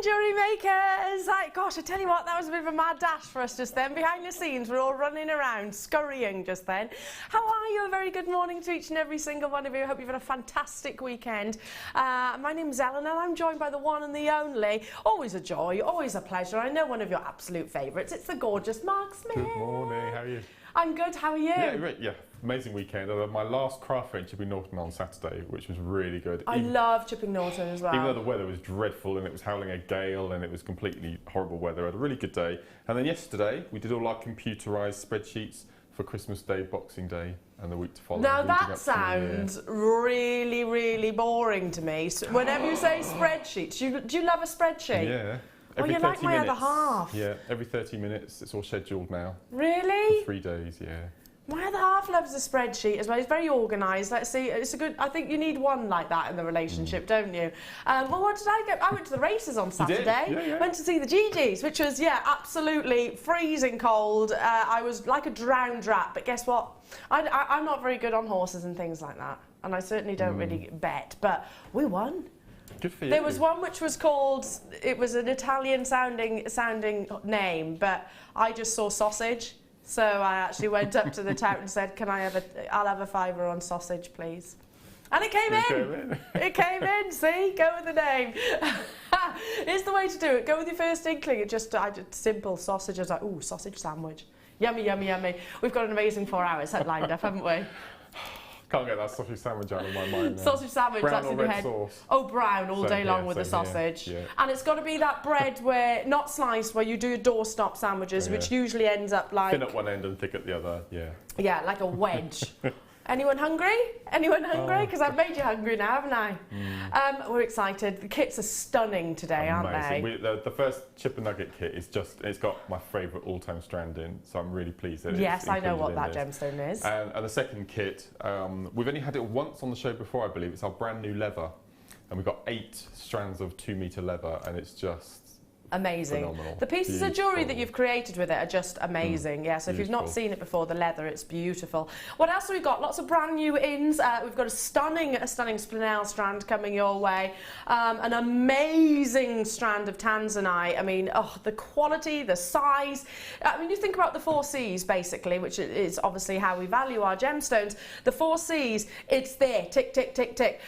morning, jewellery makers. Gosh, I tell you what, that was a bit of a mad dash for us just then. Behind the scenes, we're all running around, scurrying just then. How are you? A very good morning to each and every single one of you. I hope you've had a fantastic weekend. My name's Elle, and I'm joined by the one and the only. Always a joy, always a pleasure. I know one of your absolute favourites. It's the gorgeous Mark Smith. Good morning, how are you? I'm good, how are you? Yeah, great, yeah. Amazing weekend. My last craft fair in Chipping Norton on Saturday, which was really good. I love Chipping Norton as well. Even though the weather was dreadful and it was howling a gale and it was completely horrible weather, I had a really good day. And then yesterday, we did all our computerised spreadsheets for Christmas Day, Boxing Day and the week to follow. Now that sounds really, really boring to me. So whenever you say spreadsheets, do you love a spreadsheet? Yeah. Oh, you're like my other half. Yeah, every 30 minutes, it's all scheduled now. Really? For 3 days, yeah. My other half loves a spreadsheet as well. He's very organised. Let's see, it's a good. I think you need one like that in the relationship, don't you? Well, what did I get? I went to the races on Saturday. Yeah. Went to see the GGs, which was absolutely freezing cold. I was like a drowned rat. But guess what? I'm not very good on horses and things like that, and I certainly don't really bet. But we won. Good for you. There was one which was called. It was an Italian sounding name, but I just saw sausage. So I actually went up to the tout and said, "Can I have I'll have a fiver on sausage, please." And it came in. It came in. See, go with the name. It's the way to do it. Go with your first inkling. I just simple sausage. I was like, "Ooh, sausage sandwich, yummy, yummy, yummy." We've got an amazing 4 hours lined up, haven't we? Can't get that sausage sandwich out of my mind now. Sausage sandwich, brown that's or in your red head. Sauce. Oh, brown all day long with the same sausage. here, yeah. And it's got to be that bread where, not sliced, where you do your doorstop sandwiches, which usually ends up like... Thin at one end and thick at the other, yeah. Yeah, like a wedge. Anyone hungry? Anyone hungry? Because I've made you hungry now, haven't I? We're excited. The kits are stunning today, aren't they? The first chip and nugget kit is it's got my favourite all-time strand in, so I'm really pleased that yes, it's I know included what in that this. gemstone is. And the second kit, we've only had it once on the show before, I believe. It's our brand new leather. And we've got 8 strands of 2-metre leather, and it's just... amazing. Phenomenal. The pieces of jewellery that you've created with it are just amazing. Yeah, so if you've not seen it before, the leather, it's beautiful. What else have we got? Lots of brand new ins. We've got a stunning Spinel strand coming your way. An amazing strand of Tanzanite. I mean, the quality, the size. I mean, you think about the 4 C's basically, which is obviously how we value our gemstones. The 4 C's, it's there, tick, tick, tick, tick,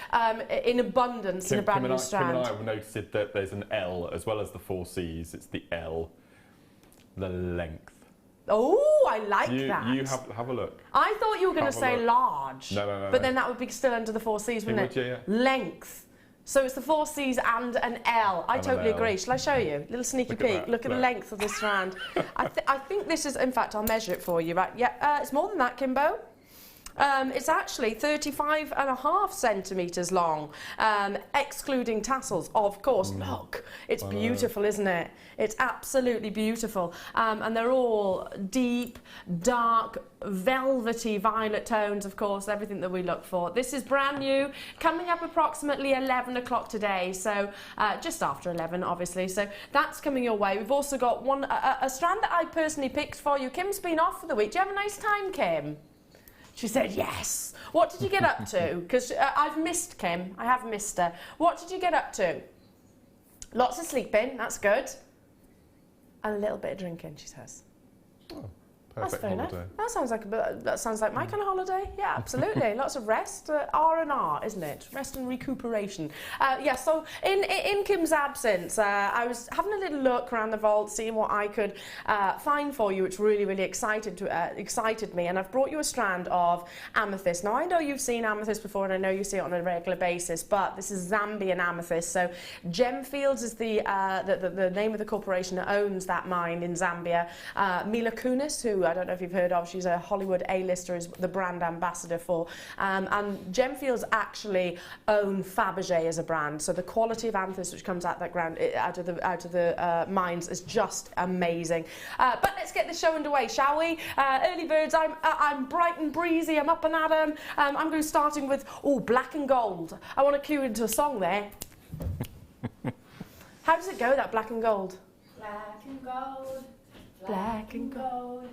in abundance in a brand new strand. Kim and I have noticed that there's an Elle as well as the 4 C's. It's the Elle, the length. Oh, I like that. You have a look. I thought you were going to say large. No. But then that would be still under the 4 C's, wouldn't it? Yeah. Length. So it's the 4 C's and an L. I totally agree. Shall I show you? Little sneaky peek. Look at the length of this strand. I think this is, in fact, I'll measure it for you. Right? Yeah, it's more than that, Kimbo. It's actually 35.5 centimetres long, excluding tassels, of course. Look, it's beautiful, isn't it? It's absolutely beautiful. And they're all deep, dark, velvety violet tones, of course, everything that we look for. This is brand new, coming up approximately 11 o'clock today, so just after 11, obviously. So that's coming your way. We've also got a strand that I personally picked for you. Kim's been off for the week. Do you have a nice time, Kim? She said yes. What did you get up to? Because I've missed Kim. I have missed her. What did you get up to? Lots of sleeping. That's good. And a little bit of drinking, she says. Oh, that's perfect holiday. That sounds like my kind of holiday. Yeah, absolutely. Lots of rest. R&R, isn't it? Rest and recuperation. Yeah. So in Kim's absence, I was having a little look around the vault, seeing what I could find for you, which really, really excited me. And I've brought you a strand of amethyst. Now I know you've seen amethyst before, and I know you see it on a regular basis, but this is Zambian amethyst. So Gemfields is the name of the corporation that owns that mine in Zambia. Mila Kunis, who I don't know if you've heard of, she's a Hollywood A-lister, is the brand ambassador for. And Gemfields actually own Fabergé as a brand, so the quality of amethyst which comes out that ground, out of the mines is just amazing. But let's get the show underway, shall we? Early birds, I'm bright and breezy, I'm up and at 'em. I'm going to be starting with black and gold. I want to cue into a song there. How does it go, that black and gold? Black and gold. Black and gold.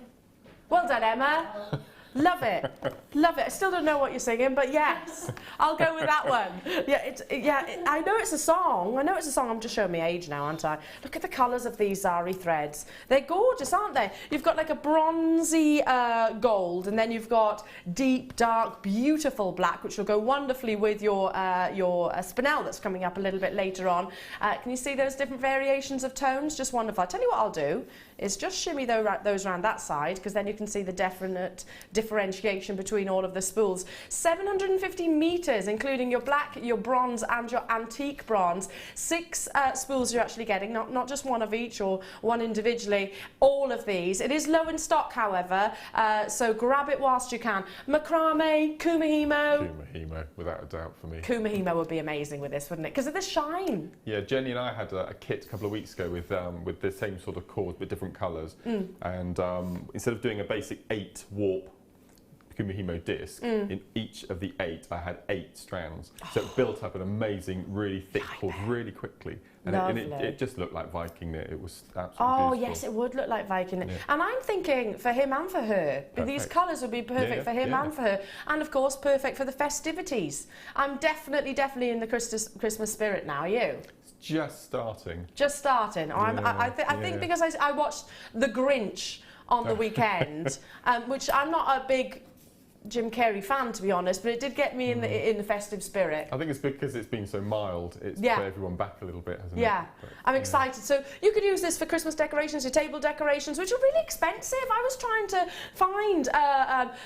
Well done, Emma. Love it. Love it. I still don't know what you're singing, but yes, I'll go with that one. I know it's a song. I'm just showing my age now, aren't I? Look at the colours of these zari threads. They're gorgeous, aren't they? You've got like a bronzy gold, and then you've got deep, dark, beautiful black, which will go wonderfully with your Spinel that's coming up a little bit later on. Can you see those different variations of tones? Just wonderful. I'll tell you what I'll do is just shimmy those around that side, because then you can see the definite differentiation between all of the spools. 750 metres, including your black, your bronze and your antique bronze. 6 spools you're actually getting, not just one of each or one individually, all of these. It is low in stock, however, so grab it whilst you can. Macrame, Kumihimo. Kumihimo, without a doubt for me. Kumihimo would be amazing with this, wouldn't it? Because of the shine. Yeah, Jenny and I had a kit a couple of weeks ago with the same sort of cord but different colours, and instead of doing a basic 8 warp Kumihimo disc, in each of the 8 I had 8 strands, so it built up an amazing, really thick cord really quickly, and it just looked like Viking knit. It was absolutely beautiful. Yes, it would look like Viking knit. Yeah. And I'm thinking for him and for her, these colours would be perfect for him and for her, and of course perfect for the festivities. I'm definitely in the Christmas spirit now. Are you? Just starting. Just starting. I think because I watched The Grinch on the weekend, which I'm not a big Jim Carrey fan, to be honest, but it did get me in the festive spirit. I think it's because it's been so mild, it's put everyone back a little bit, hasn't it? Yeah, I'm excited. So you could use this for Christmas decorations, your table decorations, which are really expensive. I was trying to find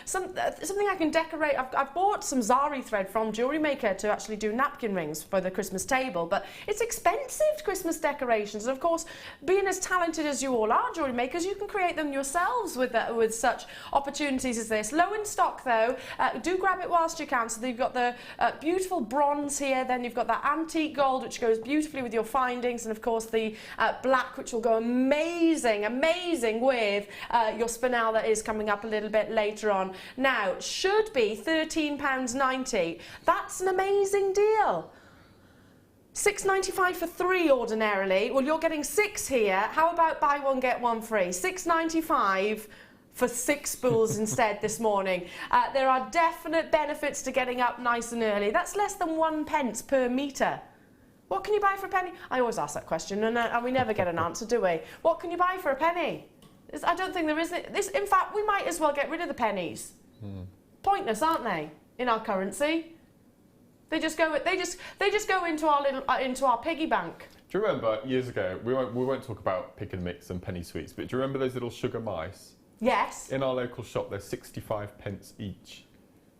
something I can decorate. I've bought some zari thread from Jewellery Maker to actually do napkin rings for the Christmas table, but it's expensive, Christmas decorations. And of course, being as talented as you all are, Jewellery Makers, you can create them yourselves with such opportunities as this. Low in stock, though, do grab it whilst you can. So you've got the beautiful bronze here, then you've got that antique gold, which goes beautifully with your findings, and of course the black, which will go amazing with your Spinel that is coming up a little bit later on. Now, should be £13.90. That's an amazing deal. £6.95 for 3 ordinarily. Well, you're getting 6 here. How about buy one, get one free? £6.95 for 6 spools instead this morning. There are definite benefits to getting up nice and early. That's less than 1 pence per metre. What can you buy for a penny? I always ask that question, and we never get an answer, do we? What can you buy for a penny? I don't think there is. In fact, we might as well get rid of the pennies. Pointless, aren't they? In our currency, they just go into our piggy bank. Do you remember years ago? We won't talk about pick and mix and penny sweets, but do you remember those little sugar mice? Yes. In our local shop, they're 65 pence each.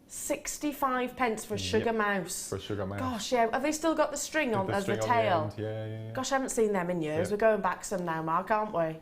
65 pence for a sugar mouse. For a sugar mouse. Gosh, yeah. Have they still got the string on as the tail? Yeah. Gosh, I haven't seen them in years. We're going back some now, Mark, aren't we?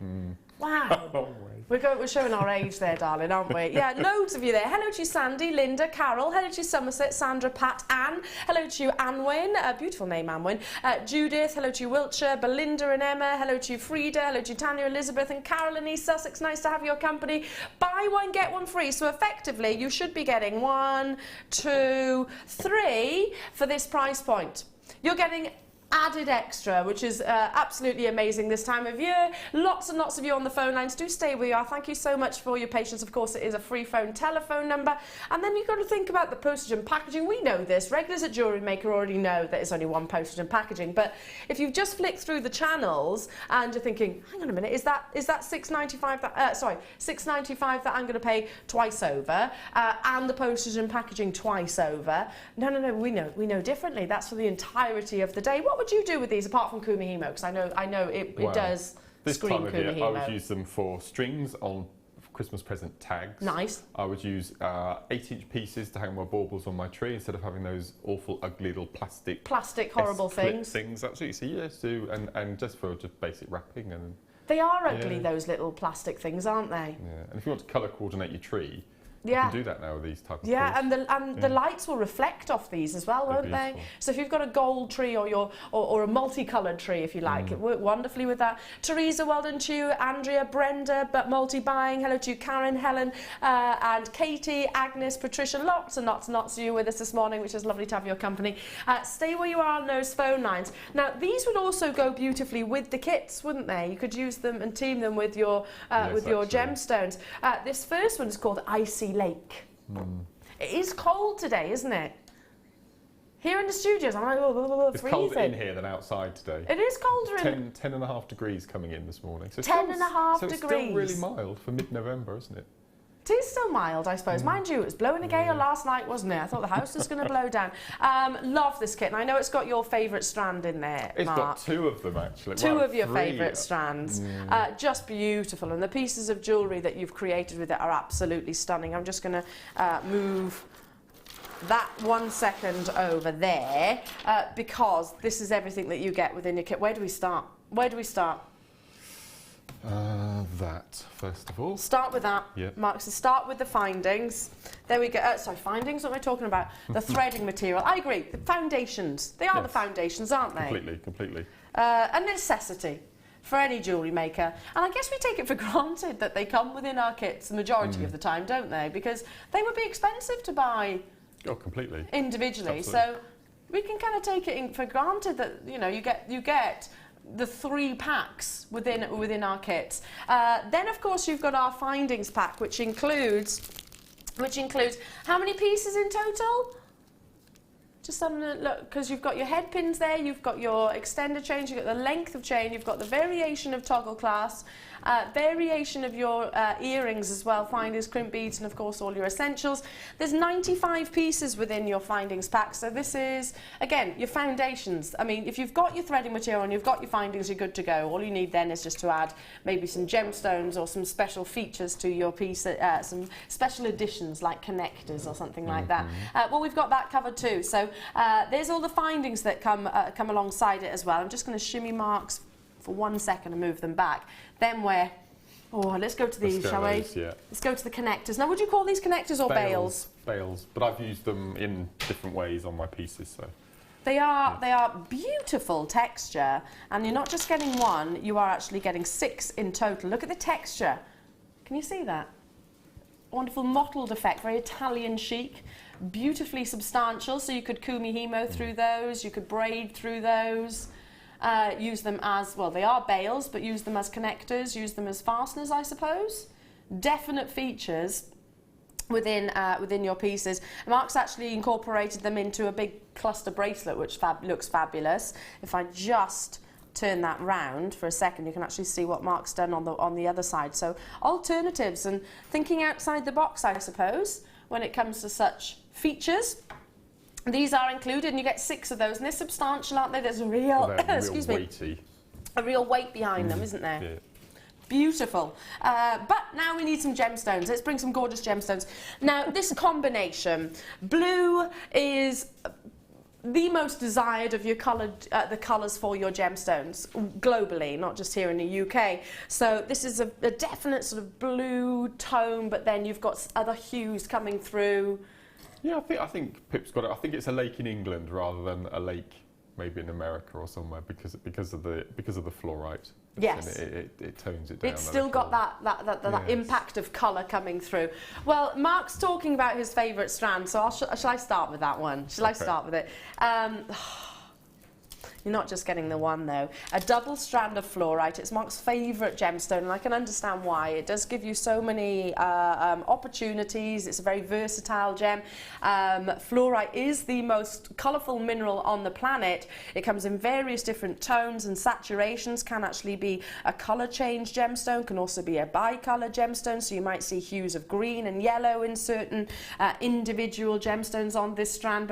Wow. We're showing our age there, darling, aren't we? Yeah, loads of you there. Hello to you, Sandy, Linda, Carol. Hello to you, Somerset, Sandra, Pat, Anne. Hello to you, Anwyn. Beautiful name, Anwyn. Judith. Hello to you, Wiltshire. Belinda and Emma. Hello to you, Frida. Hello to you, Tanya, Elizabeth, and Carol in East Sussex. Nice to have your company. Buy one, get one free. So effectively, you should be getting 1, 2, 3 for this price point. You're getting added extra, which is absolutely amazing this time of year. Lots and lots of you on the phone lines. Do stay where you are. Thank you so much for your patience. Of course, it is a free phone telephone number. And then you've got to think about the postage and packaging. We know this. Regulars at Jewellery Maker already know that it's only 1 postage and packaging. But if you've just flicked through the channels and you're thinking, hang on a minute, is that £6.95 that £6.95 that I'm going to pay twice over, and the postage and packaging twice over? No, we know differently. That's for the entirety of the day. What would you do with these apart from Kumihimo? Because I know it does scream Kumihimo. This time of year, I would use them for strings on Christmas present tags. Nice. I would use 8-inch pieces to hang my baubles on my tree instead of having those awful, ugly little plastic horrible things. Absolutely. So yes, and just for basic wrapping and. They are ugly, those little plastic things, aren't they? Yeah. And if you want to colour coordinate your tree. You can do that now with these type of cords. And the lights will reflect off these as well, won't they? So if you've got a gold tree or a multicoloured tree, if you like, it worked wonderfully with that. Teresa, well done to you. Andrea, Brenda, but multi-buying. Hello to you, Karen, Helen, and Katie, Agnes, Patricia. Lots and lots and lots of you with us this morning, which is lovely to have your company. Stay where you are on those phone lines. Now, these would also go beautifully with the kits, wouldn't they? You could use them and team them with your gemstones. This first one is called Icy lake. It is cold today, isn't it? Here in the studios, I'm like, oh, it's freezing. colder in here than outside today. It is colder in... 10.5 degrees coming in this morning. So 10.5 degrees. So it's still really mild for mid-November, isn't it? It is still mild, I suppose. Mind you, it was blowing a gale last night, wasn't it? I thought the house was going to blow down. Love this kit, and I know it's got your favourite strand in there, It's Mark. got 2 of them, actually. Two of your 3. favourite strands. Just beautiful, and the pieces of jewellery that you've created with it are absolutely stunning. I'm just going to move that 1 second over there because this is everything that you get within your kit. Where do we start? Where do we start? That, first of all. Start with that, Yep. Mark. So start with the findings. There we go. Sorry, findings? What am I talking about? The threading material. I agree. The foundations. They are the foundations, aren't they? Completely. A necessity for any jewellery maker. And I guess we take it for granted that they come within our kits the majority of the time, don't they? Because they would be expensive to buy individually. Absolutely. So we can kind of take it for granted that, you know, you get the 3 packs within our kits. Then of course you've got our findings pack, which includes how many pieces in total? Just having a look, because you've got your head pins there, you've got your extender chains, you've got the length of chain, you've got the variation of toggle clasp, variation of your earrings as well, findings, crimp beads, and of course all your essentials. There's 95 pieces within your findings pack, so this is, again, your foundations. I mean, if you've got your threading material and you've got your findings, you're good to go. All you need then is just to add maybe some gemstones or some special features to your piece, some special additions like connectors or something like that. Well, we've got that covered too. So there's all the findings that come alongside it as well. I'm just going to shimmy Marks for 1 second and move them back. Then let's go to these, shall we? Yeah. Let's go to the connectors. Now, would you call these connectors or bails? Bails, but I've used them in different ways on my pieces, so. They are beautiful texture, and you're not just getting 1, you are actually getting 6 in total. Look at the texture. Can you see that? Wonderful mottled effect, very Italian chic, beautifully substantial, so you could kumihimo through those, you could braid through those, use them as, well, they are bails, but use them as connectors, use them as fasteners, I suppose. Definite features within your pieces. Mark's actually incorporated them into a big cluster bracelet, which looks fabulous. If I just turn that round for a second, you can actually see what Mark's done on the other side. So alternatives and thinking outside the box, I suppose, when it comes to such features. These are included, and you get 6 of those, and they're substantial, aren't they? There's a real, excuse me, weighty. A real weight behind them, isn't there? Yeah. Beautiful. But now we need some gemstones. Let's bring some gorgeous gemstones. Now, this combination, blue is the most desired of your the colours for your gemstones globally, not just here in the UK. So this is a definite sort of blue tone, but then you've got other hues coming through. Yeah, I think Pip's got it. I think it's a lake in England rather than a lake maybe in America or somewhere because of the fluorite. Yes, it tones it down. It's still got that impact of colour coming through. Well, Mark's talking about his favourite strand, so shall I start with that one? Shall I start with it? You're not just getting the one though. A double strand of fluorite. It's Mark's favourite gemstone, and I can understand why. It does give you so many opportunities. It's a very versatile gem. Fluorite is the most colourful mineral on the planet. It comes in various different tones and saturations. Can actually be a colour change gemstone, can also be a bicolour gemstone. So you might see hues of green and yellow in certain individual gemstones on this strand,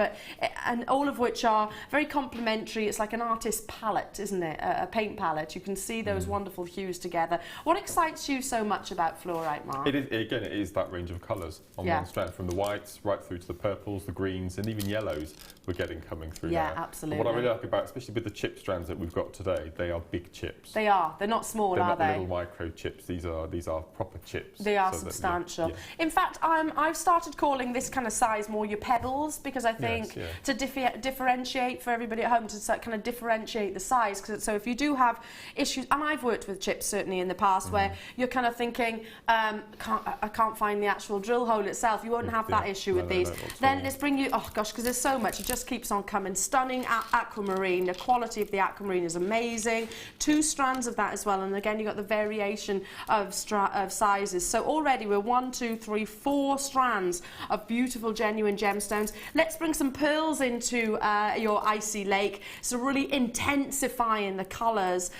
and all of which are very complementary. It's like an artist's palette, isn't it? A paint palette. You can see those wonderful hues together. What excites you so much about fluorite, Mark? It is that range of colours on one strand, from the whites right through to the purples, the greens, and even yellows we're getting coming through now. Yeah, absolutely. But what I really like about, especially with the chip strands that we've got today, they are big chips. They are. They're not small, They're are not they? little micro chips. These are proper chips. They are substantial. Yeah. In fact, I've started calling this kind of size more your pebbles, because I think to differentiate for everybody at home, to kind of differentiate the size. So if you do have issues, and I've worked with chips certainly in the past where you're kind of thinking, I can't find the actual drill hole itself. You won't have that issue with these. Then let's bring you, oh gosh, because there's so much, it just keeps on coming. Stunning aquamarine. The quality of the aquamarine is amazing. 2 strands of that as well, and again you've got the variation of sizes. So already we're 1, 2, 3, 4 strands of beautiful genuine gemstones. Let's bring some pearls into your icy lake, so really intensifying the colours.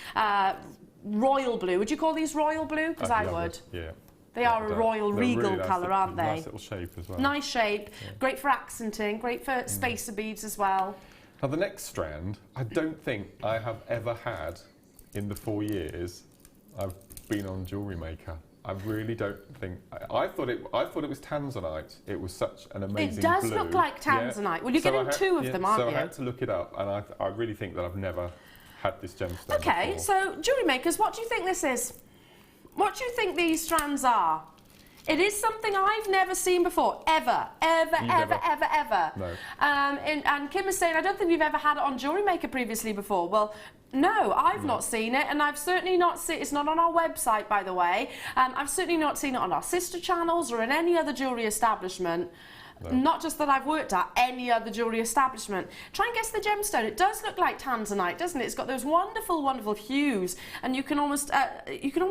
Royal blue, would you call these royal blue? Because I would. Yeah. They are a royal regal really nice, colour, aren't they? Nice little shape as well. Nice shape, great for accenting, great for spacer beads as well. Now the next strand, I don't think I have ever had in the 4 years I've been on Jewellery Maker. I really don't think. I thought it was Tanzanite. It was such an amazing blue. It does look like Tanzanite. Well, you're getting 2 of them, aren't you? So I had to look it up, and I really think that I've never had this gemstone Okay, before. so Jewellery Makers, what do you think this is? What do you think these strands are? It is something I've never seen before, ever. No. And Kim is saying, I don't think you've ever had it on Jewellery Maker previously before. Well, no, I've not seen it, and I've certainly not seen it's not on our website, by the way. I've certainly not seen it on our sister channels or in any other jewellery establishment. No. Not just that I've worked at, any other jewellery establishment. Try and guess the gemstone. It does look like Tanzanite, doesn't it? It's got those wonderful, wonderful hues, and you can almost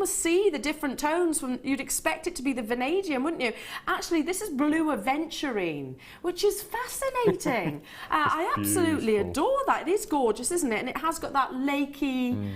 see the different tones. From you'd expect it to be the vanadium, wouldn't you? Actually, this is blue aventurine, which is fascinating. I absolutely adore that. It is gorgeous, isn't it? And it has got that lakey.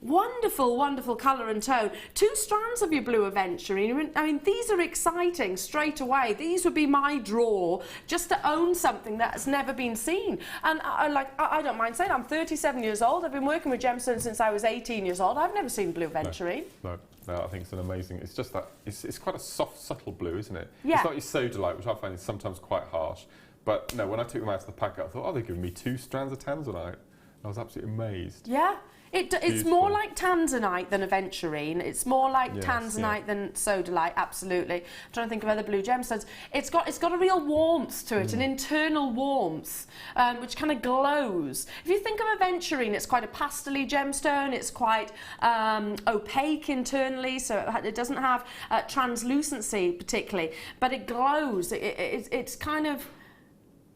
Wonderful, wonderful colour and tone. 2 strands of your blue aventurine. I mean, these are exciting straight away. These would be my draw, just to own something that has never been seen. And I don't mind saying, I'm 37 years old. I've been working with gemstones since I was 18 years old. I've never seen blue aventurine. No, I think it's an amazing. It's just that it's quite a soft, subtle blue, isn't it? Yeah. It's not your Sodalite, which I find is sometimes quite harsh. But no, when I took them out of the packet, I thought, oh, they're giving me 2 strands of Tanzanite. I was absolutely amazed. Yeah. It's more like Tanzanite than aventurine. It's more like Tanzanite than Sodalite, absolutely. I'm trying to think of other blue gemstones. It's got a real warmth to it, an internal warmth, which kind of glows. If you think of aventurine, it's quite a pastel-y gemstone. It's quite opaque internally, so it doesn't have translucency particularly, but it glows. It's kind of...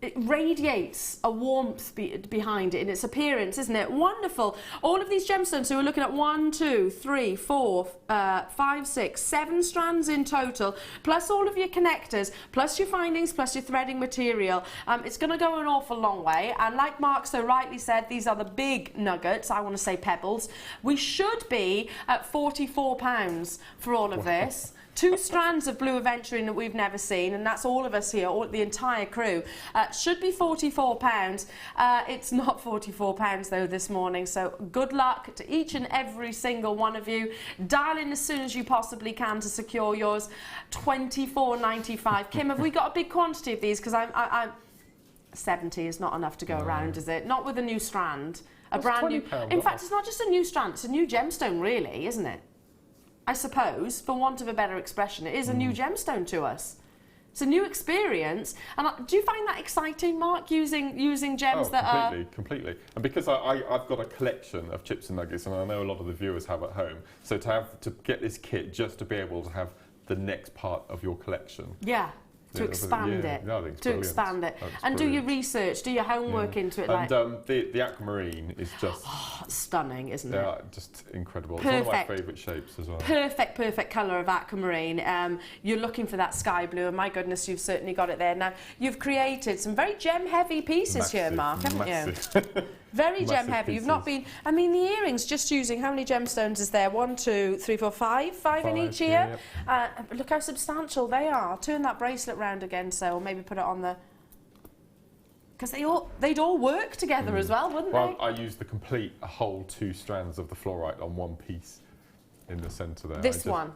It radiates a warmth behind it in its appearance, isn't it? Wonderful. All of these gemstones, so we're looking at 1, 2, 3, 4, 5, 6, 7 strands in total, plus all of your connectors, plus your findings, plus your threading material. It's going to go an awful long way. And like Mark so rightly said, these are the big nuggets, I want to say pebbles. We should be at £44 for all of this. 2 strands of blue aventurine that we've never seen, and that's all of us here, the entire crew. Should be £44. It's not £44 though this morning, so good luck to each and every single one of you. Dial in as soon as you possibly can to secure yours. £24.95. Kim, have we got a big quantity of these? Because I'm 70 is not enough to go around, is it? Not with a new strand. A brand new... In fact, it's not just a new strand, it's a new gemstone really, isn't it? I suppose, for want of a better expression, it is a new gemstone to us. It's a new experience. And do you find that exciting, Mark, using gems that are... Completely. And because I've got a collection of chips and nuggets, and I know a lot of the viewers have at home, so to get this kit just to be able to have the next part of your collection. Yeah. To expand it. Yeah, I think it's to expand it. And do your research, do your homework into it. And the aquamarine is just... stunning, isn't it? Yeah, just incredible. Perfect. It's one of my favourite shapes as well. Perfect colour of aquamarine. You're looking for that sky blue, and my goodness, you've certainly got it there. Now, you've created some very gem-heavy pieces here, Mark, haven't you? Very gem-heavy. You've not been... I mean, the earrings, just using... How many gemstones is there? 1, 2, 3, 4, 5? 5 in each ear? Yeah. Look how substantial they are. Turn that bracelet round again, so, or maybe put it on the... Because they'd all work together as well, wouldn't they? Well, I used the whole 2 strands of the fluorite on one piece in the centre there. This one?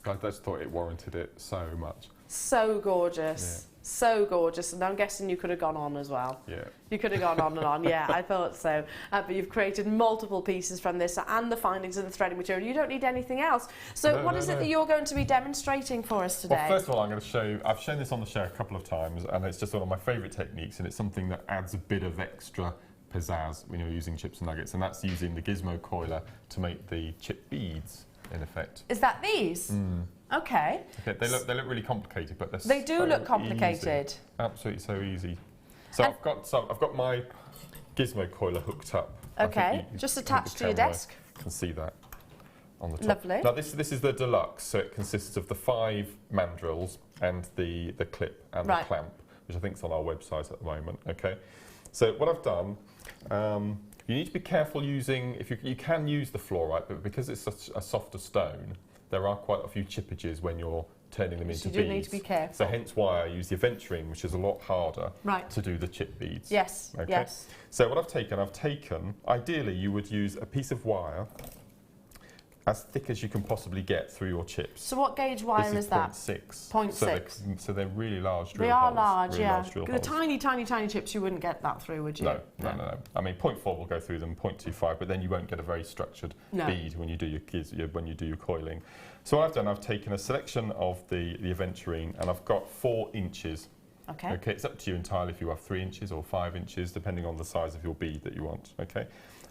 I just thought it warranted it so much. So gorgeous. Yeah. So gorgeous, and I'm guessing you could have gone on as well. Yeah. You could have gone on and on, yeah, I thought so. But you've created multiple pieces from this, and the findings and the threading material. You don't need anything else. So what is it that you're going to be demonstrating for us today? Well, first of all, I'm going to show... I've shown this on the show a couple of times, and it's just one of my favourite techniques, and it's something that adds a bit of extra pizzazz when you're using chips and nuggets, and that's using the gizmo coiler to make the chip beads, in effect. Is that these? Okay. Okay, they look really complicated, but they do look complicated. Easy. Absolutely so easy. So I've got my gizmo coiler hooked up. Okay, just attached to your desk. You can see that on the top. Lovely. Now this is the deluxe, so it consists of the 5 mandrels and the clip and the clamp, which I think is on our website at the moment. Okay, so what I've done, you need to be careful using, if you can use the fluorite, but because it's such a softer stone, there are quite a few chippages when you're turning them into beads. You do need to be careful. So hence why I use the aventurine, which is a lot harder to do the chip beads. Yes, okay? yes. So what I've taken, ideally you would use a piece of wire as thick as you can possibly get through your chips. So what gauge wire is that? 0.6. 0.6. So they're really large drill holes. They are holes. large, yeah. The tiny, tiny, tiny chips, you wouldn't get that through, would you? No. I mean, 0.4 will go through them, 0.25, but then you won't get a very structured bead when you do your coiling. So what I've done, I've taken a selection of the aventurine, and I've got 4 inches. Okay, it's up to you entirely if you have 3 inches or 5 inches, depending on the size of your bead that you want. Okay.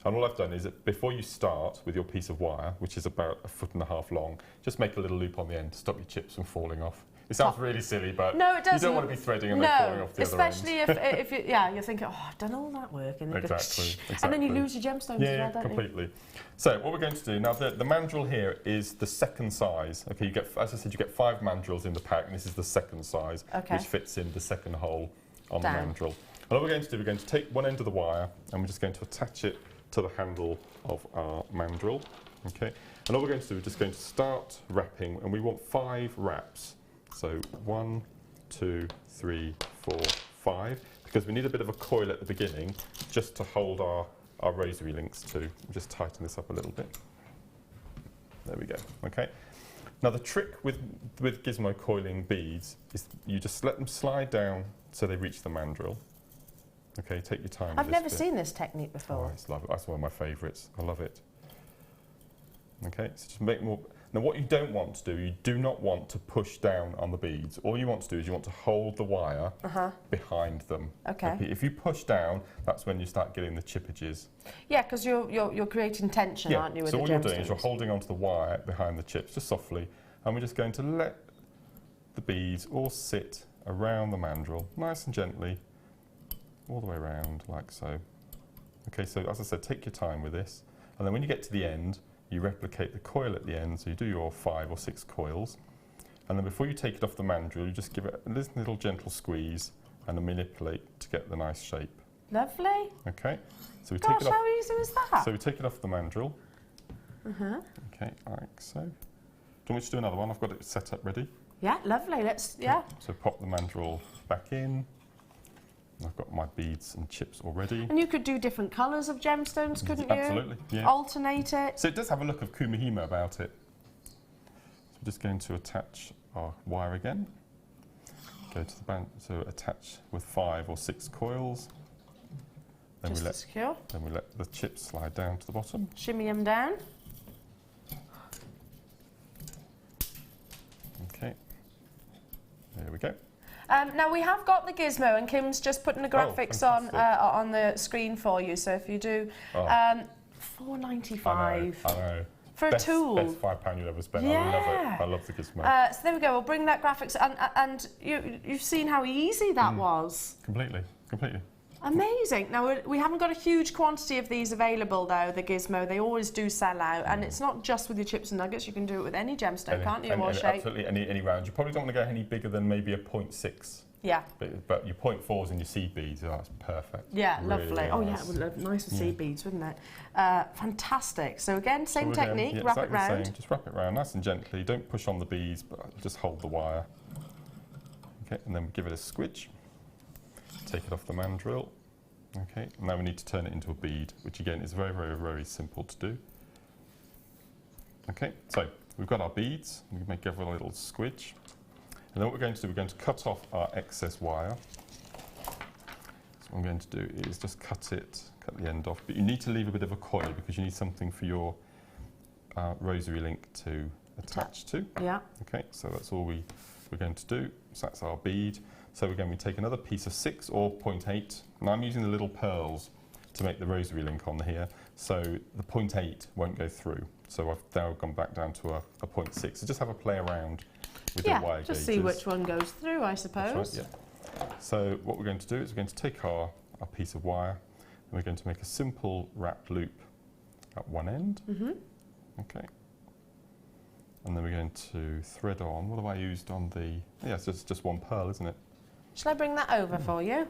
And all I've done is that before you start with your piece of wire, which is about 1.5 foot long, just make a little loop on the end to stop your chips from falling off. It sounds really silly, but no, it doesn't. You don't want to be threading and then falling off the other end. Especially if you're thinking, oh, I've done all that work. And exactly. And then you lose your gemstones as well, don't completely. So what we're going to do, now the mandrel here is the second size. Okay, you get, as I said, you get 5 mandrels in the pack, and this is the second size, which fits in the second hole on the mandrel. And what we're going to do, we're going to take one end of the wire, and we're just going to attach it to the handle of our mandrel. Okay, and all we're going to do, we're just going to start wrapping, and we want 5 wraps. So 1, 2, 3, 4, 5, because we need a bit of a coil at the beginning just to hold our rosary links to. Just tighten this up a little bit. There we go. Okay. Now the trick with gizmo coiling beads is you just let them slide down so they reach the mandrel. Okay, take your time. I've never seen this technique before. Oh, I love it. That's one of my favourites. I love it. Okay, so just make more. Now what you don't want to do, you do not want to push down on the beads. All you want to do is you want to hold the wire behind them. Okay. If you push down, that's when you start getting the chippages. Yeah, because you're creating tension, aren't you, with the gemstones? So all you're doing is you're holding onto the wire behind the chips, just softly, and we're just going to let the beads all sit around the mandrel, nice and gently, all the way around, like so. Okay, so as I said, take your time with this, and then when you get to the end, you replicate the coil at the end, so you do your 5 or 6 coils, and then before you take it off the mandrel, you just give it a little gentle squeeze and then manipulate to get the nice shape. Lovely. Okay, so we take it off. How easy was that? So we take it off the mandrel. Okay, like so. Do you want me to do another one? I've got it set up ready. Yeah, lovely. Let's. Yeah. So pop the mandrel back in. I've got my beads and chips already. And you could do different colours of gemstones, couldn't you? Absolutely, yeah. Alternate it. So it does have a look of Kumihimo about it. So we're just going to attach our wire again. Go to the band, so attach with 5 or 6 coils. Then we let the chips slide down to the bottom. Shimmy them down. Okay, there we go. Now we have got the gizmo, and Kim's just putting the graphics on the screen for you. So if you do, $4.95. I know. For a tool. Best £5 you'll ever spend. I love it. I love the gizmo. So there we go. We'll bring that graphics, and you've seen how easy that was. Completely. Amazing. Now, we haven't got a huge quantity of these available, though, the gizmo. They always do sell out, and it's not just with your chips and nuggets. You can do it with any gemstone, can't you, or shape? Absolutely, any round. You probably don't want to go any bigger than maybe a 0.6. Yeah. But your 0.4s and your seed beads, that's perfect. Yeah, lovely. Really nice. Oh, yeah, it would look nice with seed beads, wouldn't it? Fantastic. So, again, same technique, wrap it round. Just wrap it round nice and gently. Don't push on the beads, but just hold the wire. Okay, and then give it a squidge. Take it off the mandrel. Okay, now we need to turn it into a bead, which again is very, very, very simple to do. Okay, so we've got our beads. We can give it a little squidge. And then what we're going to do, we're going to cut off our excess wire. So what I'm going to do is just cut the end off. But you need to leave a bit of a coil because you need something for your rosary link to attach to. Yeah. Okay, so that's all we're going to do. So that's our bead. So again, we take another piece of 6 or 0.8. Now I'm using the little pearls to make the rosary link on here. So the 0.8 won't go through. So I've now gone back down to a 0.6. So just have a play around with the wire gauges. Just see which one goes through, I suppose. That's right, yeah. So what we're going to do is we're going to take our piece of wire and we're going to make a simple wrapped loop at one end. Okay. And then we're going to thread on. What have I used on the... Yeah, it's just one pearl, isn't it? Shall I bring that over for you?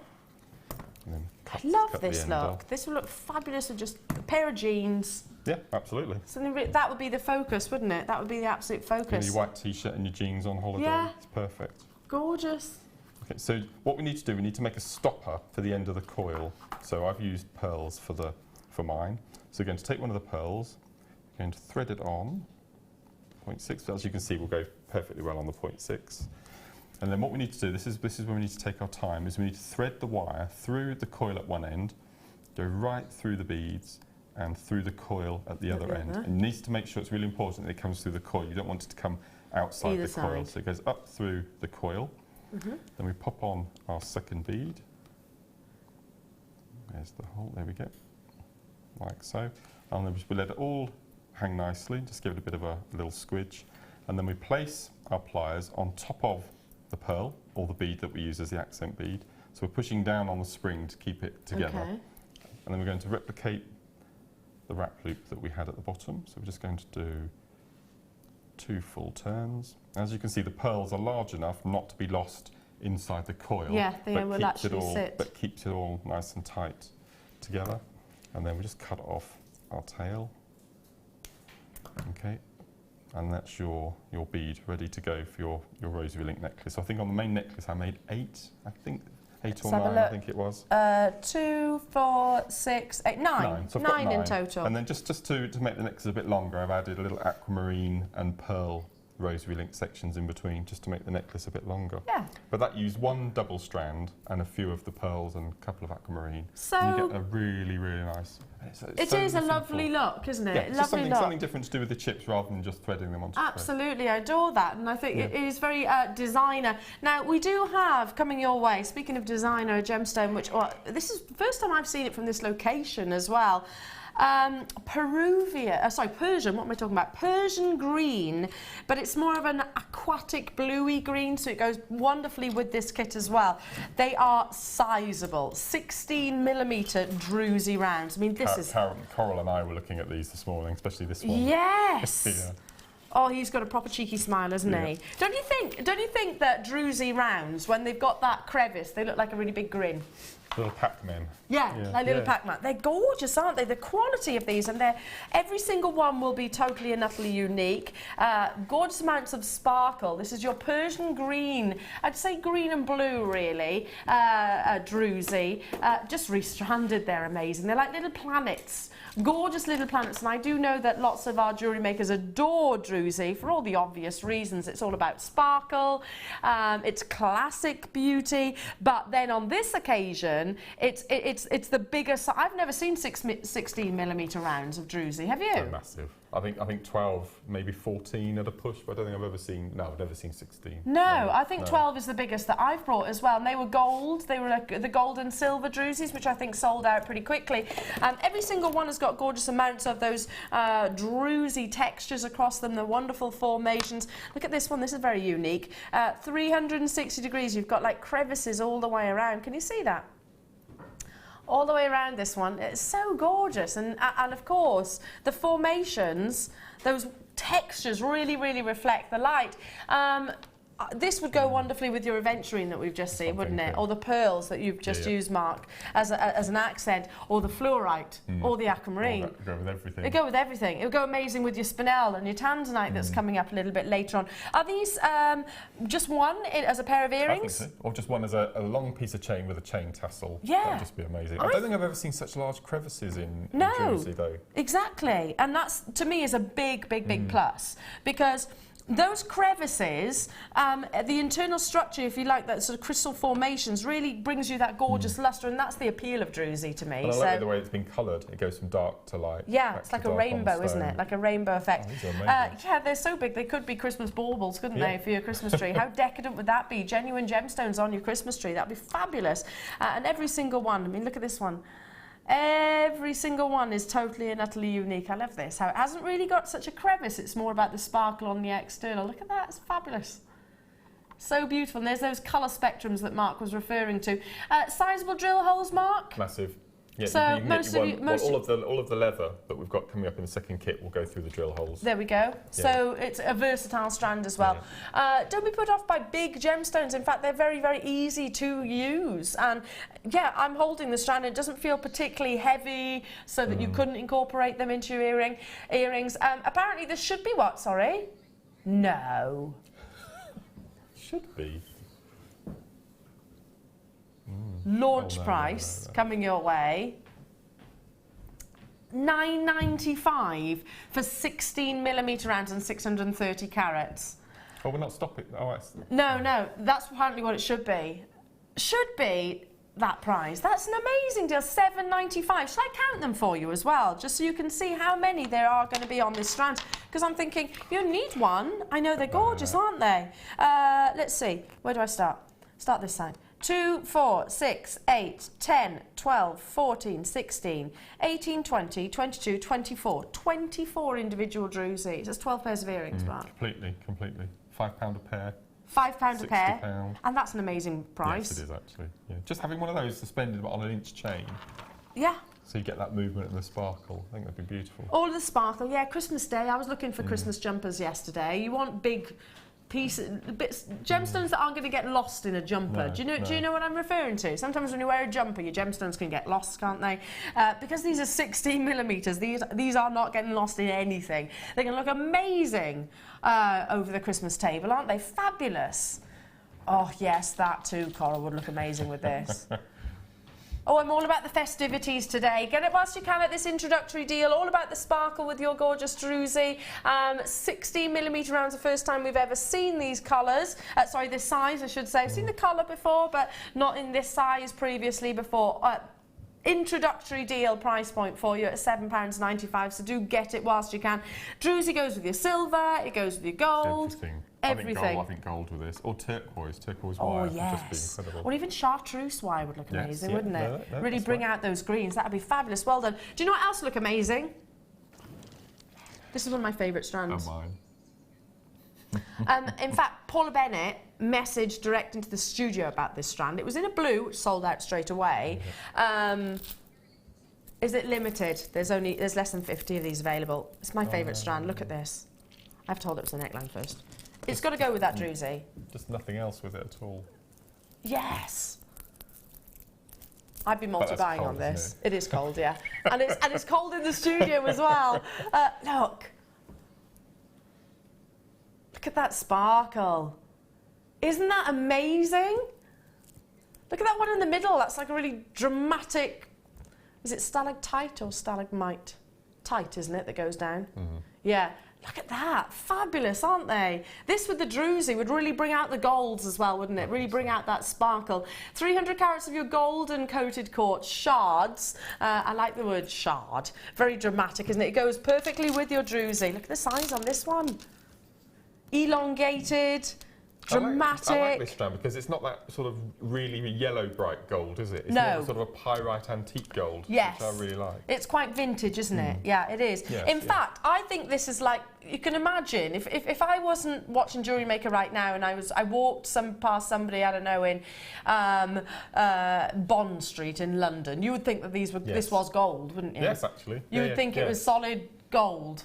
And then I love this look. This will look fabulous with just a pair of jeans. Yeah, absolutely. Something that would be the focus, wouldn't it? That would be the absolute focus. Your white t-shirt and your jeans on holiday. Yeah. It's perfect. Gorgeous. Okay, so what we need to do, we need to make a stopper for the end of the coil. So I've used pearls for mine. So we're going to take one of the pearls, we're going to thread it on 0.6. As you can see, we'll go perfectly well on the 0.6. And then what we need to do, this is when we need to take our time, is we need to thread the wire through the coil at one end, go right through the beads and through the coil at the other end. And you need to make sure, it's really important that it comes through the coil. You don't want it to come outside the coil. So it goes up through the coil. Then we pop on our second bead. There's the hole, there we go. Like so. And then we let it all hang nicely, just give it a bit of a little squidge. And then we place our pliers on top of the pearl, or the bead that we use as the accent bead. So we're pushing down on the spring to keep it together. And then we're going to replicate the wrap loop that we had at the bottom. So we're just going to do 2 full turns. As you can see, the pearls are large enough not to be lost inside the coil. Yeah, they will actually sit. But keeps it all nice and tight together. And then we just cut off our tail. Okay. And that's your bead ready to go for your rosary link necklace. I think on the main necklace I made 8, I think. 8 or 9, I think it was. 2, 4, 6, 8, 9. So 9 in total. And then just to make the necklace a bit longer, I've added a little aquamarine and pearl rosary link sections in between, just to make the necklace a bit longer. Yeah. But that used 1 double strand and a few of the pearls and a couple of aquamarine. So and you get a really, really nice. It is a lovely look, isn't it? Yeah, lovely look. Something different to do with the chips rather than just threading them onto Absolutely, I adore that, and I think it is very designer. Now, we do have, coming your way, speaking of designer, a gemstone, which, this is the first time I've seen it from this location as well. Persian, what am I talking about? Persian green, but it's more of an aquatic bluey green, so it goes wonderfully with this kit as well. They are sizable, 16mm Druzy rounds. I mean, this is... Coral and I were looking at these this morning, especially this one. Yes! Yeah. Oh, he's got a proper cheeky smile, hasn't he? Don't you think that Druzy rounds, when they've got that crevice, they look like a really big grin? Little Pac-Man. Yeah, like little Pac-Man. They're gorgeous, aren't they? The quality of these, and every single one will be totally and utterly unique. Gorgeous amounts of sparkle. This is your Persian green. I'd say green and blue, really. Druzy. Just restranded, they're amazing. They're like little planets. Gorgeous little planets, and I do know that lots of our jewellery makers adore Druzy for all the obvious reasons. It's all about sparkle, it's classic beauty, but then on this occasion, it's the biggest. I've never seen 16mm rounds of Druzy. Have you? They're massive. I think 12, maybe 14 at a push, but I don't think I've ever seen. No, I've never seen 16. No, I think 12 is the biggest that I've brought as well. And they were gold. They were like the gold and silver Druzys, which I think sold out pretty quickly. Every single one has got gorgeous amounts of those Druzy textures across them. The wonderful formations. Look at this one. This is very unique. 360 degrees. You've got like crevices all the way around. Can you see that? All the way around this one. It's so gorgeous, and of course the formations, those textures really reflect the light. This would go wonderfully with your aventurine that we've just seen, wouldn't it? Or the pearls that you've just used, Mark, as an accent, or the fluorite, or the aquamarine. It'd go with everything. It'd go with everything. It would go amazing with your Spinel and your Tanzanite that's coming up a little bit later on. Are these just one as a pair of earrings? I think so. Or just one as a long piece of chain with a chain tassel. Yeah. That would just be amazing. I don't think I've ever seen such large crevices in Druzy, though. Exactly. And that's, to me, is a big plus, because those crevices, the internal structure, if you like, that sort of crystal formations, really brings you that gorgeous lustre, and that's the appeal of Druzy to me. And I like the way it's been coloured. It goes from dark to light. Yeah, it's like a rainbow, isn't it? Like a rainbow effect. Oh, these are amazing. Yeah, they're so big. They could be Christmas baubles, couldn't they, for your Christmas tree? How decadent would that be? Genuine gemstones on your Christmas tree. That'd be fabulous. And every single one. I mean, look at this one. Every single one is totally and utterly unique. I love this, how it hasn't really got such a crevice. It's more about the sparkle on the external. Look at that, it's fabulous. So beautiful. And there's those colour spectrums that Mark was referring to. Sizable drill holes, Mark? Massive. Yeah, so all of the leather that we've got coming up in the second kit will go through the drill holes. There we go. Yeah. So it's a versatile strand as well. Yeah. Don't be put off by big gemstones. In fact, they're very, very easy to use. And yeah, I'm holding the strand. It doesn't feel particularly heavy, so that you couldn't incorporate them into your earrings. Apparently, this should be what? Sorry. No. Should be. Launch price coming your way. $9.95 for 16mm rounds and 630 carats. Oh, we're not stopping. Oh, no, that's apparently what it should be. Should be that price. That's an amazing deal. $7.95. Shall I count them for you as well, just so you can see how many there are going to be on this strand? Because I'm thinking you need one. I know they're gorgeous, aren't they? Let's see. Where do I start? Start this side. 2, 4, 6, 8, 10, 12, 14, 16, 18, 20, 22, 24. 24 individual Druzys. That's 12 pairs of earrings, Mark. Completely. £5 a pair. £5 a pair. £60. And that's an amazing price. Yes, it is actually. Yeah. Just having one of those suspended on an inch chain. Yeah. So you get that movement and the sparkle. I think that'd be beautiful. All of the sparkle. Yeah, Christmas Day. I was looking for Christmas jumpers yesterday. You want big pieces, gemstones that aren't going to get lost in a jumper. No, do you know what I'm referring to? Sometimes when you wear a jumper, your gemstones can get lost, can't they? Because these are 16mm, these are not getting lost in anything. They can look amazing over the Christmas table, aren't they? Fabulous. Oh yes, that too, Coral, would look amazing with this. Oh, I'm all about the festivities today. Get it whilst you can at this introductory deal. All about the sparkle with your gorgeous Druzy. 16mm rounds, the first time we've ever seen these colours. Sorry, this size, I should say. I've seen the colour before, but not in this size previously before. Introductory deal price point for you at £7.95, so do get it whilst you can. Druzy goes with your silver, it goes with your gold. Everything. I think gold with this. Or turquoise wire would yes. just be incredible. Or even chartreuse wire would look amazing, yeah, wouldn't it? No, really bring out those greens. That would be fabulous. Well done. Do you know what else would look amazing? This is one of my favourite strands. Oh, mine. In fact, Paula Bennett messaged direct into the studio about this strand. It was in a blue, which sold out straight away. Is it limited? There's less than 50 of these available. It's my favourite strand. Look at this. I've told it was the neckline first. It's got to go with that Druzy. Just nothing else with it at all. Yes. I'd be multi-buying on this. It is cold, yeah. and it's cold in the studio as well. Look at that sparkle. Isn't that amazing? Look at that one in the middle. That's like a really dramatic. Is it stalactite or stalagmite? Tight, isn't it, that goes down? Yeah. Look at that. Fabulous, aren't they? This with the Druzy would really bring out the golds as well, wouldn't it? Really bring out that sparkle. 300 carats of your golden coated quartz shards. I like the word shard. Very dramatic, isn't it? It goes perfectly with your Druzy. Look at the size on this one. Elongated. Dramatic. I like this strand because it's not that sort of really yellow bright gold, is it? It's more sort of a pyrite antique gold, which I really like. It's quite vintage, isn't it? Yeah, it is. Yes, in fact, I think this is like, you can imagine, if I wasn't watching Jewellery Maker right now and I walked past somebody, I don't know, in Bond Street in London, you would think that this was gold, wouldn't you? Yes, actually. You would think it was solid gold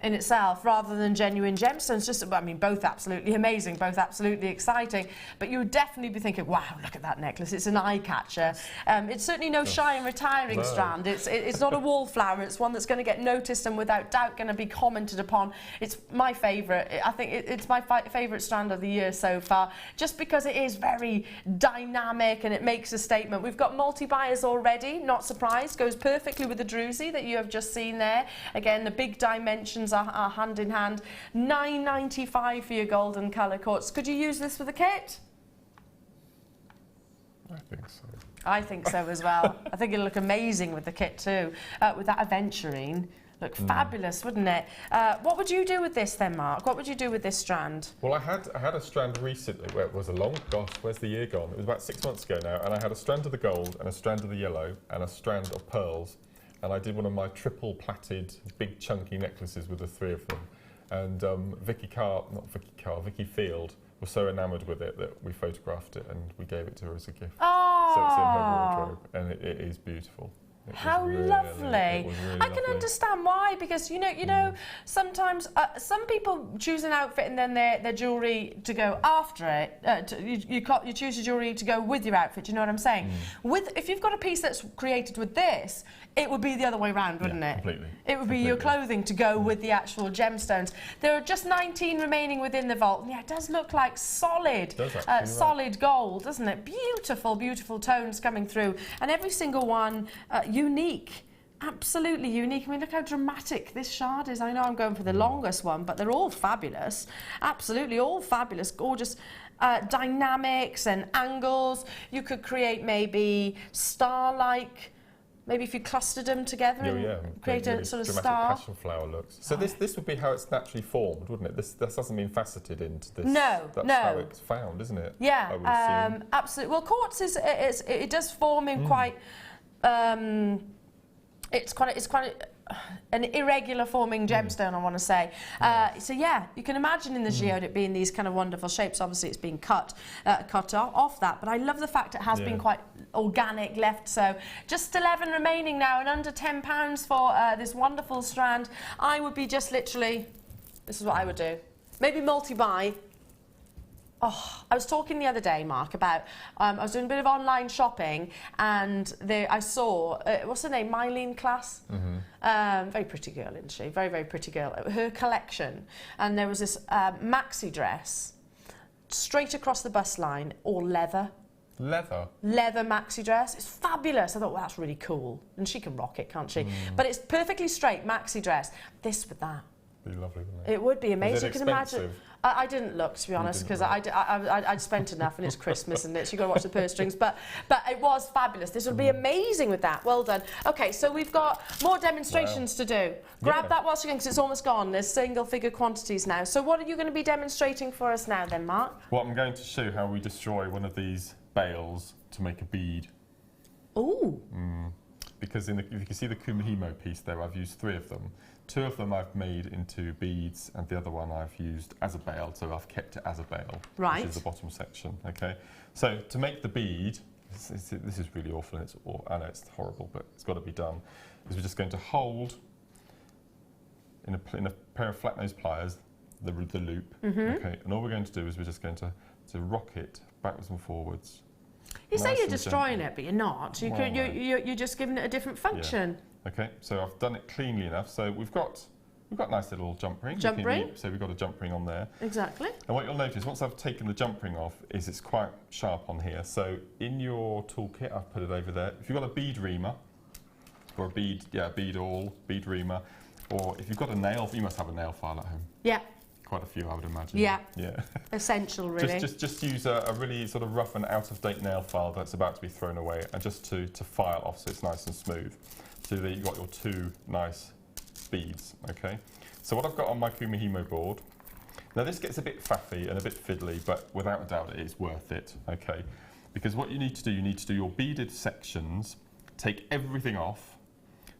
in itself, rather than genuine gemstones. Just, I mean, both absolutely amazing, both absolutely exciting, but you would definitely be thinking, wow, look at that necklace, it's an eye catcher. It's certainly no shy and retiring strand. It's not a wallflower, it's one that's going to get noticed and without doubt going to be commented upon. It's my favourite. I think it's my favourite strand of the year so far, just because it is very dynamic and it makes a statement. We've got multi-buyers already, not surprised, goes perfectly with the Druzy that you have just seen there. Again, the big dimensions are hand in hand. $9.95 for your golden colour quartz. Could you use this with a kit? I think so. I think so as well. I think it'll look amazing with the kit too. With that aventurine, Look fabulous, wouldn't it? What would you do with this then, Mark? What would you do with this strand? Well, I had a strand recently where it was a long, gosh, where's the year gone? It was about 6 months ago now, and I had a strand of the gold and a strand of the yellow and a strand of pearls, and I did one of my triple plaited, big chunky necklaces with the 3 of them. And Vicky Field was so enamoured with it that we photographed it and we gave it to her as a gift. Oh. So it's in her wardrobe, and it is beautiful. How lovely! I can understand why, because you know, sometimes some people choose an outfit and then their jewellery to go after it. You choose your jewellery to go with your outfit. Do you know what I'm saying? If you've got a piece that's created with this, it would be the other way round, wouldn't it? Completely. It would be your clothing to go with the actual gemstones. There are just 19 remaining within the vault. Yeah, it does look like solid, solid gold, doesn't it? Beautiful, beautiful tones coming through, and every single one unique. Absolutely unique. I mean, look how dramatic this shard is. I know I'm going for the longest one, but they're all fabulous. Absolutely, all fabulous, gorgeous dynamics and angles. You could create maybe star-like. Maybe if you clustered them together and create a sort of star. Passion flower looks. So this would be how it's naturally formed, wouldn't it? This hasn't been faceted into this. No, that's how it's found, isn't it? Yeah, absolutely. Well, quartz it does form in quite. It's quite an irregular forming gemstone, I want to say. So yeah, you can imagine in the geode it being these kind of wonderful shapes. Obviously it's been cut off that, but I love the fact it has been quite organic left. So just 11 remaining now, and under £10 for this wonderful strand. I would be just literally, this is what I would do. Maybe multi-buy. Oh, I was talking the other day, Mark, about I was doing a bit of online shopping, and I saw what's her name, Mylene Class, very pretty girl, isn't she? Very, very pretty girl. Her collection, and there was this maxi dress, straight across the bust line, all leather. Leather maxi dress. It's fabulous. I thought, well, that's really cool, and she can rock it, can't she? But it's perfectly straight maxi dress. This with that. Be lovely, wouldn't it? It would be amazing. Is it you can imagine. I didn't look, to be honest, because I'd spent enough, and it's Christmas, and you've got to watch the purse strings. But it was fabulous. This would be amazing with that. Well done. Okay, so we've got more demonstrations to do. Grab that whilst you're going, because it's almost gone. There's single-figure quantities now. So what are you going to be demonstrating for us now, then, Mark? Well, I'm going to show how we destroy one of these bales to make a bead. Ooh. Because if you can see the Kumihimo piece there, I've used 3 of them. 2 of them I've made into beads, and the other one I've used as a bale, so I've kept it as a bale, which is the bottom section. Okay, so to make the bead, this is really awful, and I know it's horrible, but it's got to be done. Is we're just going to hold in a pair of flat nose pliers the loop. Okay, and all we're going to do is we're just going to rock it backwards and forwards. You say you're destroying it, but you're not. You're just giving it a different function. Yeah. Okay, so I've done it cleanly enough. So we've got nice little jump ring. Jump ring. So we've got a jump ring on there. Exactly. And what you'll notice once I've taken the jump ring off is it's quite sharp on here. So in your toolkit, I've put it over there. If you've got a bead reamer or a bead reamer, or if you've got a nail, you must have a nail file at home. Yeah. Quite a few, I would imagine. Yeah. Yeah. Essential, really. Just use a really sort of rough and out-of-date nail file that's about to be thrown away, and just to file off so it's nice and smooth. So that you've got your 2 nice beads. Okay. So what I've got on my Kumihimo board. Now this gets a bit faffy and a bit fiddly, but without a doubt it is worth it. Okay. Because what you need to do your beaded sections, take everything off,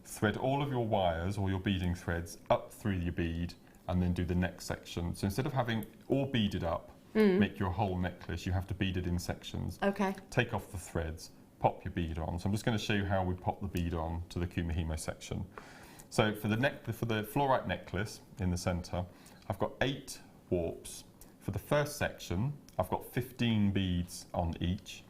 thread all of your wires or your beading threads up through your bead, and then do the next section. So instead of having all beaded up, make your whole necklace, you have to bead it in sections. Okay. Take off the threads, pop your bead on. So I'm just going to show you how we pop the bead on to the Kumihimo section. So for the fluorite necklace in the centre, I've got 8 warps. For the first section, I've got 15 beads on each.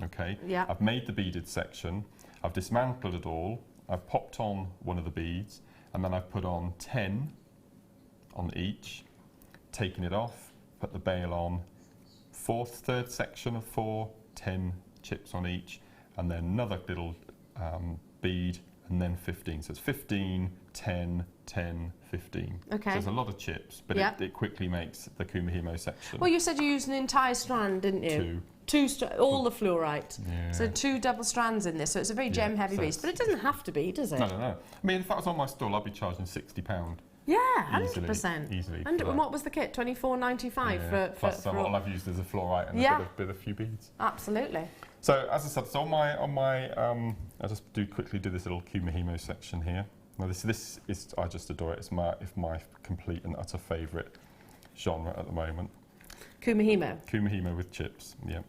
Okay. Yeah. I've made the beaded section. I've dismantled it all. I've popped on one of the beads, and then I've put on 10 on each, taken it off, put the bail on, third section of 4, 10 chips on each, and then another little bead, and then 15. So it's 15, 10, 10, 15. Okay. So there's a lot of chips, but it quickly makes the Kumihimo section. Well, you said you used an entire strand, didn't you? all the fluorite. Yeah. So 2 double strands in this, so it's a very gem heavy piece, but it doesn't have to be, does it? No. I mean, if that was on my stall, I'd be charging £60. Yeah, 100%. Easily. And what was the kit? £24.95 for plus for all I've used is a fluorite and a bit of few beads. Absolutely. So as I said, so on my I'll just quickly do this little Kumihimo section here. Now this is, I just adore it. It's my complete and utter favourite genre at the moment. Kumihimo with chips, yeah.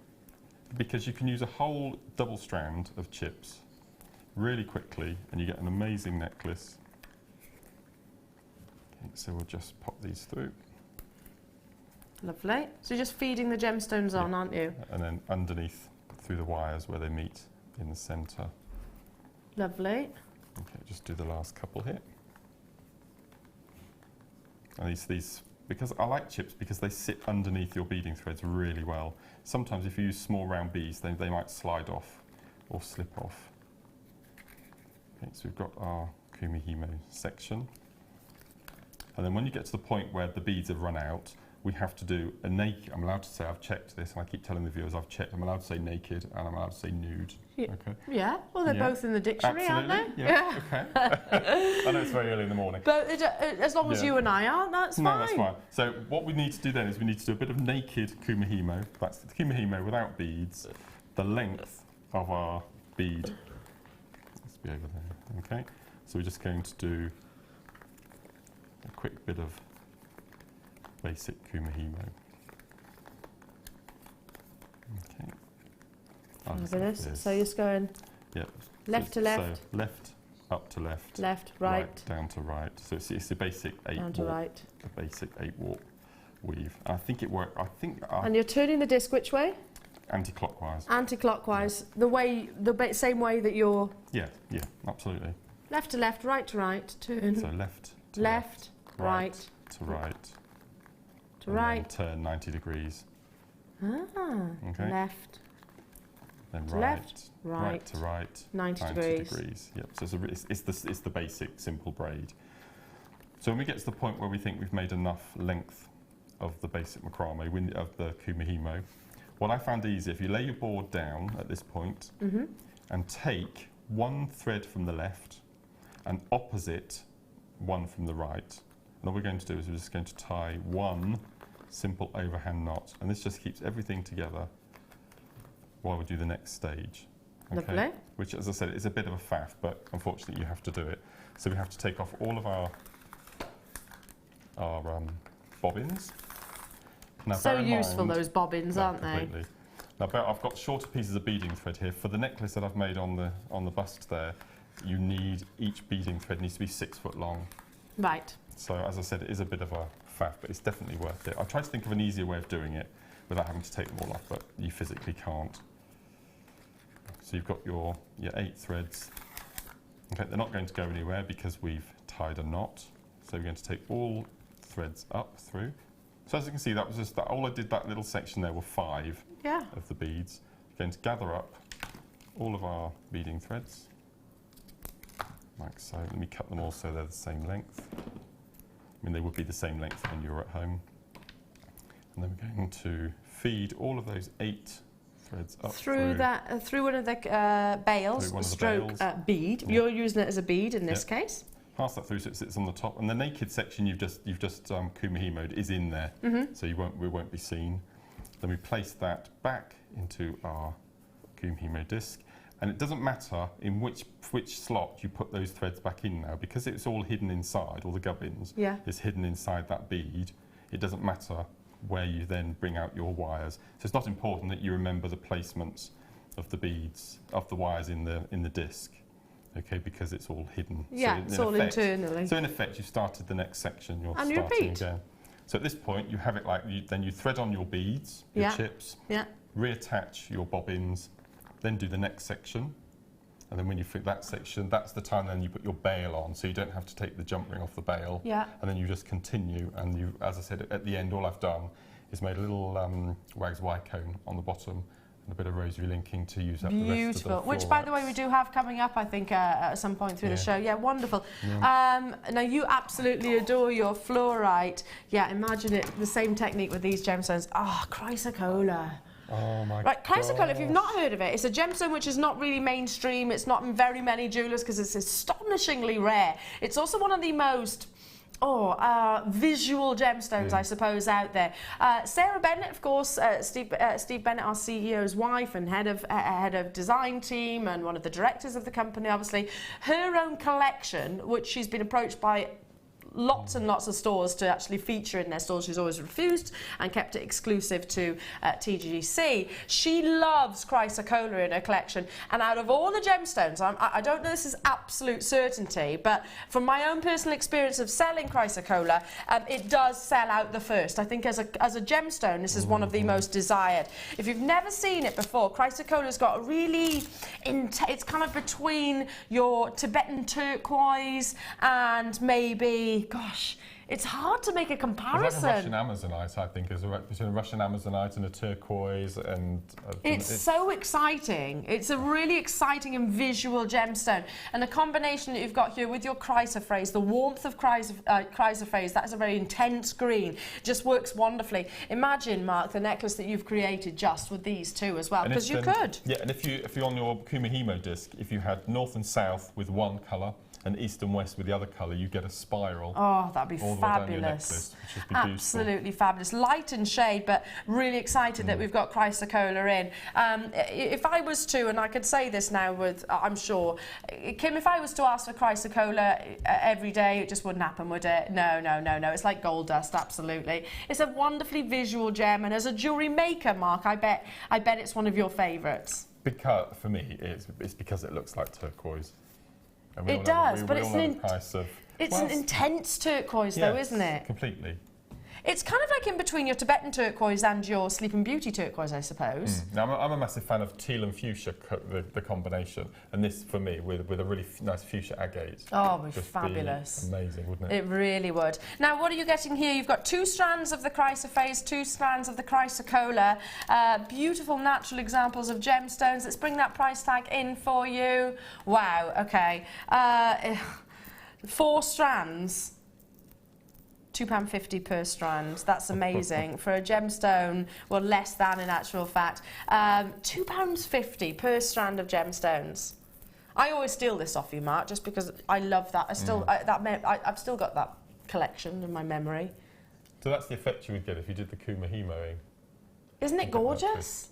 Because you can use a whole double strand of chips really quickly and you get an amazing necklace. Okay, so we'll just pop these through. Lovely. So you're just feeding the gemstones on, aren't you? And then underneath through the wires where they meet in the centre. Lovely. Okay, just do the last couple here. And these, because I like chips because they sit underneath your beading threads really well. Sometimes if you use small round beads, they might slide off or slip off. Okay, so we've got our Kumihimo section. And then when you get to the point where the beads have run out, we have to do a naked. I'm allowed to say I've checked this, and I keep telling the viewers I've checked. I'm allowed to say naked, and I'm allowed to say nude. Okay. Yeah. Well, they're both in the dictionary, absolutely, aren't they? Yeah. Okay. I know it's very early in the morning. But as long as you and I are, that's fine. No, that's fine. So what we need to do then is we need to do a bit of naked Kumihimo. That's the Kumihimo without beads. The length of our bead. Let's be over there. Okay. So we're just going to do a quick bit of basic Kumihimo. Okay. Fabulous. So you're just going left to left. So left, up to left. Left, right. Down to right. So it's a basic 8 down to right. A basic 8 warp weave. I think it worked. And you're turning the disc which way? Anti-clockwise. Anti-clockwise. The same way that you're. Yeah, absolutely. Left to left, right to right. Turn. So left to left, right to right. To right. Turn 90 degrees. Okay. Left. Then to right. Left. Right to right. 90 degrees. Yep. So it's the basic simple braid. So when we get to the point where we think we've made enough length of the basic macrame, of the Kumihimo, what I found easy, if you lay your board down at this point and take one thread from the left and opposite one from the right. And all we're going to do is we're just going to tie one simple overhand knot, and this just keeps everything together while we do the next stage. Okay? Lovely. Which, as I said, is a bit of a faff, but unfortunately you have to do it. So we have to take off all of our bobbins. Now, so useful, those bobbins, aren't completely. Now, I've got shorter pieces of beading thread here. For the necklace that I've made on the bust there, you need, each beading thread needs to be 6 foot long. Right. So, as I said, it is a bit of a faff, but it's definitely worth it. I tried to think of an easier way of doing it without having to take them all off, but you physically can't. So you've got your 8 threads. Okay, they're not going to go anywhere because we've tied a knot. So we're going to take all threads up through. So as you can see, that was just that. All I did that little section there were 5 of the beads. We're going to gather up all of our beading threads, like so. Let me cut them all so they're the same length. I mean, they would be the same length when you're at home. And then we're going to feed all of those 8 threads up through one of the bales, bead. Yeah. You're using it as a bead in this case. Pass that through so it sits on the top, and the naked section you've just Kumihimo'd is in there, so we won't be seen. Then we place that back into our Kumihimo disc, and it doesn't matter in which slot you put those threads back in now, because it's all hidden inside, all the gubbins is hidden inside that bead. It doesn't matter where you then bring out your wires. So it's not important that you remember the placements of the beads, of the wires in the disc. Okay, because it's all hidden. Yeah, so it's all internally. So in effect, you've started the next section. You're starting again. So at this point, you have it like then you thread on your beads, your chips, reattach your bobbins, then do the next section, and then when you fit that section, that's the time then you put your bail on, so you don't have to take the jump ring off the bail. Yeah. And then you just continue, and you, as I said, at the end, all I've done is made a little wags Y cone on the bottom. A bit of rosary linking to use up the rest of the which, by the way, we do have coming up, I think, at some point through the show. Yeah, wonderful. Yeah. Now, you absolutely adore your fluorite. Yeah, imagine it, the same technique with these gemstones. Ah, chrysocolla. Oh my god. Right, chrysocolla, if you've not heard of it, it's a gemstone which is not really mainstream. It's not in very many jewellers because it's astonishingly rare. It's also one of the most visual gemstones, I suppose, out there. Sarah Bennett, of course, Steve Bennett, our CEO's wife and head of design team and one of the directors of the company, obviously, her own collection, which she's been approached by lots and lots of stores to actually feature in their stores. She's always refused and kept it exclusive to TGC. She loves chrysocolla in her collection, and out of all the gemstones, I don't know this is absolute certainty, but from my own personal experience of selling chrysocolla, it does sell out the first. I think as a gemstone, this is one of the most desired. If you've never seen it before, chrysocola's got a really, it's kind of between your Tibetan turquoise and maybe, gosh, it's hard to make a comparison. It's like a Russian Amazonite, I think, between a Russian Amazonite and a turquoise, and it's so exciting. It's a really exciting and visual gemstone, and the combination that you've got here with your chrysoprase, the warmth of chrysoprase, that is a very intense green, just works wonderfully. Imagine, Mark, the necklace that you've created just with these two as well, because you could. Yeah, and if you're on your Kumihimo disc, if you had north and south with one colour and east and west with the other colour, you get a spiral. Oh, that'd be fabulous. Absolutely fabulous. Light and shade, but really excited that we've got chrysocolla in. If I was to, and I could say this now with, I'm sure, Kim, if I was to ask for chrysocolla every day, it just wouldn't happen, would it? No. It's like gold dust, absolutely. It's a wonderfully visual gem, and as a jewellery maker, Mark, I bet it's one of your favourites. Because, for me, it's because it looks like turquoise. It does, but it's an intense turquoise, though, isn't it? Completely. It's kind of like in between your Tibetan turquoise and your Sleeping Beauty turquoise, I suppose. Now, I'm a massive fan of teal and fuchsia, the combination, and this, for me, with a really nice fuchsia agate. Oh, it would be fabulous. Amazing, wouldn't it? It really would. Now, what are you getting here? You've got 2 strands of the chrysoprase, 2 strands of the chrysocolla. Beautiful natural examples of gemstones. Let's bring that price tag in for you. Wow, okay. 4 strands. £2.50 per strand. That's amazing. For a gemstone, well, less than in actual fact. £2.50 per strand of gemstones. I always steal this off you, Mark, just because I love that. I've still got that collection in my memory. So that's the effect you would get if you did the Kumihimoing. Isn't it gorgeous?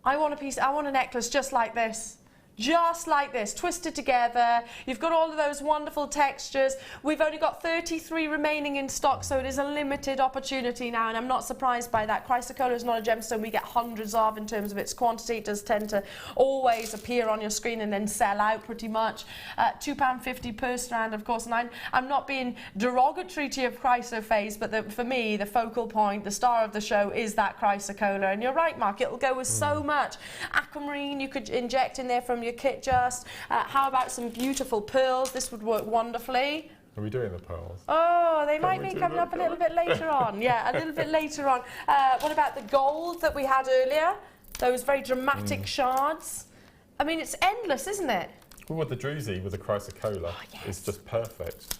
I want a necklace just like this. Just like this, twisted together. You've got all of those wonderful textures. We've only got 33 remaining in stock, so it is a limited opportunity now, and I'm not surprised by that. Chrysocolla is not a gemstone we get hundreds of in terms of its quantity. It does tend to always appear on your screen and then sell out pretty much. £2.50 per strand, of course, and I'm not being derogatory to your chrysoprase, but for me, the focal point, the star of the show is that chrysocolla, and you're right, Mark, it'll go with so much. Aquamarine you could inject in there from your kit just. How about some beautiful pearls? This would work wonderfully. Are we doing the pearls? Oh, they might be coming up a little bit later on. Yeah, a little bit later on. What about the gold that we had earlier? Those very dramatic shards. I mean, it's endless, isn't it? Well, with the Druzy, with the chrysocolla, it's just perfect.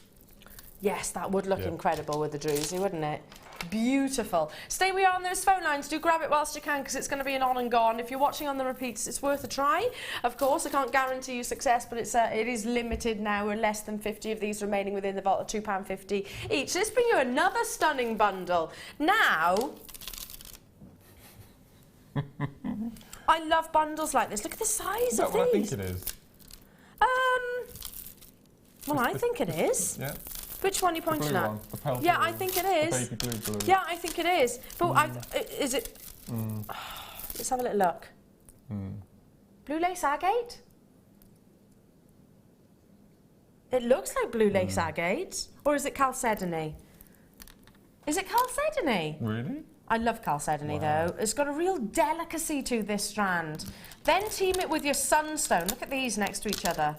Yes, that would look incredible with the Druzy, wouldn't it? Beautiful. Stay where you are on those phone lines. Do grab it whilst you can, because it's going to be an on and gone. If you're watching on the repeats, it's worth a try. Of course, I can't guarantee you success, but it is limited now. We're less than 50 of these remaining within the vault of £2.50 each. Let's bring you another stunning bundle. Now, I love bundles like this. Look at the size of these. Is that what I think it is? Well, I think it is. Yeah. Which one are you pointing at? Yeah, I think it is. The baby blue. Yeah, I think it is. But is it? Let's have a little look. Blue lace agate? It looks like blue lace agate. Or is it chalcedony? Is it chalcedony? Really? I love chalcedony though. It's got a real delicacy to this strand. Then team it with your sunstone. Look at these next to each other.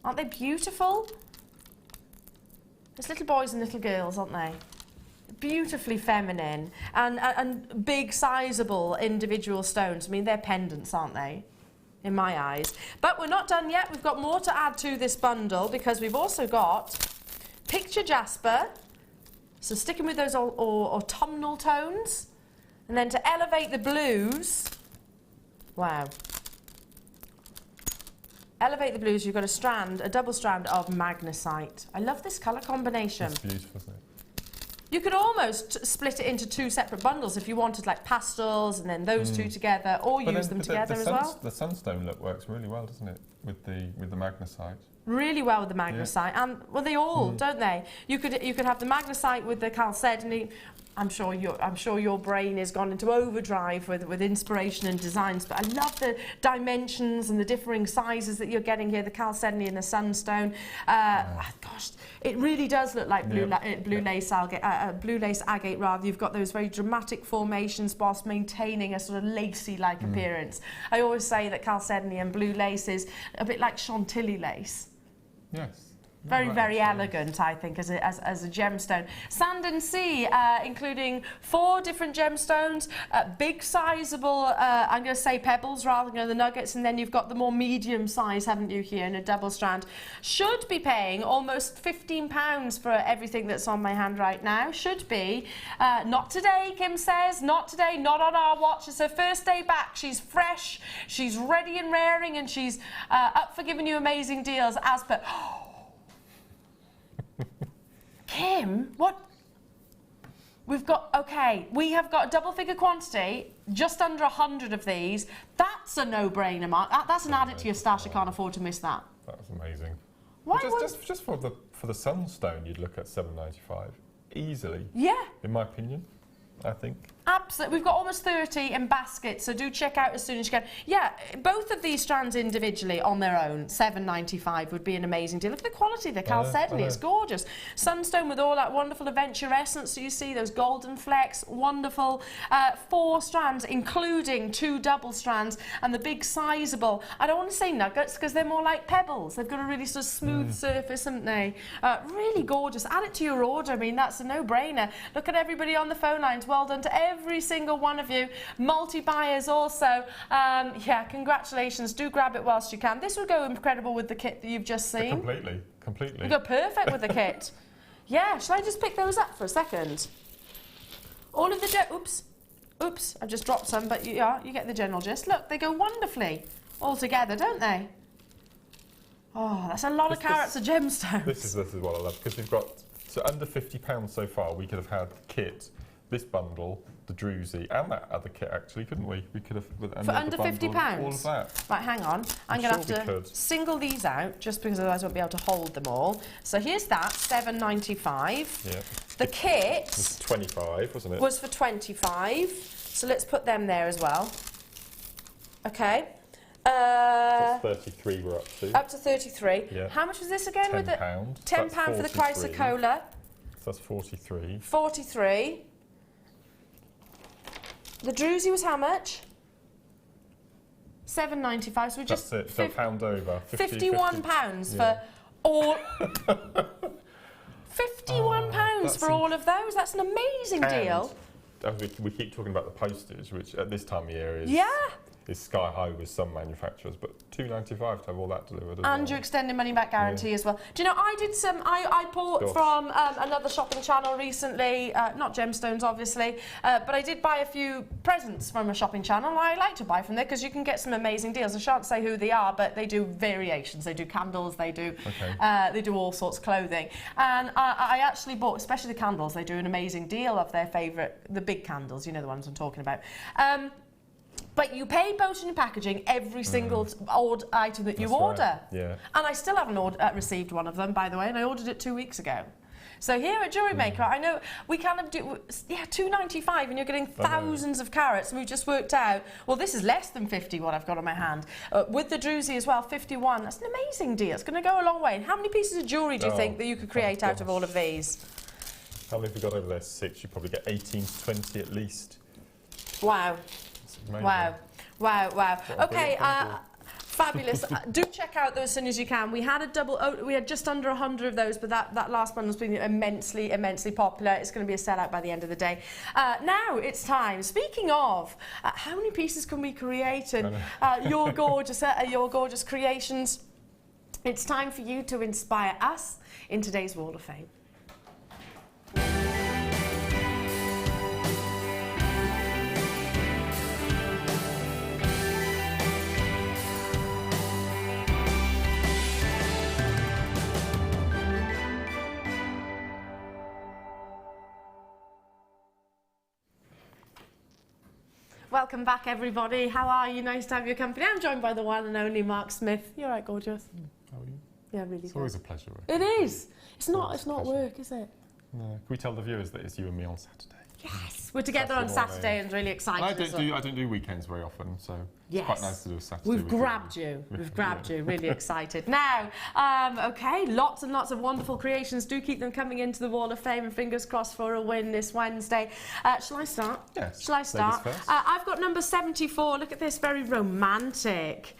Aren't they beautiful? There's little boys and little girls, aren't they? Beautifully feminine and big, sizable individual stones. I mean, they're pendants, aren't they? In my eyes. But we're not done yet. We've got more to add to this bundle because we've also got picture jasper. So sticking with those autumnal tones. And then to elevate the blues, wow. Elevate the blues, you've got a double strand of magnesite. I love this colour combination. It's beautiful, isn't it? You could almost split it into 2 separate bundles if you wanted, like pastels and then those 2 together, or use them together as well. The sunstone look works really well, doesn't it, with the magnesite? Really well with the magnesite, and well, they all, don't they? You could have the magnesite with the chalcedony. I'm sure your brain has gone into overdrive with inspiration and designs, but I love the dimensions and the differing sizes that you're getting here, the chalcedony and the sunstone. Gosh, it really does look like blue lace agate rather. You've got those very dramatic formations whilst maintaining a sort of lacy-like appearance. I always say that chalcedony and blue lace is a bit like Chantilly lace. Yes. Very elegant, I think, as a gemstone. Sand and sea, including 4 different gemstones, big sizable, I'm going to say pebbles rather than the nuggets, and then you've got the more medium size, haven't you, here in a double strand. Should be paying almost £15 for everything that's on my hand right now. Should be. Not today, Kim says. Not today, not on our watch. It's her first day back. She's fresh, she's ready and raring, and she's up for giving you amazing deals as per... Kim, what? We have got a double-figure quantity, just under 100 of these. That's a no-brainer, Mark. That's an add it to your stash. I can't afford to miss that. That was amazing. Why? Just for the sunstone, you'd look at £7.95 easily. Yeah. In my opinion, I think. Absolutely. We've got almost 30 in baskets, so do check out as soon as you can. Yeah, both of these strands individually on their own, £7.95 would be an amazing deal. Look at the quality of the chalcedony, it's gorgeous. Sunstone with all that wonderful adventure essence, so you see those golden flecks, wonderful. 4 strands, including 2 double strands, and the big sizable, I don't want to say nuggets, because they're more like pebbles. They've got a really sort of smooth surface, haven't they? Really gorgeous. Add it to your order. I mean, that's a no-brainer. Look at everybody on the phone lines. Well done to every single one of you. Multi-buyers also. Yeah, congratulations. Do grab it whilst you can. This would go incredible with the kit that you've just seen. Completely. You go perfect with the kit. Yeah, shall I just pick those up for a second? All of the... Oops, I've just dropped some, but you get the general gist. Look, they go wonderfully all together, don't they? Oh, that's a lot of carats of gemstones. This is what I love, because we've got... So under £50 so far, we could have had kit, this bundle, the Druzy, and that other kit, actually, couldn't we? We could have... For under £50? All of that. Right, hang on. I'm going to have to single these out, just because otherwise I won't be able to hold them all. So here's that, £7.95. Yeah. The kit... It was 25, wasn't it? Was for 25. So let's put them there as well. Okay. That's 33 we're up to. Up to 33. Yeah. How much was this again? £10. £10 for the chrysocolla. So that's 43. 43. The Druzy was how much? £7.95. So we just... That's it. So £1 over. £51 for all... £51 for all of those. That's an amazing deal. We keep talking about the postage, which at this time of year is... Yeah. Is sky high with some manufacturers, but £2.95 to have all that delivered as and your extended money back guarantee as well. Do you know, I did some, I bought from another shopping channel recently, not Gemstones obviously, but I did buy a few presents from a shopping channel. I like to buy from there because you can get some amazing deals. I shan't say who they are, but they do variations. They do candles, they do all sorts of clothing. And I actually bought, especially the candles, they do an amazing deal of their favourite, the big candles, you know the ones I'm talking about. But you pay postage and packaging every single odd item that you order. Right. Yeah. And I still haven't received one of them, by the way, and I ordered it 2 weeks ago. So here at Jewellery Maker, I know we kind of do, £2.95, and you're getting thousands of carats, and we've just worked out, well, this is less than 50, what I've got on my hand. With the Druzy as well, 51. That's an amazing deal. It's going to go a long way. And how many pieces of jewellery do you think that you could create out of all of these? How many have we got over there? 6. You probably get 18 to 20 at least. Wow. Wow. Okay, fabulous. Do check out those as soon as you can. We had we had just under 100 of those, but that last one has been immensely popular. It's going to be a sellout by the end of the day. Now it's time. Speaking of, how many pieces can we create and your gorgeous creations? It's time for you to inspire us in today's Wall of Fame. Welcome back, everybody. How are you? Nice to have your company. I'm joined by the one and only Mark Smith. You're right, gorgeous. How are you? Yeah, really. It's always a pleasure. It is. It's not work, is it? No. Can we tell the viewers that it's you and me on Saturday? Yes, we're together on Saturday and really excited. I don't do weekends very often, so it's quite nice to do a Saturday. We've grabbed you. We've grabbed you. Really excited. Now, okay, lots and lots of wonderful creations. Do keep them coming into the Wall of Fame, and fingers crossed for a win this Wednesday. Shall I start? Yes. Shall I start? I've got number 74. Look at this, very romantic,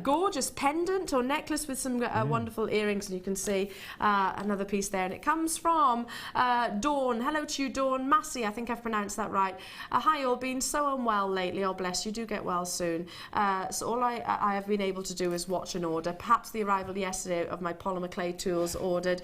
gorgeous pendant or necklace with some wonderful earrings, and you can see another piece there, and it comes from Dawn. Hello to you, Dawn. Massey, I think I've pronounced that right. Hi, all. Been so unwell lately. Oh, bless you. Do get well soon. So all I have been able to do is watch and order. Perhaps the arrival yesterday of my polymer clay tools ordered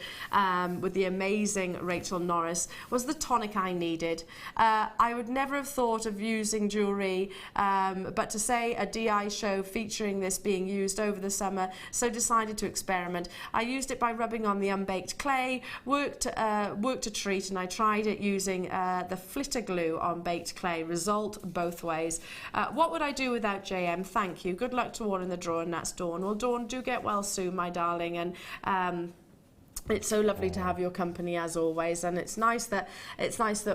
with the amazing Rachel Norris was the tonic I needed. I would never have thought of using jewellery, but to say a DI show featuring this being used over the summer, so decided to experiment. I used it by rubbing on the unbaked clay, worked a treat, and I tried it using the flitter glue on baked clay. Result both ways. What would I do without JM? Thank you. Good luck to all in the draw, and that's Dawn. Well, Dawn, do get well soon, my darling, and it's so lovely to have your company as always, and it's nice that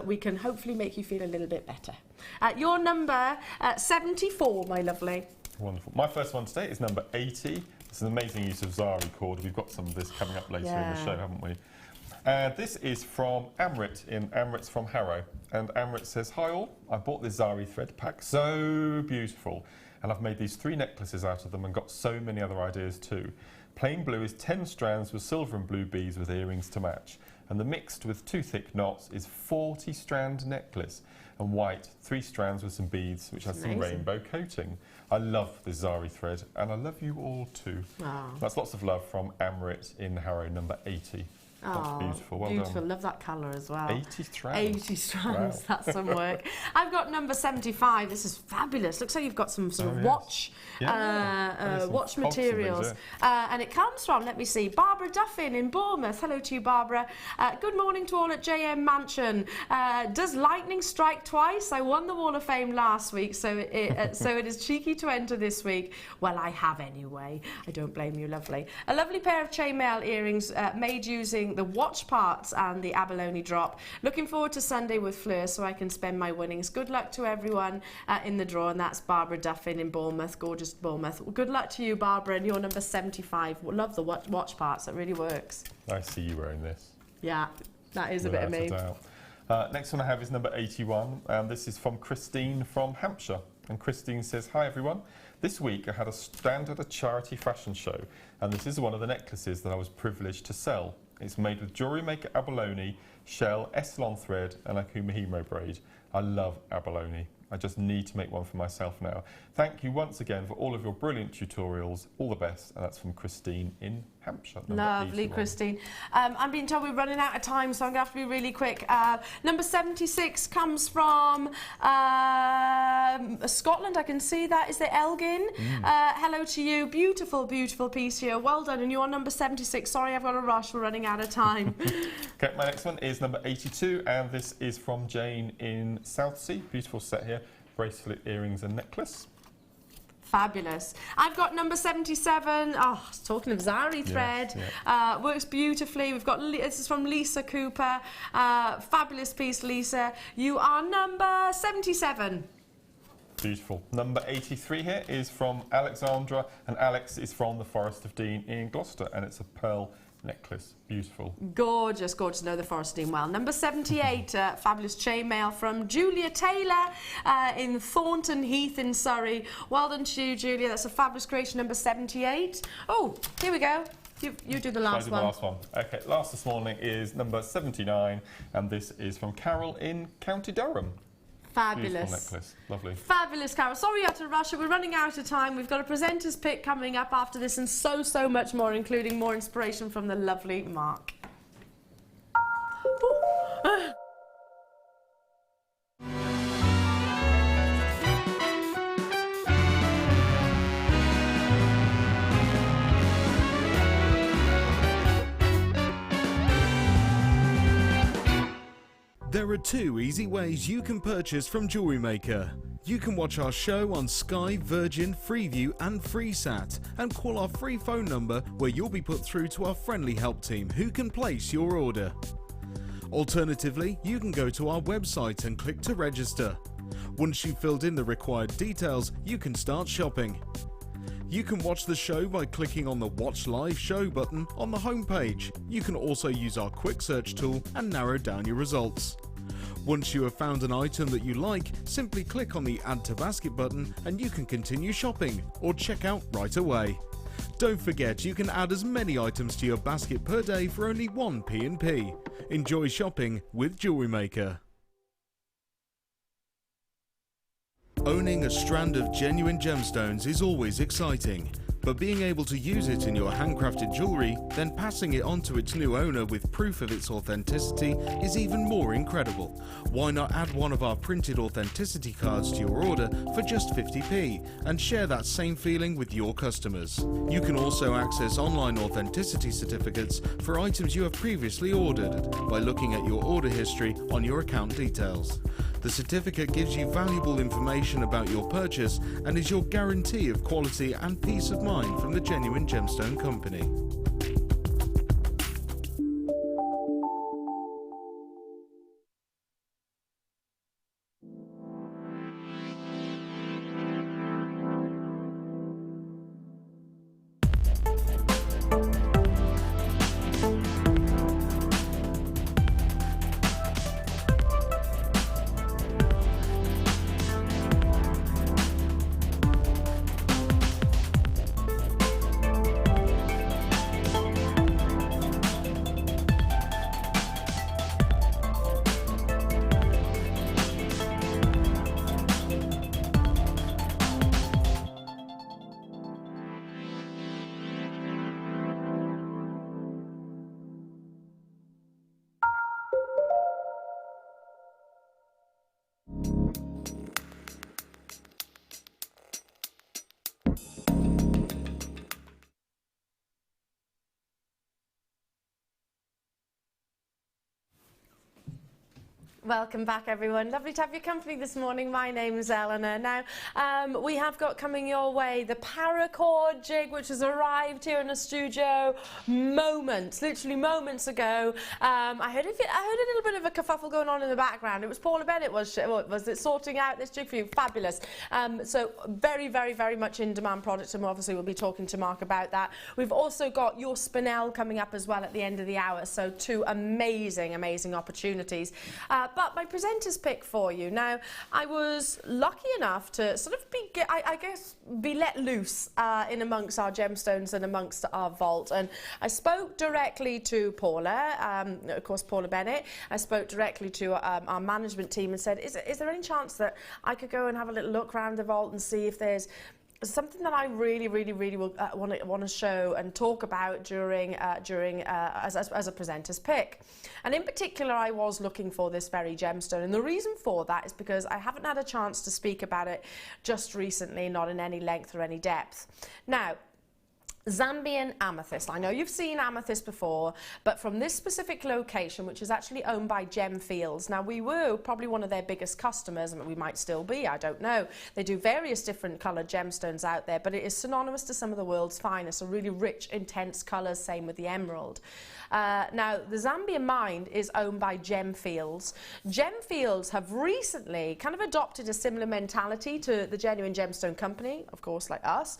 we can hopefully make you feel a little bit better. Your number 74, my lovely. Wonderful. My first one today is number 80. It's an amazing use of Zari cord. We've got some of this coming up later in the show, haven't we? This is from Amrit, Amrit's from Harrow. And Amrit says, hi all, I bought this Zari thread pack, so beautiful. And I've made these 3 necklaces out of them and got so many other ideas too. Plain blue is 10 strands with silver and blue beads with earrings to match. And the mixed with 2 thick knots is 40 strand necklace. And white, 3 strands with some beads, which has some rainbow coating. I love this Zari thread, and I love you all too. That's lots of love from Amrit in Harrow, number 80. That's beautiful. Well beautiful. Done. Love that colour as well. 80 strands. 80 strands. Wow. That's some work. I've got number 75. This is fabulous. Looks like you've got some sort of watch, watch materials, and it comes from. Let me see. Barbara Duffin in Bournemouth. Hello to you, Barbara. Good morning to all at JM Mansion. Does lightning strike twice? I won the Wall of Fame last week, so it is cheeky to enter this week. Well, I have anyway. I don't blame you, lovely. A lovely pair of chainmail earrings made using the watch parts and the abalone drop. Looking forward to Sunday with Fleur so I can spend my winnings. Good luck to everyone in the draw, and that's Barbara Duffin in Bournemouth, gorgeous Bournemouth. Well, good luck to you, Barbara, and you're number 75. Love the watch parts, that really works. I see you wearing this. Yeah, that is a bit of me. Next one I have is number 81, and this is from Christine from Hampshire. And Christine says, hi everyone. This week I had a stand at a charity fashion show, and this is one of the necklaces that I was privileged to sell. It's made with Jewellery Maker abalone, shell, Essilon thread and a Kumihimo braid. I love abalone. I just need to make one for myself now. Thank you once again for all of your brilliant tutorials. All the best. And that's from Christine in Hampshire. Lovely, 81. Christine. I'm being told we're running out of time, so I'm going to have to be really quick. Number 76 comes from Scotland. I can see that. Is it Elgin? Hello to you. Beautiful, beautiful piece here. Well done. And you're number 76. Sorry, I've got a rush. We're running out of time. Okay, my next one is number 82, and this is from Jane in Southsea. Beautiful set here. Bracelet, earrings and necklace. Fabulous. I've got number 77. Oh, talking of Zari thread. Yes, works beautifully. We've got, this is from Lisa Cooper. Fabulous piece, Lisa. You are number 77. Beautiful. Number 83 here is from Alexandra, and Alex is from the Forest of Dean in Gloucester, and it's a pearl necklace. Beautiful. Gorgeous, gorgeous. Know the Forest of Dean well. Number 78, fabulous chainmail from Julia Taylor in Thornton Heath in Surrey. Well done to you, Julia. That's a fabulous creation, number 78. Oh, here we go. You do the last one. The last one. Okay, last this morning is number 79, and this is from Carol in County Durham. Fabulous. Beautiful necklace. Lovely. Fabulous, Carol. Sorry you had to rush it. We're running out of time. We've got a presenter's pick coming up after this and so much more, including more inspiration from the lovely Mark. There are 2 easy ways you can purchase from Jewellery Maker. You can watch our show on Sky, Virgin, Freeview and FreeSat and call our free phone number where you'll be put through to our friendly help team who can place your order. Alternatively, you can go to our website and click to register. Once you've filled in the required details, you can start shopping. You can watch the show by clicking on the Watch Live Show button on the homepage. You can also use our quick search tool and narrow down your results. Once you have found an item that you like, simply click on the Add to Basket button and you can continue shopping or check out right away. Don't forget, you can add as many items to your basket per day for only one P&P. Enjoy shopping with Jewellery Maker. Owning a strand of genuine gemstones is always exciting, but being able to use it in your handcrafted jewellery, then passing it on to its new owner with proof of its authenticity is even more incredible. Why not add one of our printed authenticity cards to your order for just 50p and share that same feeling with your customers? You can also access online authenticity certificates for items you have previously ordered by looking at your order history on your account details. The certificate gives you valuable information about your purchase and is your guarantee of quality and peace of mind from the Genuine Gemstone Company. Welcome back, everyone. Lovely to have your company this morning. My name's Eleanor. Now, we have got coming your way the paracord jig, which has arrived here in the studio literally moments ago. I heard a little bit of a kerfuffle going on in the background. It was Paula Bennett, was it, sorting out this jig for you? Fabulous. So very, very, very much in demand product, and obviously we'll be talking to Mark about that. We've also got your Spinel coming up as well at the end of the hour. So two amazing, amazing opportunities. But my presenter's pick for you. Now, I was lucky enough to sort of be let loose in amongst our gemstones and amongst our vault. And I spoke directly to Paula, of course, Paula Bennett. I spoke directly to our management team and said, is there any chance that I could go and have a little look around the vault and see if there's something that I really, really, really want to show and talk about during as a presenter's pick. And in particular, I was looking for this very gemstone, and the reason for that is because I haven't had a chance to speak about it just recently, not in any length or any depth. Now, Zambian amethyst. I know you've seen amethyst before, but from this specific location, which is actually owned by Gemfields. Now, we were probably one of their biggest customers, and we might still be, I don't know. They do various different coloured gemstones out there, but it is synonymous to some of the world's finest, a really rich, intense colours, same with the emerald. Now, the Zambian mine is owned by Gemfields. Gemfields have recently kind of adopted a similar mentality to the Genuine Gemstone Company, of course, like us,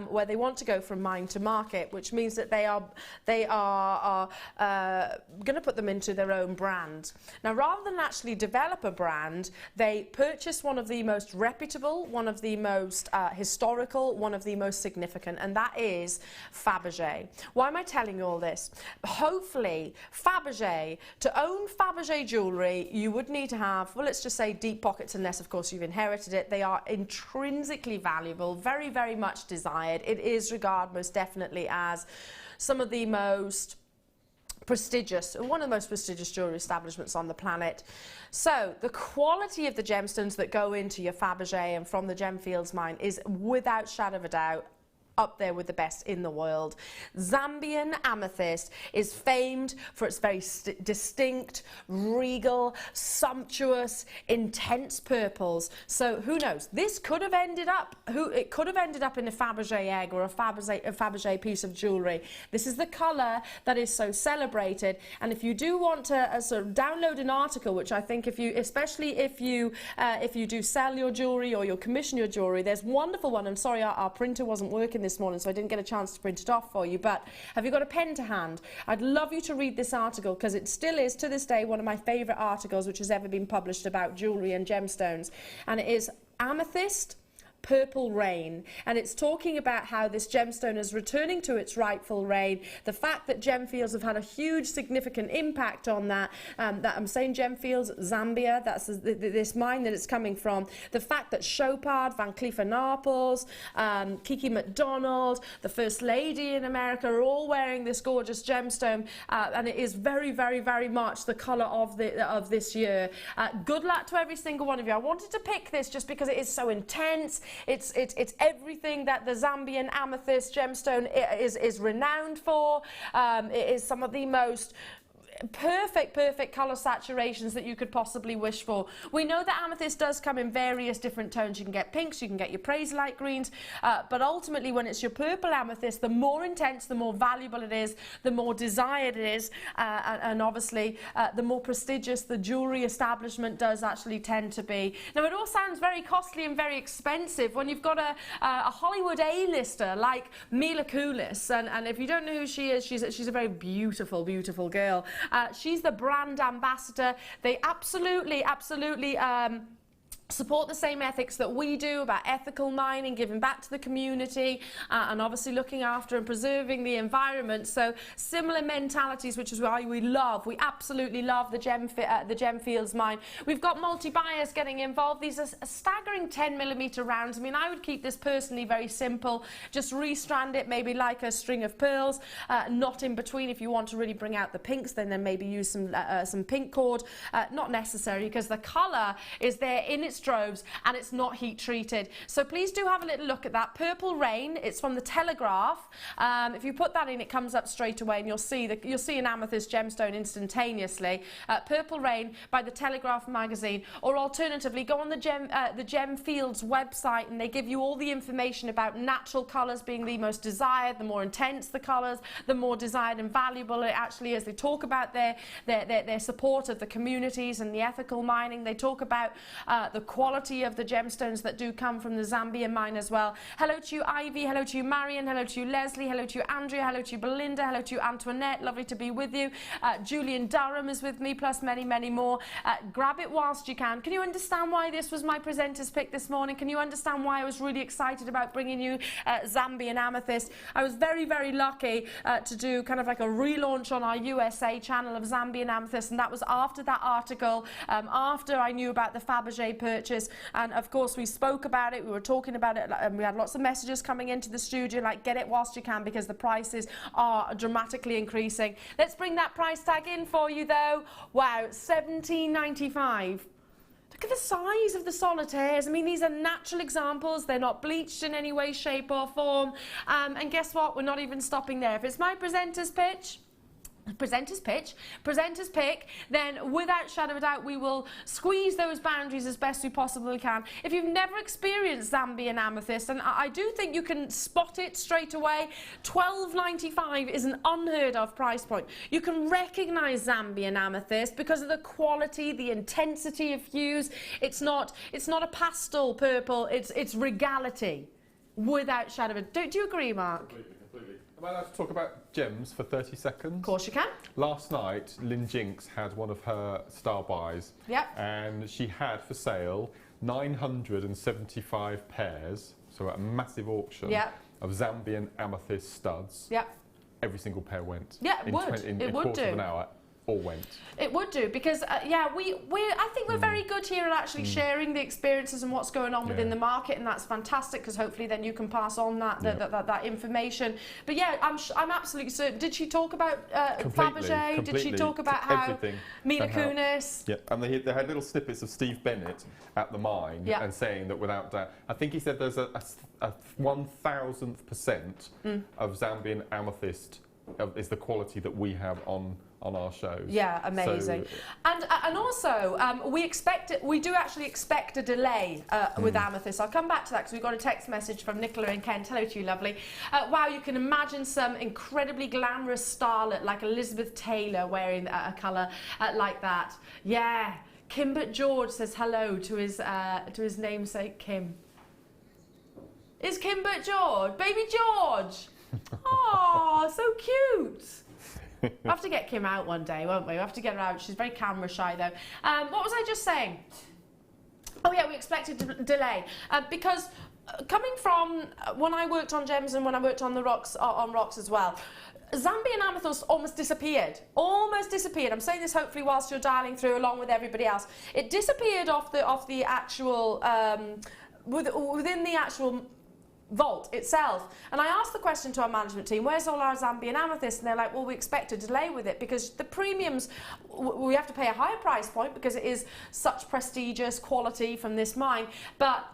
where they want to go from mine to market, which means that they are going to put them into their own brand. Now, rather than actually develop a brand, they purchase one of the most reputable, one of the most historical, one of the most significant, and that is Fabergé. Why am I telling you all this? Hopefully, Fabergé, to own Fabergé jewellery, you would need to have, well, let's just say deep pockets, unless, of course, you've inherited it. They are intrinsically valuable, very, very much desired. It is regarded most definitely as some of the most prestigious, one of the most prestigious jewellery establishments on the planet. So the quality of the gemstones that go into your Fabergé and from the Gemfields mine is, without shadow of a doubt, up there with the best in the world. Zambian amethyst is famed for its very distinct, regal, sumptuous, intense purples. So who knows? This could have ended up, it could have ended up in a Fabergé egg or a Fabergé piece of jewellery. This is the colour that is so celebrated. And if you do want to sort of download an article, which I think especially if you do sell your jewellery or you commission your jewellery, there's a wonderful one. I'm sorry, our printer wasn't working this morning, so I didn't get a chance to print it off for you, but have you got a pen to hand? I'd love you to read this article because it still is, to this day, one of my favourite articles which has ever been published about jewellery and gemstones, and it is Amethyst, Purple Rain, and it's talking about how this gemstone is returning to its rightful reign, the fact that Gemfields have had a huge significant impact on that, that I'm saying Gemfields, Zambia, that's this mine that it's coming from, the fact that Chopard, Van Cleef & Arpels, Kiki McDonald, the First Lady in America are all wearing this gorgeous gemstone, and it is very, very, very much the colour of this year. Good luck to every single one of you. I wanted to pick this just because it is so intense. It's everything that the Zambian amethyst gemstone is renowned for. It is some of the most perfect colour saturations that you could possibly wish for. We know that amethyst does come in various different tones. You can get pinks, you can get your praise-light greens, but ultimately when it's your purple amethyst, the more intense, the more valuable it is, the more desired it is, and obviously the more prestigious the jewellery establishment does actually tend to be. Now it all sounds very costly and very expensive when you've got a Hollywood A-lister like Mila Kunis, and if you don't know who she is, she's a very beautiful girl. She's the brand ambassador. They absolutely support the same ethics that we do about ethical mining, giving back to the community, and obviously looking after and preserving the environment. So similar mentalities, which is why we absolutely love the Gemfields mine. We've got multi-buyers getting involved. These are staggering 10mm rounds. I mean, I would keep this personally very simple. Just restrand it, maybe like a string of pearls, not in between. If you want to really bring out the pinks, then maybe use some pink cord. Not necessary, because the colour is there in its droves and it's not heat treated. So please do have a little look at that. Purple Rain, it's from the Telegraph. If you put that in, it comes up straight away and you'll see an amethyst gemstone instantaneously. Purple Rain by the Telegraph magazine, or alternatively go on the Gemfields website and they give you all the information about natural colours being the most desired. The more intense the colours, the more desired and valuable it actually is. They talk about their support of the communities and the ethical mining. They talk about the quality of the gemstones that do come from the Zambian mine as well. Hello to you, Ivy. Hello to you, Marion. Hello to you, Leslie. Hello to you, Andrea. Hello to you, Belinda. Hello to you, Antoinette. Lovely to be with you. Julian Durham is with me, plus many, many more. Grab it whilst you can. Can you understand why this was my presenter's pick this morning? Can you understand why I was really excited about bringing you Zambian amethyst? I was very, very lucky to do kind of like a relaunch on our USA channel of Zambian amethyst, and that was after that article, after I knew about the Fabergé purchase, and of course we spoke about it, we were talking about it, and we had lots of messages coming into the studio like, get it whilst you can, because the prices are dramatically increasing. Let's bring that price tag in for you though. Wow, $17.95. Look at the size of the solitaires. I mean, these are natural examples. They're not bleached in any way, shape or form. And guess what? We're not even stopping there. If it's my presenter's pick, then without shadow of a doubt we will squeeze those boundaries as best we possibly can. If you've never experienced Zambian amethyst, and I do think you can spot it straight away, $12.95 is an unheard of price point. You can recognize Zambian amethyst because of the quality, the intensity of hues. It's not a pastel purple, it's regality, without shadow of a doubt. Do you agree, Mark? Completely. Am I allowed to talk about gems for 30 seconds? Of course you can. Last night, Lynn Jinks had one of her star buys. Yep. And she had for sale 975 pairs, so at a massive auction, yep, of Zambian amethyst studs. Yep. Every single pair went. Yeah, it would. In a quarter of an hour. or went. It would do, because yeah, I think we're very good here at actually sharing the experiences and what's going on within the market, and that's fantastic, because hopefully then you can pass on that information. But yeah, I'm absolutely certain. Did she talk about Fabergé? Did she talk about how Mila Kunis? Yeah, and they had little snippets of Steve Bennett at the mine and saying that without doubt, I think he said there's a 1,000% of Zambian amethyst is the quality that we have on our shows. Yeah, amazing. So, and also, we do actually expect a delay with Amethyst. I'll come back to that, because we've got a text message from Nicola and Kent. Hello to you, lovely. Wow, you can imagine some incredibly glamorous starlet like Elizabeth Taylor wearing a colour like that. Yeah. Kimbert George says hello to his namesake Kim. Is Kimbert George? Baby George! Oh, so cute! We'll have to get Kim out one day, won't we? We'll have to get her out. She's very camera shy, though. What was I just saying? Oh, yeah, we expected a delay. Because coming from when I worked on gems and when I worked on the rocks, as well, Zambian amethyst almost disappeared. Almost disappeared. I'm saying this hopefully whilst you're dialing through along with everybody else. It disappeared off the actual, within the actual vault itself. And I asked the question to our management team, where's all our Zambian amethyst? And they're like, well, we expect a delay with it, because the premiums, we have to pay a higher price point because it is such prestigious quality from this mine, but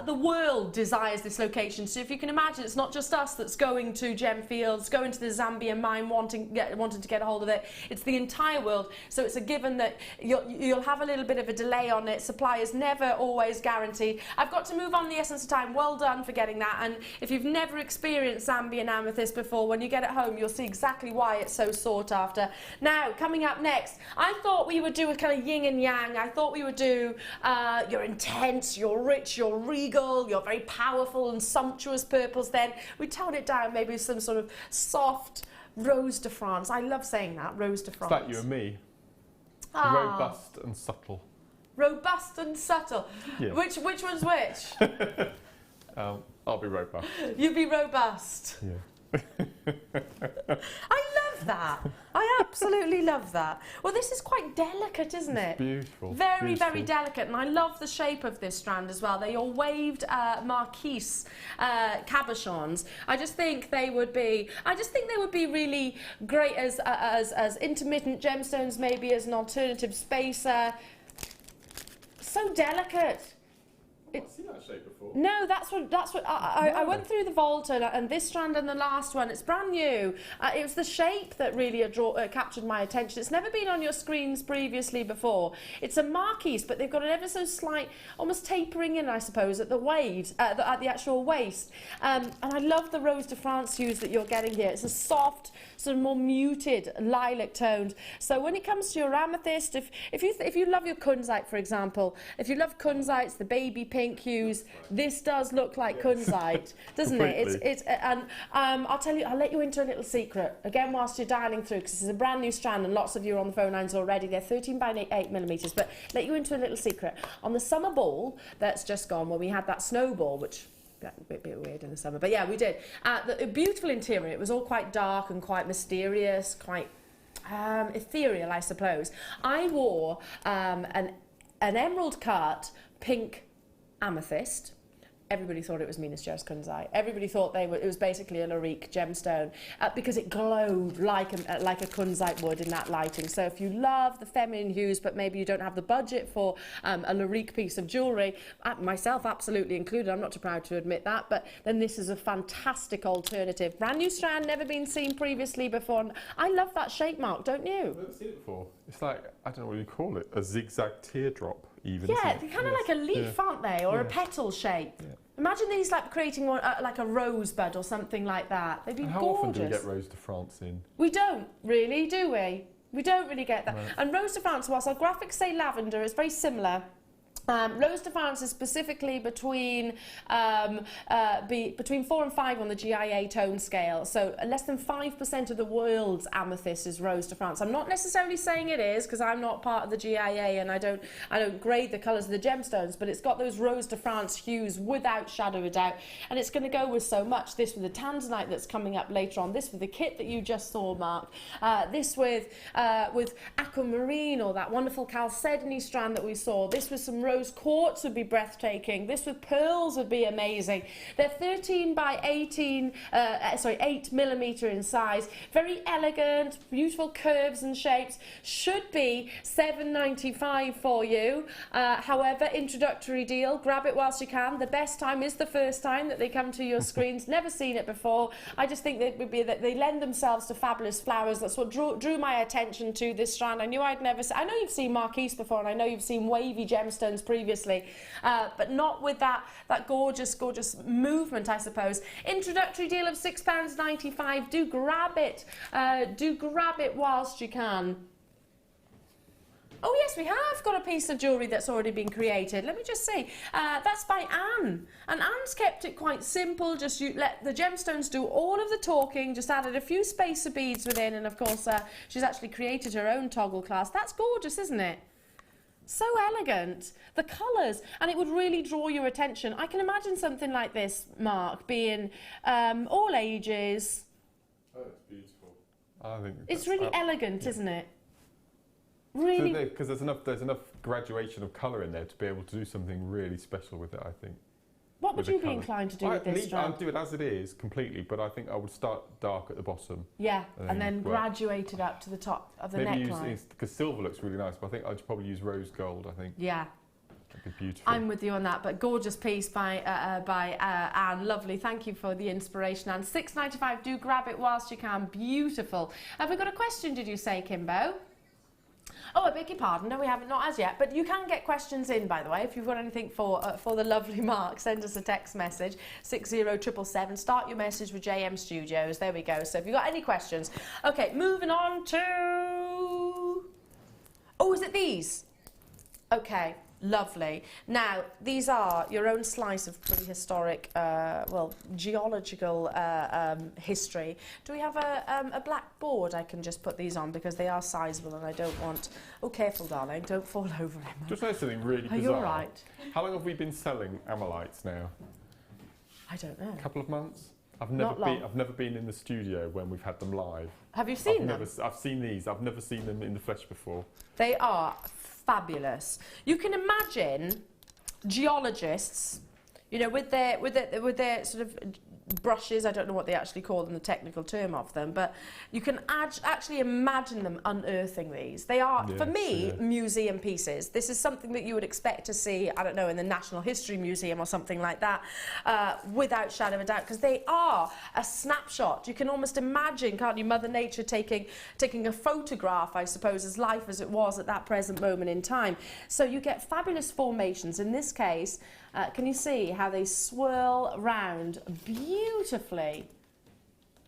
the world desires this location. So if you can imagine, it's not just us that's going to gem fields, going to the Zambian mine wanting to get a hold of it, it's the entire world. So it's a given that you'll have a little bit of a delay on it. Supply is never always guaranteed. I've got to move on the essence of time. Well done for getting that. And if you've never experienced Zambian amethyst before, when you get it home, you'll see exactly why it's so sought after. Now, coming up next, I thought we would do a kind of yin and yang. I thought we would do your intense, your rich, your regal, your very powerful and sumptuous purples. Then we tone it down, maybe some sort of soft Rose de France. I love saying that, Rose de France. It's like you and me. Robust and subtle. Robust and subtle. Yeah. Which one's which? I'll be robust. You'll be robust. Yeah. I love that. I absolutely love that. Well, this is quite delicate, isn't it? It's beautiful. Very, very delicate. And I love the shape of this strand as well. They're your waved marquise cabochons. I just think they would be really great as intermittent gemstones, maybe as an alternative spacer. So delicate. I've seen that shape before. No, that's what I went through the vault and this strand and the last one. It's brand new. It was the shape that really captured my attention. It's never been on your screens previously before. It's a marquise, but they've got an ever so slight, almost tapering in, I suppose, at the waves, at the actual waist. And I love the Rose de France hues that you're getting here. It's a soft, sort of more muted lilac toned. So when it comes to your amethyst, if you love your kunzite, for example, if you love kunzites, the baby pink hues, this does look like kunzite, doesn't it? It's and I'll let you into a little secret again whilst you're dialing through, because this is a brand new strand and lots of you are on the phone lines already. They're 13 by 8 millimeters, but let you into a little secret. On the summer ball that's just gone, where we had that snowball, which a bit weird in the summer, but yeah, we did. The beautiful interior. It was all quite dark and quite mysterious, quite ethereal, I suppose. I wore an emerald cut pink amethyst. Everybody thought it was Minas Gerais kunzite. Everybody thought it was basically a Larique gemstone because it glowed like a kunzite would in that lighting. So if you love the feminine hues, but maybe you don't have the budget for a Larique piece of jewellery, myself absolutely included, I'm not too proud to admit that, but then this is a fantastic alternative. Brand new strand, never been seen previously before. And I love that shape, Mark, don't you? I've never seen it before. It's like, I don't know what you call it, a zigzag teardrop. Even, yeah, they're kind of like a leaf, aren't they? Or a petal shape. Yeah. Imagine these like creating one like a rosebud or something like that. They'd be gorgeous. How often do we get Rose de France in? We don't really, do we? We don't really get that. Right. And Rose de France, whilst our graphics say lavender, it's very similar. Rose de France is specifically between 4 and 5 on the GIA tone scale, so less than 5% of the world's amethyst is Rose de France. I'm not necessarily saying it is, because I'm not part of the GIA and I don't grade the colours of the gemstones, but it's got those Rose de France hues without shadow of a doubt, and it's going to go with so much. This with the Tanzanite that's coming up later on, this with the kit that you just saw, Mark, this with aquamarine, or that wonderful chalcedony strand that we saw, this with some rose quartz would be breathtaking. This with pearls would be amazing. They're 13 by 18, 8mm in size. Very elegant, beautiful curves and shapes. Should be $7.95 for you. However, introductory deal. Grab it whilst you can. The best time is the first time that they come to your screens. Never seen it before. I just think that would be that they lend themselves to fabulous flowers. That's what drew my attention to this strand. I knew I'd never. I know you've seen Marquise before, and I know you've seen wavy gemstones previously, but not with that gorgeous movement, I suppose. Introductory deal of £6.95. Do grab it whilst you can. Oh yes, we have got a piece of jewellery that's already been created. Let me just see. That's by Anne. And Anne's kept it quite simple. Just you let the gemstones do all of the talking, just added a few spacer beads within, and of course she's actually created her own toggle clasp. That's gorgeous, isn't it? So elegant. The colours, and it would really draw your attention. I can imagine something like this, Mark, being all ages. Oh, it's beautiful. I think it's really elegant, isn't it? Really, because there's enough graduation of colour in there to be able to do something really special with it, I think. What would you be inclined to do with this strand? I'd do it as it is, completely, but I think I would start dark at the bottom. Yeah, and then graduate it up to the top of the neckline. Because silver looks really nice, but I think I'd probably use rose gold, I think. Yeah. That'd be beautiful. I'm with you on that, but gorgeous piece by Anne. Lovely. Thank you for the inspiration, Anne. £6.95. Do grab it whilst you can. Beautiful. Have we got a question, did you say, Kimbo? Oh, I beg your pardon. No, we haven't, not as yet. But you can get questions in, by the way. If you've got anything for the lovely Mark, send us a text message, 60777. Start your message with JM Studios. There we go. So if you've got any questions. Okay, moving on to... Oh, is it these? Okay. Lovely. Now, these are your own slice of prehistoric, geological history. Do we have a black board I can just put these on, because they are sizable and I don't want... Oh, careful, darling, don't fall over, Emma. Just know something really bizarre. Are you all right? How long have we been selling amylites now? I don't know. A couple of months? I've never been in the studio when we've had them live. Have you seen them? I've seen these. I've never seen them in the flesh before. They are fabulous. You can imagine geologists, you know, with their sort of brushes. I don't know what they actually call them, the technical term of them, but you can actually imagine them unearthing these. They are, for me, museum pieces. This is something that you would expect to see, I don't know, in the National History Museum or something like that, without shadow of a doubt, because they are a snapshot. You can almost imagine, can't you, Mother Nature taking a photograph, I suppose, as life as it was at that present moment in time. So you get fabulous formations. In this case, can you see how they swirl round beautifully?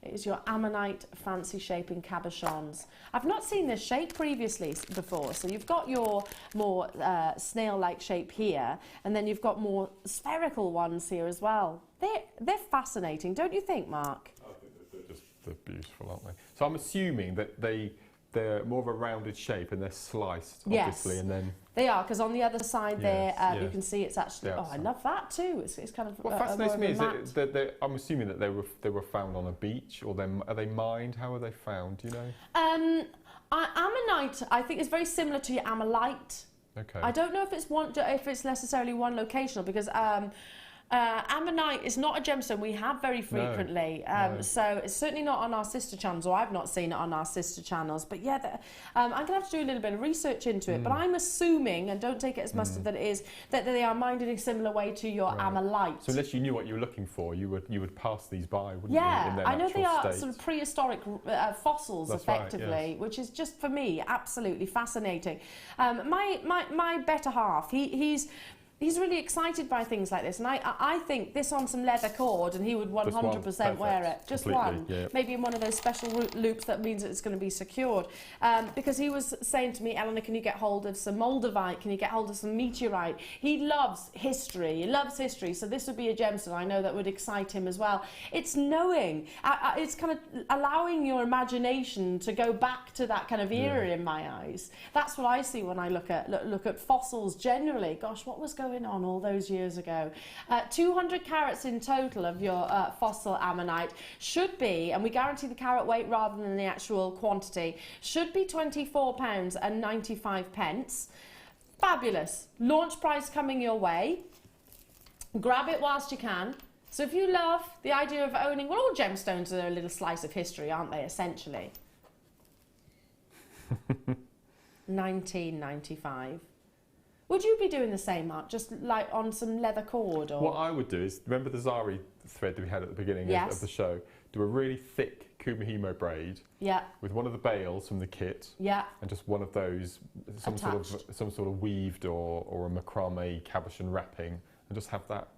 It is your ammonite fancy shaping cabochons. I've not seen this shape previously before. So you've got your more snail-like shape here, and then you've got more spherical ones here as well. They're fascinating, don't you think, Mark? I think they're beautiful, aren't they? So I'm assuming that they're more of a rounded shape and they're sliced, obviously, and then... They are, because on the other side you can see it's actually... Oh, I love that too. It's kind of... What fascinates me is that I'm assuming that they were found on a beach, or are they mined? How are they found, do you know? Ammonite, I think, is very similar to your amylite. Okay. I don't know if it's necessarily one locational, because... ammonite is not a gemstone we have very frequently, so it's certainly not on our sister channels, or I've not seen it on our sister channels. But yeah, I'm going to have to do a little bit of research into it. But I'm assuming, and don't take it as mustard, that it is that they are mined in a similar way to your amylite. So unless you knew what you were looking for, you would pass these by, wouldn't you? Yeah, I know they are state. sort of prehistoric fossils, that's effectively, right, which is just for me absolutely fascinating. My better half, he's he's really excited by things like this, and I think this on some leather cord, and he would 100% wear it. Just one, maybe in one of those special loops that means it's going to be secured. Because he was saying to me, Eleanor, can you get hold of some moldavite? Can you get hold of some meteorite? He loves history. He loves history, so this would be a gemstone I know that would excite him as well. It's knowing, it's kind of allowing your imagination to go back to that kind of era in my eyes. That's what I see when I look at fossils generally. Gosh, what was going on all those years ago? 200 carats in total of your fossil ammonite should be, and we guarantee the carat weight rather than the actual quantity, should be £24.95. Fabulous. Launch price coming your way. Grab it whilst you can. So if you love the idea of owning, well, all gemstones are a little slice of history, aren't they, essentially? £19.95. Would you be doing the same, Mark, just like on some leather cord? Or what I would do is, remember the Zari thread that we had at the beginning of the show? Do a really thick Kumihimo braid with one of the bales from the kit and just one of those, some sort of weaved or a macrame cabochon wrapping, and just have that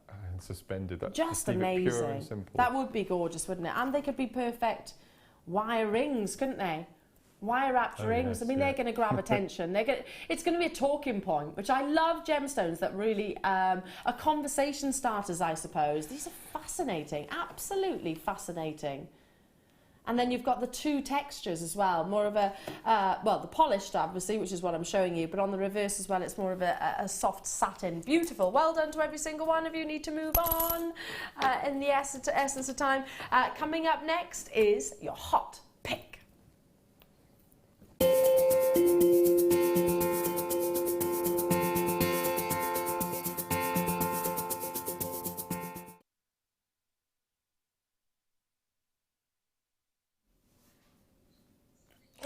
suspended. That's just amazing. Pure and simple. That would be gorgeous, wouldn't it? And they could be perfect wire rings, couldn't they? Wire-wrapped rings. I mean, they're going to grab attention. It's going to be a talking point, which I love gemstones that really are conversation starters, I suppose. These are fascinating, absolutely fascinating. And then you've got the two textures as well, more of a, well, the polished, obviously, which is what I'm showing you, but on the reverse as well, it's more of a soft satin. Beautiful. Well done to every single one of you. Need to move on in the essence of time. Coming up next is your hot pick.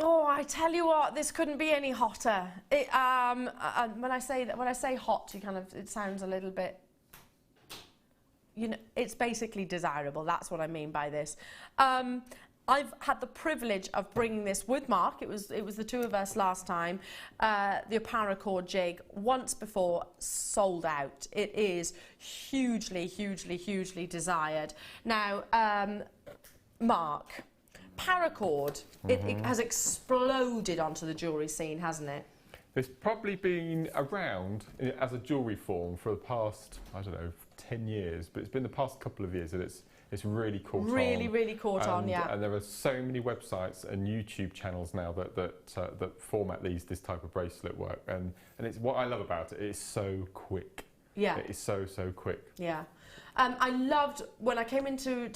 Oh, I tell you what, this couldn't be any hotter. When I say hot, it sounds a little bit, you know, it's basically desirable. That's what I mean by this. I've had the privilege of bringing this with Mark. It was the two of us last time. The paracord jig, once before, sold out. It is hugely, hugely, hugely desired. Now, Mark, paracord, it has exploded onto the jewellery scene, hasn't it? It's probably been around as a jewellery form for the past, I don't know, 10 years, but it's been the past couple of years that it's really caught on. Really caught on, yeah. And there are so many websites and YouTube channels now that format this type of bracelet work, and it's what I love about it. It's so quick. Yeah. It is so quick. Yeah. I loved when I came into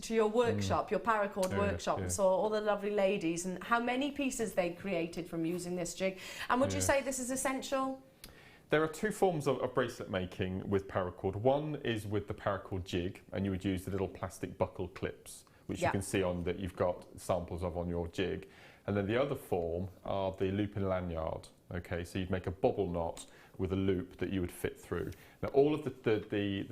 your workshop, your paracord workshop, and saw all the lovely ladies and how many pieces they created from using this jig. And would you say this is essential? There are two forms of bracelet making with paracord. One is with the paracord jig, and you would use the little plastic buckle clips, which you can see on that you've got samples of on your jig. And then the other form are the loop and lanyard. Okay, so you'd make a bobble knot with a loop that you would fit through. Now, all of the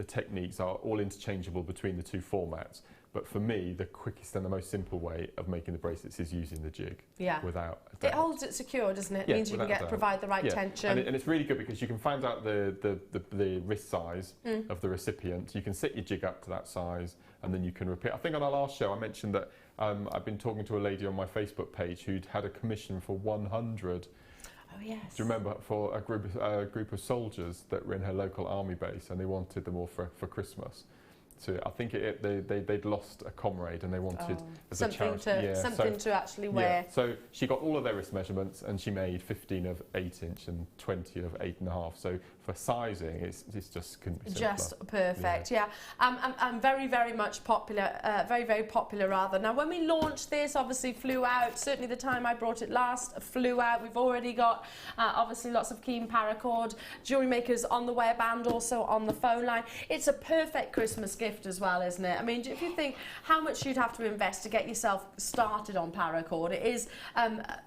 techniques are all interchangeable between the two formats. But for me, the quickest and the most simple way of making the bracelets is using the jig. Yeah. Without a doubt. It holds it secure, doesn't it? It means you can provide the right tension. And it's really good because you can find out the wrist size of the recipient. You can set your jig up to that size, and then you can repeat. I think on our last show I mentioned that I've been talking to a lady on my Facebook page who'd had a commission for 100. Oh, yes. Do you remember, for a group of soldiers that were in her local army base, and they wanted them all for Christmas. So I think they'd lost a comrade and they wanted as a charity, something to actually wear. Yeah. So she got all of their wrist measurements and she made 15 of 8-inch and 20 of 8.5. So for sizing, it's just couldn't be simpler. Just perfect. Yeah. And very much popular. Very popular rather. Now when we launched this, obviously flew out. Certainly the time I brought it last flew out. We've already got obviously lots of keen paracord jewellery makers on the web and also on the phone line. It's a perfect Christmas gift as well, isn't it? I mean, if you think how much you'd have to invest to get yourself started on paracord, it is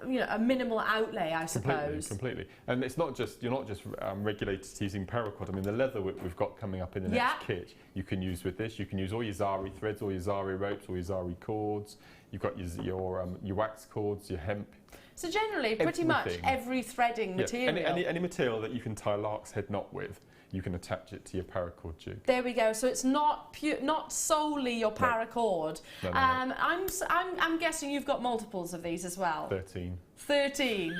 you know, a minimal outlay, I suppose. Completely. And it's not just, you're not just regulated to using paracord. I mean, the leather we've got coming up in the next kit, you can use with this. You can use all your Zari threads, all your Zari ropes, all your Zari cords. You've got your wax cords, your hemp. So generally, pretty much every threading material. Any material that you can tie a lark's head knot with, you can attach it to your paracord jig. There we go. So it's not solely your paracord. No. I'm guessing you've got multiples of these as well. 13. 13.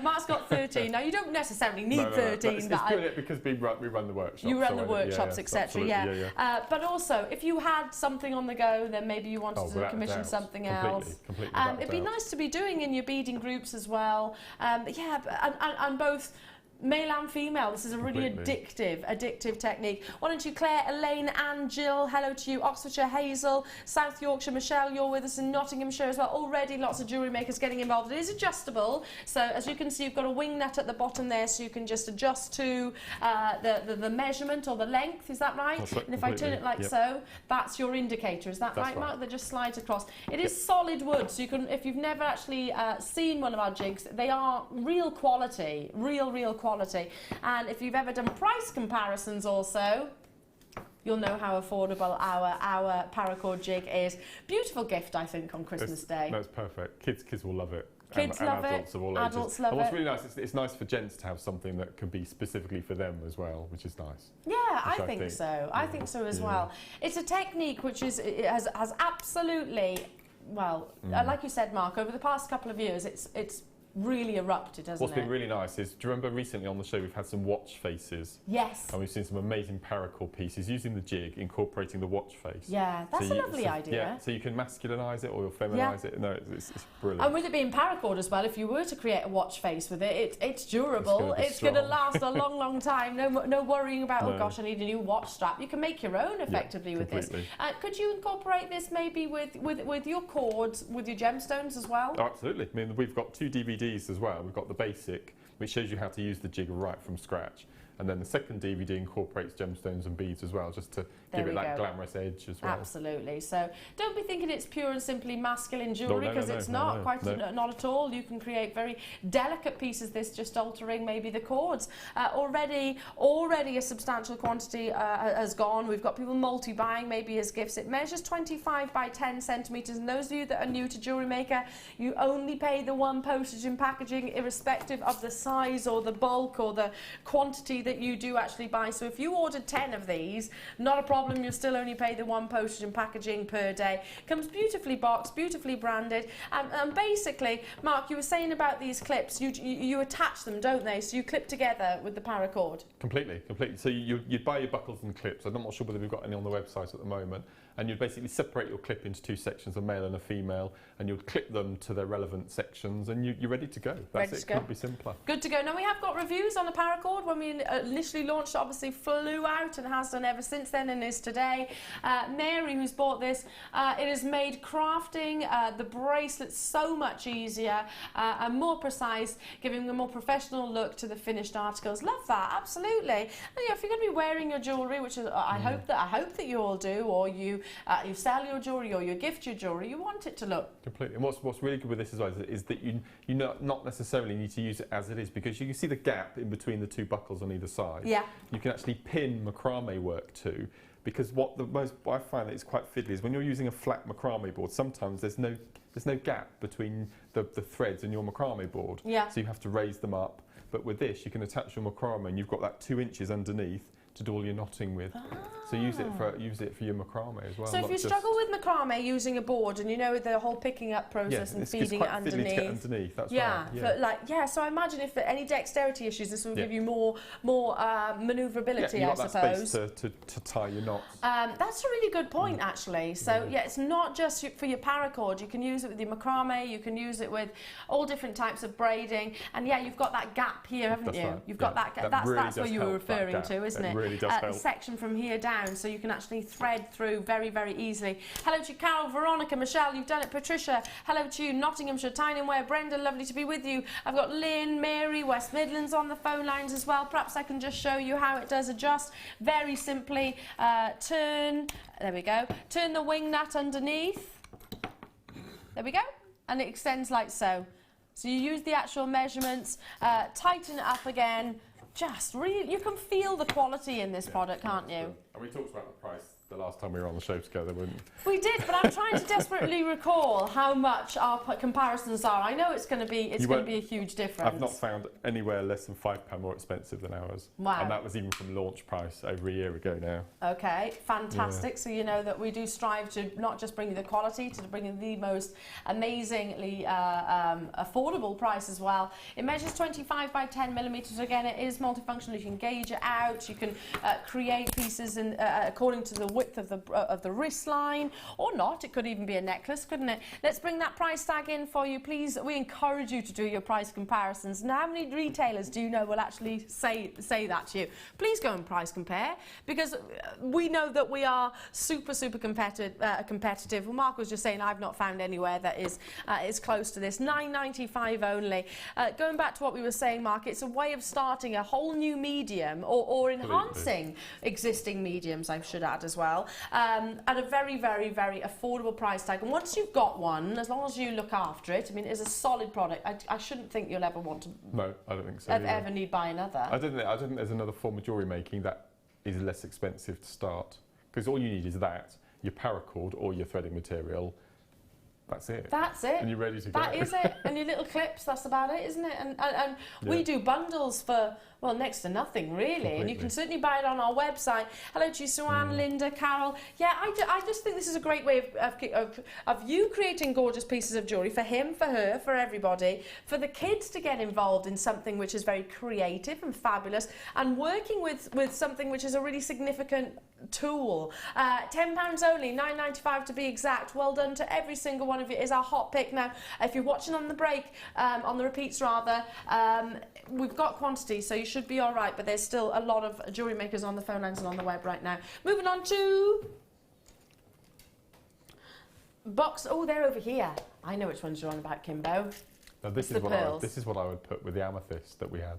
Mark's got 13. Now you don't necessarily need 13. It's brilliant because we run the workshops. You run the workshops, etc. Yeah. But also, if you had something on the go, then maybe you wanted to commission something else. Completely. It'd be nice to be doing in your beading groups as well. And both male and female. This is a really addictive technique. Why don't you, Claire, Elaine, and Jill, hello to you. Oxfordshire, Hazel, South Yorkshire, Michelle, you're with us in Nottinghamshire as well. Already lots of jewellery makers getting involved. It is adjustable, so as you can see, you've got a wing nut at the bottom there, so you can just adjust to the measurement or the length. Is that right? And if I turn it like so, that's your indicator. Is that right, Mark? That just slides across. It is solid wood, so you can, if you've never actually seen one of our jigs, they are real quality, real quality. And if you've ever done price comparisons also, you'll know how affordable our paracord jig is. Beautiful gift, I think, on Christmas Day. That's perfect. Kids will love it. Kids love adults it. Of all ages. Adults love it. What's really nice, it's nice for gents to have something that can be specifically for them as well, which is nice. Yeah, I think so. I think so as well. It's a technique which has absolutely, like you said, Mark, over the past couple of years, it's really erupted, hasn't it? What's been really nice is, do you remember recently on the show we've had some watch faces? Yes. And we've seen some amazing paracord pieces using the jig, incorporating the watch face. Yeah, that's a lovely idea. Yeah, so you can masculinise it or you'll feminise it. No, it's brilliant. And with it being paracord as well, if you were to create a watch face with it, it's durable. It's going to last a long time. No worrying about, oh gosh, I need a new watch strap. You can make your own effectively with this. Could you incorporate this maybe with your cords, with your gemstones as well? Oh, absolutely. I mean, we've got 2 DVDs as well. We've got the basic, which shows you how to use the jig right from scratch, and then the second DVD incorporates gemstones and beads as well, just to give it that glamorous edge as well. Absolutely. So don't be thinking it's pure and simply masculine jewellery, because it's not not at all. You can create very delicate pieces. This just altering maybe the cords. Already a substantial quantity has gone. We've got people multi-buying maybe as gifts. It measures 25 by 10 centimetres, and those of you that are new to Jewellery Maker, you only pay the one postage and packaging, irrespective of the size or the bulk or the quantity that you do actually buy. So if you ordered 10 of these, not a problem, you'll still only pay the one postage and packaging per day. Comes beautifully boxed, beautifully branded, and basically, Mark, you were saying about these clips, you attach them, don't they? So you clip together with the paracord. Completely. So you'd buy your buckles and clips. I'm not sure whether we've got any on the website at the moment. And you'd basically separate your clip into 2 sections, a male and a female, and you'd clip them to their relevant sections, and you're ready to go. That's it. Couldn't be simpler. Good to go. Now, we have got reviews on the paracord. When we initially launched, it obviously flew out and has done ever since then and is today. Mary, who's bought this, it has made crafting the bracelet so much easier and more precise, giving a more professional look to the finished articles. Love that, absolutely. And if you're going to be wearing your jewellery, which is, I hope that you all do, or you sell your jewellery or you gift your jewellery, you want it to look. Completely. And what's really good with this as well is that you not necessarily need to use it as it is, because you can see the gap in between the 2 buckles on either side. Yeah. You can actually pin macrame work too, because what I find that is quite fiddly is when you're using a flat macrame board, sometimes there's no gap between the threads in your macrame board. Yeah. So you have to raise them up. But with this, you can attach your macrame and you've got that 2 inches underneath to do all your knotting with. So use it for your macrame as well. So if you struggle with macrame using a board, and you know the whole picking up process and feeding it underneath. To get underneath. That's right. But so I imagine if there are any dexterity issues, this will give you more manoeuvrability, I suppose. That space to tie your knots. That's a really good point, actually. So it's not just for your paracord. You can use it with your macrame. You can use it with all different types of braiding. And you've got that gap here, haven't you? Right. You've got that gap. That's what you were referring to, isn't it? Really does help. Section from here down, so you can actually thread through very, very easily. Hello to you, Carol, Veronica, Michelle, you've done it. Patricia, hello to you, Nottinghamshire, Tyningware, Brenda, lovely to be with you. I've got Lynn, Mary, West Midlands on the phone lines as well. Perhaps I can just show you how it does adjust. Very simply, there we go, turn the wing nut underneath. There we go, and it extends like so. So you use the actual measurements, tighten it up again. Just really, you can feel the quality in this product, can't you? And we talked about the price the last time we were on the show together, wouldn't we? Did, but I'm trying to desperately recall how much our comparisons are. I know it's going to be a huge difference. I've not found anywhere less than £5 more expensive than ours. Wow. And that was even from launch price over a year ago now. Okay, fantastic. Yeah. So you know that we do strive to not just bring you the quality, to bring you the most amazingly affordable price as well. It measures 25 by 10 millimeters. Again, it is multifunctional. You can gauge it out. You can create pieces according to the width of the wrist line, or not. It could even be a necklace, couldn't it? Let's bring that price tag in for you, please. We encourage you to do your price comparisons. And how many retailers do you know will actually say that to you? Please go and price compare, because we know that we are super competitive. Well, Mark was just saying I've not found anywhere that is close to this. £9.95 only. Going back to what we were saying, Mark, it's a way of starting a whole new medium, or enhancing existing mediums, I should add as well, at a very, very, very affordable price tag. And once you've got one, as long as you look after it, I mean, it's a solid product. I shouldn't think you'll ever want to. No, I don't think so. Ever need buy another. I don't think there's another form of jewellery making that is less expensive to start, because all you need is that, your paracord or your threading material. That's it. That's it. And you're ready to go. That is it. And your little clips, that's about it, isn't it? And we do bundles for, well, next to nothing, really. Completely. And you can certainly buy it on our website. Hello to you, Sue-Ann, Linda, Carol. Yeah, I just think this is a great way of you creating gorgeous pieces of jewellery for him, for her, for everybody, for the kids to get involved in something which is very creative and fabulous, and working with something which is a really significant tool. £10 only, £9.95 to be exact. Well done to every single one of you. Is our hot pick. Now, if you're watching on the break, on the repeats rather, we've got quantity, so you should be all right, but there's still a lot of jewellery makers on the phone lines and on the web right now. Moving on to box. Oh, they're over here. I know which ones you're on about, Kimbo. Now, this is what I would put with the amethyst that we had.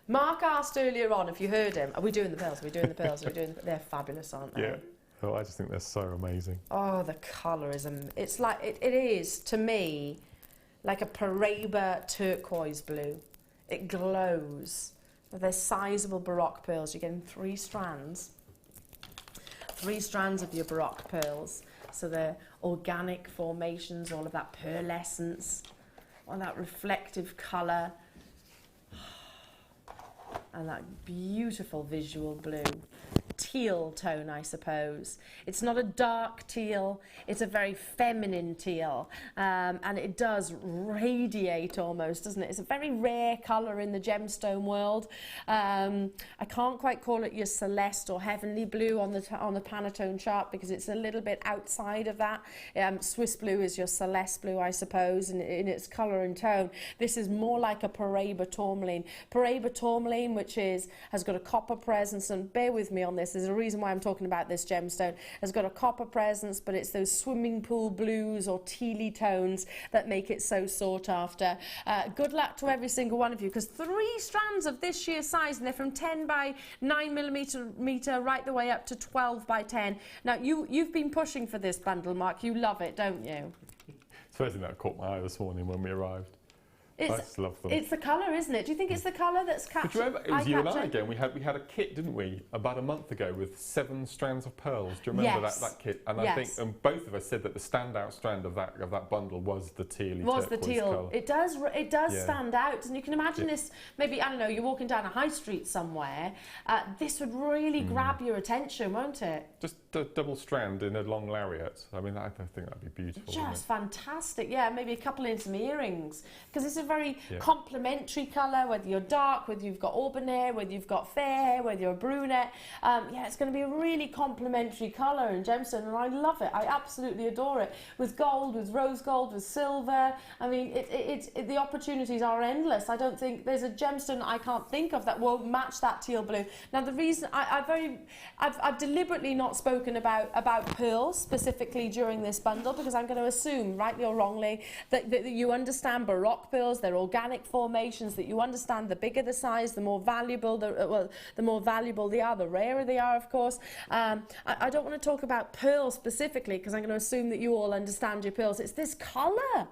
Mark asked earlier on, if you heard him, are we doing the pearls? Are we doing the pearls? They're fabulous, aren't they? Yeah. Oh, I just think they're so amazing. Oh, the colour is, it's like, it is, to me, like a Paraiba turquoise blue. It glows. They're sizable Baroque pearls. You're getting 3 strands. 3 strands of your Baroque pearls. So they're organic formations, all of that pearlescence, all that reflective colour. And that beautiful visual blue. Teal tone, I suppose. It's not a dark teal, it's a very feminine teal, and it does radiate almost, doesn't it? It's a very rare colour in the gemstone world. I can't quite call it your celeste or heavenly blue on the Pantone chart, because it's a little bit outside of that. Swiss blue is your celeste blue, I suppose, in its colour and tone. This is more like a Paraiba tourmaline. Paraiba tourmaline, which has got a copper presence, and bear with me on this. There's a reason why I'm talking about this gemstone. Has got a copper presence, but it's those swimming pool blues or tealy tones that make it so sought after. Good luck to every single one of you, because 3 strands of this sheer size, and they're from 10 by 9 millimeter right the way up to 12 by 10. Now, you've been pushing for this bundle, Mark. You love it, don't you? It's the first thing that caught my eye this morning when we arrived. I just love them. It's the colour, isn't it? Do you think it's the colour that's captured? Do you remember, it was you and I again, we had a kit, didn't we, about a month ago with 7 strands of pearls. Do you remember that kit? And I think, and both of us said that the standout strand of that bundle was the teal. Was the teal. Colour. It does stand out. And you can imagine this, maybe, I don't know, you're walking down a high street somewhere, this would really grab your attention, won't it? Just a double strand in a long lariat. I mean, I think that'd be beautiful. Just fantastic. Yeah, maybe a couple in some earrings, because it's a very complementary colour, whether you're dark, whether you've got auburn hair, whether you've got fair hair, whether you're a brunette. Yeah, it's going to be a really complementary colour in gemstone, and I love it. I absolutely adore it. With gold, with rose gold, with silver. I mean, the opportunities are endless. I don't think there's a gemstone I can't think of that will match that teal blue. Now, the reason I've deliberately not spoken about pearls specifically during this bundle, because I'm going to assume, rightly or wrongly, that you understand Baroque pearls. They're organic formations, that you understand the bigger the size, the more valuable the more valuable they are, the rarer they are, of course. I don't want to talk about pearls specifically, because I'm going to assume that you all understand your pearls. It's this colour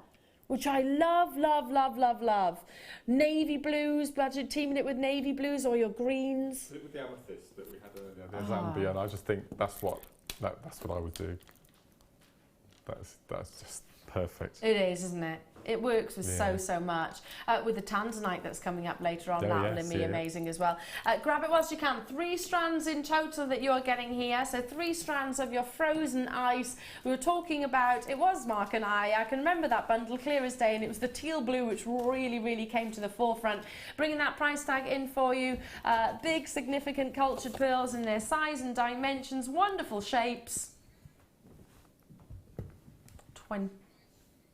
which I love, love, love, love, love. Navy blues, teaming it with navy blues or your greens. With the amethyst that we had earlier, the Zambia, and I just think that's what I would do. That's just perfect. It is, isn't it? It works with so much. With the Tanzanite that's coming up later on, that will be amazing as well. Grab it whilst you can. 3 strands in total that you're getting here. So 3 strands of your frozen ice. We were talking about, it was Mark and I can remember that bundle clear as day, and it was the teal blue which really, really came to the forefront. Bringing that price tag in for you. Big, significant cultured pearls in their size and dimensions. Wonderful shapes.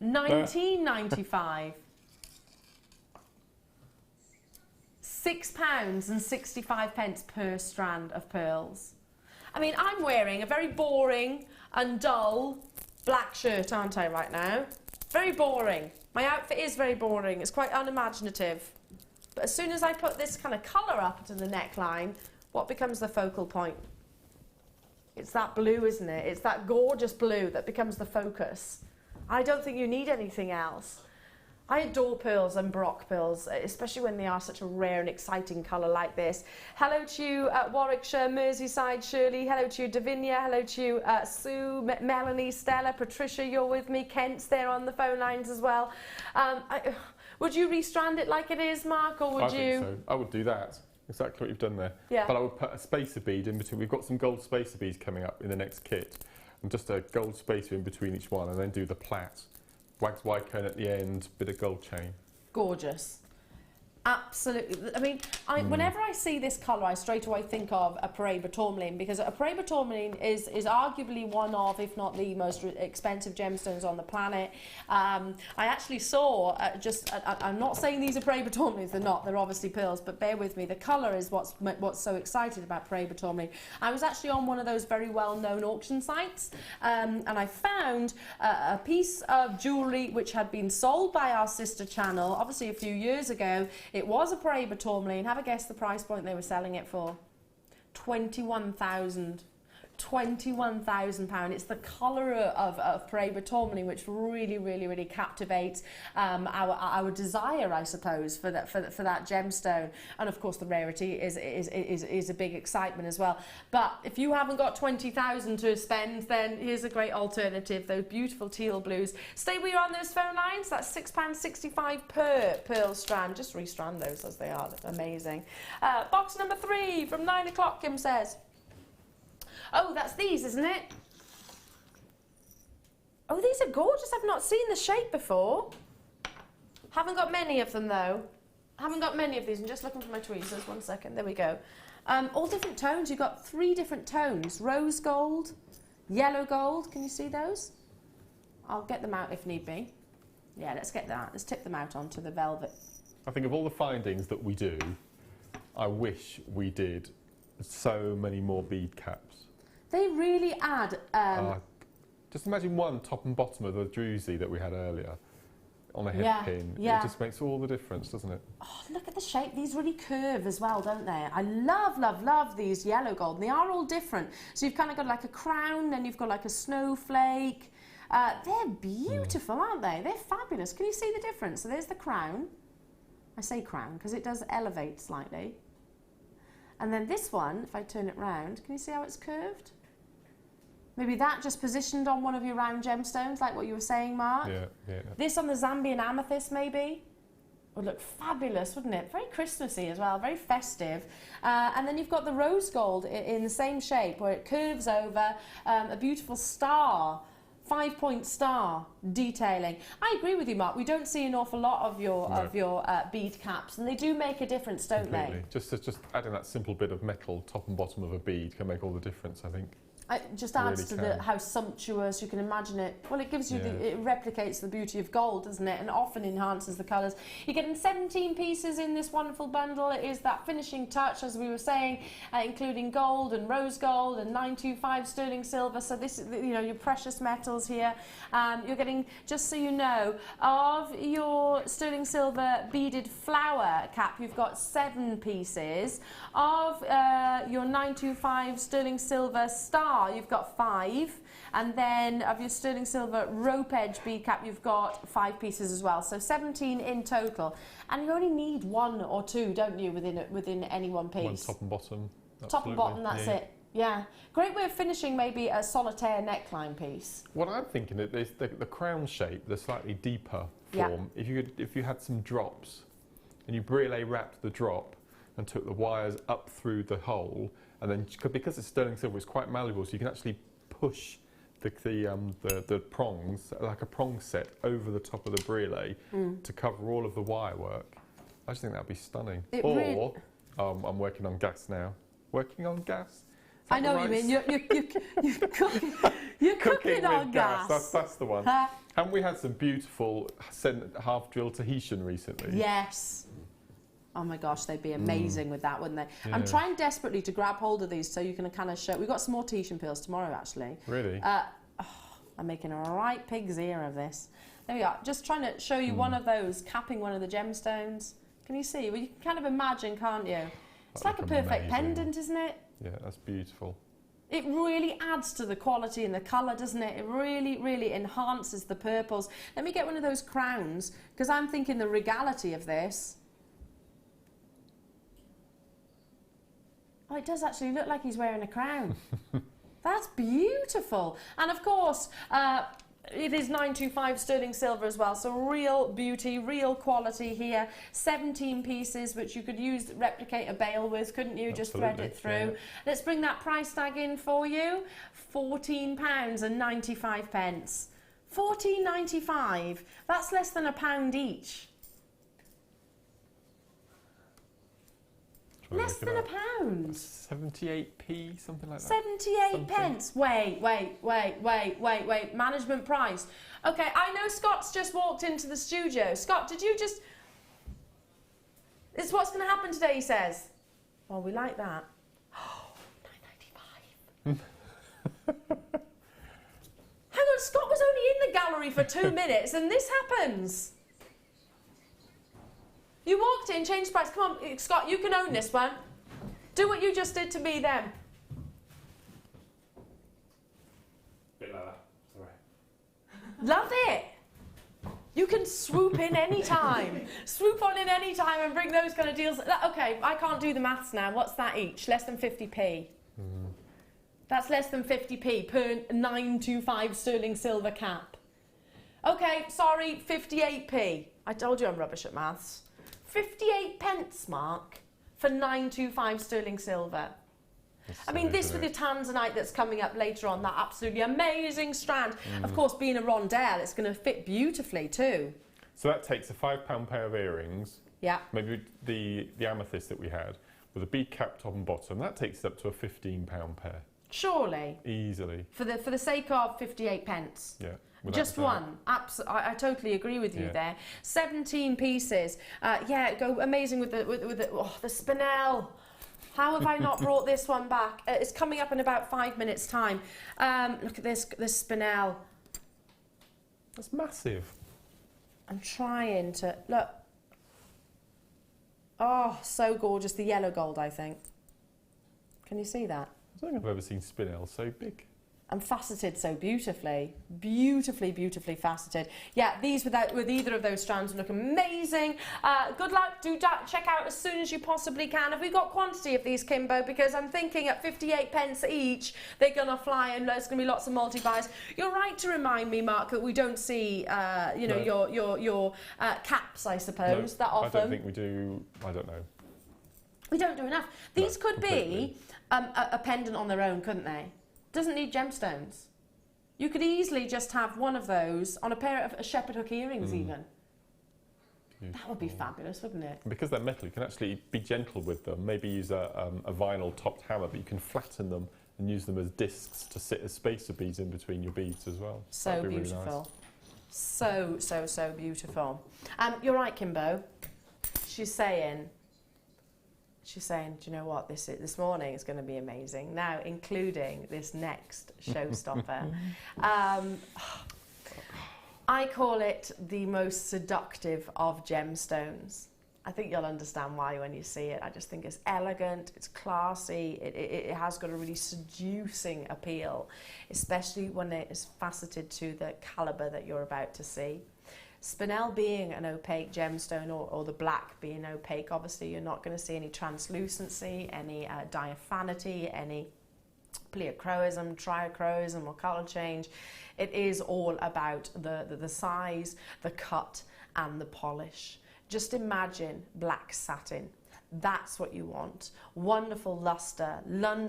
19.95. £6.65 per strand of pearls. I mean, I'm wearing a very boring and dull black shirt, aren't I, right now? Very boring. My outfit is very boring. It's quite unimaginative. But as soon as I put this kind of colour up to the neckline, what becomes the focal point? It's that blue, isn't it? It's that gorgeous blue that becomes the focus. I don't think you need anything else. I adore pearls and Baroque pearls, especially when they are such a rare and exciting colour like this. Hello to you, Warwickshire, Merseyside, Shirley. Hello to you, Davinia. Hello to you, Sue, Melanie, Stella, Patricia, you're with me. Kent's there on the phone lines as well. Would you restrand it like it is, Mark, or would you? I think so. I would do that. Exactly what you've done there. Yeah. But I would put a spacer bead in between. We've got some gold spacer beads coming up in the next kit. And just a gold spacer in between each one, and then do the plait. Wags white cone at the end, bit of gold chain. Gorgeous. Absolutely. I mean, whenever I see this colour, I straight away think of a Paraiba tourmaline, because a Paraiba tourmaline is arguably one of, if not the most expensive gemstones on the planet. I actually saw, I'm not saying these are Paraiba tourmalines, they're not, they're obviously pearls, but bear with me, the colour is what's so exciting about Paraiba tourmaline. I was actually on one of those very well-known auction sites, and I found a piece of jewellery which had been sold by our sister channel, obviously a few years ago. It was a Paraiba tourmaline. Have a guess the price point they were selling it for. £21,000. £21,000. It's the colour of Paraiba tourmaline which really, really, really captivates our desire, I suppose, for that gemstone. And of course, the rarity is a big excitement as well. But if you haven't got 20,000 to spend, then here's a great alternative. Those beautiful teal blues. Stay where you're on those phone lines. That's £6.65 per pearl strand. Just restrand those as they are. That's amazing. Box number 3 from 9 o'clock. Kim says. Oh, that's these, isn't it? Oh, these are gorgeous. I've not seen the shape before. Haven't got many of them, though. Haven't got many of these. I'm just looking for my tweezers. 1 second. There we go. All different tones. You've got 3 different tones. Rose gold, yellow gold. Can you see those? I'll get them out if need be. Yeah, let's get that. Let's tip them out onto the velvet. I think of all the findings that we do, I wish we did so many more bead caps. They really add... just imagine one top and bottom of the Druzy that we had earlier on a head pin. Yeah. It just makes all the difference, doesn't it? Oh, look at the shape. These really curve as well, don't they? I love, love, love these yellow gold. And they are all different. So you've kind of got like a crown, then you've got like a snowflake. They're beautiful, aren't they? They're fabulous. Can you see the difference? So there's the crown. I say crown because it does elevate slightly. And then this one, if I turn it round, can you see how it's curved? Maybe that just positioned on one of your round gemstones, like what you were saying, Mark. Yeah. This on the Zambian amethyst, maybe. Would look fabulous, wouldn't it? Very Christmassy as well, very festive. And then you've got the rose gold in the same shape, where it curves over a beautiful star. 5-point star detailing. I agree with you, Mark. We don't see an awful lot of your bead caps, and they do make a difference, don't they? Just adding that simple bit of metal top and bottom of a bead can make all the difference, I think. It just adds really to how sumptuous you can imagine it. Well, it gives you it replicates the beauty of gold, doesn't it? And often enhances the colours. You're getting 17 pieces in this wonderful bundle. It is that finishing touch, as we were saying, including gold and rose gold and 925 sterling silver. So this is, your precious metals here. You're getting, just so you know, of your sterling silver beaded flower cap, you've got 7 pieces. Of your 925 sterling silver star star, you've got 5. And then of your sterling silver rope edge bead cap, you've got 5 pieces as well. So 17 in total. And you only need 1 or 2, don't you, within any one piece? One top and bottom. Absolutely. Top and bottom, that's it. Yeah. Great way of finishing maybe a solitaire neckline piece. What I'm thinking is the crown shape, the slightly deeper form, if you had some drops and you brûlée wrapped the drop and took the wires up through the hole, and then because it's sterling silver, it's quite malleable, so you can actually push the prongs like a prong set over the top of the brûlée to cover all of the wire work. I just think that'd be stunning. I'm working on gas now. Working on gas? I know what you mean. You're cooking on gas. That's the one. And we had some beautiful half drill Tahitian recently. Yes. Oh my gosh, they'd be amazing with that, wouldn't they? Yeah. I'm trying desperately to grab hold of these so you can kind of show. We've got some more Tahitian pearls tomorrow, actually. Really? I'm making a right pig's ear of this. There we are. Just trying to show you one of those, capping one of the gemstones. Can you see? Well, you can kind of imagine, can't you? It's like a perfect pendant, isn't it? Yeah, that's beautiful. It really adds to the quality and the colour, doesn't it? It really, really enhances the purples. Let me get one of those crowns, because I'm thinking the regality of this. Oh, it does actually look like he's wearing a crown. That's beautiful. And of course, it is 925 sterling silver as well, so real beauty, real quality here. 17 pieces, which you could replicate a bail with, couldn't you? Just thread it through. Yeah. Let's bring that price tag in for you. £14.95. £14.95. That's less than £1 each. Less than £1. 78p, something like that. 78 pence. Wait. Management price. Okay, I know Scott's just walked into the studio. Scott, did you just... It's what's going to happen today, he says. Well, we like that. Oh, £9.95. Hang on, Scott was only in the gallery for 2 minutes and this happens. You walked in, changed price. Come on, Scott, you can own this one. Do what you just did to me then. Bit like that, sorry. Love it. You can swoop in any time. Swoop on in any time and bring those kind of deals. Okay, I can't do the maths now. What's that each? Less than 50p. That's less than 50p per 925 sterling silver cap. Okay, sorry, 58p. I told you I'm rubbish at maths. 58 pence, Mark, for 925 sterling silver. I mean, this with the Tanzanite that's coming up later on, that absolutely amazing strand. Of course, being a rondelle, it's going to fit beautifully too. So that takes a £5 pair of earrings. Yeah. Maybe the amethyst that we had with a bead cap top and bottom. That takes it up to a £15 pair. Surely. Easily. For the sake of 58 pence. Yeah. Just one. I totally agree with you there. 17 pieces. Yeah, go amazing with the Spinel. How have I not brought this one back? It's coming up in about 5 minutes' time. Look at this Spinel. That's massive. I'm trying to look. Oh, so gorgeous. The yellow gold, I think. Can you see that? I don't think I've ever seen Spinel so big. And faceted so beautifully. Beautifully faceted. Yeah, these with either of those strands look amazing. Good luck. Do check out as soon as you possibly can. Have we got quantity of these, Kimbo? Because I'm thinking at 58 pence each, they're going to fly and there's going to be lots of multi-buys. You're right to remind me, Mark, that we don't see, your caps, I suppose, that often. I don't think we do. I don't know. We don't do enough. These could be a pendant on their own, couldn't they? Doesn't need gemstones. You could easily just have one of those on a pair of shepherd hook earrings even. Beautiful. That would be fabulous, wouldn't it? Because they're metal, you can actually be gentle with them. Maybe use a vinyl topped hammer, but you can flatten them and use them as discs to sit as spacer beads in between your beads as well. So beautiful. Really nice. So beautiful. You're right, Kimbo. She's saying, do you know what, this morning is going to be amazing. Now, including this next showstopper. I call it the most seductive of gemstones. I think you'll understand why when you see it. I just think it's elegant, it's classy, it has got a really seducing appeal, especially when it is faceted to the calibre that you're about to see. Spinel being an opaque gemstone, or the black being opaque, obviously you're not going to see any translucency, any diaphanity, any pleochroism, trichroism or colour change. It is all about the size, the cut and the polish. Just imagine black satin. That's what you want. Wonderful luster,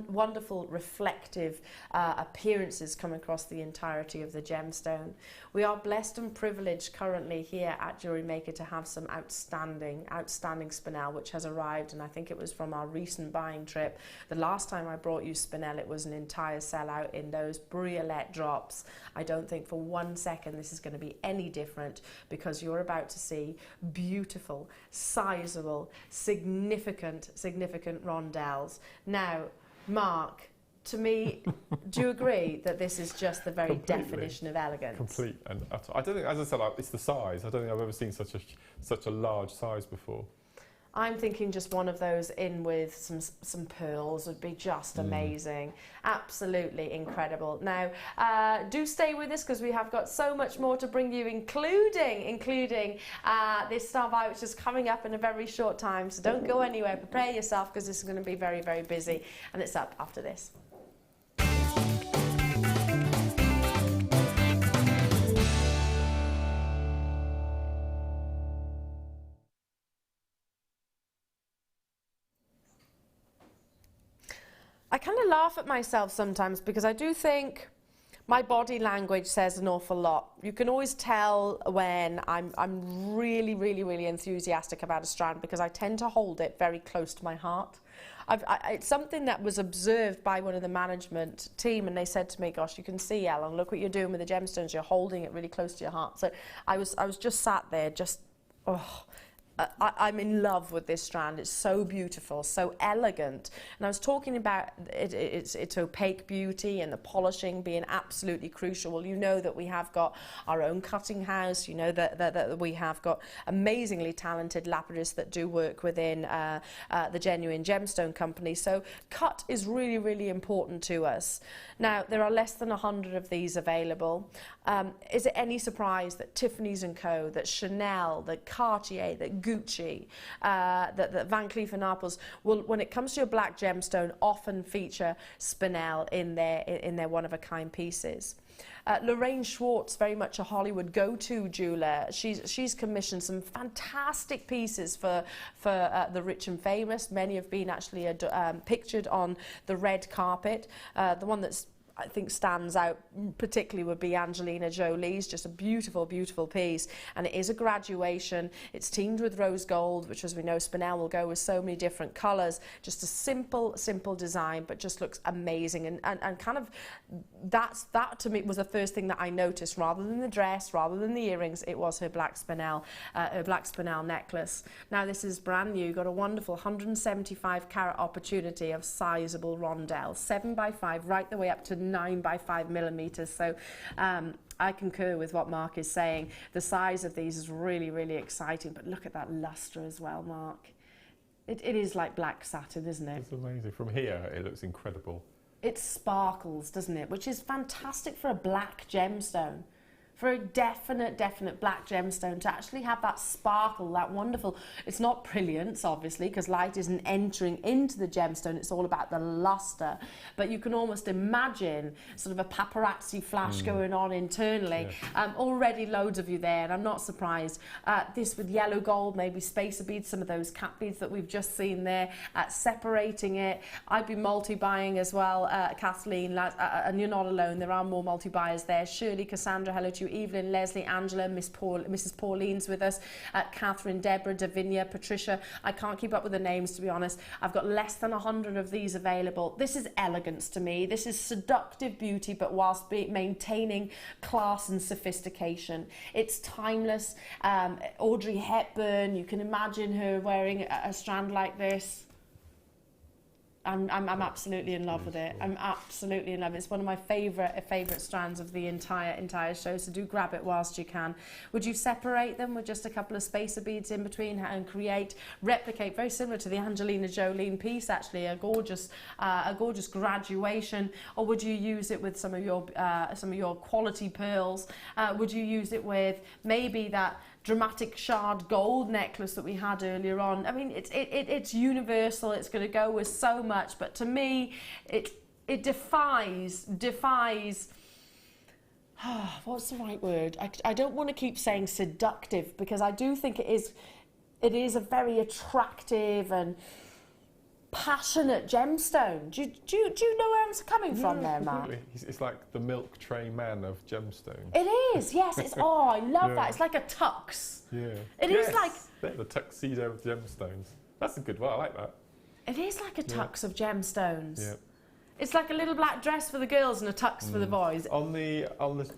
wonderful reflective appearances come across the entirety of the gemstone. We are blessed and privileged currently here at Jewellery Maker to have some outstanding Spinel, which has arrived, and I think it was from our recent buying trip. The last time I brought you Spinel, it was an entire sellout in those Briolette drops. I don't think for 1 second this is going to be any different, because you're about to see beautiful, sizable, significant rondelles. Now, Mark, to me, do you agree that this is just the very definition of elegance? Complete and utter. I don't think, as I said, it's the size. I don't think I've ever seen such a large size before. I'm thinking just one of those in with some pearls would be just amazing. Absolutely incredible. Now, do stay with us, because we have got so much more to bring you, including this Star Buy, which is coming up in a very short time. So don't go anywhere. Prepare yourself, because this is going to be very, very busy. And it's up after this. I kind of laugh at myself sometimes, because I do think my body language says an awful lot. You can always tell when I'm really, really, really enthusiastic about a strand, because I tend to hold it very close to my heart. It's something that was observed by one of the management team, and they said to me, gosh, you can see, Elle, and look what you're doing with the gemstones, you're holding it really close to your heart. So I was just sat there, just, oh, I'm in love with this strand. It's so beautiful, so elegant. And I was talking about its opaque beauty and the polishing being absolutely crucial. Well, you know that we have got our own cutting house. You know that we have got amazingly talented lapidarists that do work within the Genuine Gemstone Company. So cut is really, really important to us. Now, there are less than 100 of these available. Is it any surprise that Tiffany's & Co., that Chanel, that Cartier, that Gucci, that Van Cleef & Arpels will, when it comes to a black gemstone, often feature Spinel in their one-of-a-kind pieces? Lorraine Schwartz, very much a Hollywood go-to jeweler. She's commissioned some fantastic pieces for the rich and famous. Many have been actually pictured on the red carpet. The one that's I think stands out particularly would be Angelina Jolie's. Just a beautiful, beautiful piece, and it is a graduation. It's teamed with rose gold, which, as we know, Spinel will go with so many different colours. Just a simple design, but just looks amazing, and kind of that to me was the first thing that I noticed. Rather than the dress, rather than the earrings, it was her black Spinel necklace. Now this is brand new, got a wonderful 175 carat opportunity of sizable rondelle, 7x5 right the way up to 9x5 millimeters. So I concur with what Mark is saying. The size of these is really, really exciting, but look at that luster as well, Mark. It is like black satin, isn't it? It's amazing. From here, it looks incredible. It sparkles, doesn't it? Which is fantastic for a black gemstone. For a definite black gemstone to actually have that sparkle, that wonderful, it's not brilliance obviously, because light isn't entering into the gemstone, it's all about the luster, but you can almost imagine sort of a paparazzi flash going on internally. Yeah. Already loads of you there, and I'm not surprised. This with yellow gold, maybe spacer beads, some of those cap beads that we've just seen there, separating it. I'd be multi-buying as well, Kathleen, and you're not alone, there are more multi-buyers there. Shirley, Cassandra, hello to you. Evelyn, Leslie, Angela, Mrs. Pauline's with us, Catherine, Deborah, Davinia, Patricia. I can't keep up with the names, to be honest. I've got less than 100 of these available. This is elegance to me. This is seductive beauty, but whilst maintaining class and sophistication. It's timeless. Audrey Hepburn, you can imagine her wearing a strand like this. I'm absolutely in love with it. I'm absolutely in love. It's one of my favourite strands of the entire show. So do grab it whilst you can. Would you separate them with just a couple of spacer beads in between and replicate very similar to the Angelina Jolie piece, actually, a gorgeous graduation? Or would you use it with some of your quality pearls? Would you use it with maybe that dramatic shard gold necklace that we had earlier on? I mean, it's universal. It's going to go with so much, but to me, it defies. Oh, what's the right word? I don't want to keep saying seductive, because I do think it is a very attractive and passionate gemstone. Do you know where I'm coming from there, Mark? It's like the milk tray man of gemstone. It is, yes. It's I love that. It's like a tux. Yeah. It is like the tuxedo of gemstones. That's a good one. I like that. It is like a tux of gemstones. Yeah. It's like a little black dress for the girls and a tux for the boys. On the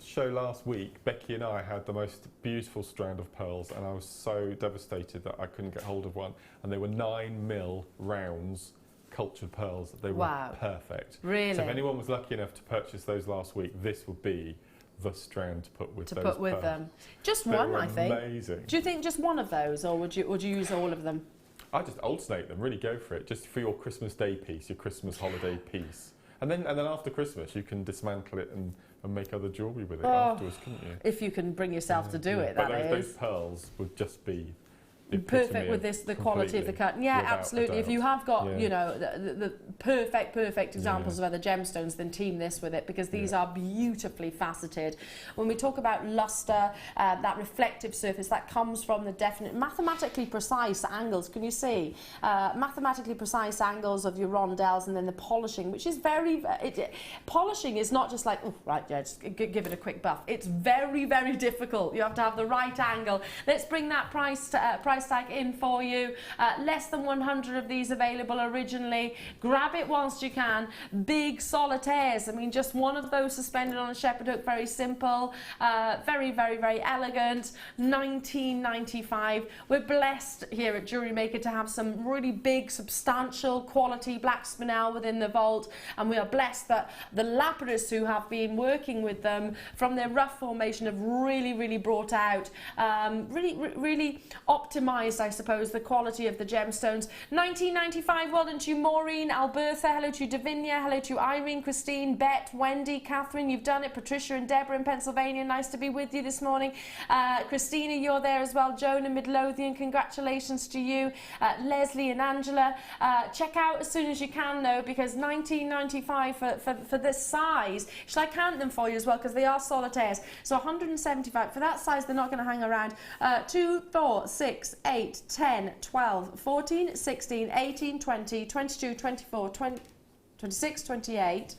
show last week, Becky and I had the most beautiful strand of pearls, and I was so devastated that I couldn't get hold of one. And they were 9mm rounds, cultured pearls. They were perfect. Really? So if anyone was lucky enough to purchase those last week, this would be the strand to put with those pearls. Them. Just one, I think. Amazing. Do you think just one of those, or would you use all of them? I just alternate them. Really go for it. Just for your Christmas Day piece, your Christmas holiday piece. And then after Christmas, you can dismantle it and make other jewellery with it afterwards, couldn't you? If you can bring yourself to do it, but those pearls would just be perfect with the quality of the cut. Yeah, absolutely. If you have got, you know, the perfect examples of other gemstones, then team this with it, because these are beautifully faceted. When we talk about luster, that reflective surface, that comes from the definite, mathematically precise angles. Can you see? Mathematically precise angles of your rondelles, and then the polishing, which is polishing is not just like, oh, right, yeah, just give it a quick buff. It's very difficult. You have to have the right angle. Let's bring that price tag in for you. Less than 100 of these available originally. Grab it whilst you can. Big solitaires. I mean, just one of those suspended on a shepherd hook. Very simple. Very elegant. $19.95. We're blessed here at Jewellery Maker to have some really big, substantial, quality black spinel within the vault, and we are blessed that the lapiders who have been working with them from their rough formation have really brought out, really optimized, I suppose, the quality of the gemstones. $19.95. Well done to you, Maureen, Albertha. Hello to you, Davinia. Hello to you, Irene, Christine, Bet, Wendy, Catherine. You've done it. Patricia and Deborah in Pennsylvania. Nice to be with you this morning. Christina, you're there as well. Joan in Midlothian. Congratulations to you. Leslie and Angela. Check out as soon as you can, though, because $19.95 for this size. Shall I count them for you as well, because they are solitaires. So $175 for that size. They're not going to hang around. 2, 4, 6, 8, 10, 12, 14, 16, 18, 20, 22, 24, 26, 28,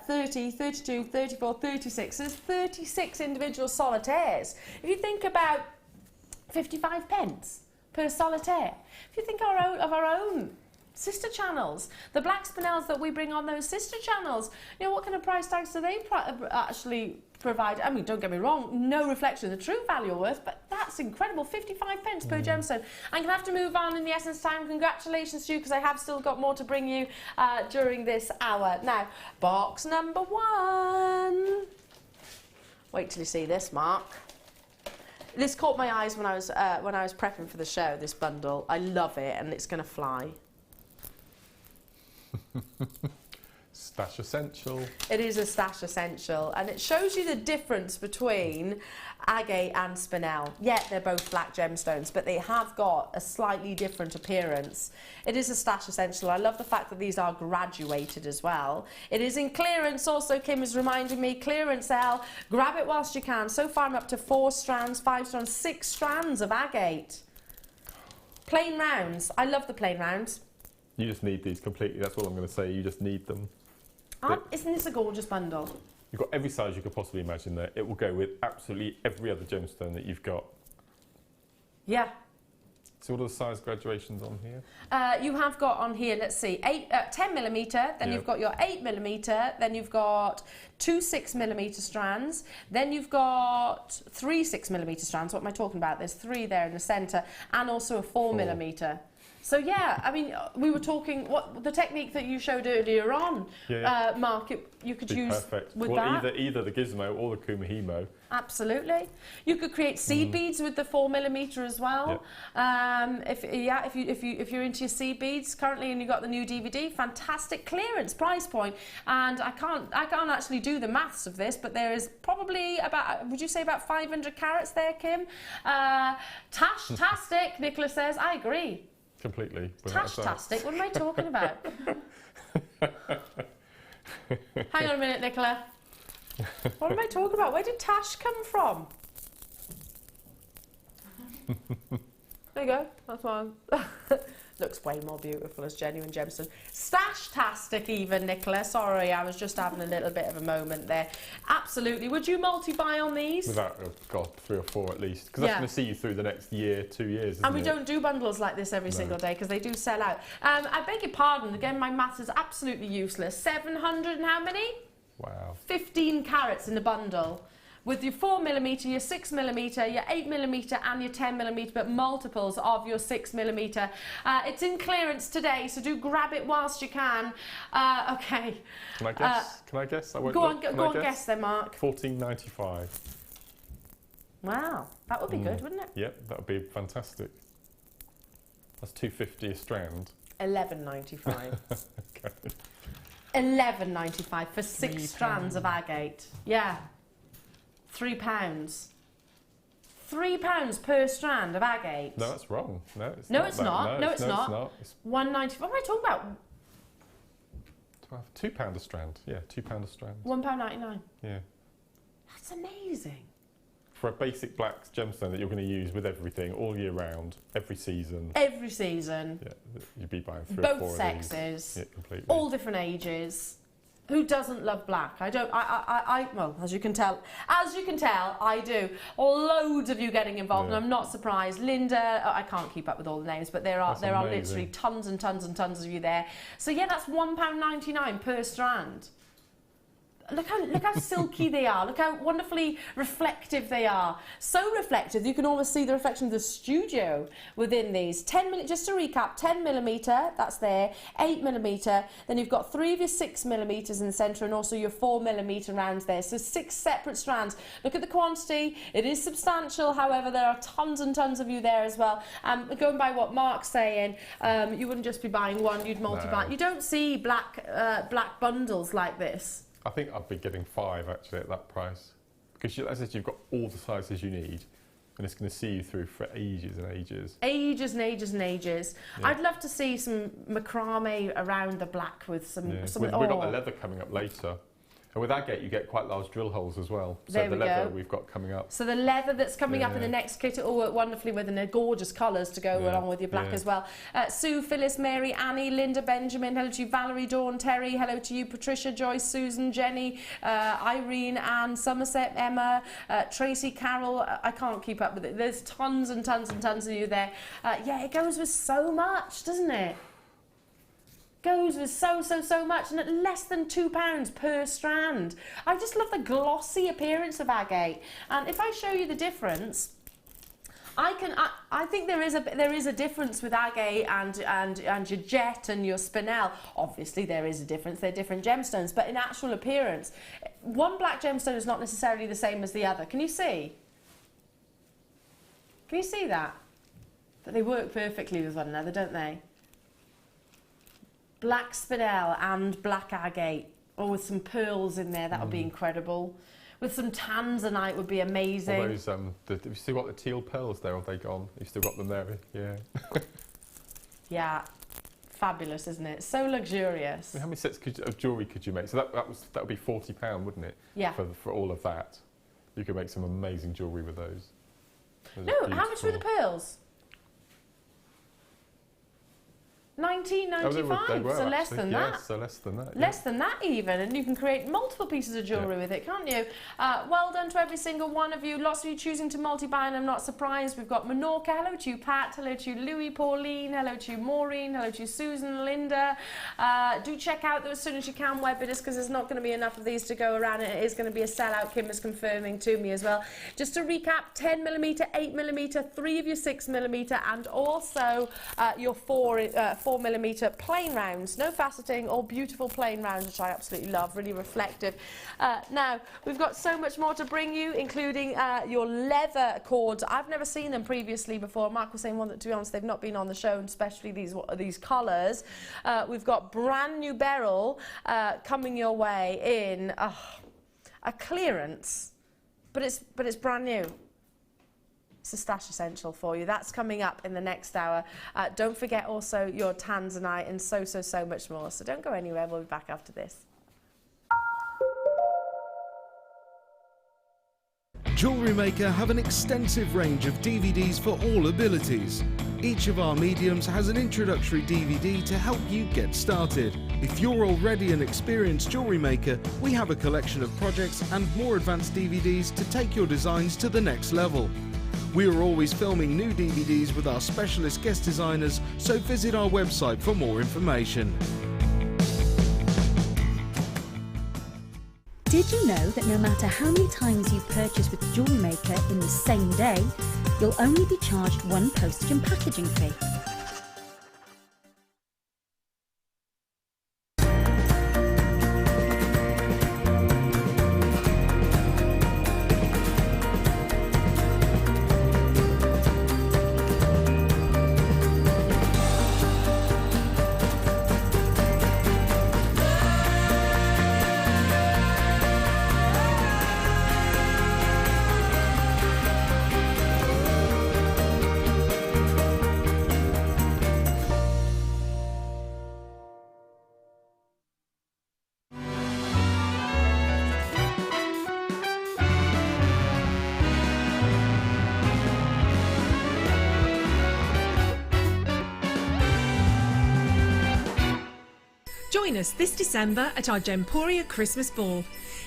30, 32, 34, 36. There's 36 individual solitaires. If you think about 55 pence per solitaire, if you think of our own sister channels, the black spinels that we bring on those sister channels, you know, what kind of price tags do they actually provide? I mean, don't get me wrong, no reflection of the true value or worth, but that's incredible. 55 pence per gemstone. I'm going to have to move on in the essence time. Congratulations to you, because I have still got more to bring you during this hour. Now, box number 1. Wait till you see this, Mark. This caught my eyes when I was prepping for the show, this bundle. I love it, and it's going to fly. Stash essential. It is a stash essential, and it shows you the difference between agate and spinel. Yet they're both black gemstones, but they have got a slightly different appearance. It is a stash essential. I love the fact that these are graduated as well. It is in clearance also. Kim is reminding me, clearance Elle. Grab it whilst you can. So far I'm up to 4 strands, 5 strands, 6 strands of agate. Plain rounds. I love the plain rounds. You just need these completely. That's all I'm going to say. You just need them. Isn't this a gorgeous bundle? You've got every size you could possibly imagine there. It will go with absolutely every other gemstone that you've got. Yeah. So what are the size graduations on here? You have got on here, let's see, 10mm, then you've got your 8mm, then you've got 2 6mm strands, then you've got 3 6mm strands. What am I talking about? There's 3 there in the centre, and also a 4mm. So yeah, I mean, we were talking what the technique that you showed earlier on, Mark. You could use perfect. with well, that. either the gizmo or the kumihimo. Absolutely, you could create seed beads with the 4mm as well. If you're into your seed beads currently, and you got the new DVD, fantastic clearance price point. And I can't actually do the maths of this, but there is probably about, would you say about 500 carats there, Kim? Tash-tastic, Nicola says. I agree. Completely. Tash-tastic, what am I talking about? Hang on a minute, Nicola. What am I talking about? Where did Tash come from? There you go. That's one. Looks way more beautiful as genuine gemstone. Stash-tastic even, Nicola. Sorry, I was just having a little bit of a moment there. Absolutely. Would you multi-buy on these? Without, oh God, 3 or 4 at least. Because that's going to see you through the next year, 2 years, isn't And we don't do bundles like this every single day because they do sell out. I beg your pardon. Again, my maths is absolutely useless. 700 and how many? Wow. 15 carats in a bundle. With your 4mm, your 6mm, your 8mm and your 10mm, but multiples of your 6mm. It's in clearance today, so do grab it whilst you can. Okay. Can I guess? Can I guess? I won't go look. on, guess then, Mark. $14.95. Wow, that would be good, wouldn't it? Yep, that would be fantastic. That's $2.50 a strand. $11.95. Okay. $11.95 for 6 strands of agate. Yeah. £3. £3 per strand of agate. No, that's wrong. No, it's no, not. It's not. No, it's not. It's $1.95. What am I talking about? £2 a strand. Yeah, £2 a strand. £1.99. Yeah. That's amazing. For a basic black gemstone that you're going to use with everything all year round, every season. Every season. Yeah, you'd be buying 3 or 4 Both of sexes. these. Yeah, completely. All different ages. Who doesn't love black? I don't. Well, as you can tell, I do. Loads of you getting involved, and I'm not surprised. Linda, I can't keep up with all the names, but there are literally tons and tons and tons of you there. So yeah, that's £1.99 per strand. Look how silky they are. Look how wonderfully reflective they are. So reflective, you can almost see the reflection of the studio within these. 10mm, just to recap, 10mm, that's there, 8mm, then you've got 3 of your 6mm in the centre and also your 4mm rounds there. So 6 separate strands. Look at the quantity. It is substantial, however, there are tons and tons of you there as well. Going by what Mark's saying, you wouldn't just be buying one, you'd multi-buy. No. You don't see black bundles like this. I think I'd be getting 5 actually at that price. Because as I said, you've got all the sizes you need and it's going to see you through for ages and ages. Ages and ages and ages. Yeah. I'd love to see some macrame around the black with some... Yeah. We've got the leather coming up later. And with agate, you get quite large drill holes as well. So the leather we've got coming up. So the leather that's coming up in the next kit, it will work wonderfully with, and they're gorgeous colours to go along with your black as well. Sue, Phyllis, Mary, Annie, Linda, Benjamin, hello to you, Valerie, Dawn, Terry, hello to you, Patricia, Joyce, Susan, Jenny, Irene, Anne, Somerset, Emma, Tracy, Carol. I can't keep up with it. There's tons and tons and tons of you there. Yeah, it goes with so much, doesn't it? Goes with so much, and at less than £2 per strand. I just love the glossy appearance of agate, and if I show you the difference, I think there is a difference with agate and your jet and your spinel. Obviously there is a difference, they're different gemstones, but in actual appearance, one black gemstone is not necessarily the same as the other. Can you see? Can you see that? But they work perfectly with one another, don't they? Black spinel and black agate, or with some pearls in there, that would be incredible. With some Tanzanite would be amazing. All those, you've still got the teal pearls there, or have they gone? You've still got them there, yeah. Yeah, fabulous, isn't it? So luxurious. How many sets of jewellery could you make? So that would be £40, wouldn't it? Yeah. For all of that, you could make some amazing jewellery with those. No, how much were the pearls? $19.95, so less than that. So less than that. Less than that even, and you can create multiple pieces of jewellery with it, can't you? Well done to every single one of you. Lots of you choosing to multi-buy, and I'm not surprised. We've got Menorca, hello to you Pat, hello to you Louis, Pauline, hello to you Maureen, hello to you Susan, Linda. Do check out as soon as you can web it, because there's not going to be enough of these to go around. It is going to be a sellout, Kim is confirming to me as well. Just to recap, 10mm, 8mm, 3 of your 6mm, and also your 4mm plain rounds, no faceting, all beautiful plain rounds, which I absolutely love, really reflective. Now we've got so much more to bring you, including your leather cords. I've never seen them previously before. Mark was saying one that, to be honest, they've not been on the show, and especially these colours. We've got brand new beryl coming your way in a clearance, but it's brand new. It's a stash essential for you. That's coming up in the next hour. Don't forget also your Tanzanite and so much more. So don't go anywhere. We'll be back after this. Jewellery Maker have an extensive range of DVDs for all abilities. Each of our mediums has an introductory DVD to help you get started. If you're already an experienced jewellery maker, we have a collection of projects and more advanced DVDs to take your designs to the next level. We are always filming new DVDs with our specialist guest designers, so visit our website for more information. Did you know that no matter how many times you purchase with Jewellery Maker in the same day, you'll only be charged one postage and packaging fee? Join us this December at our Gemporia Christmas Ball.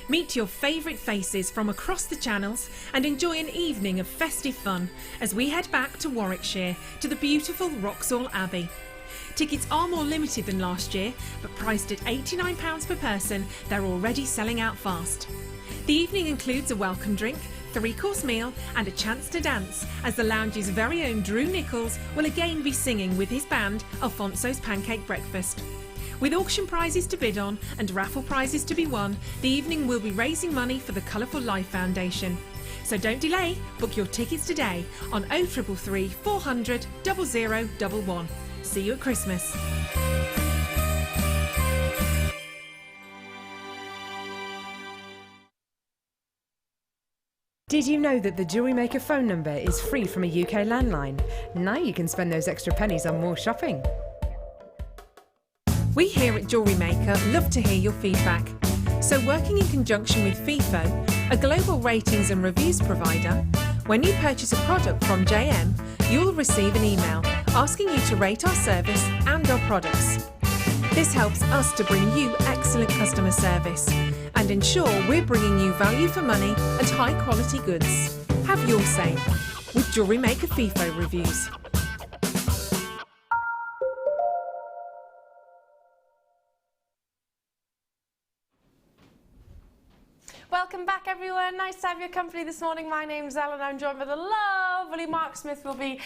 Meet your favourite faces from across the channels and enjoy an evening of festive fun as we head back to Warwickshire to the beautiful Wroxall Abbey. Tickets are more limited than last year, but priced at £89 per person, they're already selling out fast. The evening includes a welcome drink, 3-course meal and a chance to dance, as the lounge's very own Drew Nichols will again be singing with his band Alfonso's Pancake Breakfast. With auction prizes to bid on and raffle prizes to be won, the evening will be raising money for the Colourful Life Foundation. So don't delay, book your tickets today on 0333 400 0011. See you at Christmas. Did you know that the Jewellery Maker phone number is free from a UK landline? Now you can spend those extra pennies on more shopping. We here at Jewellery Maker love to hear your feedback. So working in conjunction with FIFO, a global ratings and reviews provider, when you purchase a product from JM, you'll receive an email asking you to rate our service and our products. This helps us to bring you excellent customer service and ensure we're bringing you value for money and high quality goods. Have your say with Jewellery Maker FIFO reviews. Welcome back everyone, nice to have your company this morning. My name's Elle and I'm joined by the lovely Mark Smith. We'll be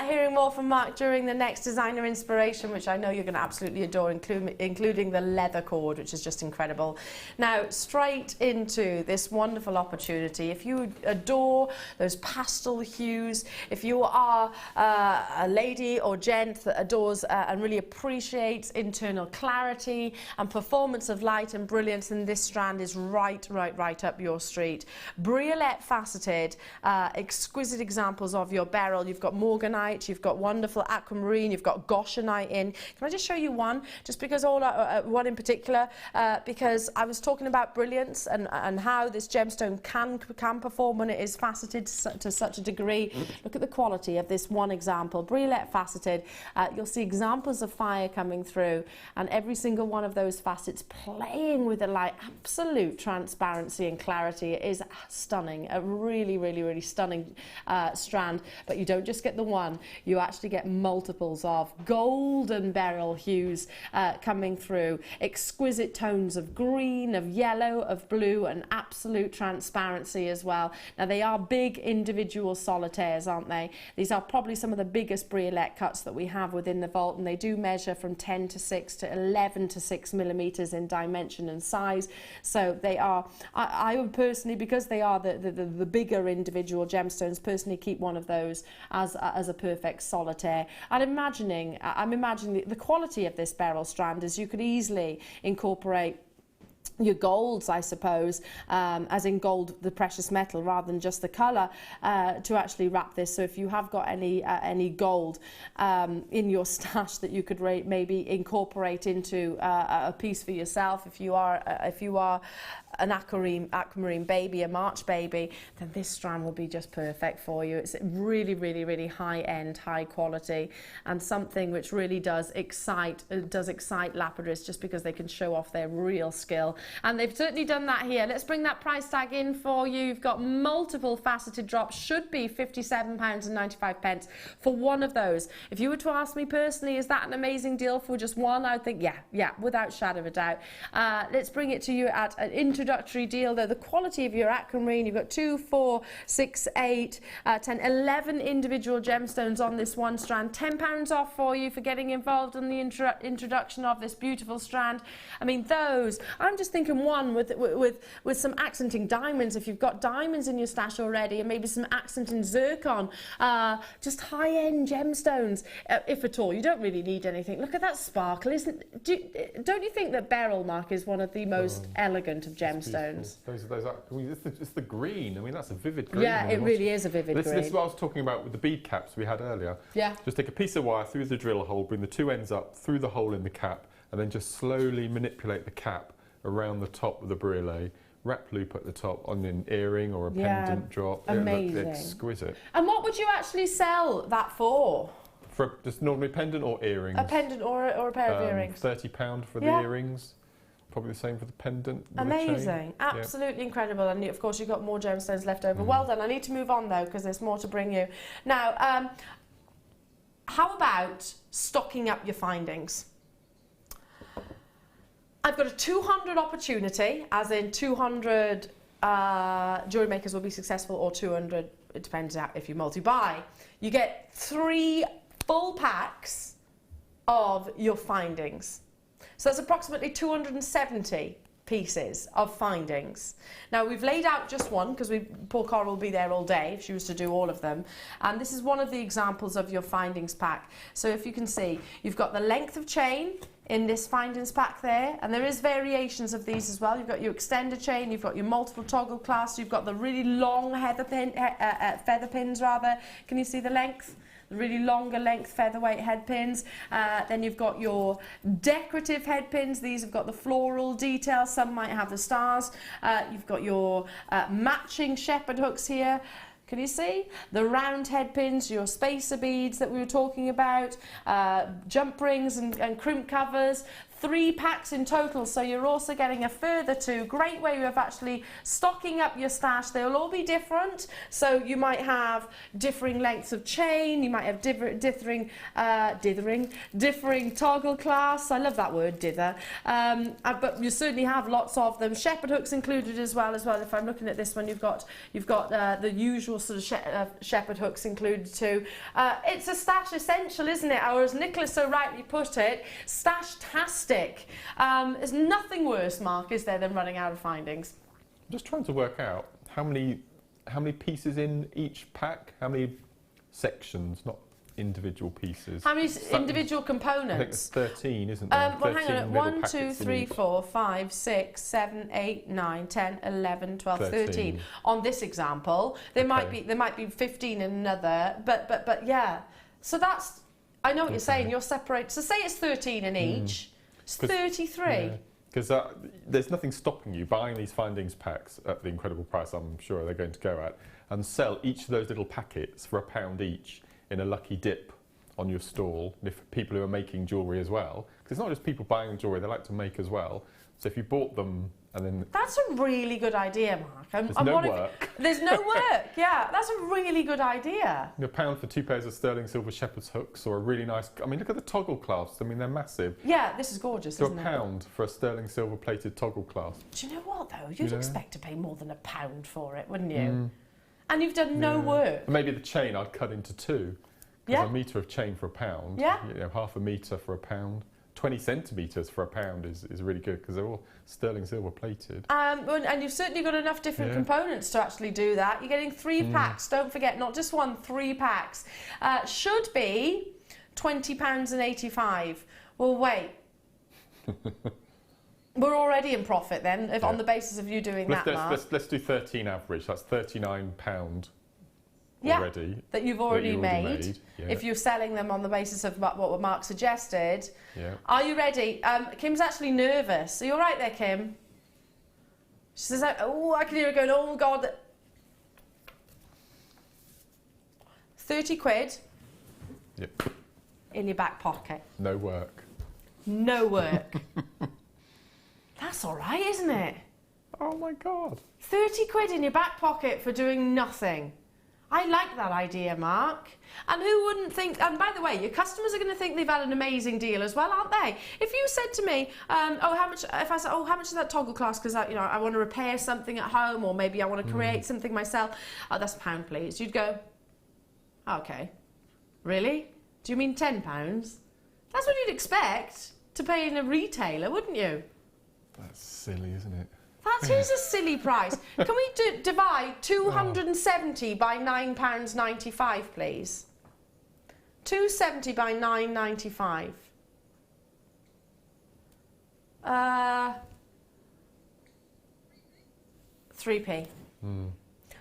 hearing more from Mark during the next designer inspiration, which I know you're going to absolutely adore, including the leather cord, which is just incredible. Now straight into this wonderful opportunity. If you adore those pastel hues, if you are a lady or gent that adores and really appreciates internal clarity and performance of light and brilliance, then this strand is right up your street. Briolette faceted, exquisite examples of your beryl. You've got morganite, you've got wonderful aquamarine, you've got goshenite in. Can I just show you one? Just because one in particular, because I was talking about brilliance and how this gemstone can perform when it is faceted to such a degree. Look at the quality of this one example. Briolette faceted. You'll see examples of fire coming through, and every single one of those facets playing with the light. Absolute transparency and clarity. It is stunning. A really, really, really stunning strand. But you don't just get the one. You actually get multiples of golden beryl hues coming through. Exquisite tones of green, of yellow, of blue, and absolute transparency as well. Now, they are big individual solitaires, aren't they? These are probably some of the biggest briolette cuts that we have within the vault, and they do measure from 10 to 6 to 11 to 6 millimeters in dimension and size. So they are, I would personally, because they are the bigger individual gemstones, personally keep one of those as a perfect solitaire. I'm imagining the quality of this beryl strand is you could easily incorporate your golds, I suppose, as in gold, the precious metal, rather than just the colour, to actually wrap this. So if you have got any gold in your stash that you could maybe incorporate into a piece for yourself, if you are an aquamarine baby, a March baby, then this strand will be just perfect for you. It's really, really, really high-end, high quality, and something which really does excite lapidarists, just because they can show off their real skill. And they've certainly done that here. Let's bring that price tag in for you. You've got multiple faceted drops, should be £57.95 for one of those. If you were to ask me personally, is that an amazing deal for just one? I would think, yeah, without shadow of a doubt. Let's bring it to you at an introductory deal, though. The quality of your aquamarine, you've got 2, 4, 6, 8, 10, 11 individual gemstones on this one strand. £10 off for you for getting involved in the introduction of this beautiful strand. I mean, those, I'm just thinking one with some accenting diamonds. If you've got diamonds in your stash already, and maybe some accenting zircon, just high-end gemstones, if at all. You don't really need anything. Look at that sparkle. Don't you think that beryl, Mark, is one of the most elegant of gemstones? It's the green. I mean, that's a vivid green. Yeah, it really is a vivid green. This is what I was talking about with the bead caps we had earlier. Yeah. Just take a piece of wire through the drill hole, bring the two ends up through the hole in the cap, and then just slowly manipulate the cap around the top of the brûlée, wrap loop at the top on an earring or a pendant drop. Amazing. It looks exquisite. And what would you actually sell that for? For just an ordinary pendant or earrings? A pendant or a pair of earrings. £30 for the earrings. Probably the same for the pendant. Amazing. Absolutely incredible. And of course, you've got more gemstones left over. Well done. I need to move on, though, because there's more to bring you. Now, how about stocking up your findings? I've got a 200 opportunity, as in 200 jewellery makers will be successful, or 200, it depends if you multi-buy. You get 3 full packs of your findings. So that's approximately 270 pieces of findings. Now, we've laid out just one, because poor Cora will be there all day if she was to do all of them. And this is one of the examples of your findings pack. So if you can see, you've got the length of chain in this findings pack there, and there is variations of these as well. You've got your extended chain, you've got your multiple toggle clasp, you've got the really long feather pins rather. Can you see the length? The really longer length featherweight head pins. Then you've got your decorative head pins. These have got the floral detail. Some might have the stars. You've got your matching shepherd hooks here. Can you see? The round head pins, your spacer beads that we were talking about, jump rings and crimp covers. 3 packs in total, so you're also getting a further 2. Great way of actually stocking up your stash. They'll all be different, so you might have differing lengths of chain, you might have differing toggle clasps. I love that word, dither. But you certainly have lots of them. Shepherd hooks included as well. If I'm looking at this one, you've got the usual sort of shepherd hooks included too. It's a stash essential, isn't it? Or as Nicholas so rightly put it, stash-tastic. There's nothing worse, Mark, is there, than running out of findings? I'm just trying to work out how many pieces in each pack, how many sections, not individual pieces. How many individual components? I think there's 13, isn't there? Well, hang on. 1, 2, 3, 4, 5, 6, 7, 8, 9, 10, 11, 12, 13. On this example, there might be 15 in another, but yeah. So that's, I know what you're saying. You're separate. So say it's 13 in each. It's 33. Because there's nothing stopping you buying these findings packs at the incredible price I'm sure they're going to go at, and sell each of those little packets for £1 each in a lucky dip on your stall. And if people who are making jewellery as well, because it's not just people buying jewellery, they like to make as well. So if you bought them and then... That's a really good idea, Mark. There's no work. There's no work, yeah. That's a really good idea. £1 for 2 pairs of sterling silver shepherd's hooks, or a really nice... I mean, look at the toggle clasps. I mean, they're massive. Yeah, this is gorgeous, isn't it? So £1 for a sterling silver plated toggle clasp. Do you know what, though? You'd expect to pay more than £1 for it, wouldn't you? And you've done no work. Maybe the chain I'd cut into 2. Because a metre of chain for £1. Yeah. You know, half a metre for £1. 20 centimetres for £1 is really good because they're all sterling silver plated. And you've certainly got enough different components to actually do that. You're getting 3 packs. Don't forget, not just 1, 3 packs. Should be £20.85. Well, wait. We're already in profit then, if on the basis of you doing that, Mark. Let's do 13 average. That's £39 already. That you've already made. If you're selling them on the basis of what Mark suggested. Yeah. Are you ready? Kim's actually nervous. Are you all right there, Kim? She says, oh, I can hear her going, oh, God. 30 quid. Yep. In your back pocket. No work. No work. That's all right, isn't it? Oh, my God. 30 quid in your back pocket for doing nothing. I like that idea, Mark. And who wouldn't think... And by the way, your customers are going to think they've had an amazing deal as well, aren't they? If you said to me, how much is that toggle clasp? Because I want to repair something at home, or maybe I want to create something myself. Oh, that's £1, please. You'd go, okay. Really? Do you mean £10? That's what you'd expect to pay in a retailer, wouldn't you? That's silly, isn't it? That is a silly price. Can we divide 270 by £9.95, please? 270 by 9.95. 3p.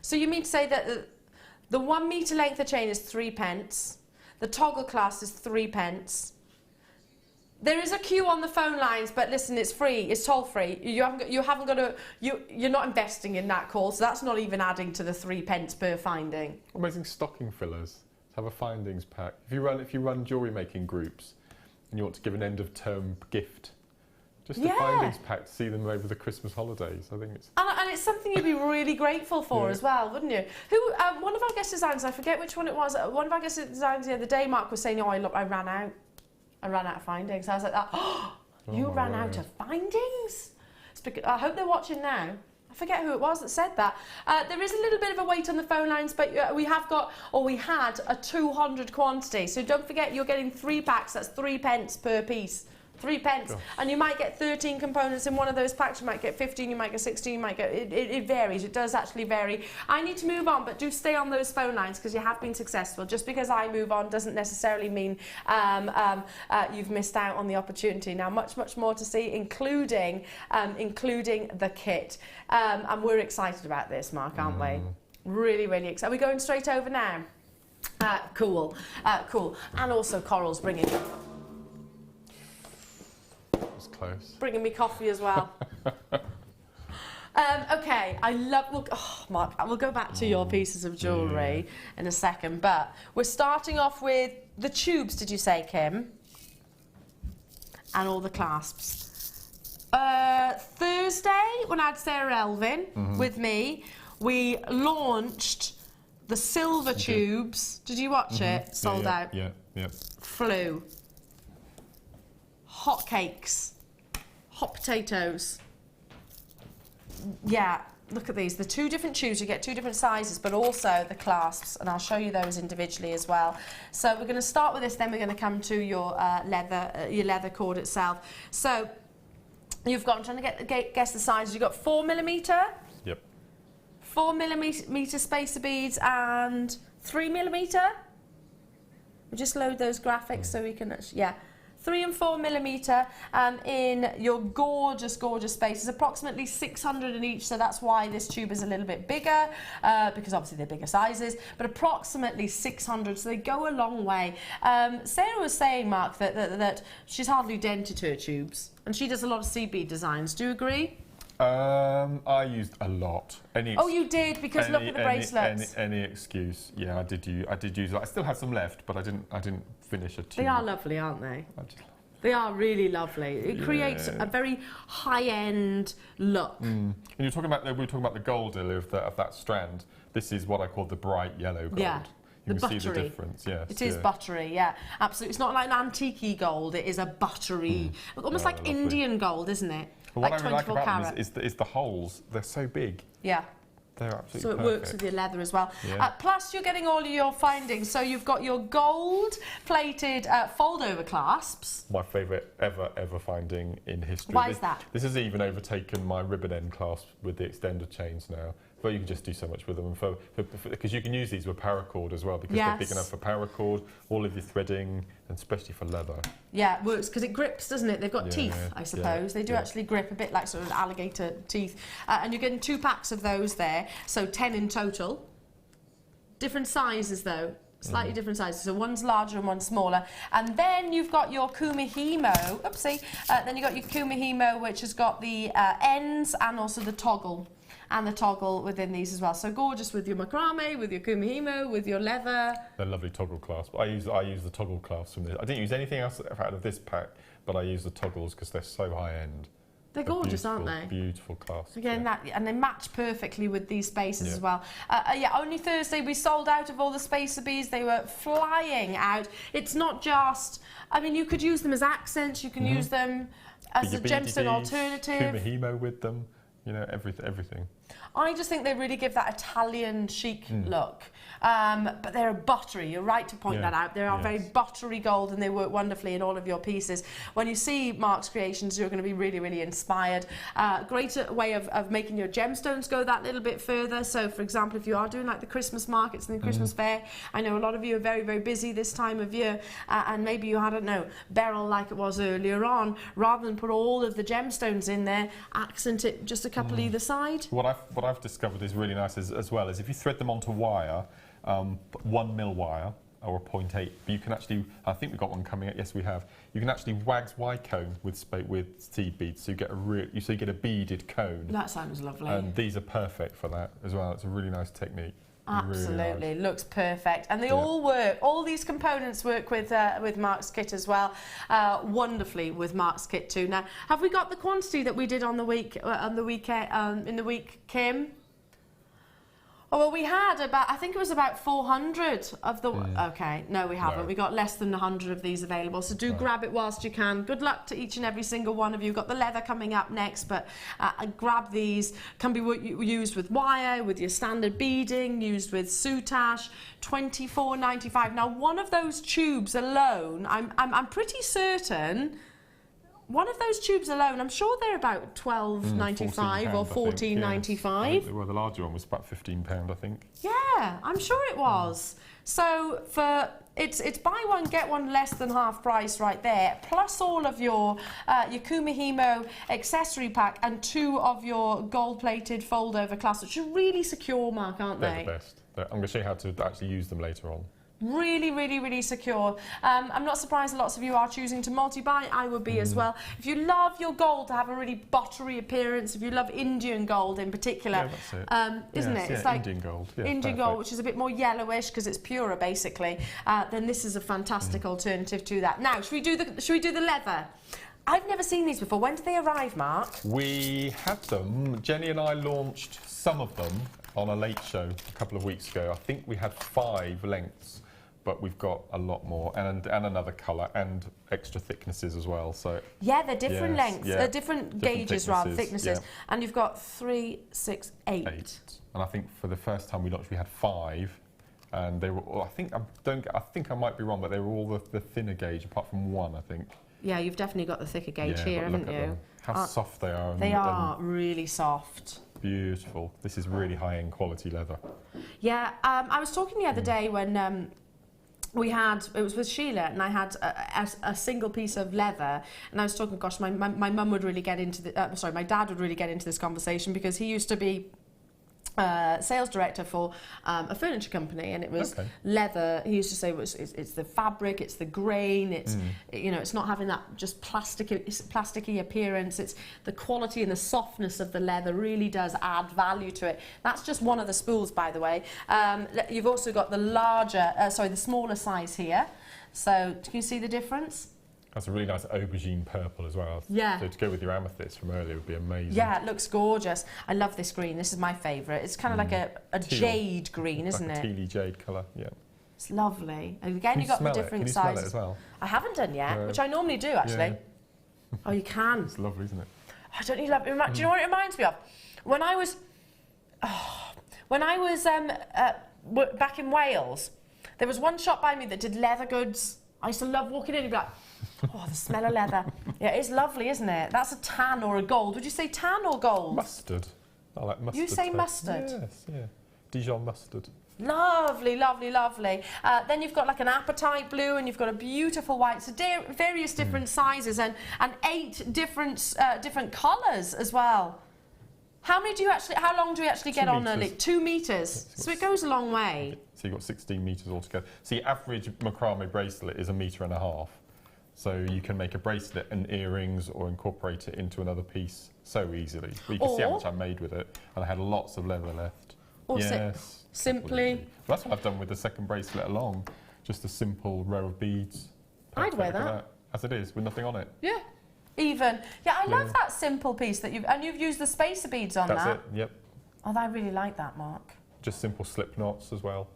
So you mean to say that the 1 metre length of chain is 3p, the toggle clasp is 3p. There is a queue on the phone lines, but listen, it's free. It's toll free. You haven't got to. You're not investing in that call, so that's not even adding to the 3p per finding. Amazing stocking fillers. Have a findings pack. If you run jewellery making groups, and you want to give an end of term gift, just a findings pack to see them over the Christmas holidays. I think it's and it's something you'd be really grateful for as well, wouldn't you? One of our guest designers, I forget which one it was. One of our guest designers the other day, Mark, was saying, "Oh, I ran out. I ran out of findings." I was like, "Oh, you ran out of findings?" I hope they're watching now. I forget who it was that said that. There is a little bit of a wait on the phone lines, but we had a 200 quantity. So don't forget, you're getting 3 packs. That's 3p per piece. 3p. Gosh. And you might get 13 components in one of those packs. You might get 15, you might get 16, you might get... It varies. It does actually vary. I need to move on, but do stay on those phone lines because you have been successful. Just because I move on doesn't necessarily mean you've missed out on the opportunity. Now, much more to see, including the kit. And we're excited about this, Mark, aren't we? Really, really excited. Are we going straight over now? Cool. And also Coral's bringing... Close. Bringing me coffee as well. Okay, Mark, we'll go back to your pieces of jewellery in a second, but we're starting off with the tubes, did you say, Kim? And all the clasps. Thursday, when I had Sarah Elvin with me, we launched the silver tubes. Did you watch it? Sold out. Yeah. Flew. Hot cakes. Hot potatoes. Yeah, look at these. The 2 different tubes, you get 2 different sizes, but also the clasps, and I'll show you those individually as well. So we're going to start with this, then we're going to come to your leather cord itself. So you've got, I'm trying to guess the sizes. You've got 4mm. Yep. 4mm spacer beads and 3mm. We'll just load those graphics so we can, yeah. 3 and 4 millimetre in your gorgeous, gorgeous spaces, approximately 600 in each, so that's why this tube is a little bit bigger, because obviously they're bigger sizes, but approximately 600, so they go a long way. Sarah was saying, Mark, that she's hardly dented her tubes, and she does a lot of sea bead designs. Do you agree? I used a lot. Oh, you did, because look at the bracelets. Any excuse? Yeah, I did use. I still have some left, but I didn't finish a tube. They are lovely, aren't they? They are really lovely. It creates a very high-end look. And we were talking about the gold of that strand. This is what I call the bright yellow gold. Yeah. You can see the difference, yes. It is buttery, yeah, absolutely. It's not like an antique-y gold, it is a buttery, almost like lovely. Indian gold, isn't it? But like what I really like 24 about carat. them is the holes. They're so big. Yeah. They're absolutely So it perfect. works with your leather as well. Yeah. Plus, you're getting all of your findings. So you've got your gold-plated fold-over clasps. My favourite ever finding in history. Why is that? This has even overtaken my ribbon end clasp with the extended chains now. But you can just do so much with them, because you can use these with paracord as well, because they're big enough for paracord, all of your threading, and especially for leather. Yeah, it works because it grips, doesn't it? They've got teeth, I suppose. They do actually grip a bit like sort of alligator teeth. And you're getting 2 packs of those there, so 10 in total. Different sizes though. Slightly different sizes, so one's larger and one's smaller. And then you've got your kumihimo, then you've got your kumihimo, which has got the ends and also the toggle. And the toggle within these as well. So gorgeous with your macrame, with your kumihimo, with your leather. They're lovely toggle clasp. I use the toggle clasps from this. I didn't use anything else out of this pack, but I use the toggles because they're so high end. They're gorgeous, aren't they? Beautiful clasps. Again, and they match perfectly with these spaces as well. Only Thursday we sold out of all the spacer beads. They were flying out. It's not just, I mean, you could use them as accents. You can use them as a gemstone alternative. Kumihimo with them. You know, everything. I just think they really give that Italian chic look. But they're buttery. You're right to point that out. They are very buttery gold, and they work wonderfully in all of your pieces. When you see Mark's creations, you're going to be really, really inspired. Great way of making your gemstones go that little bit further. So, for example, if you are doing like the Christmas markets and the Christmas fair, I know a lot of you are very, very busy this time of year, and maybe you had, I don't know, beryl like it was earlier on. Rather than put all of the gemstones in there, accent it just a couple either side. What I've discovered is really nice as well is if you thread them onto wire, 1 mil wire or a 0.8, but you can actually, I think we've got one coming out, yes we have, you can actually wax Y cone with seed beads, so you get a beaded cone. That sounds lovely. And these are perfect for that as well. It's a really nice technique. Absolutely, really nice. Looks perfect, and they all work. All these components work with Mark's kit as well, wonderfully with Mark's kit too. Now, have we got the quantity that we did in the week, Kim? Oh, well, we had about, I think it was about 400 of the... Okay, no, we haven't. No. We got less than 100 of these available, so do grab it whilst you can. Good luck to each and every single one of you. Got the leather coming up next, but grab these. Can be used with wire, with your standard beading, used with soutache, $24.95. Now, one of those tubes alone, I'm pretty certain... One of those tubes alone, I'm sure they're about $12.95 or $14.95. Yes. Well, the larger one was about £15, I think. Yeah, I'm sure it was. So it's buy one get one less than half price right there, plus all of your kumihimo accessory pack and 2 of your gold-plated fold-over clasps, which are really secure, Mark, aren't they? They're the best. I'm going to show you how to actually use them later on. Really, really, really secure. I'm not surprised lots of you are choosing to multi-buy. I would be as well. If you love your gold to have a really buttery appearance, if you love Indian gold in particular, isn't it? It's like Indian gold. Yeah, Indian gold, which is a bit more yellowish because it's purer, basically. Then this is a fantastic alternative to that. Now, should we do the leather? I've never seen these before. When did they arrive, Mark? We had them. Jenny and I launched some of them on a late show a couple of weeks ago. I think we had 5 lengths. But we've got a lot more, and another colour, and extra thicknesses as well. So yeah, they're different lengths, different gauges rather, thicknesses. Yeah. And you've got 3, 6, 8. 8. And I think for the first time we launched, we had 5, and they were. I think I might be wrong, but they were all the thinner gauge, apart from one, I think. Yeah, you've definitely got the thicker gauge here, haven't you? How soft they are. They are really soft. Beautiful. This is really high-end quality leather. Yeah, I was talking the other day when it was with Sheila, and I had a single piece of leather, and I was talking, gosh, my mum would really get into my dad would really get into this conversation, because he used to be sales director for a furniture company, and it was leather. He used to say it's the fabric, it's the grain, it's you know, it's not having that just plasticky appearance. It's the quality and the softness of the leather really does add value to it. That's just one of the spools, by the way. You've also got the smaller size here. So can you see the difference? That's a really nice aubergine purple as well. Yeah. So to go with your amethyst from earlier would be amazing. Yeah, it looks gorgeous. I love this green. This is my favourite. It's kind of like a jade green, isn't it? Like a tealy jade colour, yeah. It's lovely. And again, you've got the different sizes. Can you smell it as well? I haven't done yet, which I normally do, actually. Yeah. Oh, you can. It's lovely, isn't it? I don't need love. Do you know what it reminds me of? When I was back in Wales, there was one shop by me that did leather goods. I used to love walking in and be like, oh, the smell of leather. Yeah, it's lovely, isn't it? That's a tan or a gold. Would you say tan or gold? Mustard. I like mustard. You say type. mustard? Yes, yeah. Dijon mustard. Lovely, lovely, lovely. Then you've got like an apatite blue, and you've got a beautiful white. So various different sizes, and 8 different colours as well. How long do we actually get on early? 2 metres. So it goes a long way. So you've got 16 metres altogether. So your average macrame bracelet is 1.5 metres. So you can make a bracelet and earrings, or incorporate it into another piece so easily. But you can see how much I made with it, and I had lots of leather left. Or yes, simply. Well, that's what I've done with the second bracelet along. Just a simple row of beads. I'd wear that. As it is, with nothing on it. Yeah. Even. Yeah, I love that simple piece that you've used the spacer beads on that. That's it, yep. Oh, I really like that, Mark. Just simple slip knots as well.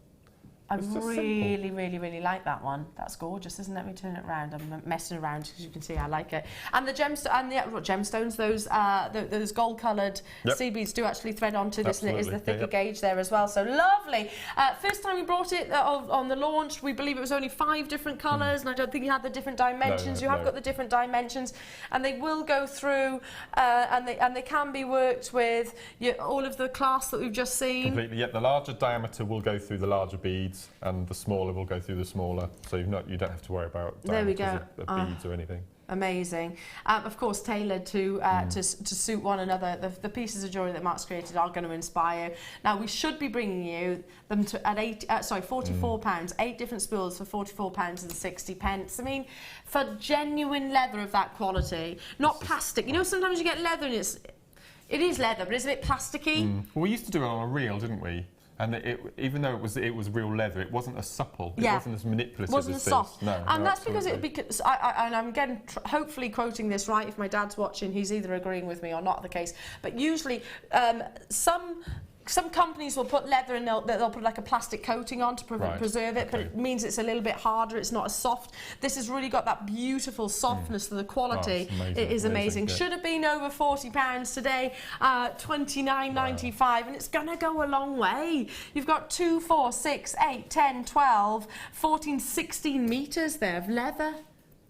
I really, really, really like that one. That's gorgeous, isn't it? Let me turn it around. I'm messing around because you can see I like it. And the gemstones, those gold-coloured sea beads do actually thread onto this, and it is the thicker gauge there as well. So lovely. First time we brought it on the launch, we believe it was only 5 different colours, and I don't think you had the different dimensions. You have got the different dimensions, and they will go through, and they can be worked with all of the class that we've just seen. Completely. Yeah, the larger diameter will go through the larger beads, and the smaller will go through the smaller, so you don't have to worry about diameters of beads or anything. Amazing. Of course, tailored to suit one another. The pieces of jewellery that Mark's created are going to inspire. Now, we should be bringing you them at £44. 8 different spools for £44 and 60 pence. I mean, for genuine leather of that quality, not plastic. You know, sometimes you get leather and it is leather, but it's a bit plasticky. Well, we used to do it on a reel, didn't we? And even though it was real leather, it wasn't as supple. It wasn't as manipulative. It wasn't as soft. This. No, and that's because I'm again hopefully quoting this right. If my dad's watching, he's either agreeing with me or not the case. But usually, some companies will put leather and they'll put like a plastic coating on to preserve it, but it means it's a little bit harder. It's not as soft. This has really got that beautiful softness to the quality. It is amazing. Yeah. Should have been over £40 today, $29.95, and it's going to go a long way. You've got 2, 4, 6, 8, 10, 12, 14, 16 metres there of leather.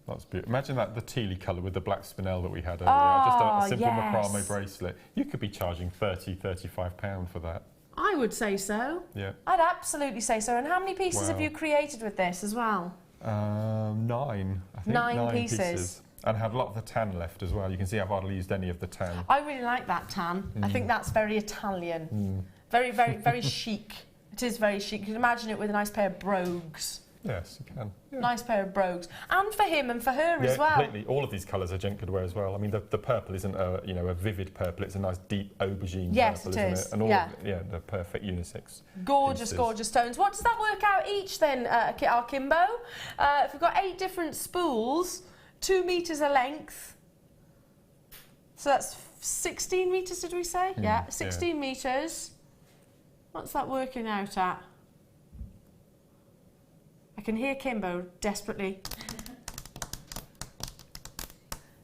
That's beautiful. Imagine the tealy colour with the black spinel that we had earlier. Just a simple macrame bracelet. You could be charging £30, £35 for that. I would say so. Yeah. I'd absolutely say so. And how many pieces have you created with this as well? 9. I think 9 pieces. And had a lot of the tan left as well. You can see I've hardly used any of the tan. I really like that tan. I think that's very Italian. Very, very, very chic. It is very chic. You can imagine it with a nice pair of brogues. Yes, you can. Yeah. Nice pair of brogues, and for him and for her as well. Completely. All of these colours are gent could wear as well. I mean, the purple isn't a vivid purple. It's a nice deep aubergine purple, isn't it? And all the perfect unisex. Gorgeous, pieces. Gorgeous stones. What does that work out each then, our Kimbo? If we've got 8 different spools, 2 metres a length. So that's 16 metres, did we say? Yeah, 16 metres. What's that working out at? I can hear Kimbo desperately.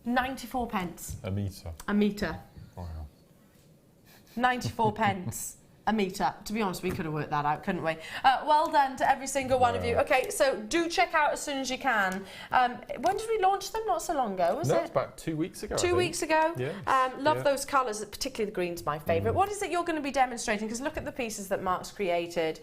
94 pence. A metre. A metre. Wow. 94 pence a metre. To be honest, we could have worked that out, couldn't we? Well done to every single one of you. Okay, so do check out as soon as you can. When did we launch them? Not so long ago, was it? No, it's about 2 weeks ago. 2 weeks ago? Yeah. Love those colours, particularly the green's my favourite. What is it you're going to be demonstrating? Because look at the pieces that Mark's created.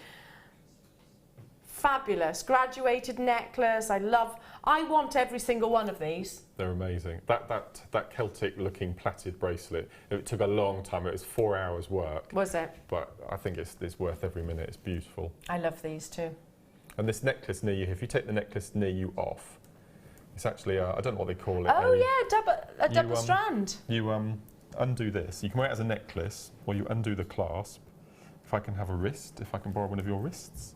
fabulous. Graduated necklace. I want every single one of these. They're amazing. That Celtic-looking plaited bracelet, it took a long time. It was 4 hours work. Was it? But I think it's worth every minute. It's beautiful. I love these too. And this necklace near you, if you take the necklace near you off, it's actually, I don't know what they call it. Oh yeah, double strand. You undo this. You can wear it as a necklace, or you undo the clasp. If I can have a wrist, if I can borrow one of your wrists.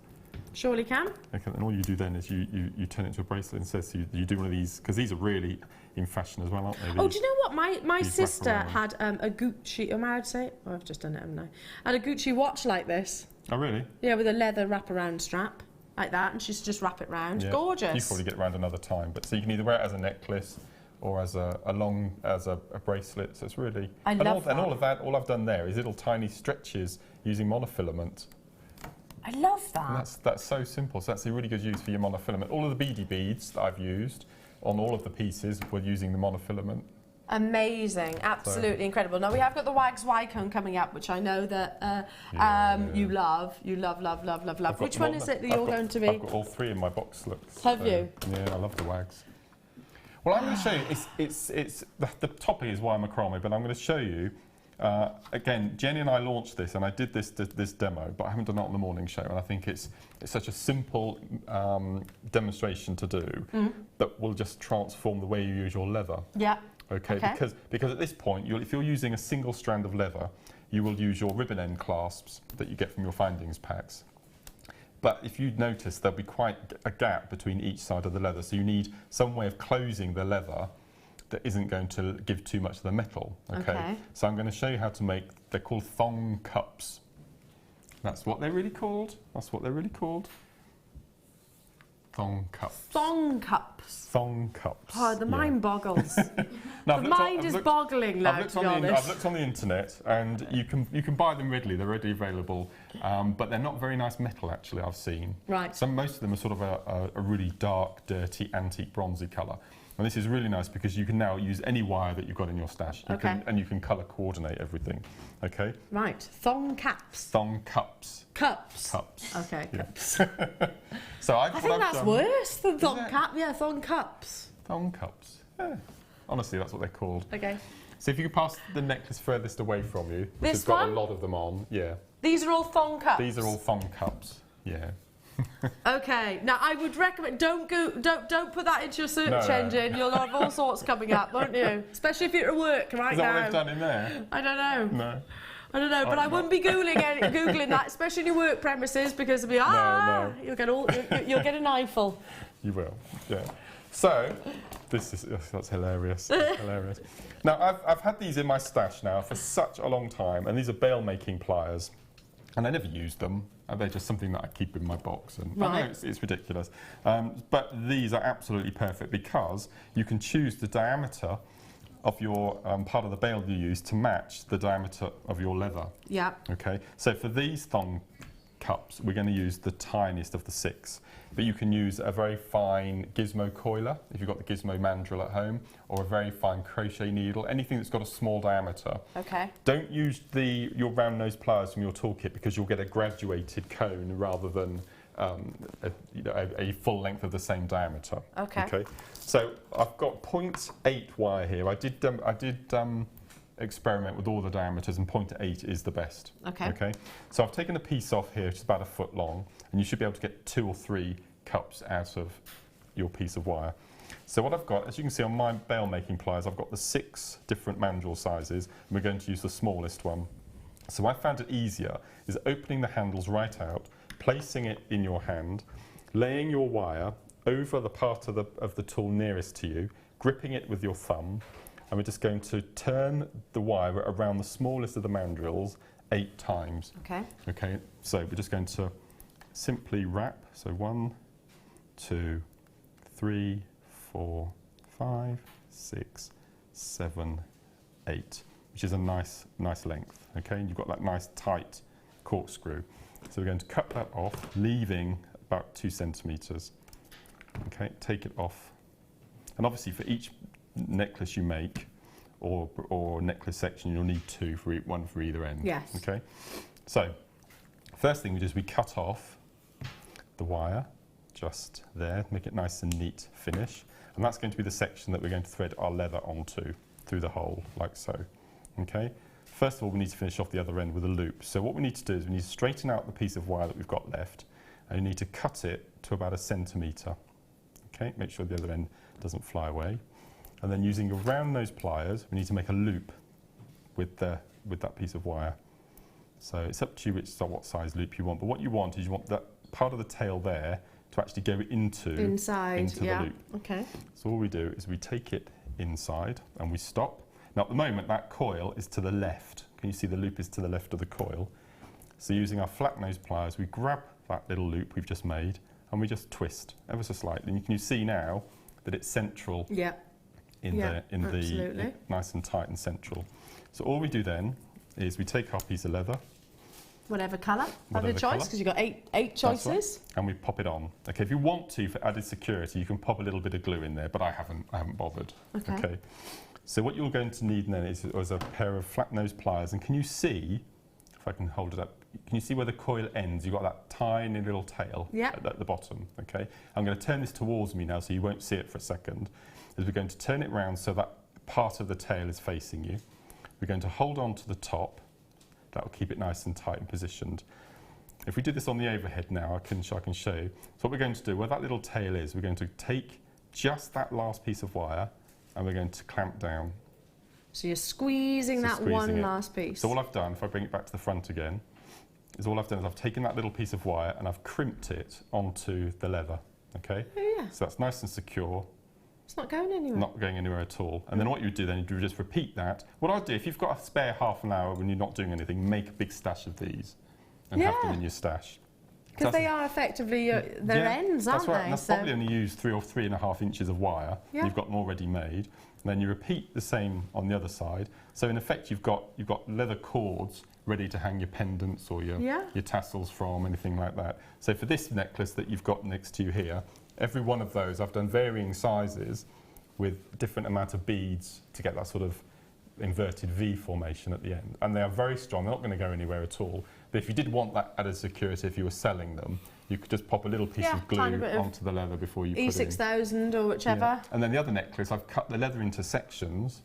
Surely can. Okay, and all you do then is you turn it into a bracelet and says you do one of these, because these are really in fashion as well, aren't they? Oh, do you know what? My sister had a Gucci, am I allowed to say it? Oh, I've just done it, haven't I? Had a Gucci watch like this. Oh, really? Yeah, with a leather wraparound strap, like that, and she used to just wrap it round. Yeah. Gorgeous. You probably get it round another time, but so you can either wear it as a necklace or as a bracelet, so it's really... I love that. And all of that, all I've done there is little tiny stretches using monofilament. I love that. And that's so simple, so that's a really good use for your monofilament. All of the beady beads that I've used on all of the pieces were using the monofilament. Amazing, absolutely incredible. Now we have got the Wags Y-Cone coming up, which I know that you love. You love. Which one is it that you're going to be? I've got all three in my box looks. Have you? Yeah, I love the Wags. Well, I'm going to show you, it's the topic is wire macrame, but I'm going to show you, again, Jenny and I launched this, and I did this demo, but I haven't done it on the morning show, and I think it's such a simple demonstration to do that will just transform the way you use your leather. Yeah. Okay. Because at this point, if you're using a single strand of leather, you will use your ribbon end clasps that you get from your findings packs. But if you notice, there'll be quite a gap between each side of the leather, so you need some way of closing the leather that isn't going to give too much of the metal. Okay. So I'm going to show you how to make, they're called thong cups. That's what they're really called. Thong cups. Thong cups. Thong cups. Oh, the mind boggles. Now, the mind is boggling now, to be honest. I've looked on the internet, and you can buy them readily. They're readily available, but they're not very nice metal, actually, I've seen. Right. Most of them are sort of a really dark, dirty, antique, bronzy colour. And this is really nice because you can now use any wire that you've got in your stash. And you can colour coordinate everything. Okay? Right. Thong caps. Thong cups. Cups. Cups. Okay, Yeah. cups. So I think that's worse than thong it? cap. Yeah, thong cups. Thong cups. Yeah. Honestly, that's what they're called. Okay. So if you could pass the necklace furthest away from you, which has got a lot of them on. Yeah. These are all thong cups. These are all thong cups. Yeah. Okay. Now I would recommend don't put that into your search engine. You'll have all sorts coming up, won't you? Especially if you're at work right now. Is that what they've done in there? I don't know. No. I don't know, but I wouldn't be googling that, especially in your work premises, because it'll be you'll get an eyeful. You will. Yeah. So that's hilarious. Hilarious. Now I've had these in my stash now for such a long time, and these are bail making pliers, and I never used them. They're just something that I keep in my box, and I know it's ridiculous. But these are absolutely perfect because you can choose the diameter of your part of the bail you use to match the diameter of your leather. Yeah. Okay. So for these thong cups, we're going to use the tiniest of the 6. But you can use a very fine gizmo coiler if you've got the gizmo mandrel at home, or a very fine crochet needle, anything that's got a small diameter. Okay. Don't use your round nose pliers from your toolkit because you'll get a graduated cone rather than a full length of the same diameter. Okay. So I've got 0.8 wire here. I did experiment with all the diameters, and 0.8 is the best. Okay. So I've taken a piece off here, which is about 1 foot long, and you should be able to get 2 or 3 cups out of your piece of wire. So what I've got, as you can see on my bail making pliers, I've got the 6 different mandrel sizes, and we're going to use the smallest one. So I found it easier is opening the handles right out, placing it in your hand, laying your wire over the part of the tool nearest to you, gripping it with your thumb, and we're just going to turn the wire around the smallest of the mandrels 8 times. Okay, so we're just going to simply wrap. So 1, 2, 3, 4, 5, 6, 7, 8, which is a nice length. Okay, and you've got that nice tight corkscrew. So we're going to cut that off, leaving about 2 centimetres. Okay, take it off. And obviously for each necklace you make, or necklace section, you'll need 2 one for either end. Yes. Okay. So first thing we do is we cut off the wire just there, make it nice and neat finish. And that's going to be the section that we're going to thread our leather onto through the hole, like so. Okay. First of all, we need to finish off the other end with a loop. So what we need to do is we need to straighten out the piece of wire that we've got left, and you need to cut it to about 1 centimetre. Okay, make sure the other end doesn't fly away. And then using your round nose pliers, we need to make a loop with that piece of wire. So it's up to you what size loop you want, but what you want is you want that part of the tail there to actually go into the loop. Okay. So all we do is we take it inside and we stop. Now at the moment that coil is to the left. Can you see the loop is to the left of the coil? So using our flat nose pliers, we grab that little loop we've just made and we just twist ever so slightly. And you can see now that it's central in the nice and tight and central. So all we do then is we take our piece of leather, whatever colour of your choice, because you've got eight choices. Right. And we pop it on. Okay, if you want to, for added security, you can pop a little bit of glue in there, but I haven't bothered. Okay. So what you're going to need then is a pair of flat nose pliers, and can you see, if I can hold it up, can you see where the coil ends? You've got that tiny little tail at the bottom. Okay, I'm going to turn this towards me now so you won't see it for a second. As we're going to turn it round so that part of the tail is facing you. We're going to hold on to the top. That will keep it nice and tight and positioned. If we do this on the overhead now, I can show you. So what we're going to do, where that little tail is, we're going to take just that last piece of wire and we're going to clamp down. So you're squeezing that one last piece. So all I've done, if I bring it back to the front again, is I've taken that little piece of wire and I've crimped it onto the leather. Okay? Oh, yeah. So that's nice and secure. It's not going anywhere. Not going anywhere at all. And then what you would do then, you just repeat that. What I'd do, if you've got a spare half an hour when you're not doing anything, make a big stash of these and have them in your stash. Because they are effectively their ends, aren't they? And that's probably only used 3 or 3.5 inches of wire. You've got them already made. And then you repeat the same on the other side. So in effect, you've got leather cords ready to hang your pendants or your tassels from, anything like that. So for this necklace that you've got next to you here, every one of those, I've done varying sizes with different amount of beads to get that sort of inverted V formation at the end. And they are very strong, they're not going to go anywhere at all. But if you did want that added security, if you were selling them, you could just pop a little piece of glue onto the leather before you put it in. E6000 or whichever. Yeah. And then the other necklace, I've cut the leather into sections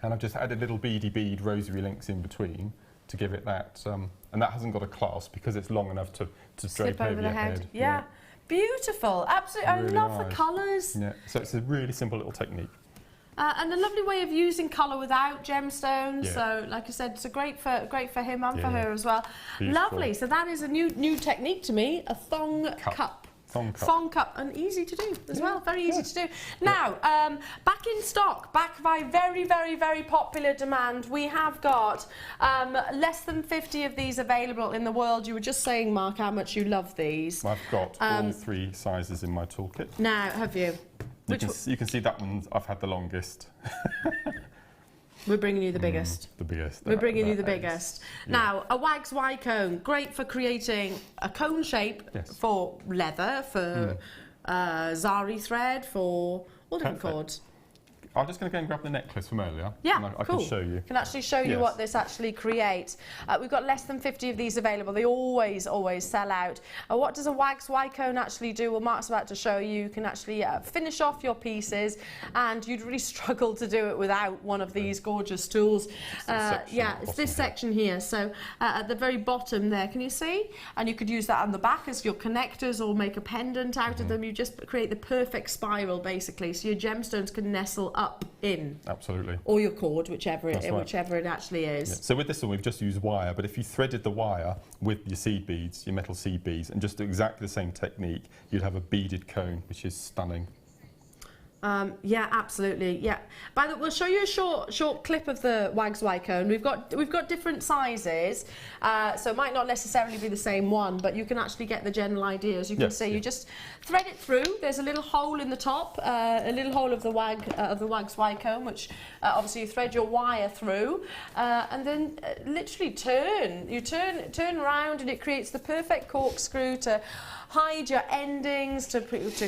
and I've just added little beady bead rosary links in between to give it that, and that hasn't got a clasp because it's long enough to drape over your head. Yeah. Beautiful, absolutely. Really I love the colours. Yeah, so it's a really simple little technique. And a lovely way of using colour without gemstones. So, like I said, it's great for him and for her as well. Beautiful. Lovely. So that is a new technique to me. A thong cup. Thong cup, and easy to do as well. Very easy to do. Now, back in stock, back by very, very, very popular demand. We have got less than 50 of these available in the world. You were just saying, Mark, how much you love these. I've got all 3 sizes in my toolkit. Now, have you? You can see that one I've had the longest. We're bringing you the biggest. The biggest. We're bringing you the biggest. Now, a wax Y cone, great for creating a cone shape for leather, for zari thread, for all different cords. I'm just going to go and grab the necklace from earlier. Yeah, and I can show you. Can actually show you what this actually creates. We've got less than 50 of these available. They always sell out. What does a wax Y cone actually do? Well, Mark's about to show you. You can actually finish off your pieces, and you'd really struggle to do it without one of these gorgeous tools. It's this section here. So at the very bottom there, can you see? And you could use that on the back as your connectors or make a pendant out of them. You just create the perfect spiral, basically, so your gemstones can nestle up in. Absolutely. Or your cord, whichever it actually is. Yeah. So with this one, we've just used wire, but if you threaded the wire with your seed beads, your metal seed beads, and just do exactly the same technique, you'd have a beaded cone, which is stunning. Yeah, absolutely. Yeah. By the way, we'll show you a short clip of the wax Y cone. We've got different sizes, so it might not necessarily be the same one, but you can actually get the general idea. As you can see, you just thread it through. There's a little hole in the top, a little hole of the wax Y cone, which obviously you thread your wire through, and then literally turn. You turn around, and it creates the perfect corkscrew to hide your endings, to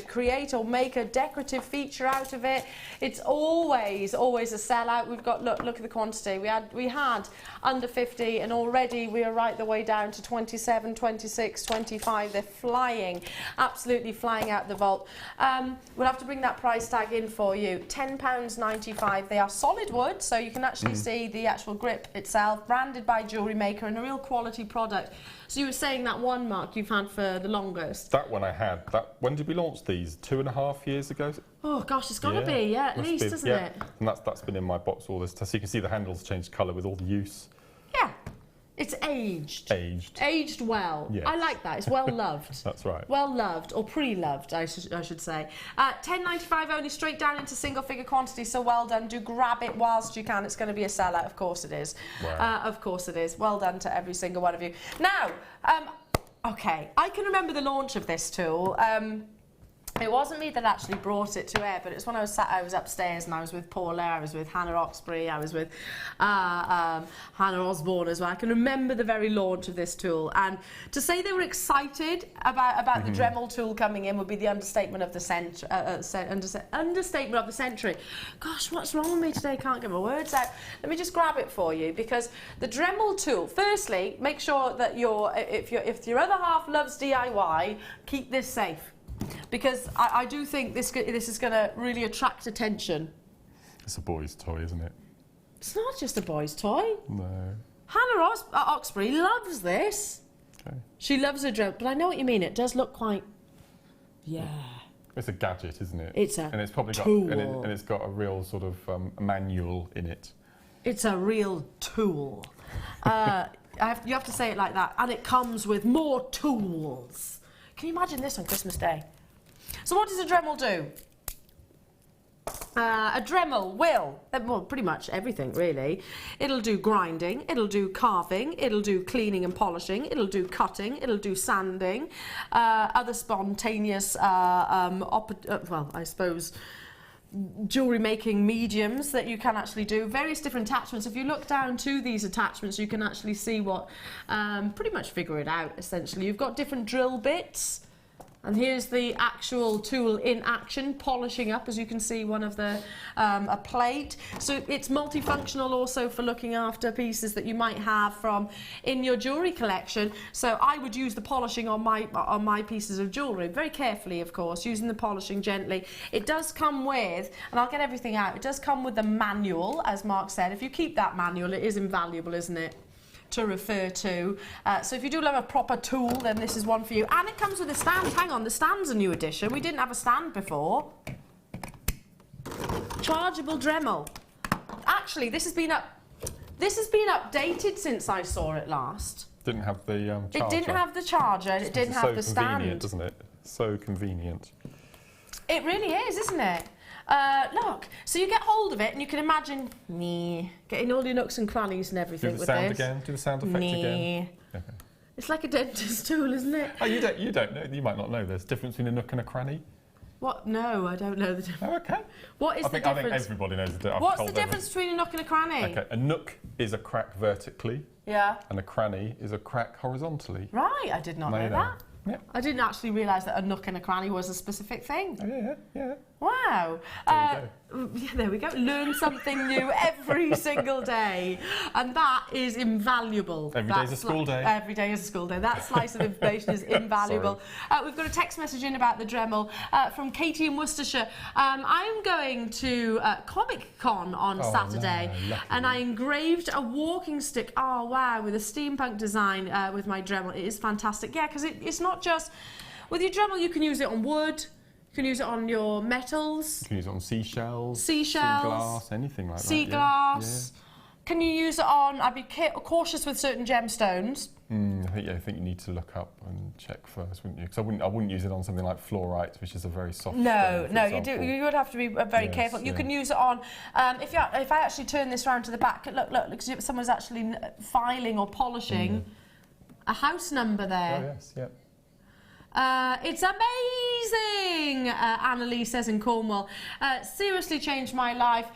create or make a decorative feature out of it. It's always a sellout. We've got, look at the quantity. We had under 50, and already we are right the way down to 27, 26, 25. They're flying, absolutely flying out the vault. We'll have to bring that price tag in for you. £10.95. They are solid wood, so you can actually see the actual grip itself, branded by Jewellery Maker, and a real quality product. So you were saying that one, Mark, you've had for the longest. That one I had. When did we launch these? 2.5 years ago? Oh gosh, it's got to be, at least, isn't it? And that's been in my box all this time. So you can see the handles changed colour with all the use. Yeah. It's aged. Aged well. Yes. I like that. It's well loved. That's right. Well loved, or pre-loved, I should say. £10.95 only, straight down into single figure quantity, so well done. Do grab it whilst you can. It's going to be a sellout, of course it is. Wow. Of course it is. Well done to every single one of you. Now, okay, I can remember the launch of this tool. It wasn't me that actually brought it to air, but it's when I was upstairs and I was with Paula, I was with Hannah Oxbury, I was with Hannah Osborne as well. I can remember the very launch of this tool, and to say they were excited about the Dremel tool coming in would be the understatement of the understatement of the century. Gosh, what's wrong with me today? I can't get my words out. Let me just grab it for you, because the Dremel tool, firstly, make sure that if your other half loves DIY, keep this safe. Because I do think this is going to really attract attention. It's a boy's toy, isn't it? It's not just a boy's toy. No. Hannah Oxbury loves this. Okay. She loves a Dremel, but I know what you mean. It does look quite... Yeah. It's a gadget, isn't it? It's a and it's probably tool. got and it's got a real sort of manual in it. It's a real tool. You have to say it like that. And it comes with more tools. Can you imagine this on Christmas Day? So what does a Dremel do? A Dremel will, well, pretty much everything really. It'll do grinding, it'll do carving, it'll do cleaning and polishing, it'll do cutting, it'll do sanding, other spontaneous, well, I suppose, jewellery making mediums that you can actually do, various different attachments. If you look down to these attachments, you can actually see what, pretty much figure it out essentially. You've got different drill bits, and here's the actual tool in action, polishing up, as you can see, one of the, a plate. So it's multifunctional also for looking after pieces that you might have from in your jewellery collection. So I would use the polishing on my pieces of jewellery, very carefully of course, using the polishing gently. It does come with, and I'll get everything out, it does come with the manual, as Mark said. If you keep that manual, it is invaluable, isn't it, to refer to. So if you do love a proper tool, then this is one for you. And it comes with a stand. Hang on, the stand's a new addition. We didn't have a stand before. Chargeable Dremel. Actually, this has been updated since I saw it last. Didn't have the charger. It didn't have the charger, and it didn't have the stand. So convenient, doesn't it? So convenient. It really is, isn't it? Look, so you get hold of it and you can imagine getting all your nooks and crannies and everything with this. Do the sound again. Do the sound effect again. Okay. It's like a dentist tool, isn't it? Oh, you don't know. You might not know. There's a difference between a nook and a cranny. What? No, I don't know the difference. Oh, okay. What is the difference? I think everybody knows the difference. What's the difference between a nook and a cranny? Okay, a nook is a crack vertically. Yeah. And a cranny is a crack horizontally. Right, I did not know that. Yeah. I didn't actually realise that a nook and a cranny was a specific thing. Oh, yeah. Wow. There we go. Learn something new every single day. And that is invaluable. Every day's a school day. Every day is a school day. That slice of information is invaluable. We've got a text message in about the Dremel from Katie in Worcestershire. I'm going to Comic Con on Saturday, and I engraved a walking stick. Oh, wow, with a steampunk design with my Dremel. It is fantastic. Yeah, because it's not just... With your Dremel, you can use it on wood. You can use it on your metals. You can use it on seashells. Sea glass, anything like that. Sea glass. Yeah. Can you use it on... I'd be cautious with certain gemstones. I think you need to look up and check first, wouldn't you? Because I wouldn't use it on something like fluorite, which is a very soft stone, you do. You would have to be very careful. You can use it on... if I actually turn this round to the back, look, because someone's actually filing or polishing a house number there. Oh, yes, yeah. It's amazing, Annalise says in Cornwall. Seriously changed my life.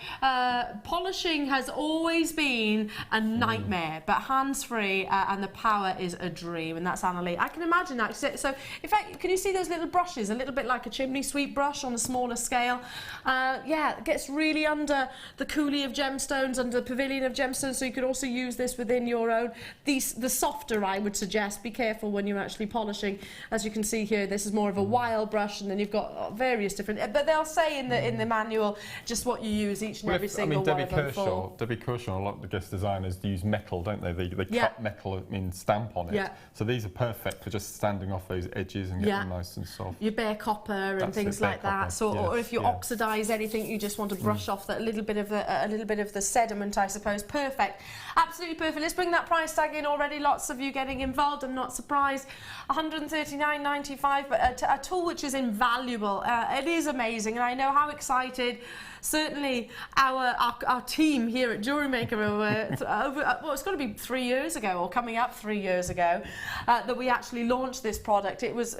Polishing has always been a nightmare, but hands-free and the power is a dream, and that's Annalise. I can imagine that. So, in fact, can you see those little brushes? A little bit like a chimney sweep brush on a smaller scale. Yeah, it gets really under the coulis of gemstones, under the pavilion of gemstones, so you could also use this within your own. The softer, I would suggest, be careful when you're actually polishing. As you can see here, this is more of a wire brush, and then you've got various different, but they'll say in the manual just what you use each and every single one of them for. Debbie Kershaw, a lot of the guest designers use metal, don't they? They cut metal in stamp on it. Yeah. So these are perfect for just standing off those edges and getting them nice and soft. Your bare copper and things like that. So, or if you oxidise anything, you just want to brush off that little bit of the sediment, I suppose. Perfect, absolutely perfect. Let's bring that price tag in already. Lots of you getting involved. I'm not surprised. £139.95, but a tool which is invaluable. It is amazing, and I know how excited certainly our team here at Jewellery Maker were well, it's got to be 3 years ago, or coming up 3 years ago, that we actually launched this product. It was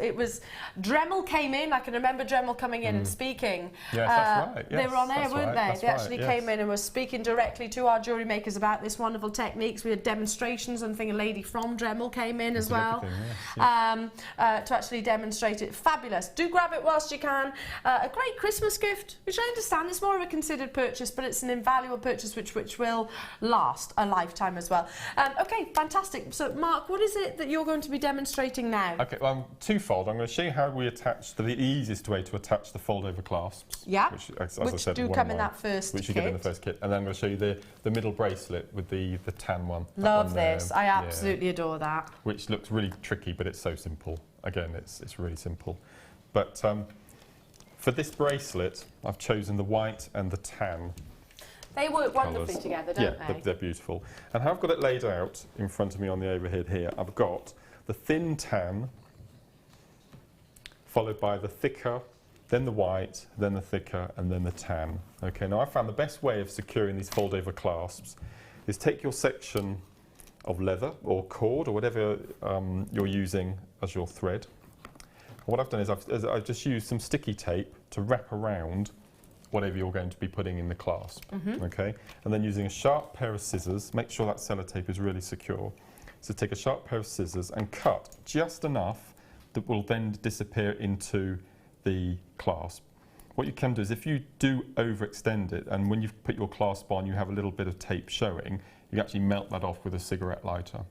Dremel came in. I can remember Dremel coming in and speaking. Yes, that's right. Yes, they were on air, weren't they? They actually came in and were speaking directly to our jewellery makers about this wonderful techniques. We had demonstrations, and I think a lady from Dremel came in as well to actually demonstrate it. Fabulous. Do grab it whilst you can. A great Christmas gift, which I understand is more of a considered purchase, but it's an invaluable purchase which will last a lifetime as well. Okay, fantastic. So, Mark, what is it that you're going to be demonstrating now? Okay, well, twofold. I'm going to show you how we attach the easiest way to attach the fold-over clasps. Yeah, which as I said, do come in that first which you get in the first kit. And then I'm going to show you the middle bracelet with the tan one. Love this. I absolutely adore that. Which looks really tricky, but it's so simple. Again, it's really simple. But for this bracelet, I've chosen the white and the tan. They work wonderfully together, don't they? Yeah, they're beautiful. And how I've got it laid out in front of me on the overhead here, I've got the thin tan, followed by the thicker, then the white, then the thicker, and then the tan. Okay, now I found the best way of securing these fold-over clasps is take your section of leather or cord or whatever you're using as your thread. What I've done is I've just used some sticky tape to wrap around whatever you're going to be putting in the clasp, okay? And then using a sharp pair of scissors, make sure that sellotape is really secure. So take a sharp pair of scissors and cut just enough that will then disappear into the clasp. What you can do is if you do overextend it, and when you've put your clasp on you have a little bit of tape showing, you can actually melt that off with a cigarette lighter,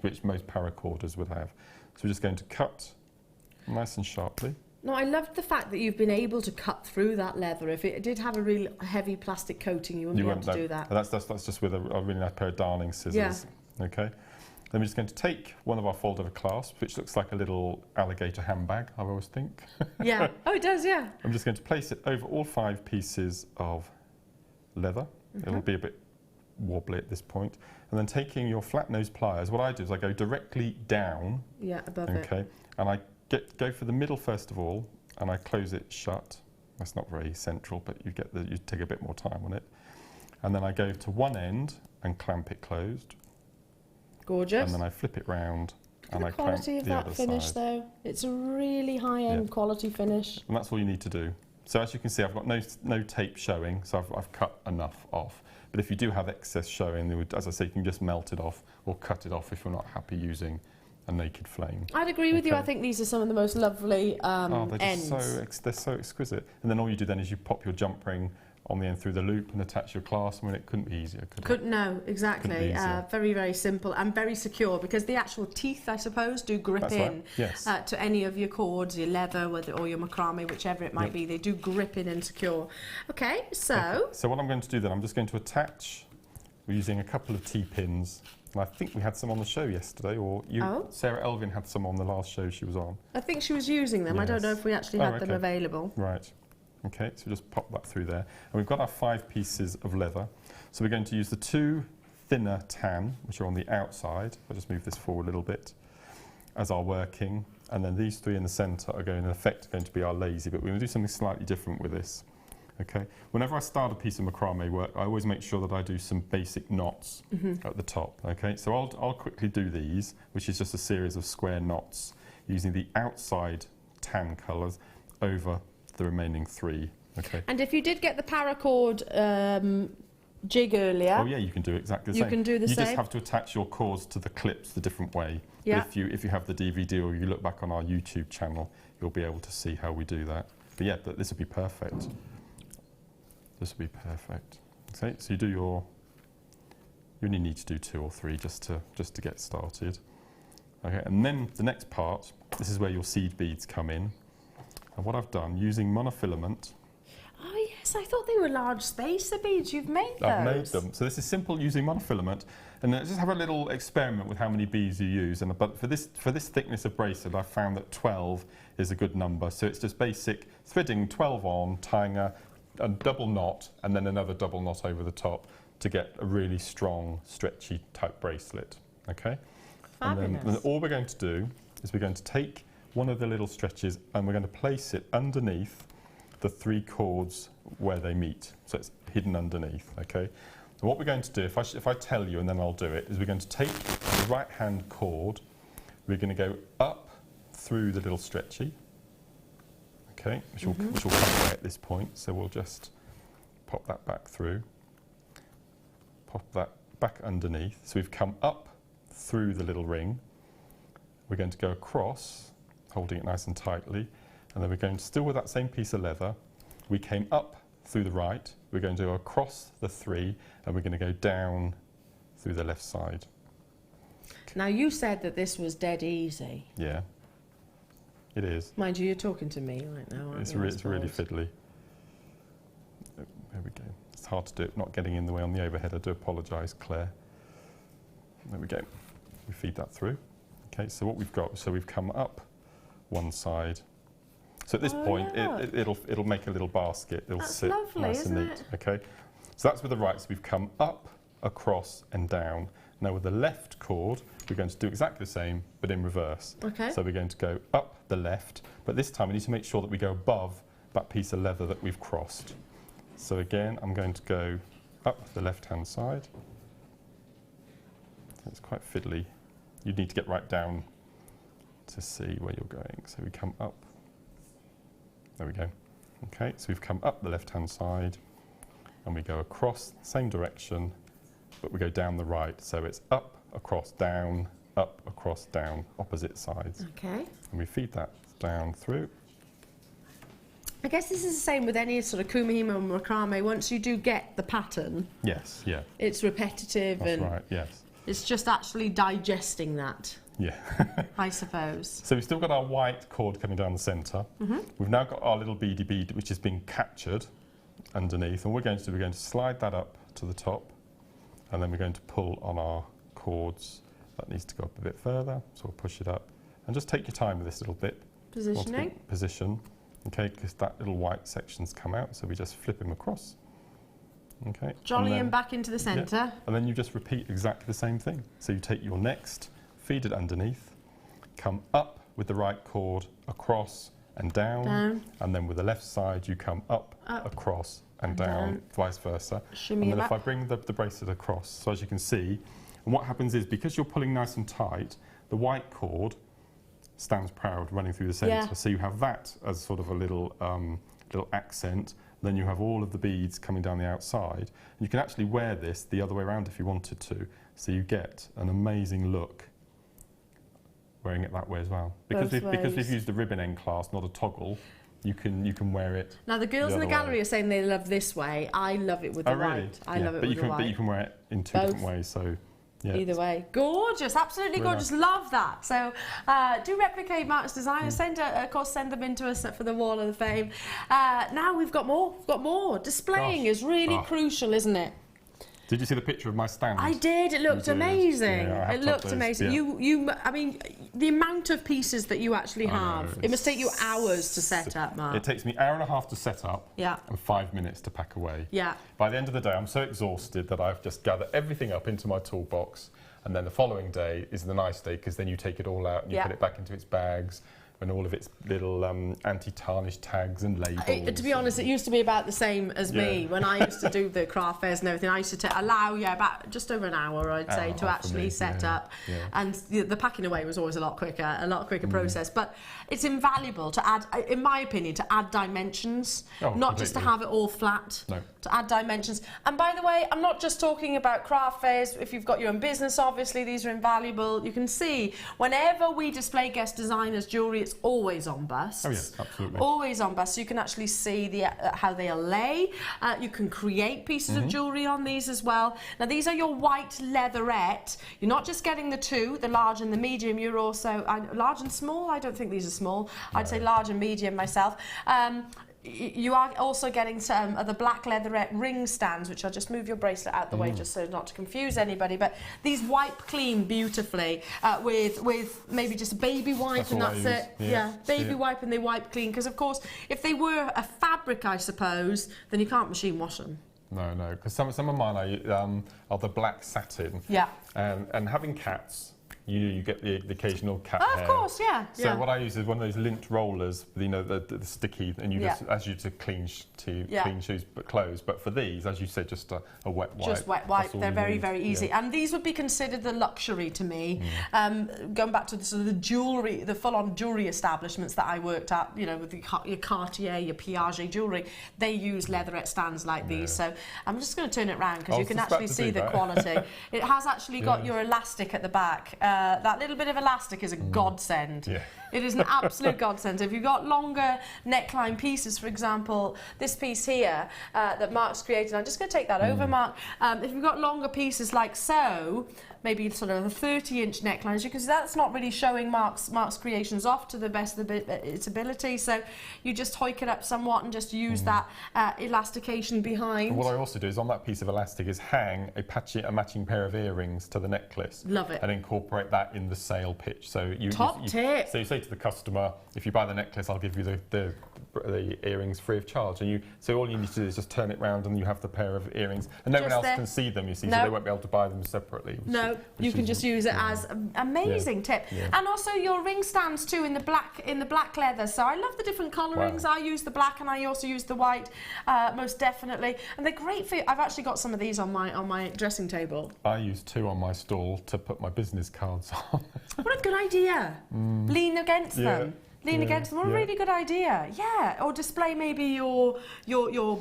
which most paracorders would have. So we're just going to cut nice and sharply. No, I loved the fact that you've been able to cut through that leather. If it did have a really heavy plastic coating, you wouldn't be able to do that. That's just with a really nice pair of darning scissors. Yeah. Okay. Then we're just going to take one of our fold-over clasps, which looks like a little alligator handbag, I always think. Yeah. Oh, it does, yeah. I'm just going to place it over all 5 pieces of leather. It'll be a bit wobbly at this point. And then taking your flat nose pliers, what I do is I go directly down. Yeah, above it. Okay. And I go for the middle first of all, and I close it shut. That's not very central, but you take a bit more time on it. And then I go to one end and clamp it closed. Gorgeous. And then I flip it round and I clamp the other side. The quality of that finish, though, it's a really high-end quality finish. And that's all you need to do. So as you can see, I've got no tape showing, so I've cut enough off. But if you do have excess showing, as I say, you can just melt it off or cut it off if you're not happy using a naked flame. I'd agree with you. I think these are some of the most lovely ends. They're so exquisite. And then all you do then is you pop your jump ring on the end through the loop and attach your clasp. I mean, it couldn't be easier, could it? No, exactly. Very, very simple and very secure, because the actual teeth, I suppose, do grip to any of your cords, your leather or your macrame, whichever it might be. They do grip in and secure. Okay, so... Okay. So what I'm going to do then, I'm just going to attach, we're using a couple of T-pins. And I think we had some on the show yesterday, or Sarah Elvin had some on the last show she was on. I think she was using them. Yes. I don't know if we actually had them available. Right. Okay, so just pop that through there. And we've got our 5 pieces of leather. So we're going to use the 2 thinner tan, which are on the outside. I'll just move this forward a little bit, as our working. And then these 3 in the centre are going to be our lazy, but we're going to do something slightly different with this. Okay. Whenever I start a piece of macrame work, I always make sure that I do some basic knots at the top. Okay, so I'll quickly do these, which is just a series of square knots using the outside tan colours, over the remaining 3. Okay. And if you did get the paracord jig earlier... Oh yeah, you can do exactly the same. You can do the same. You just have to attach your cords to the clips the different way. Yeah. But if you have the DVD or you look back on our YouTube channel, you'll be able to see how we do that. But yeah, this would be perfect. This would be perfect. Okay, so you only need to do 2 or 3 just to get started. Okay, and then the next part, this is where your seed beads come in. And what I've done, using monofilament... Oh yes, I thought they were large spacer beads. You've made those. I've made them. So this is simple using monofilament. And just have a little experiment with how many beads you use. But for this thickness of bracelet, I found that 12 is a good number. So it's just basic threading 12 on, tying a double knot, and then another double knot over the top to get a really strong, stretchy type bracelet. Okay? Fabulous. And then all we're going to do is we're going to take one of the little stretches and we're going to place it underneath the 3 cords where they meet. So it's hidden underneath, okay? And what we're going to do, if I tell you and then I'll do it, is we're going to take the right hand cord, we're going to go up through the little stretchy, okay, which will come away at this point. So we'll just pop that back through, pop that back underneath. So we've come up through the little ring. We're going to go across, holding it nice and tightly, and then we're going to, still with that same piece of leather, we came up through the right, we're going to go across the 3, and we're going to go down through the left side. Now you said that this was dead easy. Yeah, it is. Mind you, you're talking to me right now, aren't It's you, really fiddly. There we go. It's hard to do it, not getting in the way on the overhead. I do apologise, Claire. There we go. We feed that through. Okay, so what we've got, so we've come up one side. So at this point, it'll make a little basket. It'll sit lovely, nice and neat. Okay, so that's with the right. So we've come up, across, and down. Now with the left cord, we're going to do exactly the same, but in reverse. Okay. So we're going to go up the left, but this time we need to make sure that we go above that piece of leather that we've crossed. So again, I'm going to go up the left-hand side. It's quite fiddly. You need to get right down to see where you're going. So we come up. There we go. Okay, so we've come up the left-hand side and we go across, same direction, but we go down the right. So it's up, across, down, opposite sides. Okay. And we feed that down through. I guess this is the same with any sort of kumihimo and macrame. Once you do get the pattern, Yes, yeah. it's repetitive. That's and right, yes. It's just actually digesting that. Yeah. I suppose. So we've still got our white cord coming down the centre. We've now got our little beady bead which is being captured underneath, and we're going to slide that up to the top, and then we're going to pull on our cords. That needs to go up a bit further, so we'll push it up. And just take your time with this little bit. Positioning. Position, okay, because that little white section's come out, so we just flip him across. Okay. Jolly him back into the centre. Yeah, and then you just repeat exactly the same thing. So you take your next, feed it underneath, come up with the right cord, across and down. And then with the left side you come up. Across and down, vice versa. Shimmy and then it if back. I bring the bracelet across, so as you can see, and what happens is because you're pulling nice and tight, the white cord stands proud running through the centre. Yeah. So you have that as sort of a little accent. Then you have all of the beads coming down the outside. And you can actually wear this the other way around if you wanted to. So you get an amazing look wearing it that way as well. Because we've used a ribbon end clasp, not a toggle, you can wear it. Now the girls in the gallery are saying they love this way. I love it with the white. I love it with the white. But you can wear it in two different ways. So yeah. Either way. Gorgeous, absolutely Really gorgeous. nice. Love that. So do replicate Mark's designs. Of course, send them in to us for the Wall of Fame. Now we've got more. We've got more. Displaying is really crucial, isn't it? Did you see the picture of my stand? I did. It looked amazing. Yeah, it looked amazing. Yeah. I mean, the amount of pieces that you actually have. It must take you hours to set up, Mark. It takes me an hour and a half to set up. Yeah. And 5 minutes to pack away. Yeah. By the end of the day, I'm so exhausted that I've just gathered everything up into my toolbox. And then the following day is the nice day because then you take it all out and you put it back into its bags when all of its little anti-tarnish tags and labels. To be honest, it used to be about the same as me when I used to do the craft fairs and everything. I used to allow about just over an hour, I'd say, to actually set up, and the packing away was always a lot quicker process. But it's invaluable to add, in my opinion, to add dimensions, not just to have it all flat. No. To add dimensions. And by the way, I'm not just talking about craft fairs. If you've got your own business, obviously these are invaluable. You can see whenever we display guest designers' jewellery, it's always on busts. Oh yes, absolutely. Always on busts. So you can actually see how they lay. You can create pieces of jewellery on these as well. Now these are your white leatherette. You're not just getting the two, the large and the medium. You're also large and small. I don't think these are small. No. I'd say large and medium myself. You are also getting some of the black leatherette ring stands, which I'll just move your bracelet out the way just so not to confuse anybody. But these wipe clean beautifully with maybe just a baby wipe, and that's it. Yeah, baby wipe, and they wipe clean. Because of course, if they were a fabric, I suppose, then you can't machine wash them. No, because some of mine are the black satin. Yeah. And having cats, you get the occasional cat hair. Of course, yeah. So what I use is one of those lint rollers, you know, the sticky, and you just as you to clean shoes, but clothes. But for these, as you said, just a wet wipe. Just wet wipe. They're very easy, and these would be considered the luxury to me. Going back to the sort of the jewellery, the full-on jewellery establishments that I worked at, you know, with your Cartier, your Piaget jewellery, they use leatherette stands like these. So I'm just going to turn it round because you can actually see the quality. It has actually got your elastic at the back. That little bit of elastic is a godsend. Yeah. It is an absolute godsend. If you've got longer neckline pieces, for example, this piece here that Mark's created, I'm just going to take that over, Mark. If you've got longer pieces like so, maybe sort of a 30-inch neckline, as you can see, that's not really showing Mark's creations off to the best of its ability. So you just hoik it up somewhat and just use that elastication behind. And what I also do is on that piece of elastic is hang a matching pair of earrings to the necklace. Love it. And incorporate that in the sale pitch. So Top tip. So you say to the customer, if you buy the necklace, I'll give you the earrings free of charge. And so all you need to do is just turn it round and you have the pair of earrings. And no one else can see them, you see, so they won't be able to buy them separately. No, you can just use it as an amazing tip. Yeah. And also your ring stands too in the black leather. So I love the different colourings. Wow. I use the black and I also use the white, most definitely. And they're great for. I've actually got some of these on my dressing table. I use two on my stall to put my business cards on. What a good idea! Lean against them. Lean against them. What a really good idea. Yeah, or display maybe your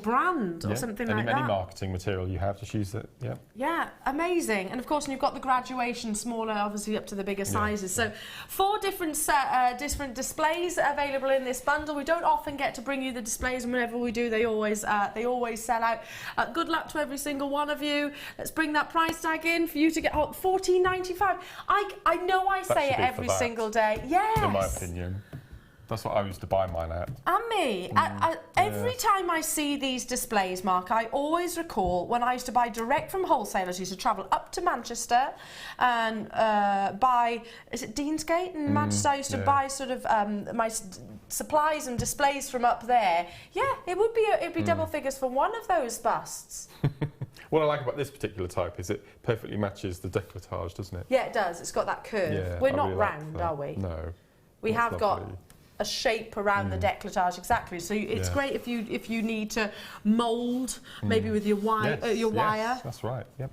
brand or something like that. Any marketing material you have, just use it. Yeah. Yeah, amazing. And of course, you've got the graduation, smaller, obviously up to the bigger sizes. So 4 different displays available in this bundle. We don't often get to bring you the displays, and whenever we do, they always sell out. Good luck to every single one of you. Let's bring that price tag in for you to get $14.95. I know I say it every single day. Yes. In my opinion. That's what I used to buy mine at. And me. Every time I see these displays, Mark, I always recall when I used to buy direct from wholesalers. I used to travel up to Manchester and buy, is it Deansgate in Manchester? I used to buy sort of my supplies and displays from up there. Yeah, it'd be double figures for one of those busts. What I like about this particular type is it perfectly matches the décolletage, doesn't it? Yeah, it does. It's got that curve. Yeah, we're not really round, are we? No. We have got a shape around the décolletage, exactly. So it's great if you need to mould, maybe with your wire. Yes, that's right. Yep.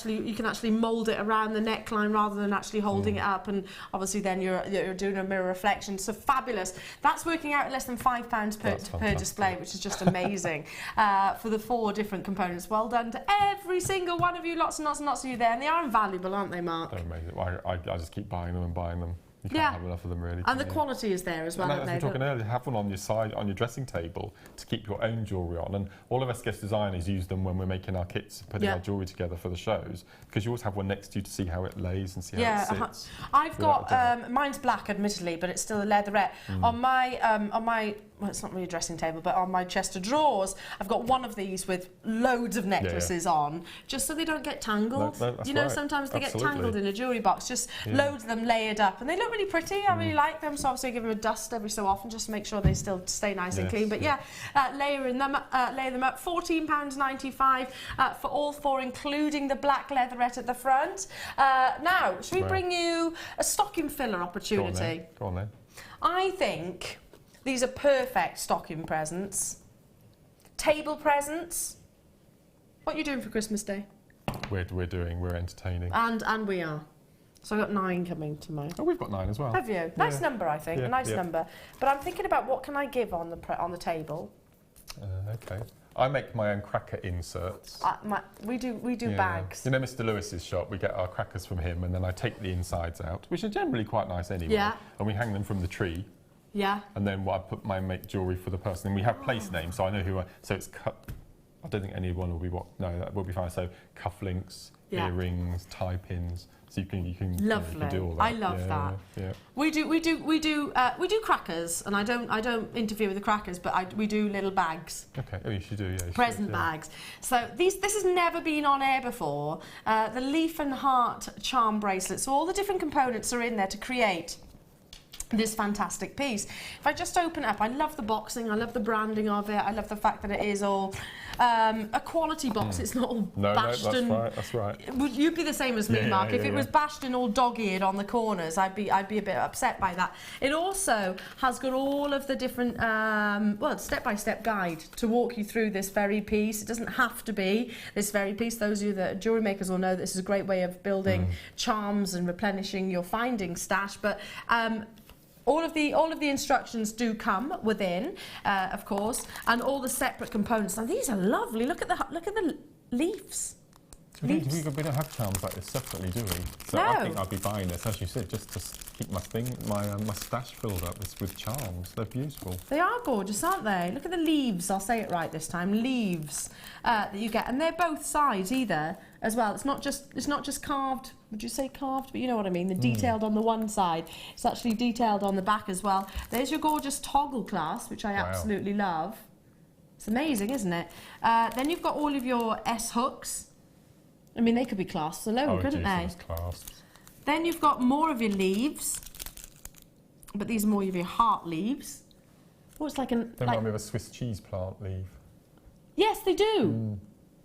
You can actually mould it around the neckline rather than actually holding it up, and obviously then you're doing a mirror reflection. So fabulous. That's working out at less than £5 per display, which is just amazing for the 4 different components. Well done to every single one of you. Lots and lots and lots of you there, and they are invaluable, aren't they, Mark? They're amazing. I just keep buying them and buying them. You can't have enough of them, really. And the quality is there as well. As we were talking earlier, have one on your side, on your dressing table, to keep your own jewellery on. And all of us guest designers use them when we're making our kits, putting our jewellery together for the shows, because you always have one next to you to see how it lays and see how it sits. I've got mine's black, admittedly, but it's still a leatherette. On my well, it's not really a dressing table, but on my chest of drawers, I've got one of these with loads of necklaces on, just so they don't get tangled. You know, sometimes they get tangled in a jewellery box. Just loads of them layered up, and they look really pretty. I really like them, so obviously I give them a dust every so often, just to make sure they still stay nice and clean. But layer them up, £14.95 for all 4, including the black leatherette at the front. Now, should we bring you a stocking filler opportunity? Go on then. I think these are perfect stocking presents. Table presents. What are you doing for Christmas Day? We're entertaining. And we are. So I've got 9 coming to mind. Oh, we've got 9 as well. Have you? Nice number, I think. Yeah, a nice number. But I'm thinking about what can I give on the table. Okay. I make my own cracker inserts. We do bags. You know Mr. Lewis's shop, we get our crackers from him and then I take the insides out, which are generally quite nice anyway. Yeah. And we hang them from the tree. Yeah. And then I make jewellery for the person. And we have place names, so I know who so it's cut. I don't think anyone will be that will be fine. So cufflinks, earrings, tie pins. So you can Lovely. You can do all that. I love that. Yeah. We do crackers, and I don't interfere with the crackers, but we do little bags. Okay. Oh, you should do. Yeah. Present bags. So this has never been on air before. The leaf and heart charm bracelet. So all the different components are in there to create this fantastic piece. If I just open it up, I love the boxing, I love the branding of it, I love the fact that it is all a quality box. It's not all bashed and... No, that's right. You'd be the same as me, Mark. If it was bashed and all dog-eared on the corners, I'd be a bit upset by that. It also has got all of the different, step-by-step guide to walk you through this very piece. It doesn't have to be this very piece. Those of you that are jewellery makers will know this is a great way of building charms and replenishing your finding stash, but all of the instructions do come within, of course, and all the separate components. Now these are lovely. Look at the leaves. We don't have charms like this separately, do we? So No. I think I'd be buying this, as you said, just to keep my stash filled up with charms. They're beautiful. They are gorgeous, aren't they? Look at the leaves. I'll say it right this time. Leaves that you get, and they're both sides either as well. It's not just carved. Would you say carved? But you know what I mean. They're detailed on the one side. It's actually detailed on the back as well. There's your gorgeous toggle clasp, which I absolutely love. It's amazing, isn't it? Then you've got all of your S hooks. I mean, they could be clasps alone, couldn't they? Clasps. Then you've got more of your leaves, but these are more of your heart leaves. Oh, it's like an... They remind me of a Swiss cheese plant leaf. Yes, they do.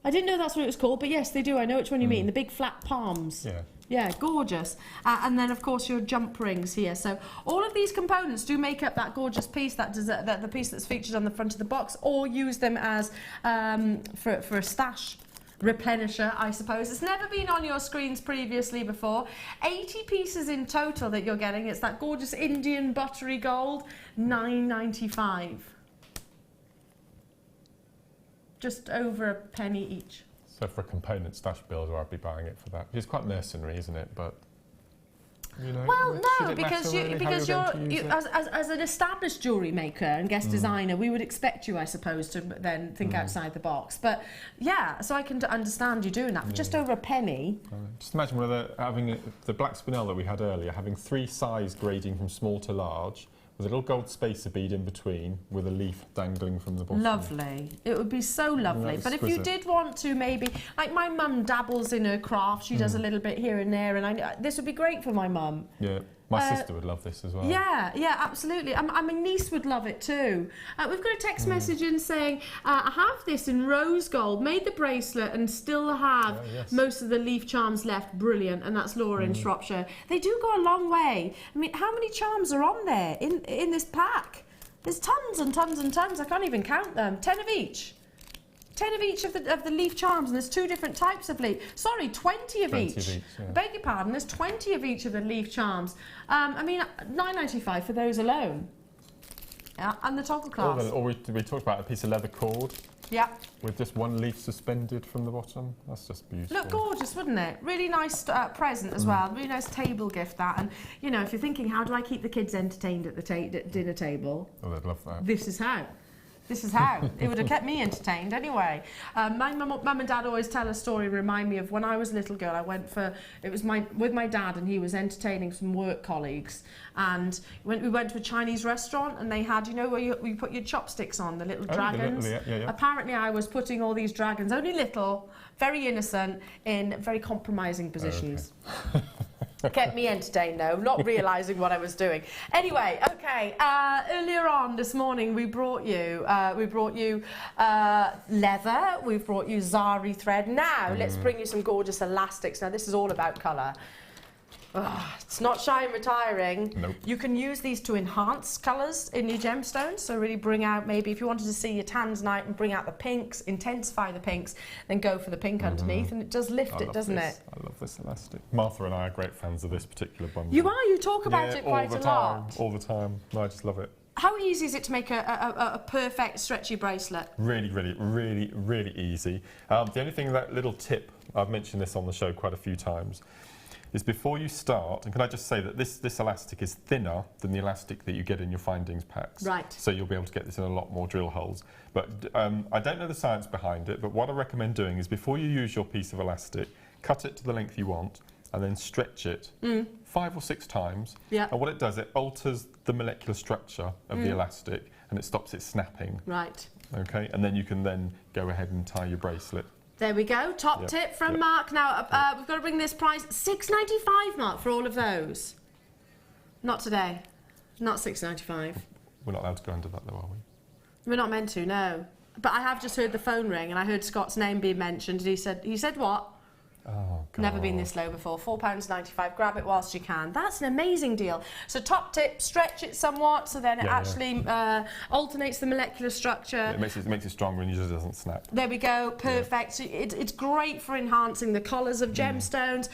I didn't know that's what it was called, but yes, they do. I know which one you mean. The big flat palms. Yeah. Yeah, gorgeous. And then, of course, your jump rings here. So all of these components do make up that gorgeous piece, that the piece that's featured on the front of the box, or use them as for a stash replenisher, I suppose. It's never been on your screens previously before. 80 pieces in total that you're getting. It's that gorgeous Indian buttery gold, £9.95. Just over a penny each. So for a component stash builder, I'd be buying it for that. It's quite mercenary, isn't it? But you know, well, no, because you're as an established jewellery maker and guest designer, we would expect you, I suppose, to then think outside the box. But yeah, so I can understand you doing that for just over a penny. Just imagine having the black spinel that we had earlier, having 3 size grading from small to large, with a little gold spacer bead in between, with a leaf dangling from the bottom. Lovely. It would be so lovely. But if you did want to maybe, like my mum dabbles in her craft, she does a little bit here and there, and this would be great for my mum. Yeah. My sister would love this as well. Yeah, absolutely. My niece would love it too. We've got a text message in saying, I have this in rose gold, made the bracelet and still have most of the leaf charms left. Brilliant. And that's Laura in Shropshire. They do go a long way. I mean, how many charms are on there in this pack? There's tons and tons and tons. I can't even count them. 10 of each. 10 of each of the leaf charms, and there's 2 different types of leaf. Sorry, 20 of each. Yeah. Beg your pardon, there's 20 of each of the leaf charms. I mean, £9.95 for those alone. Yeah, and the toggle clasp. Or we talked about a piece of leather cord. Yeah. With just 1 leaf suspended from the bottom. That's just beautiful. Look gorgeous, wouldn't it? Really nice present as well. Really nice table gift, that. And, you know, if you're thinking, how do I keep the kids entertained at the dinner table? Oh, they'd love that. This is how. This is how. It would have kept me entertained anyway. My mum and dad always tell a story, remind me of when I was a little girl. I went with my dad, and he was entertaining some work colleagues. And we went to a Chinese restaurant, and they had, you know, where you put your chopsticks on, the little dragons. Yeah. Apparently I was putting all these dragons, only little, very innocent, in very compromising positions. Oh, okay. Kept me entertained though, not realising what I was doing. Anyway, okay, earlier on this morning we brought you leather, we've brought you zari thread. Now let's bring you some gorgeous elastics. Now this is all about colour. It's not shy and retiring. Nope. You can use these to enhance colours in your gemstones, so really bring out, maybe if you wanted to see your Tanzanite and bring out the pinks, intensify the pinks, then go for the pink underneath, and it does lift it, doesn't it? I love this elastic. Martha and I are great fans of this particular bundle. You are, you talk about it quite a lot. All the time. No, I just love it. How easy is it to make a perfect stretchy bracelet? Really, really, really, really easy. The only thing, that little tip, I've mentioned this on the show quite a few times, is before you start, and can I just say that this elastic is thinner than the elastic that you get in your findings packs. Right. So you'll be able to get this in a lot more drill holes. But I don't know the science behind it, but what I recommend doing is before you use your piece of elastic, cut it to the length you want, and then stretch it 5 or 6 times. Yeah. And what it does, it alters the molecular structure of the elastic, and it stops it snapping. Right. Okay, and then you can then go ahead and tie your bracelet. There we go. Top tip from Mark. Now, we've got to bring this price, $6.95, Mark, for all of those. Not today. Not $6.95. We're not allowed to go under that though, are we? We're not meant to, no. But I have just heard the phone ring, and I heard Scott's name being mentioned, and he said what? Oh, God. Never been this low before. £4.95. Grab it whilst you can. That's an amazing deal. So top tip, stretch it somewhat, so then it actually alternates the molecular structure. It makes it stronger and it just doesn't snap. There we go. Perfect. So it's great for enhancing the collars of gemstones.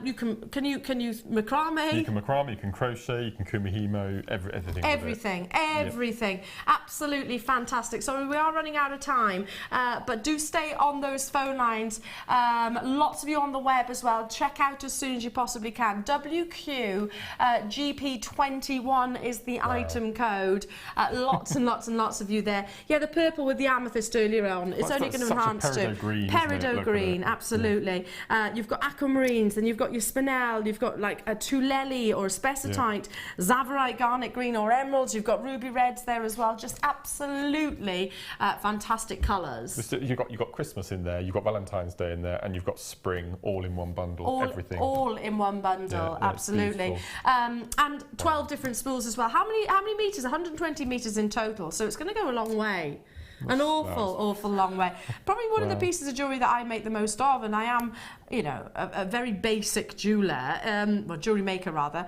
You can use macrame. You can macrame, you can crochet, you can kumihimo, everything. Everything. Absolutely fantastic. So we are running out of time, but do stay on those phone lines. Lots of you on the web as well. Check out as soon as you possibly can. WQ GP21 is the item code. Lots and lots and lots of you there. Yeah, the purple with the amethyst earlier on. It's only going to enhance too. Peridot green, absolutely. You've got aquamarines, then you've got your spinel, you've got like a tuleli or a spessartite, zavarite, garnet green or emeralds. You've got ruby reds there as well. Just absolutely fantastic colours. You've got Christmas in there, you've got Valentine's Day in there, and you've got spring all in one bundle. Everything. All in one bundle, absolutely. And 12 different spools as well. How many metres? 120 metres in total. So it's going to go a long way. An awful long way. Probably one of the pieces of jewellery that I make the most of, and I am, you know, a very basic jeweller, well, jewellery maker rather,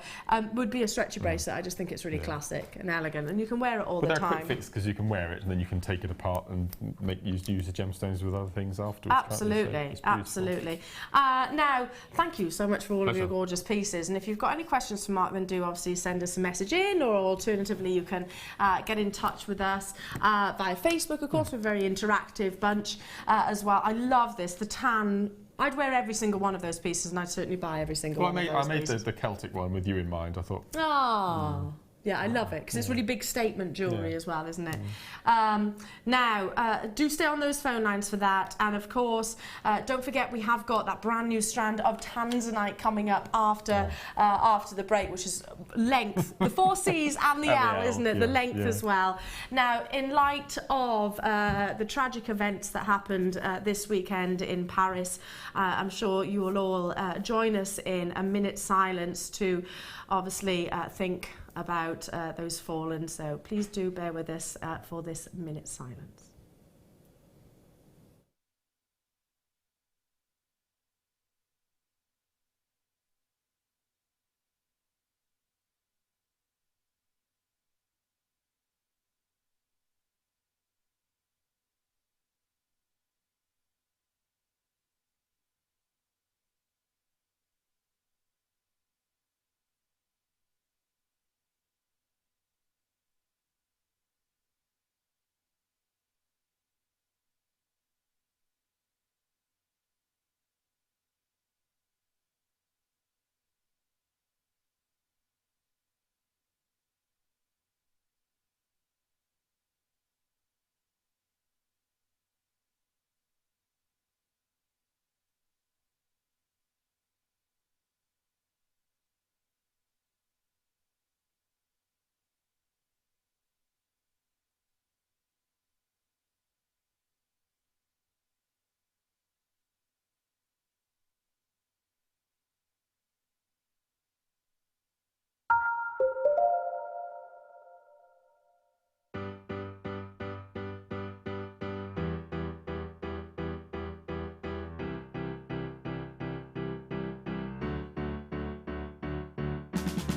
would be a stretchy bracelet. I just think it's really classic and elegant, and you can wear it all the time. But they're a quick fix because you can wear it and then you can take it apart and use the gemstones with other things afterwards. Absolutely, absolutely. Now, thank you so much for all of your gorgeous pieces, and if you've got any questions for Mark, then do obviously send us a message in, or alternatively you can get in touch with us via Facebook. Of course, we're a very interactive bunch as well. I love this, the tan. I'd wear every single one of those pieces, and I'd certainly buy every single one of those pieces. I made the Celtic one with you in mind, I thought. Oh. Yeah, I love it because it's really big statement jewellery as well, isn't it? Now, do stay on those phone lines for that. And of course, don't forget we have got that brand new strand of Tanzanite coming up after after the break, which is length, the 4 C's and the L, isn't it? The length as well. Now, in light of the tragic events that happened this weekend in Paris, I'm sure you will all join us in a minute's silence to obviously think about those fallen, so please do bear with us for this minute's silence.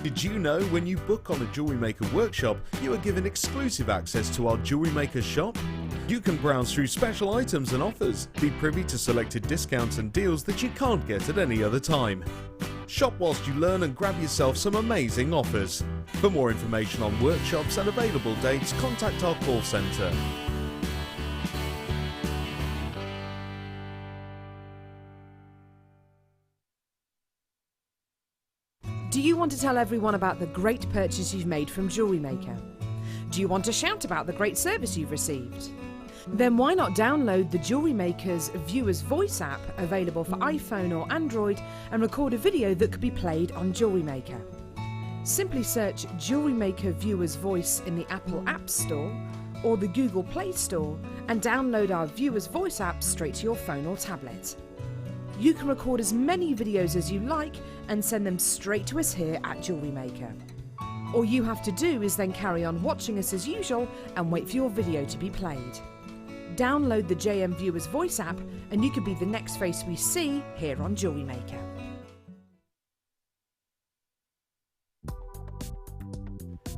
Did you know when you book on a Jewellery Maker workshop, you are given exclusive access to our Jewellery Maker shop? You can browse through special items and offers, be privy to selected discounts and deals that you can't get at any other time. Shop whilst you learn and grab yourself some amazing offers. For more information on workshops and available dates, contact our call centre. Do you want to tell everyone about the great purchase you've made from Jewellery Maker? Do you want to shout about the great service you've received? Then why not download the Jewellery Maker's Viewer's Voice app, available for iPhone or Android, and record a video that could be played on Jewellery Maker. Simply search Jewellery Maker Viewer's Voice in the Apple App Store or the Google Play Store and download our Viewer's Voice app straight to your phone or tablet. You can record as many videos as you like and send them straight to us here at Jewellery Maker. All you have to do is then carry on watching us as usual and wait for your video to be played. Download the JM Viewer's Voice app and you could be the next face we see here on Jewellery Maker.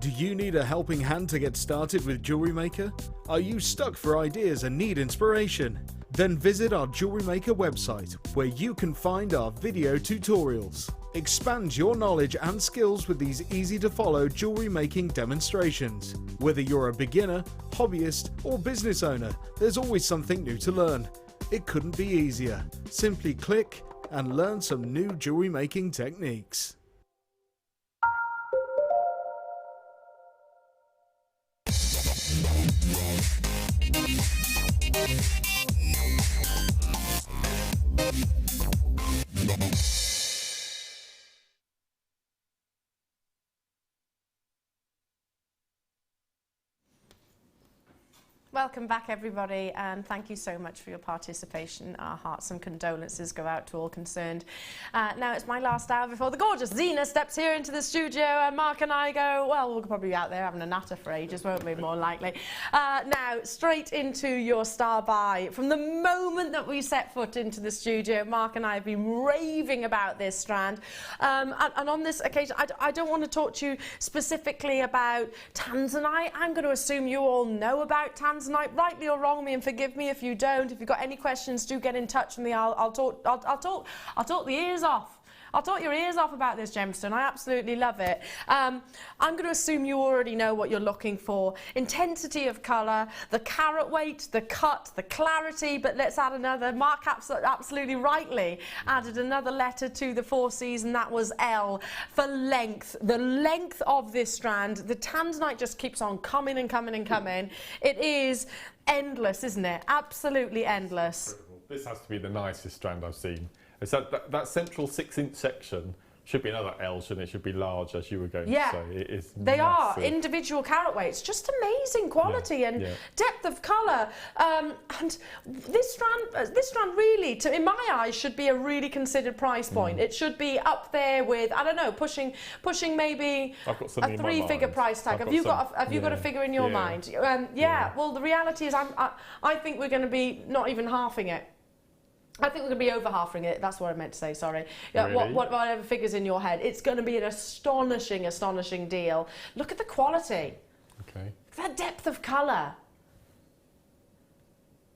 Do you need a helping hand to get started with Jewellery Maker? Are you stuck for ideas and need inspiration? Then visit our Jewellery Maker website, where you can find our video tutorials. Expand your knowledge and skills with these easy-to-follow jewellery making demonstrations. Whether you're a beginner, hobbyist, or business owner, there's always something new to learn. It couldn't be easier. Simply click and learn some new jewellery making techniques. Welcome back, everybody, and thank you so much for your participation. Our hearts and condolences go out to all concerned. Now it's my last hour before the gorgeous Zena steps here into the studio, and Mark and I go, well, we'll probably be out there having a natter for ages, won't we, more likely. Now, straight into your star buy. From the moment that we set foot into the studio, Mark and I have been raving about this strand. And on this occasion, I don't want to talk to you specifically about Tanzanite. I'm going to assume you all know about Tanzanite, rightly or wrongly, and forgive me if you don't. If you've got any questions, do get in touch with me. I'll talk the ears off. I'll talk your ears off about this gemstone. I absolutely love it. I'm going to assume you already know what you're looking for. Intensity of colour, the carat weight, the cut, the clarity, but let's add another. Mark absolutely rightly added another letter to the 4 C's, and that was Elle, for length. The length of this strand, the Tanzanite just keeps on coming and coming and coming. It is endless, isn't it? Absolutely endless. This has to be the nicest strand I've seen. It's that central 6-inch section should be another L, shouldn't it? It should be large, as you were going to say. It is they massive. are individual carat weights, just amazing quality and depth of colour. And this strand really, in my eyes, should be a really considered price point. It should be up there with, I don't know, pushing maybe a 3-figure price tag. Have you got a figure in your mind? Well, the reality is, I think we're going to be not even halving it. I think we're going to be over halving it. That's what I meant to say, sorry. Really? Whatever figure's in your head. It's going to be an astonishing deal. Look at the quality. Okay. That depth of colour.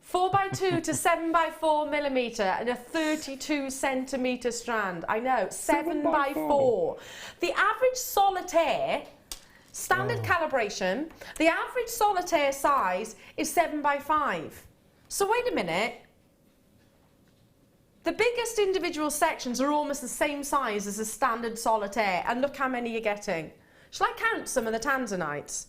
4x2 to 7x4 millimetre and a 32 centimetre strand. I know, 7x4. The average solitaire, standard calibration, the average solitaire size is 7x5. So wait a minute. The biggest individual sections are almost the same size as a standard solitaire, and look how many you're getting. Shall I count some of the Tanzanites?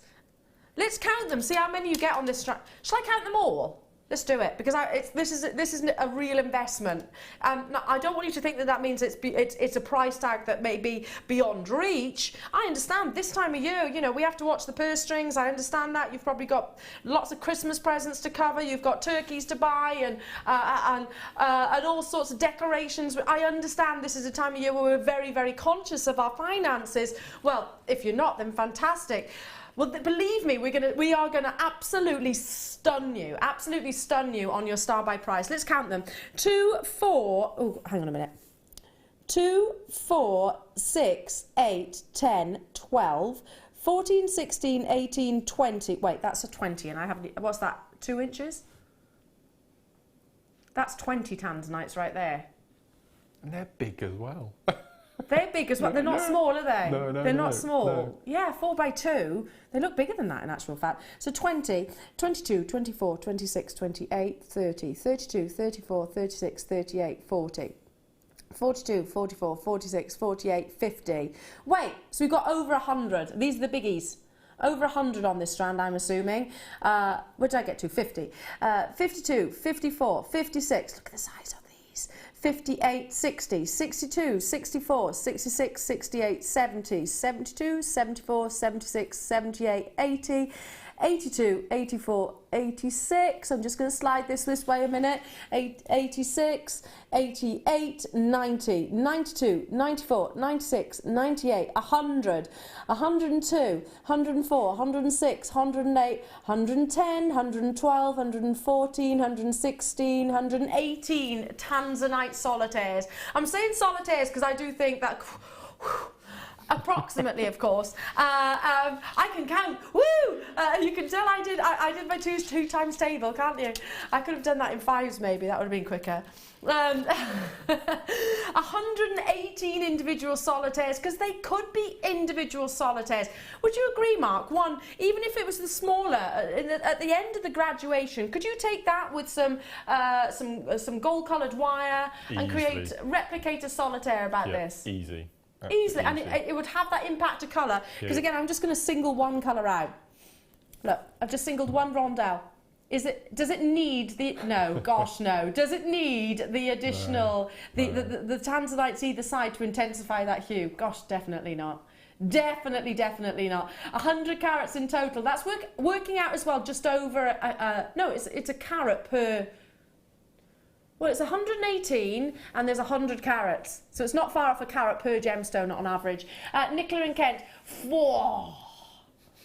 Let's count them, see how many you get on this strand. Shall I count them all? Let's do it, because this is a real investment. Now, I don't want you to think that means it's a price tag that may be beyond reach. I understand this time of year, you know, we have to watch the purse strings. I understand that. You've probably got lots of Christmas presents to cover. You've got turkeys to buy and all sorts of decorations. I understand this is a time of year where we're very, very conscious of our finances. Well, if you're not, then fantastic. Well, believe me, we are gonna absolutely stun you on your star buy price. Let's count them. 2, 4. Oh, hang on a minute. 2, 4, 6, 8, 10, 12, 14, 16, 18, 20. Wait, that's a 20 and I haven't... What's that? 2 inches? That's 20 tanzanites right there. And they're big as well. They're big as well. They're not small, are they? No, They're not no, small. no. Yeah, 4 by 2. They look bigger than that in actual fact. So 20, 22, 24, 26, 28, 30, 32, 34, 36, 38, 40. 42, 44, 46, 48, 50. Wait, so we've got over 100. These are the biggies. Over 100 on this strand, I'm assuming. Where did I get to? 50. 52, 54, 56. Look at the size of these. 58, 60, 62, 64, 66, 68, 70, 72, 74, 76, 78, 80, 82, 84, 86. I'm just going to slide this way a minute. 86, 88, 90, 92, 94, 96, 98, 100, 102, 104, 106, 108, 110, 112, 114, 116, 118 Tanzanite solitaires. I'm saying solitaires because I do think that... Approximately, of course. I can count. Woo! You can tell I did my two times table, can't you? I could have done that in 5s maybe. That would have been quicker. 118 individual solitaires, because they could be individual solitaires. Would you agree, Mark? One, even if it was the smaller, at the end of the graduation, could you take that with some gold-coloured wire and replicate a solitaire about this? Easy. Easily, and it would have that impact of colour. Because again, I'm just going to single one colour out. Look, I've just singled one rondelle. Does it need the... No, gosh, no. Does it need the additional... The tanzanites either side to intensify that hue? Gosh, definitely not. Definitely not. 100 carats in total. That's working out as well just over... no, it's a carat per... Well, it's 118 and there's 100 carats. So it's not far off a carat per gemstone on average. Nicola and Kent, whoa.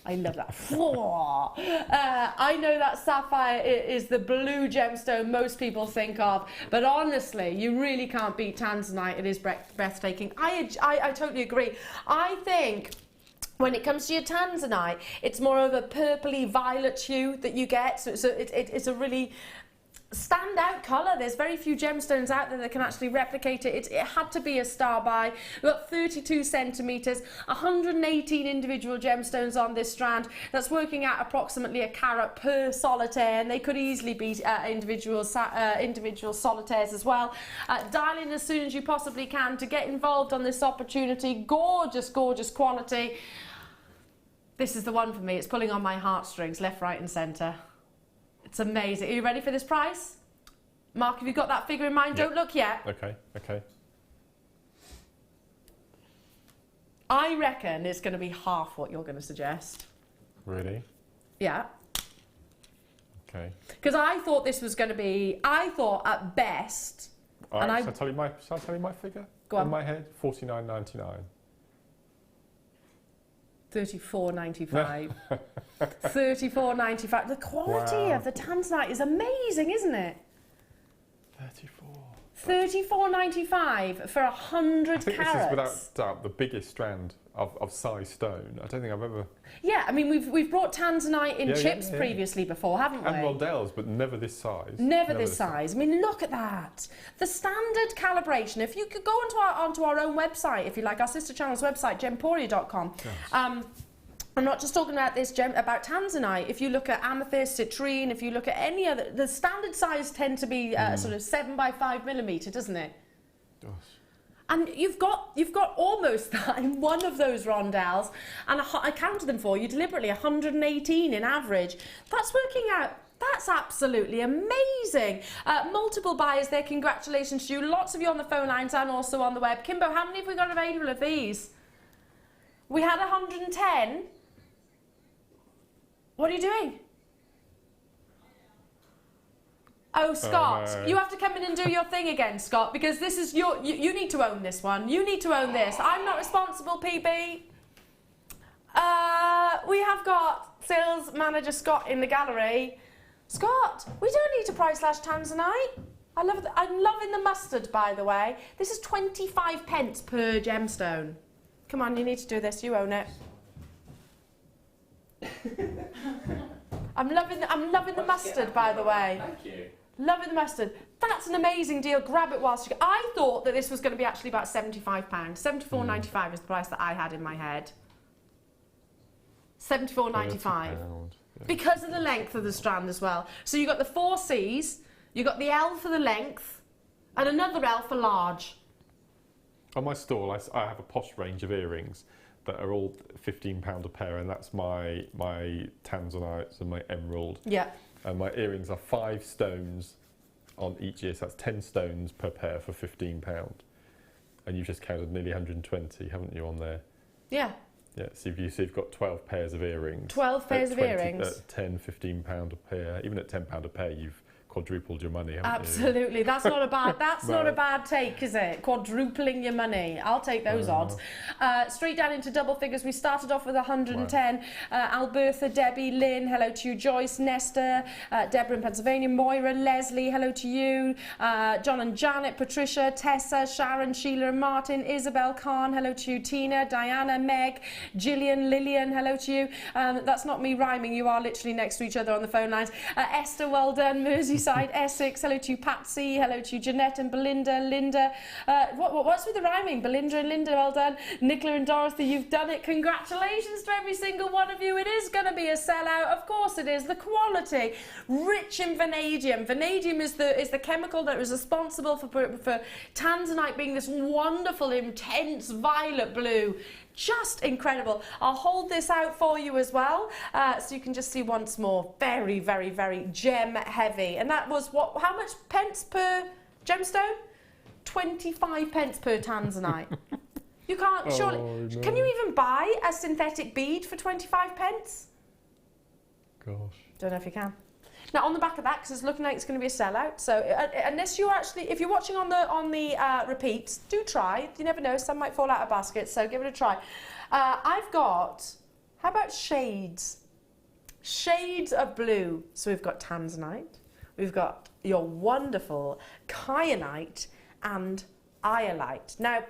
I love that. Whoa. I know that sapphire is the blue gemstone most people think of, but honestly, you really can't beat Tanzanite. It is breathtaking. I totally agree. I think... When it comes to your Tanzanite, it's more of a purpley violet hue that you get. So it's a really... standout colour. There's very few gemstones out there that can actually replicate it. It had to be a star buy. We've got 32 centimetres, 118 individual gemstones on this strand. That's working out approximately a carat per solitaire, and they could easily be individual solitaires as well. Dial in as soon as you possibly can to get involved on this opportunity. Gorgeous, gorgeous quality. This is the one for me. It's pulling on my heartstrings, left, right and centre. It's amazing. Are you ready for this price? Mark, have you got that figure in mind? Yep. Don't look yet. Okay. I reckon it's going to be half what you're going to suggest. Really? Yeah. Okay. Because I thought this was going to be, I thought at best... All right, shall I tell you my figure? Go on. In my head, $49.99. $34.95. $34.95. The quality of the Tanzanite is amazing, isn't it? $34.95 for 100 carats. This is without doubt the biggest strand of size stone. I don't think I've ever... Yeah, I mean, we've brought Tanzanite in chips previously before, haven't we? And rondelles, but never this size. Never this size. I mean, look at that. The standard calibration, if you could go onto our own website, if you like, our sister channel's website, gemporia.com. Yes. I'm not just talking about about Tanzanite. If you look at Amethyst, citrine, if you look at any other... The standard size tend to be sort of 7 by 5 millimetre, doesn't it? Gosh. And you've got almost that in one of those rondelles, and I counted them for you deliberately, 118 in average. That's working out. That's absolutely amazing. Multiple buyers there. Congratulations to you. Lots of you on the phone lines and also on the web. Kimbo, how many have we got available of these? We had 110. What are you doing? Oh, Scott, no. You have to come in and do your thing again, Scott, because this is you need to own this one. You need to own this. I'm not responsible, PB. We have got sales manager Scott in the gallery. Scott, we don't need to price slash Tanzanite. I'm loving the mustard, by the way. This is 25 pence per gemstone. Come on, you need to do this. You own it. I'm loving the mustard, by the way. Thank you. Loving the mustard. That's an amazing deal. Grab it whilst you go. I thought that this was going to be actually about £75. £74.95 is the price that I had in my head. £74.95. Yeah. Because of the length of the strand as well. So you've got the 4 C's, you've got the L for the length, and another L for large. On my stall, I have a posh range of earrings that are all £15 a pair, and that's my Tanzanites and my emerald. Yeah. And my earrings are 5 stones on each ear, so that's 10 stones per pair for £15. And you've just counted nearly 120, haven't you, on there? Yeah. Yeah, so you've got 12 pairs of earrings. 12 pairs of earrings. 10, £15 a pair. Even at £10 a pair, you've quadrupled your money, haven't Absolutely. you? That's not a bad. That's No. not a bad take, is it? Quadrupling your money. I'll take those odds. Straight down into double figures. We started off with 110. Albertha, Debbie, Lynn. Hello to you. Joyce, Nesta, Deborah in Pennsylvania, Moira, Leslie. Hello to you. John and Janet, Patricia, Tessa, Sharon, Sheila, and Martin. Isabel, Khan. Hello to you. Tina, Diana, Meg, Gillian, Lillian. Hello to you. That's not me rhyming. You are literally next to each other on the phone lines. Esther, well done. Merseyside, Essex. Hello to you, Patsy. Hello to you, Jeanette and Belinda. Linda. What's with the rhyming? Belinda and Linda, well done. Nicola and Dorothy, you've done it. Congratulations to every single one of you. It is going to be a sellout. Of course it is. The quality, rich in vanadium. Vanadium is the chemical that is responsible for Tanzanite being this wonderful, intense violet blue. Just incredible. I'll hold this out for you as well, so you can just see once more. Very, very, very gem heavy. And that was what? How much pence per gemstone? 25 pence per Tanzanite. You can't surely. No. Can you even buy a synthetic bead for 25 pence? Gosh. Don't know if you can. Now on the back of that, because it's looking like it's going to be a sellout. So unless you actually, if you're watching on the repeats, do try. You never know, some might fall out of baskets. So give it a try. I've got. How about shades? Shades of blue. So we've got Tanzanite, we've got your wonderful kyanite and iolite. Now,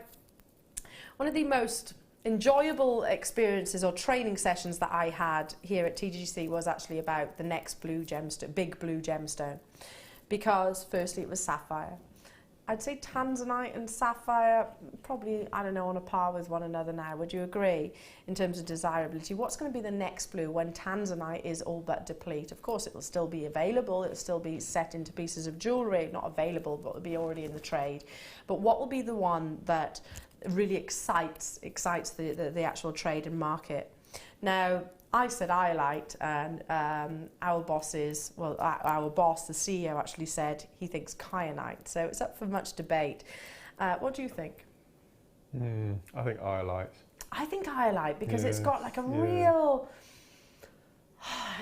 one of the most enjoyable experiences or training sessions that I had here at TGC was actually about the next blue gemstone, big blue gemstone, because firstly it was sapphire. I'd say Tanzanite and sapphire probably, I don't know, on a par with one another now. Would you agree in terms of desirability? What's going to be the next blue when Tanzanite is all but deplete? Of course, it will still be available. It will still be set into pieces of jewellery. Not available, but will be already in the trade. But what will be the one that really excites the actual trade and market? Now, I said iolite, and our boss, the CEO, actually said he thinks kyanite. So it's up for much debate. What do you think? I think iolite. I think iolite because it's got like a real.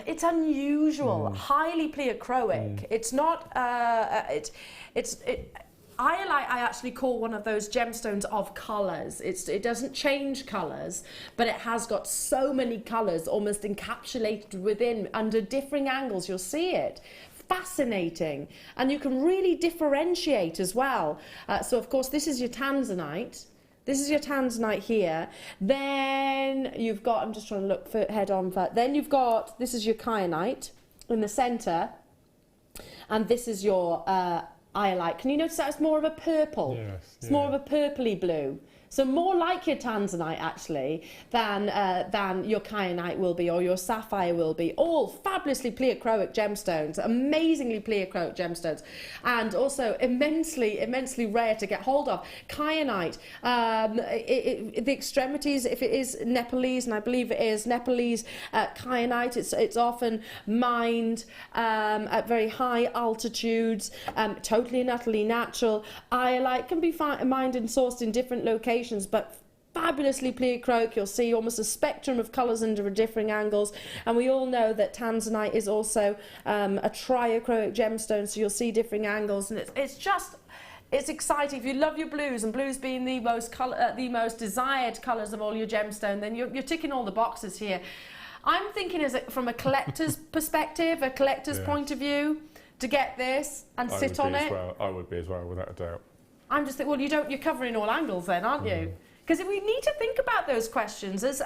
It's unusual, highly pleochroic. It's not. Iolite I actually call one of those gemstones of colours. It doesn't change colours, but it has got so many colours almost encapsulated within under differing angles. You'll see it. Fascinating. And you can really differentiate as well. So of course this is your Tanzanite. This is your Tanzanite here. Then you've got, I'm just trying to look for head on, then you've got, this is your kyanite in the centre. And this is your iolite. Can you notice that it's more of a purple? Yes, it's more of a purpley blue. So more like your Tanzanite actually than your kyanite will be or your sapphire will be. All fabulously pleochroic gemstones, amazingly pleochroic gemstones, and also immensely rare to get hold of. Kyanite, the extremities, if it is Nepalese, and I believe it is Nepalese kyanite, it's often mined at very high altitudes, totally and utterly natural. Iolite can be mined and sourced in different locations, but fabulously pleochroic. You'll see almost a spectrum of colours under differing angles, and we all know that Tanzanite is also a triochroic gemstone, so you'll see differing angles, and it's exciting. If you love your blues, and blues being the most desired colours of all your gemstone, then you're ticking all the boxes here. I'm thinking from a collector's perspective, a collector's point of view, to get this and sit on it. I would be as well, without a doubt. I'm just thinking, well, you're covering all angles then, aren't you? Because we need to think about those questions as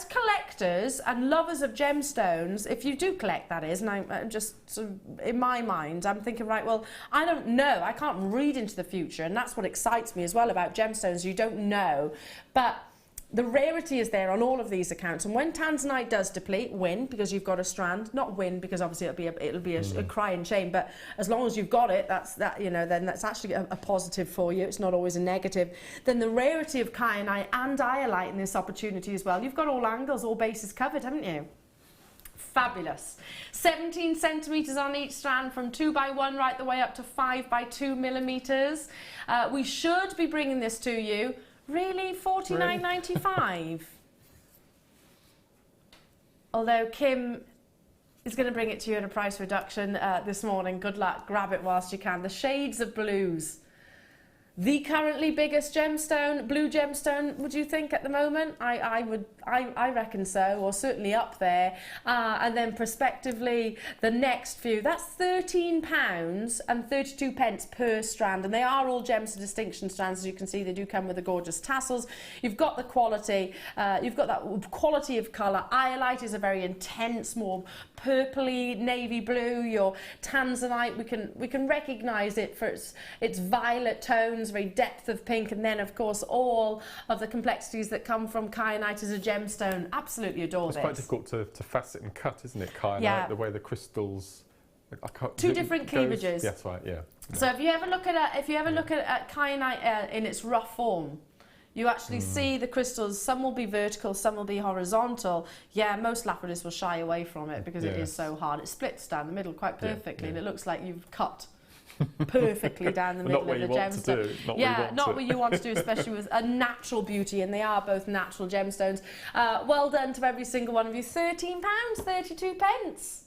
collectors and lovers of gemstones. If you do collect, that is, and I'm just sort of, in my mind, I'm thinking, right, well, I don't know, I can't read into the future, and that's what excites me as well about gemstones. You don't know, but the rarity is there on all of these accounts, and when Tanzanite does deplete, win, because you've got a strand. Not win because obviously it'll be a cry and shame, but as long as you've got it, then that's actually a positive for you. It's not always a negative. Then the rarity of kyanite and iolite in this opportunity as well. You've got all angles, all bases covered, haven't you? Fabulous. 17 centimetres on each strand, from 2x1 right the way up to 5x2 millimetres. We should be bringing this to you. Really? $49.95? Although Kim is going to bring it to you at a price reduction this morning. Good luck. Grab it whilst you can. The shades of blues. The currently biggest gemstone, blue gemstone, would you think at the moment? I reckon so, or certainly up there. And then prospectively, the next few, that's £13 and 32 pence per strand. And they are all gems of distinction strands. As you can see, they do come with the gorgeous tassels. You've got the quality, you've got that quality of colour. Iolite is a very intense, more purpley, navy blue. Your Tanzanite, we can recognise it for its violet tones, very depth of pink, and then of course all of the complexities that come from kyanite as a gemstone. Absolutely adore this. It's quite difficult to facet and cut, isn't it, kyanite? Yeah. The way the crystals. Two different cleavages. Yes, right. Yeah. So if you ever look at kyanite in its rough form, you actually see the crystals. Some will be vertical, some will be horizontal. Yeah, most lapidus will shy away from it because it is so hard. It splits down the middle quite perfectly, and it looks like you've cut perfectly down the middle of the gemstone. Not what you want to do, especially with a natural beauty, and they are both natural gemstones. Well done to every single one of you. £13, 32 pence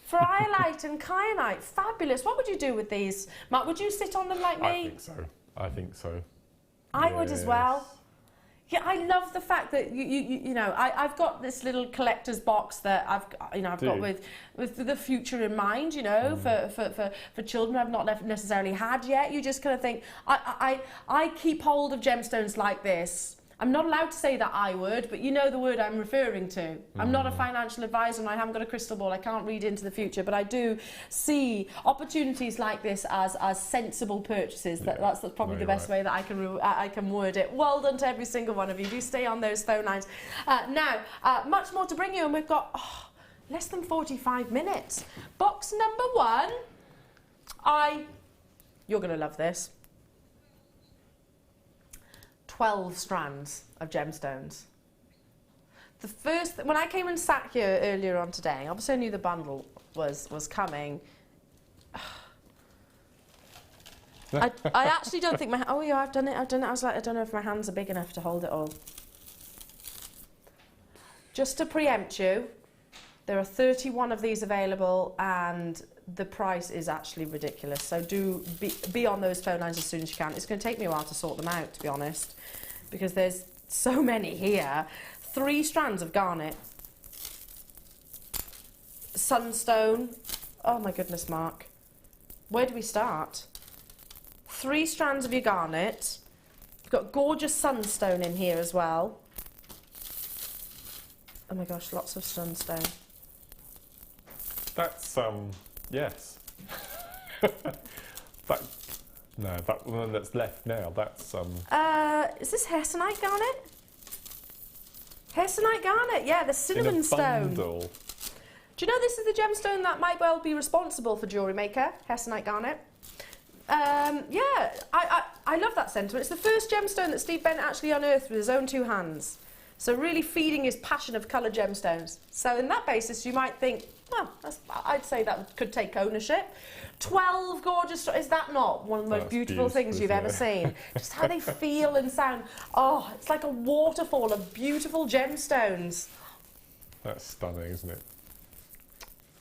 for iolite and kyanite. Fabulous. What would you do with these, Mark? Would you sit on them like me? I think so. I would as well. Yeah, I love the fact that you know I've got this little collector's box that I've got with the future in mind. You know, for children I've not necessarily had yet. You just kind of think I keep hold of gemstones like this. I'm not allowed to say that I would, but you know the word I'm referring to. I'm not a financial advisor and I haven't got a crystal ball. I can't read into the future, but I do see opportunities like this as sensible purchases. That's probably the best way that I can word it. Well done to every single one of you. Do stay on those phone lines. Now, much more to bring you, and we've got less than 45 minutes. Box number 1. You're going to love this. 12 strands of gemstones. The first, when I came and sat here earlier on today, obviously I knew the bundle was coming. I actually don't think I've done it. I was like, I don't know if my hands are big enough to hold it all. Just to preempt you, there are 31 of these available, and the price is actually ridiculous. So do be on those phone lines as soon as you can. It's going to take me a while to sort them out, to be honest, because there's so many here. 3 strands of garnet. Sunstone. Oh my goodness, Mark. Where do we start? 3 strands of your garnet. You've got gorgeous sunstone in here as well. Oh my gosh, lots of sunstone. That's yes. That one that's left now. That's Is this hessonite garnet? Hessonite garnet, yeah, the cinnamon in a stone. bundle. Do you know this is the gemstone that might well be responsible for Jewellery Maker? Hessonite garnet. Yeah, I love that sentiment. It's the first gemstone that Steve Bennett actually unearthed with his own 2 hands. So really feeding his passion of coloured gemstones. So in that basis, you might think, well, I'd say that could take ownership. 12 gorgeous, is that not one of the most beautiful things you've ever seen? Just how they feel and sound. Oh, it's like a waterfall of beautiful gemstones. That's stunning, isn't it?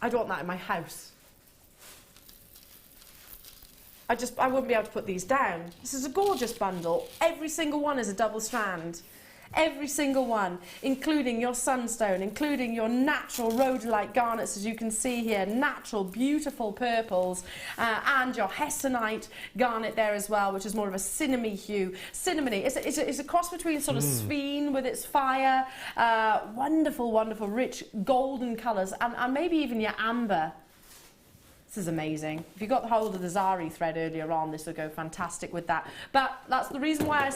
I'd want that in my house. I wouldn't be able to put these down. This is a gorgeous bundle. Every single one is a double strand. Every single one, including your sunstone, including your natural rhodolite garnets, as you can see here, natural, beautiful purples, and your hessonite garnet there as well, which is more of a cinnamony hue. Cinnamony, it's a cross between sort of sphene with its fire, wonderful, wonderful, rich golden colours, and maybe even your amber. This is amazing. If you got the hold of the Zari thread earlier on, this would go fantastic with that. But that's the reason why I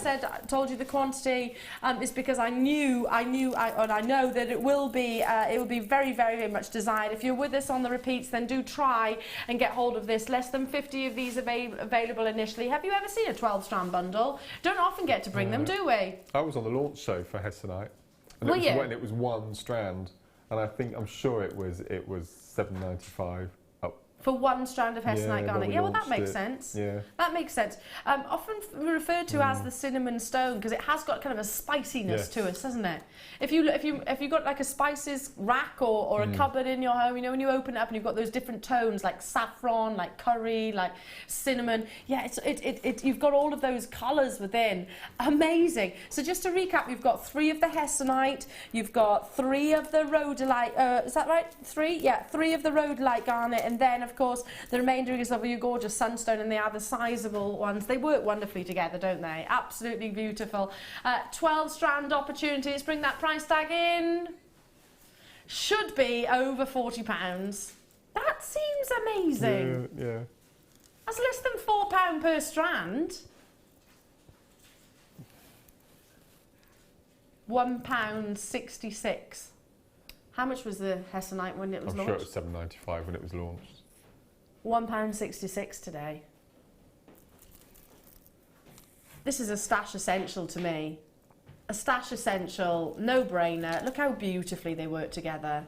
told you the quantity, is because I know that it will be very, very, very much desired. If you're with us on the repeats, then do try and get hold of this. Less than 50 of these available initially. Have you ever seen a 12-strand bundle? Don't often get to bring them, do we? I was on the launch show for hessonite, and it was one strand, and I'm sure it was $7.95. For one strand of hessonite garnet. Yeah, well, that makes sense. Yeah. That makes sense. Often referred to as the cinnamon stone because it has got kind of a spiciness to it, hasn't it? If you got like a spices rack or a cupboard in your home, you know, when you open it up and you've got those different tones like saffron, like curry, like cinnamon. Yeah, you've got all of those colours within. Amazing. So just to recap, you've got 3 of the hessonite, you've got 3 of the rhodolite. Is that right? 3? Yeah, 3 of the rhodolite garnet, and then of course the remainder is of your gorgeous sunstone, and they are the sizable ones. They work wonderfully together, don't they? Absolutely beautiful. 12-strand opportunity. Let's bring that price tag in. Should be over £40. That seems amazing. Yeah. That's less than £4 per strand. £1.66. How much was the hessonite when it was launched? I'm sure it was $7.95 when it was launched. £1.66 today. This is a stash essential to me. A stash essential, no-brainer. Look how beautifully they work together.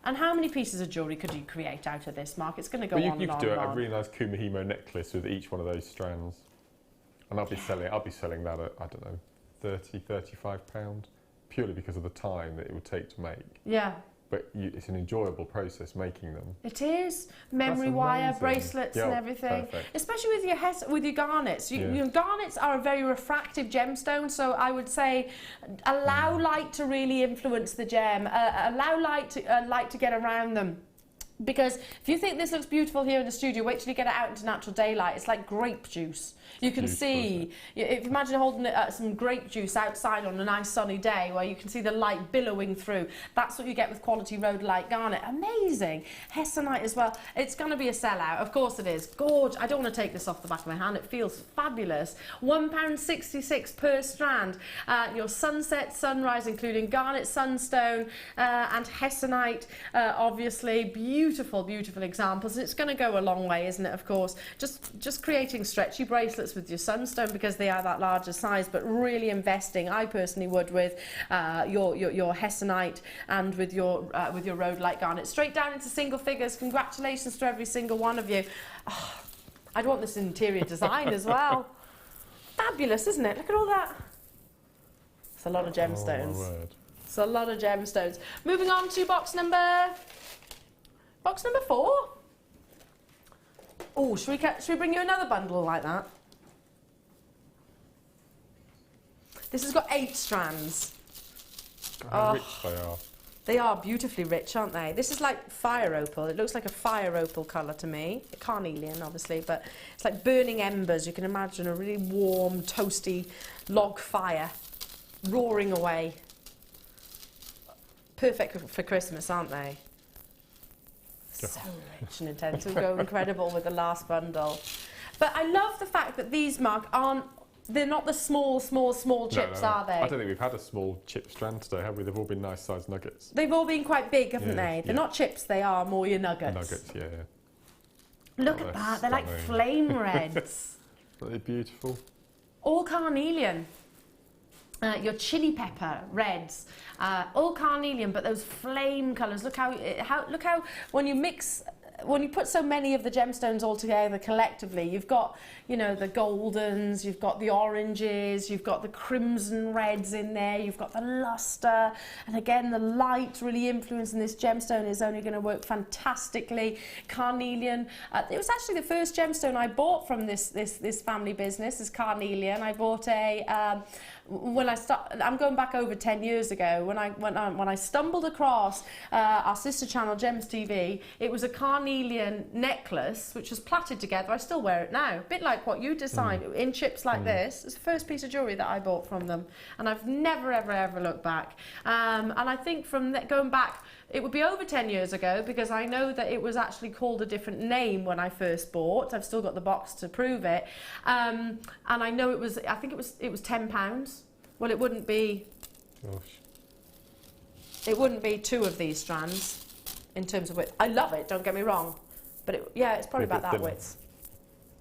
And how many pieces of jewellery could you create out of this, Mark? It's going to go on and on. You could do a really nice Kumihimo necklace with each one of those strands. And I'll be selling that at, I don't know, £30–35, purely because of the time that it would take to make. Yeah. But it's an enjoyable process making them. It is. Memory wire, bracelets and everything. Perfect. Especially with your garnets. Your garnets are a very refractive gemstone, so I would say allow light to really influence the gem. Allow light to get around them. Because if you think this looks beautiful here in the studio, wait till you get it out into natural daylight. It's like grape juice. You can see, if you imagine holding some grape juice outside on a nice sunny day where you can see the light billowing through. That's what you get with quality rhodolite garnet. Amazing. Hessonite as well. It's going to be a sellout. Of course it is. Gorgeous. I don't want to take this off the back of my hand. It feels fabulous. £1.66 per strand. Your sunset, sunrise, including garnet, sunstone, and hessonite, obviously. Beautiful, beautiful examples. It's going to go a long way, isn't it? Of course. Just creating stretchy bracelets with your sunstone because they are that larger size, but really investing. I personally would with your hessonite and with your rhodolite garnet. Straight down into single figures. Congratulations to every single one of you. Oh, I'd want this interior design as well. Fabulous, isn't it? Look at all that. It's a lot of gemstones. Oh, my word. It's a lot of gemstones. Moving on to box number 4. Oh, should we bring you another bundle like that? This has got 8 strands. How rich they are. They are beautifully rich, aren't they? This is like fire opal. It looks like a fire opal colour to me. Carnelian, obviously, but it's like burning embers. You can imagine a really warm, toasty log fire roaring away. Perfect for Christmas, aren't they? So rich and intense. We'll go incredible with the last bundle. But I love the fact that these, Mark, they're not the small chips, are they? I don't think we've had a small chip strand today, have we? They've all been nice sized nuggets. They've all been quite big, haven't they? They're not chips, they are more your nuggets. Nuggets, yeah. Look at that, they're like flame reds. Aren't they beautiful? All carnelian. Your chili pepper reds, all carnelian, but those flame colours. Look how when you mix when you put so many of the gemstones all together collectively, you've got, you know, the goldens, you've got the oranges, you've got the crimson reds in there, you've got the luster, and again, the light really influencing this gemstone is only going to work fantastically. Carnelian, it was actually the first gemstone I bought from this family business, is carnelian. I bought a, I'm going back over 10 years ago, when I stumbled across our sister channel, Gems TV. It was a carnelian necklace, which was plaited together. I still wear it now, a bit like what you designed, in chips like this. It's the first piece of jewellery that I bought from them, and I've never, ever, ever looked back. And I think from going back, it would be over 10 years ago, because I know that it was actually called a different name when I first bought. I've still got the box to prove it. And I know I think it was £10. Well, it wouldn't be... Gosh. It wouldn't be 2 of these strands in terms of width. I love it, don't get me wrong. But it's probably about that width.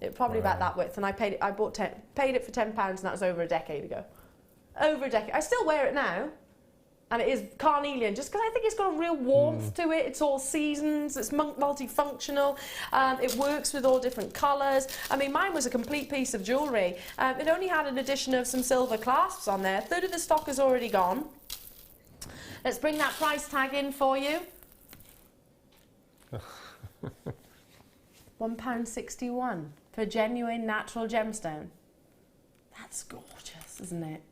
It's probably about that width. And I paid it for £10, and that was over a decade ago. Over a decade. I still wear it now. And it is carnelian, just because I think it's got a real warmth to it. It's all seasons, it's multifunctional, it works with all different colours. I mean, mine was a complete piece of jewellery. It only had an addition of some silver clasps on there. A third of the stock is already gone. Let's bring that price tag in for you. £1.61 for genuine natural gemstone. That's gorgeous, isn't it?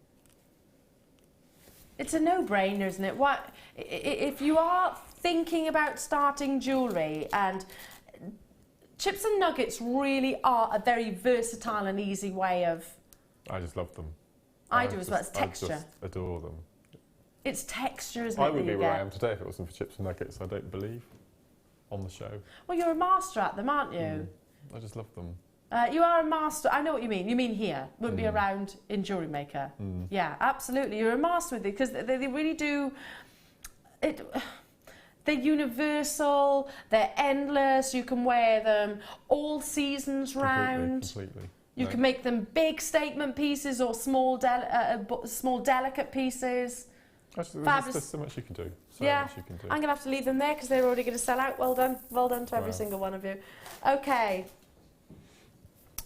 It's a no-brainer, isn't it? What if you are thinking about starting jewellery, and chips and nuggets really are a very versatile and easy way of... I just love them. I do as well. It's texture. I just adore them. It's texture, isn't it? I wouldn't be where I am today if it wasn't for chips and nuggets, I don't believe, on the show. Well, you're a master at them, aren't you? I just love them. You are a master. I know what you mean. You mean here. Wouldn't be around in Jewellery Maker. Yeah, absolutely. You're a master with it, because they really do... They're universal, they're endless, you can wear them all seasons round. Completely. You can make them big statement pieces or small delicate pieces. Actually, there's so much you can do. Much you can do. I'm going to have to leave them there because they're already going to sell out. Well done. Well done to every single one of you. Okay.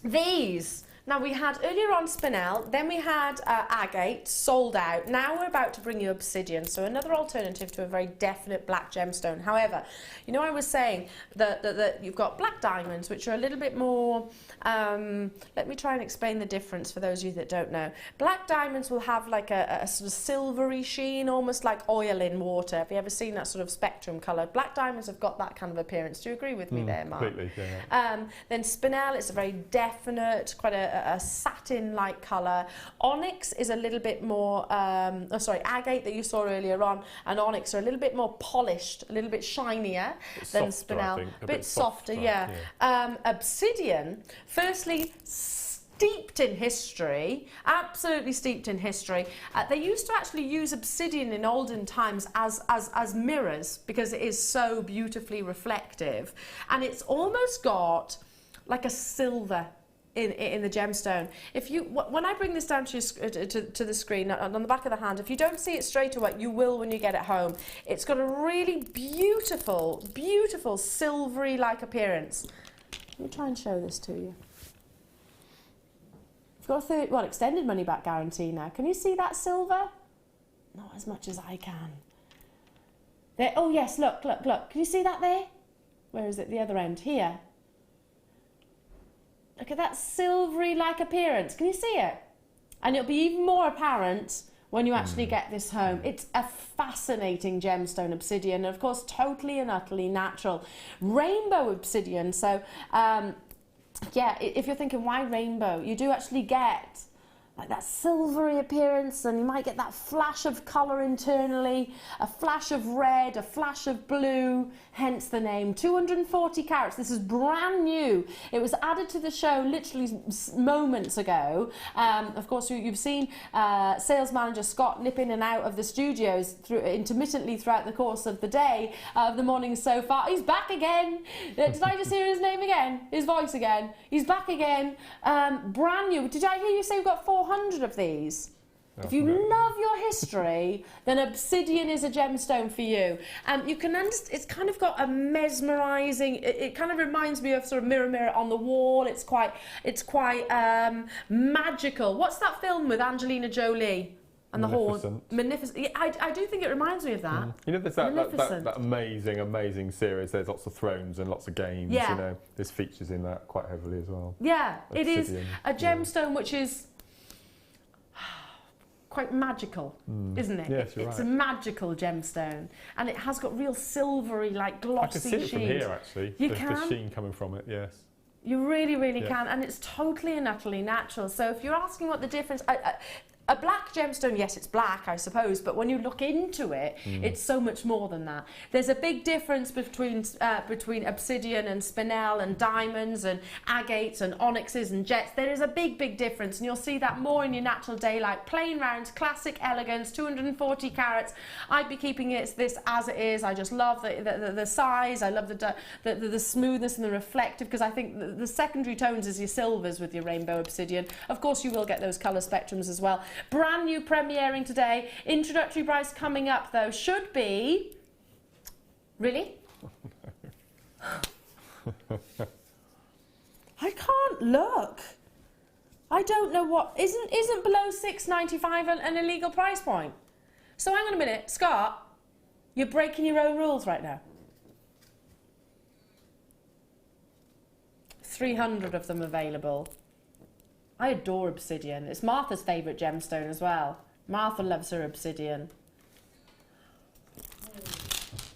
These. Now, we had earlier on Spinel, then we had agate, sold out. Now we're about to bring you obsidian, so another alternative to a very definite black gemstone. However, you know, I was saying that you've got black diamonds, which are a little bit more... let me try and explain the difference for those of you that don't know. Black diamonds will have like a sort of silvery sheen, almost like oil in water. Have you ever seen that sort of spectrum colour? Black diamonds have got that kind of appearance. Do you agree with me there, Mark? Completely, yeah. Then Spinel, it's a very definite, quite a satin-like colour. Onyx is a little bit more, agate that you saw earlier on, and onyx are a little bit more polished, a little bit shinier than Spinel. A bit softer, yeah. Obsidian, firstly, steeped in history, absolutely steeped in history. They used to actually use obsidian in olden times as mirrors, because it is so beautifully reflective, and it's almost got like a silver in the gemstone. If you, when I bring this down to the screen on the back of the hand, if you don't see it straight away, you will when you get it home. It's got a really beautiful, beautiful silvery-like appearance. Let me try and show this to you. I've got a extended money back guarantee now. Can you see that silver? Not as much as I can. There. Oh yes, look. Can you see that there? Where is it? The other end here. Look at that silvery-like appearance. Can you see it? And it'll be even more apparent when you actually get this home. It's a fascinating gemstone, obsidian, and of course, totally and utterly natural. Rainbow obsidian. So, yeah, if you're thinking, why rainbow? You do actually get like that silvery appearance, and you might get that flash of colour internally, a flash of red, a flash of blue, hence the name. 240 carats. This is brand new. It was added to the show literally moments ago. Of course, you've seen sales manager Scott nip in and out of the studios intermittently throughout the course of the day, of the morning so far. He's back again. Did I just hear his name again? His voice again. He's back again. Brand new. Did I hear you say we've got 400 of these? If you love your history, then obsidian is a gemstone for you. You can understand, it's kind of got a mesmerising, it kind of reminds me of sort of mirror on the wall. It's quite magical. What's that film with Angelina Jolie? And the horn. Magnificent. Yeah, I do think it reminds me of that. You know, there's that amazing series. There's lots of thrones and lots of games. Yeah. You know, there's features in that quite heavily as well. Yeah, Obsidian. it is a gemstone which is quite magical, isn't it? Yes, you're it's right. a magical gemstone, and it has got real silvery, like glossy sheen. I can see it from here, actually. You the can? The sheen coming from it, yes. You really can, and it's totally and utterly natural. So if you're asking what the difference... a black gemstone, yes, it's black, I suppose, but when you look into it, it's so much more than that. There's a big difference between obsidian and spinel and diamonds and agates and onyxes and jets. There is a big difference, and you'll see that more in your natural daylight. Plain rounds, classic elegance, 240 carats. I'd be keeping this as it is. I just love the size. I love the smoothness and the reflective, because I think the secondary tones is your silvers with your rainbow obsidian. Of course, you will get those colour spectrums as well. Brand new premiering today. Introductory price coming up though should be... Really? I can't look. I don't know what... Isn't below $6.95 an illegal price point? So hang on a minute, Scott. You're breaking your own rules right now. 300 of them available. I adore obsidian. It's Martha's favourite gemstone as well. Martha loves her obsidian.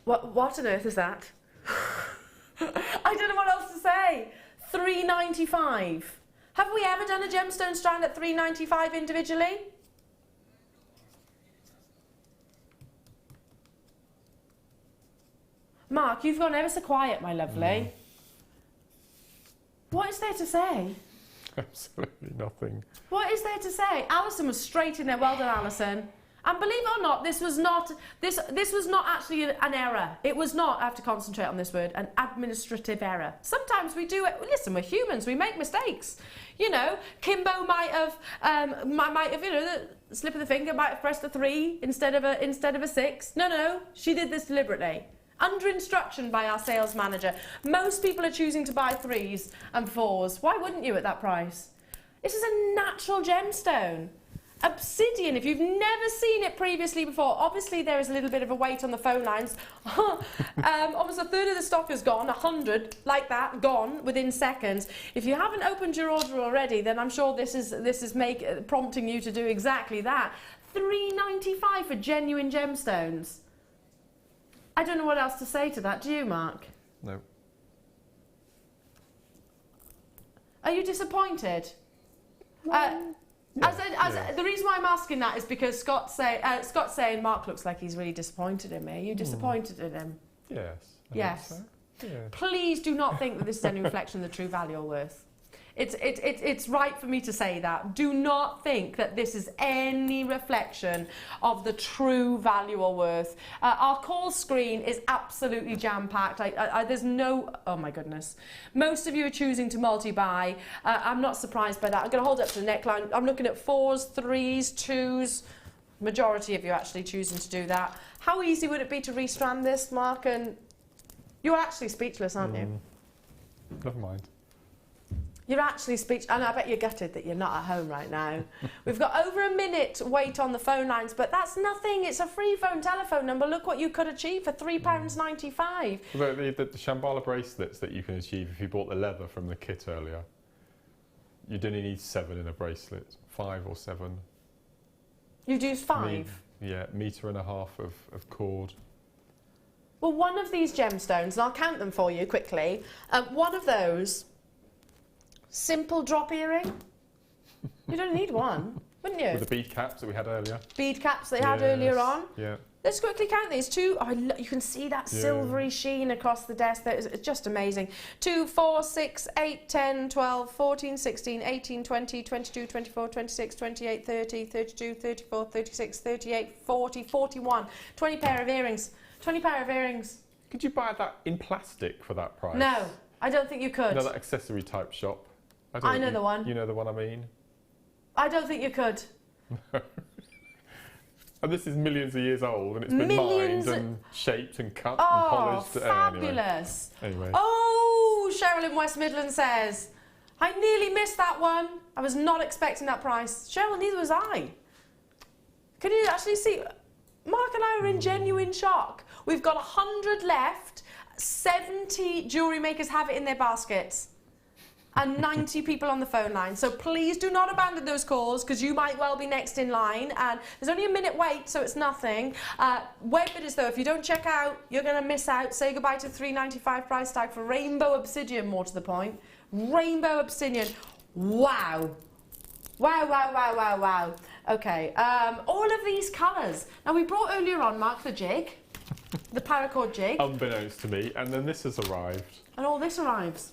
What on earth is that? I don't know what else to say. $3.95. Have we ever done a gemstone strand at $3.95 individually? Mark, you've gone ever so quiet, my lovely. What is there to say? Absolutely nothing. What is there to say? Alison was straight in there. Well done, Alison. And believe it or not, this was not actually an error. It was not, I have to concentrate on this word, an administrative error. Sometimes we do it. Listen, we're humans. We make mistakes. You know, Kimbo might have, you know, the slip of the finger, might have pressed a 3 instead of a 6. No, she did this deliberately. Under instruction by our sales manager. Most people are choosing to buy 3s and 4s. Why wouldn't you at that price? This is a natural gemstone. Obsidian, if you've never seen it previously before, obviously there is a little bit of a wait on the phone lines. Almost a third of the stock is gone, 100 like that, gone within seconds. If you haven't opened your order already, then I'm sure this is prompting you to do exactly that. $3.95 for genuine gemstones. I don't know what else to say to that. Do you, Mark? No. Are you disappointed? The reason why I'm asking that is because Scott's saying Mark looks like he's really disappointed in me. Are you disappointed in him? Yes. Yes. So. Yeah. Please do not think that this is any reflection of the true value or worth. It's right for me to say that. Do not think that this is any reflection of the true value or worth. Our call screen is absolutely jam-packed. There's no... Oh, my goodness. Most of you are choosing to multi-buy. I'm not surprised by that. I'm going to hold up to the neckline. I'm looking at 4s, 3s, 2s. Majority of you actually choosing to do that. How easy would it be to restrand this, Mark? And you're actually speechless, aren't you? Never mind. You're actually speechless, and I bet you're gutted that you're not at home right now. We've got over a minute wait on the phone lines, but that's nothing. It's a free phone telephone number. Look what you could achieve for £3.95. The Shambhala bracelets that you can achieve if you bought the leather from the kit earlier, you'd only need 7 in a bracelet, 5 or 7. You'd use 5? Yeah, 1.5 meters of cord. Well, one of these gemstones, and I'll count them for you quickly, one of those... Simple drop earring. You don't need one, wouldn't you? With the bead caps that we had earlier. Bead caps they had earlier on. Yeah. Let's quickly count these. 2, you can see that silvery sheen across the desk. It's just amazing. 2, 4, 6, 8, 10, 12, 14, 16, 18, 20, 22, 24, 26, 28, 30, 32, 34, 36, 38, 40, 41. 20 pair of earrings. 20 pair of earrings. Could you buy that in plastic for that price? No, I don't think you could. No, that accessory type shop. I know the one. You know the one I mean? I don't think you could. And this is millions of years old, and it's been mined and shaped and cut and polished. Fabulous. Anyway. Oh, Cheryl in West Midlands says, I nearly missed that one. I was not expecting that price. Cheryl, neither was I. Can you actually see? Mark and I are in genuine shock. We've got 100 left. 70 jewellery makers have it in their baskets. And 90 people on the phone line. So please do not abandon those calls, because you might well be next in line. And there's only a minute wait, so it's nothing. Web bidders, though, if you don't check out, you're going to miss out. Say goodbye to $3.95 price tag for Rainbow Obsidian, more to the point. Rainbow Obsidian. Wow. Wow, wow, wow, wow, wow. Okay, all of these colours. Now, we brought earlier on, Mark, the jig. The paracord jig. Unbeknownst to me, and then this has arrived. And all this arrives.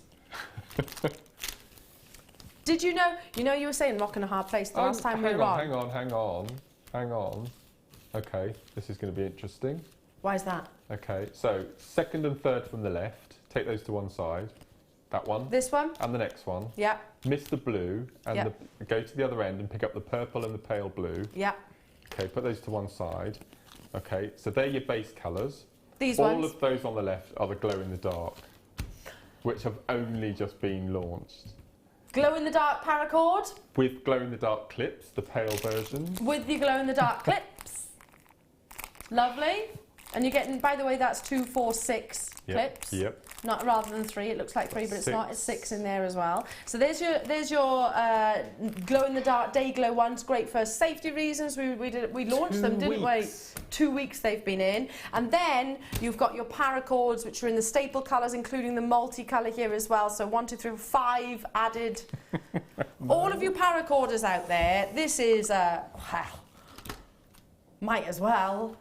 Did you know? You were saying rock in a hard place the last time we were on. Hang on. Okay, this is going to be interesting. Why is that? Okay, so second and third from the left. Take those to one side. That one. This one. And the next one. Yeah. Miss the blue and go to the other end and pick up the purple and the pale blue. Yeah. Okay, put those to one side. Okay, so they're your base colours. These All ones. of those on the left are the glow in the dark, which have only just been launched. Glow in the dark paracord. With glow in the dark clips, the pale version. With the glow in the dark clips. Lovely. And you're getting, by the way, that's 2, 4, 6 clips. Yep. Not rather than 3. It looks like 3, but it's not. It's 6 in there as well. So there's your glow in the dark day glow ones. Great for safety reasons. We launched them, didn't we? 2 weeks they've been in. And then you've got your paracords, which are in the staple colours, including the multicolour here as well. So 1, 2, 3, 5 added. All of you paracorders out there, this is might as well.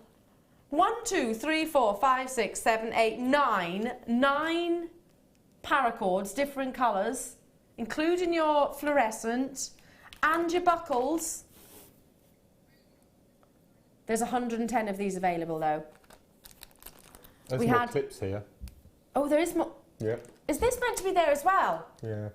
1, 2, 3, 4, 5, 6, 7, 8, 9. 9 paracords, different colours, including your fluorescent and your buckles. There's 110 of these available, though. There's more clips here. Oh, there is more. Yeah. Is this meant to be there as well? Yeah.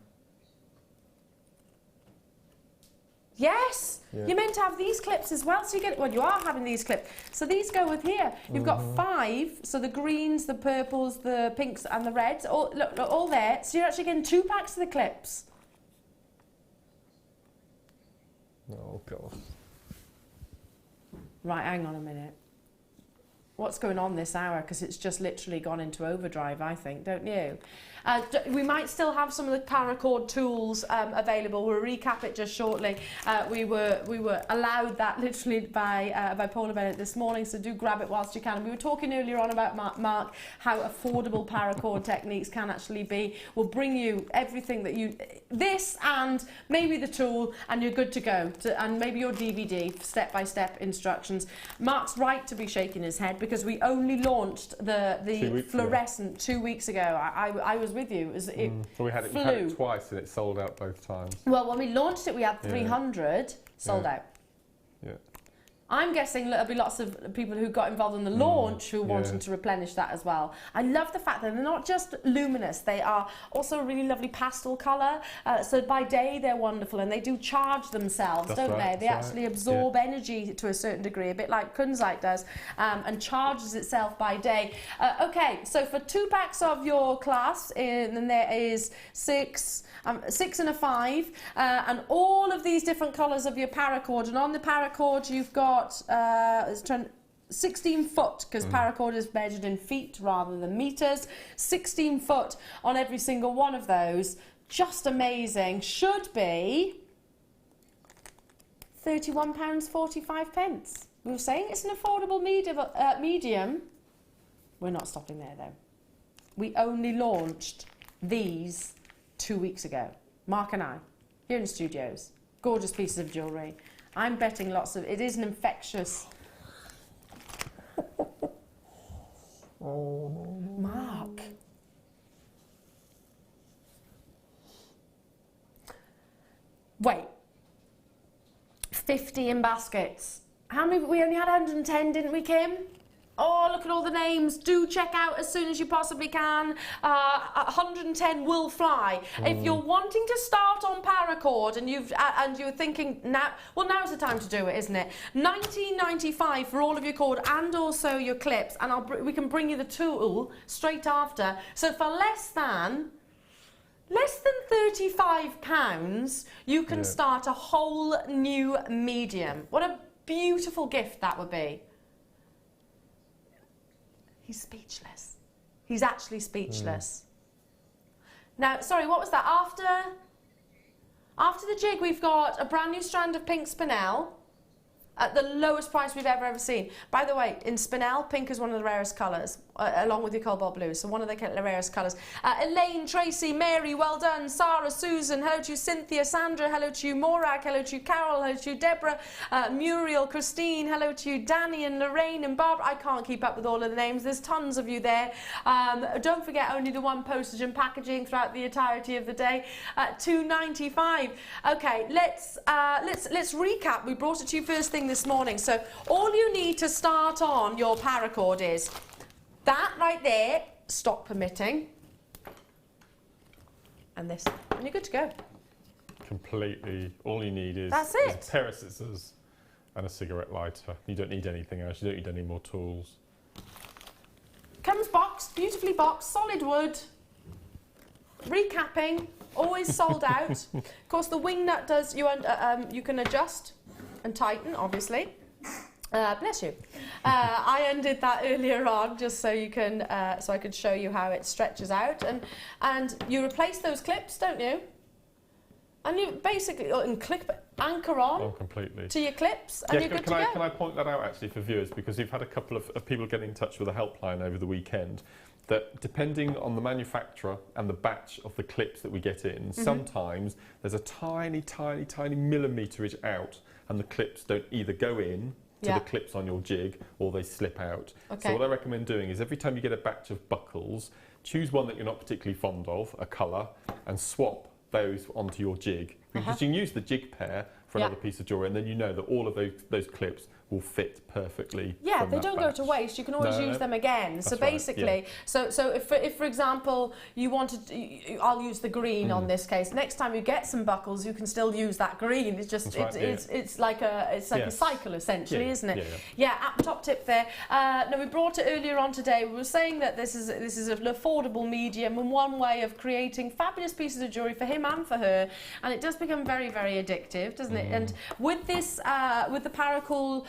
Yes, yeah. You're meant to have these clips as well, so you get, well, you are having these clips. So these go with here. You've got 5, so the greens, the purples, the pinks and the reds, all, look, all there. So you're actually getting 2 packs of the clips. Oh, God. Right, hang on a minute. What's going on this hour? Because it's just literally gone into overdrive, I think, don't you? We might still have some of the paracord tools available. We'll recap it just shortly. We were allowed that literally by Paula Bennett this morning, so do grab it whilst you can. We were talking earlier on about Mark, how affordable paracord techniques can actually be. We'll bring you everything that you, this and maybe the tool, and you're good to go. And maybe your DVD, step-by-step instructions. Mark's right to be shaking his head because we only launched the fluorescent 2 weeks ago. I was with you. We had it twice and it sold out both times. Well, when we launched it, we had 300 sold out. Yeah. I'm guessing there'll be lots of people who got involved in the launch who are wanting to replenish that as well. I love the fact that they're not just luminous, they are also a really lovely pastel colour. So by day they're wonderful and they do charge themselves, don't they? They actually absorb energy to a certain degree, a bit like kunzite does, and charges itself by day. Okay, so for 2 packs of your class, then there is 6 and a 5, and all of these different colours of your paracord. And on the paracord you've got 16 foot, because paracord is measured in feet rather than metres. 16 foot on every single one of those. Just amazing. Should be £31.45. We were saying it's an affordable medium. We're not stopping there though. We only launched these 2 weeks ago. Mark and I, here in the studios. Gorgeous pieces of jewellery. I'm betting lots of... It is an infectious... Mark. Wait. 50 in baskets. How many... We only had 110, didn't we, Kim? Oh, look at all the names. Do check out as soon as you possibly can. 110 will fly. If you're wanting to start on paracord and you're thinking now, well, now's the time to do it, isn't it? $19.95 for all of your cord and also your clips, and we can bring you the tool straight after. So for less than £35, you can start a whole new medium. What a beautiful gift that would be. He's speechless. He's actually speechless. Now, sorry, what was that? After the jig, we've got a brand new strand of pink Spinel at the lowest price we've ever seen. By the way, in Spinel, pink is one of the rarest colours, along with your cobalt blue, so one of the rarest colours. Elaine, Tracy, Mary, well done. Sarah, Susan, hello to you. Cynthia, Sandra, hello to you. Morag, hello to you. Carol, hello to you. Deborah, Muriel, Christine, hello to you. Danny and Lorraine and Barbara. I can't keep up with all of the names. There's tons of you there. Don't forget, only the one postage and packaging throughout the entirety of the day. $2.95. Okay, let's recap. We brought it to you first thing this morning. So all you need to start on your paracord is that right there, stock permitting, and this, and you're good to go. Completely. All you need is that's it. A pair of scissors and a cigarette lighter. You don't need anything else. You don't need any more tools. Comes boxed, beautifully boxed, solid wood. Recapping, always sold out. Of course, the wing nut does you can adjust and tighten, obviously. Bless you. I undid that earlier on just so you can, so I could show you how it stretches out, and you replace those clips, don't you? And you basically anchor on completely to your clips, and you're good to go. Can I point that out actually for viewers, because we've had a couple of people get in touch with a helpline over the weekend. That depending on the manufacturer and the batch of the clips that we get in, sometimes there's a tiny millimeterage out, and the clips don't either go in to the clips on your jig or they slip out. Okay. So what I recommend doing is every time you get a batch of buckles, choose one that you're not particularly fond of, a colour, and swap those onto your jig. Because you can use the jig pair for another piece of jewellery, and then you know that all of those clips will fit perfectly. Yeah, from they that don't batch. go to waste. You can always use them again. So That's right, basically, so if for example you wanted, I'll use the green on this case. Next time you get some buckles, you can still use that green. It's just it's like a cycle essentially, isn't it? Yeah. Top tip there. Now we brought it earlier on today. We were saying that this is an affordable medium and one way of creating fabulous pieces of jewellery for him and for her, and it does become very addictive, doesn't it? And with this with the paracord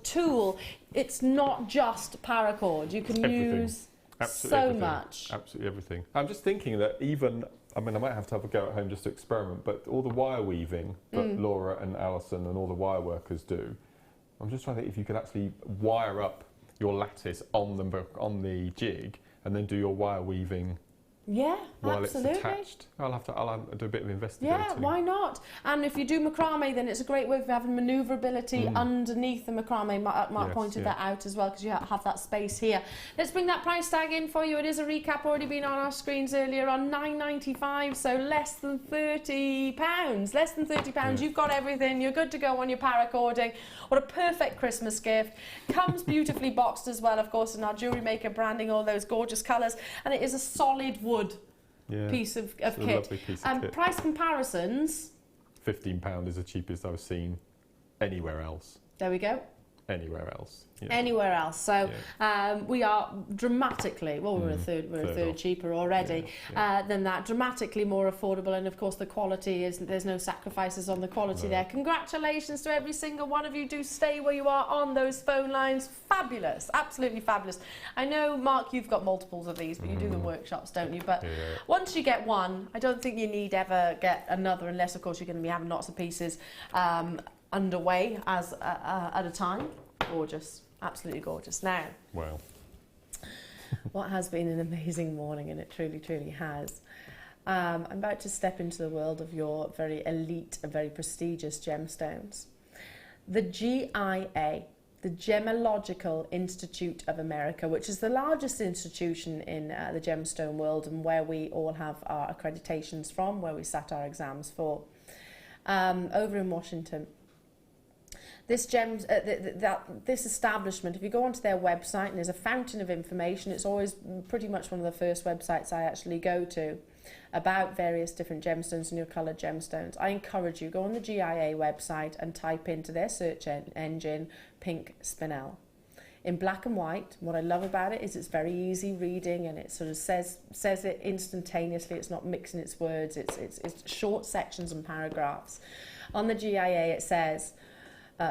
tool, it's not just paracord. You can use much. Absolutely everything. I'm just thinking that I might have to have a go at home just to experiment, but all the wire weaving that Laura and Alison and all the wire workers do, I'm just trying to think if you could actually wire up your lattice on the jig and then do your wire weaving. Yeah, while absolutely. It's attached. I'll have to do a bit of investigating. Yeah, why not? And if you do macrame, then it's a great way of having manoeuvrability underneath the macrame. Mark pointed that out as well, because you have that space here. Let's bring that price tag in for you. It is a recap already been on our screens earlier on, £9.95, so less than £30. Less than £30. You've got everything. You're good to go on your paracording. What a perfect Christmas gift. Comes beautifully boxed as well, of course, in our Jewellery Maker branding, all those gorgeous colours. And it is a solid wood piece of kit. Lovely piece of kit. Price comparisons. £15 is the cheapest I've seen anywhere else. There we go. Anywhere else. Yeah. Anywhere else. So we are dramatically, well, we're a third cheaper already than that. Dramatically more affordable, and of course the quality is, there's no sacrifices on the quality there. Congratulations to every single one of you. Do stay where you are on those phone lines. Fabulous, absolutely fabulous. I know, Mark, you've got multiples of these, but you do the workshops, don't you? But once you get one, I don't think you need ever get another, unless of course you're going to be having lots of pieces underway at a time. Gorgeous, absolutely gorgeous. Now, well, what has been an amazing morning, and it truly has. I'm about to step into the world of your very elite and very prestigious gemstones. The GIA, the Gemological Institute of America, which is the largest institution in the gemstone world, and where we all have our accreditations from, where we sat our exams for, over in Washington. This this establishment, if you go onto their website, and there's a fountain of information, it's always pretty much one of the first websites I actually go to about various different gemstones and your coloured gemstones. I encourage you, go on the GIA website and type into their search engine pink spinel. In black and white. What I love about it is it's very easy reading, and it sort of says it instantaneously. It's not mixing its words. It's short sections and paragraphs. On the GIA it says,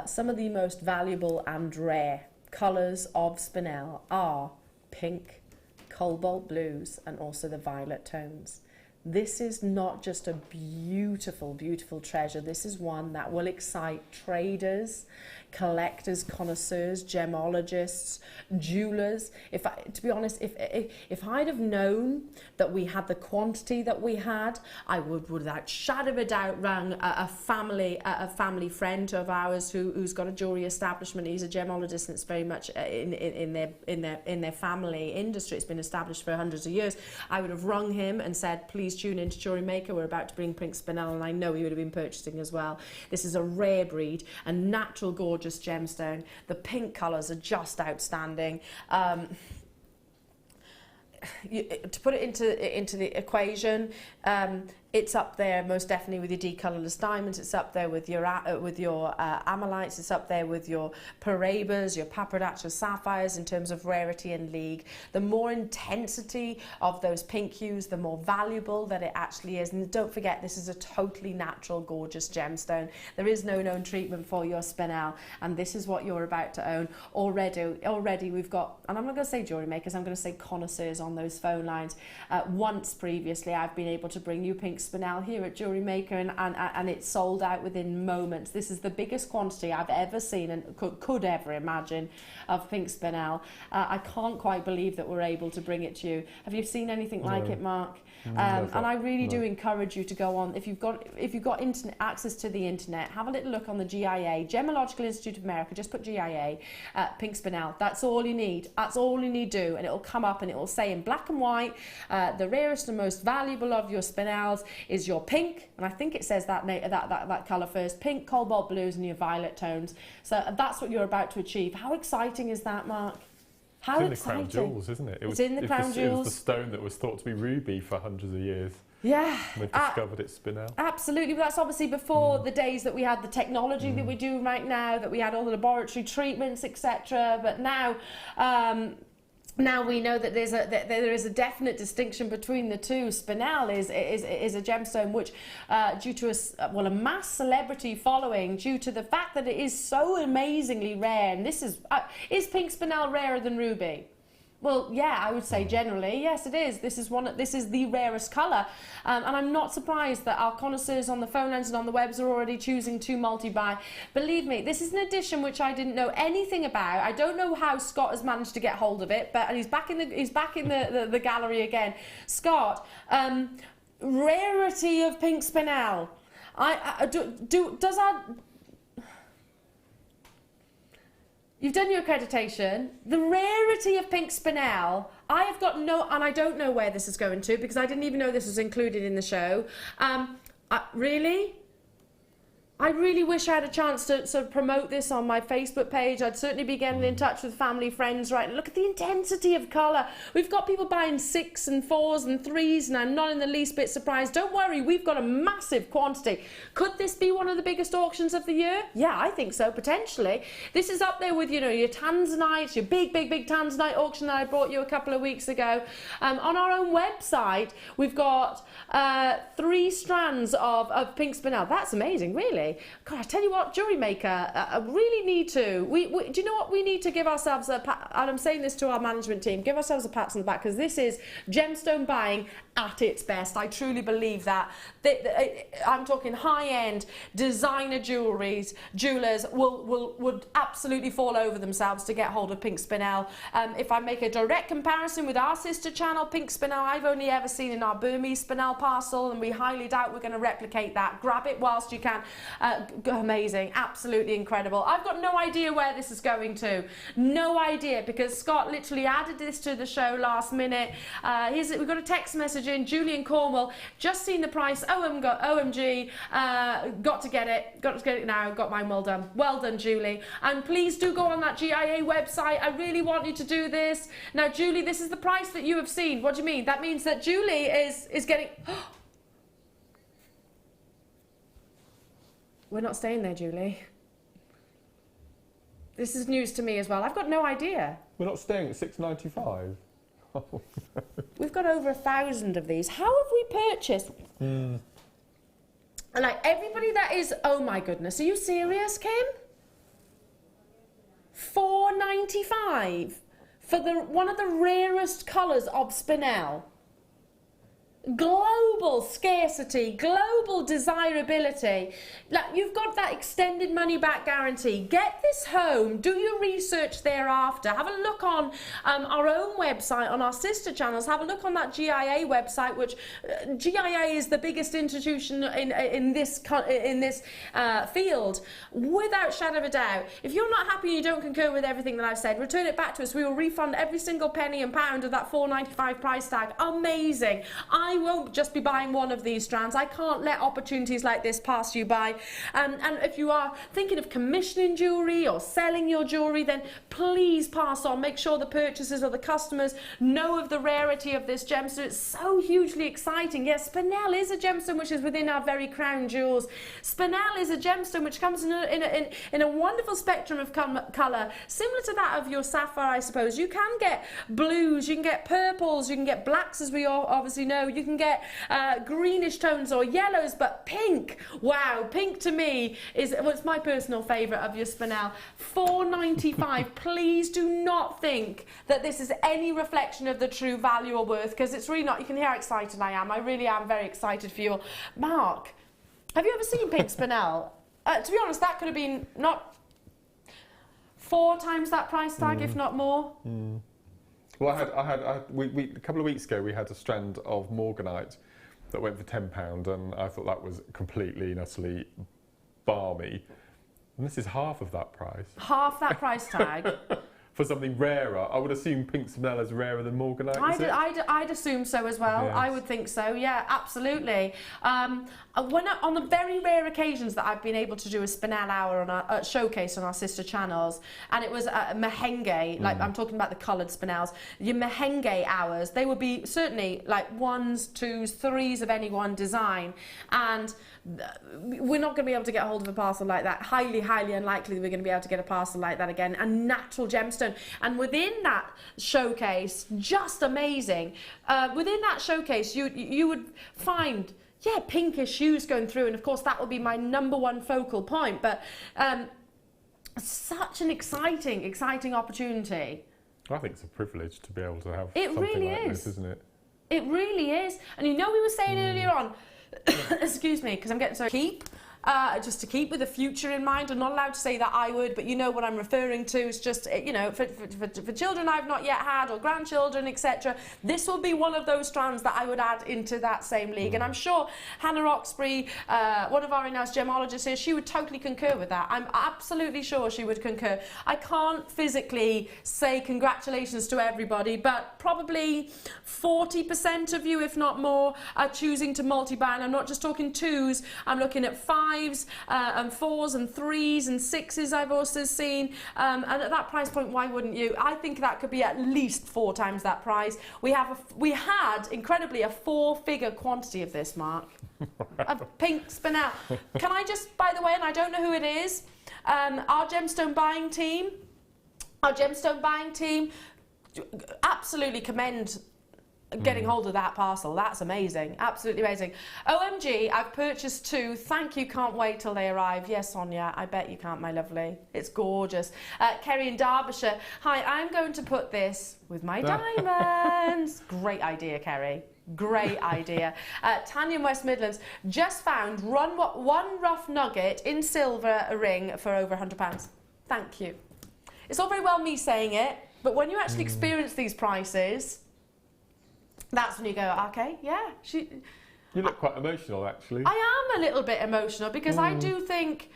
some of the most valuable and rare colours of spinel are pink, cobalt blues, and also the violet tones. This is not just a beautiful, beautiful treasure. This is one that will excite traders, collectors, connoisseurs, gemologists, jewelers. To be honest, if I'd have known that we had the quantity that we had, I would without shadow of a doubt rang a family friend of ours who's got a jewellery establishment. He's a gemologist, and it's very much in their family industry. It's been established for hundreds of years. I would have rung him and said, please tune into Jewellery Maker. We're about to bring pink spinel, and I know he would have been purchasing as well. This is a rare breed, a natural, gorgeous gemstone. The pink colours are just outstanding. To put it into the equation, it's up there most definitely with your decolourless diamonds. It's up there with your amylites. It's up there with your Parabas, your Papradachs, sapphires in terms of rarity and league. The more intensity of those pink hues, the more valuable that it actually is. And don't forget, this is a totally natural, gorgeous gemstone. There is no known treatment for your spinel, and this is what you're about to own. Already we've got, and I'm not going to say jewellery makers, I'm going to say connoisseurs on those phone lines. Once previously, I've been able to bring you pink spinel here at Jewellery Maker, and it's sold out within moments. This is the biggest quantity I've ever seen and could ever imagine of pink spinel. I can't quite believe that we're able to bring it to you. Have you seen anything like it, Mark? And I really do encourage you to go on, if you've got internet access to the internet, have a little look on the GIA, Gemological Institute of America. Just put GIA, pink spinel. That's all you need. That's all you need to do, and it will come up and it will say in black and white, the rarest and most valuable of your spinels is your pink, and I think it says that colour first, pink, cobalt blues, and your violet tones. So that's what you're about to achieve. How exciting is that, Mark? How it's in the crown jewels, isn't it? It's in the crown jewels. It was the stone that was thought to be ruby for hundreds of years. Yeah. And they discovered its spinel. Absolutely, but that's obviously before the days that we had the technology that we do right now, that we had all the laboratory treatments, etc. But now, now we know that there is a definite distinction between the two. Spinel is a gemstone which, due to a mass celebrity following, due to the fact that it is so amazingly rare, and this is pink spinel rarer than ruby? Well, yeah, I would say generally, yes, it is. This is the rarest colour, and I'm not surprised that our connoisseurs on the phone lines and on the webs are already choosing to multi-buy. Believe me, this is an edition which I didn't know anything about. I don't know how Scott has managed to get hold of it, but he's back in the gallery again. Scott, rarity of pink spinel. Does our You've done your accreditation. The rarity of pink spinel, I have got no, and I don't know where this is going to because I didn't even know this was included in the show. Really? I really wish I had a chance to sort of promote this on my Facebook page. I'd certainly be getting in touch with family, friends, right? Look at the intensity of colour. We've got people buying 6 and 4s and 3s, and I'm not in the least bit surprised. Don't worry, we've got a massive quantity. Could this be one of the biggest auctions of the year? Yeah, I think so, potentially. This is up there with, you know, your Tanzanite, your big Tanzanite auction that I brought you a couple of weeks ago. On our own website, we've got 3 strands of pink spinel. That's amazing, really. God, I tell you what, Jewellery Maker, really need to. Do you know what? We need to give ourselves a pat, and I'm saying this to our management team, give ourselves a pat on the back, because this is gemstone buying at its best. I truly believe that. I'm talking high-end designer jewelers would absolutely fall over themselves to get hold of pink spinel. If I make a direct comparison with our sister channel, pink spinel, I've only ever seen in our Burmese spinel parcel, and we highly doubt we're going to replicate that. Grab it whilst you can. Amazing, absolutely incredible. I've got no idea where this is going to. No idea, because Scott literally added this to the show last minute. We've got a text message in. Julie in Cornwall, just seen the price. OMG, got to get it now. Got mine. Well done. Well done, Julie. And please do go on that GIA website. I really want you to do this. Now, Julie, this is the price that you have seen. What do you mean? That means that Julie is getting... We're not staying there, Julie. This is news to me as well. I've got no idea. We're not staying at £6.95. Oh. We've got over 1,000 of these. How have we purchased? Like everybody that is... Oh my goodness. Are you serious, Kim? £4.95 for one of the rarest colours of Spinel. Global scarcity, global desirability. Like, you've got that extended money back guarantee. Get this home, do your research thereafter. Have a look on our own website, on our sister channels. Have a look on that GIA website, which GIA is the biggest institution in this field, without shadow of a doubt. If you're not happy and you don't concur with everything that I've said, return it back to us. We will refund every single penny and pound of that £4.95 price tag. Amazing. I won't just be buying one of these strands. I can't let opportunities like this pass you by. And if you are thinking of commissioning jewellery or selling your jewellery, then please pass on. Make sure the purchasers or the customers know of the rarity of this gemstone. It's so hugely exciting. Yes, Spinel is a gemstone which is within our very crown jewels. Spinel is a gemstone which comes in a wonderful spectrum of colour, similar to that of your sapphire, I suppose. You can get blues, you can get purples, you can get blacks, as we all obviously know. You can get greenish tones or yellows, but pink, wow, pink to me is what's my personal favourite of your Spinel. £4.95. Please do not think that this is any reflection of the true value or worth, because it's really not. You can hear how excited I am. I really am very excited for you. Mark, have you ever seen pink Spinel? To be honest, that could have been not 4 times that price tag, if not more. Well, a couple of weeks ago we had a strand of morganite that went for £10, and I thought that was completely and utterly balmy. And this is half of that price. Half that price tag. For something rarer. I would assume pink Spinel is rarer than morganite. I'd assume so as well. Yes. I would think so. Yeah, absolutely. On the very rare occasions that I've been able to do a Spinel hour on a showcase on our sister channels, and it was Mahenge, like I'm talking about the coloured Spinels, your Mahenge hours, they would be certainly like 1s, 2s, 3s of any one design, and we're not going to be able to get hold of a parcel like that. Highly, highly unlikely that we're going to be able to get a parcel like that again. A natural gemstone. And within that showcase, just amazing. Within that showcase, you would find, yeah, pinkish hues going through. And of course, that will be my #1 focal point. But such an exciting opportunity. I think it's a privilege to be able to have something really like this, isn't it? It really is. And you know, we were saying earlier on, excuse me, because I'm getting so just to keep with the future in mind. I'm not allowed to say that I would, but you know what I'm referring to. It's just, you know, for children I've not yet had, or grandchildren, etc. This will be one of those strands that I would add into that same league. And I'm sure Hannah Roxbury, one of our in-house gemologists here, she would totally concur with that. I'm absolutely sure she would concur. I can't physically say congratulations to everybody, but probably 40% of you, if not more, are choosing to multi-buy. And I'm not just talking 2s, I'm looking at 5s and 4s and 3s and 6s I've also seen, and at that price point, why wouldn't you? I think that could be at least 4 times that price. We had incredibly a 4-figure quantity of this, Mark. A pink Spinel. Can I just, by the way, and I don't know who it is, our gemstone buying team absolutely commend getting hold of that parcel. That's amazing, absolutely amazing. OMG, I've purchased 2. Thank you, can't wait till they arrive. Yes, Sonia, I bet you can't, my lovely. It's gorgeous. Kerry in Derbyshire, hi, I'm going to put this with my diamonds. Great idea, Kerry. Great idea. Tanya in West Midlands, just found one rough nugget in silver, a ring for over £100. Thank you. It's all very well me saying it, but when you actually experience these prices, that's when you go, okay, yeah. You look quite emotional, actually. I am a little bit emotional because I do think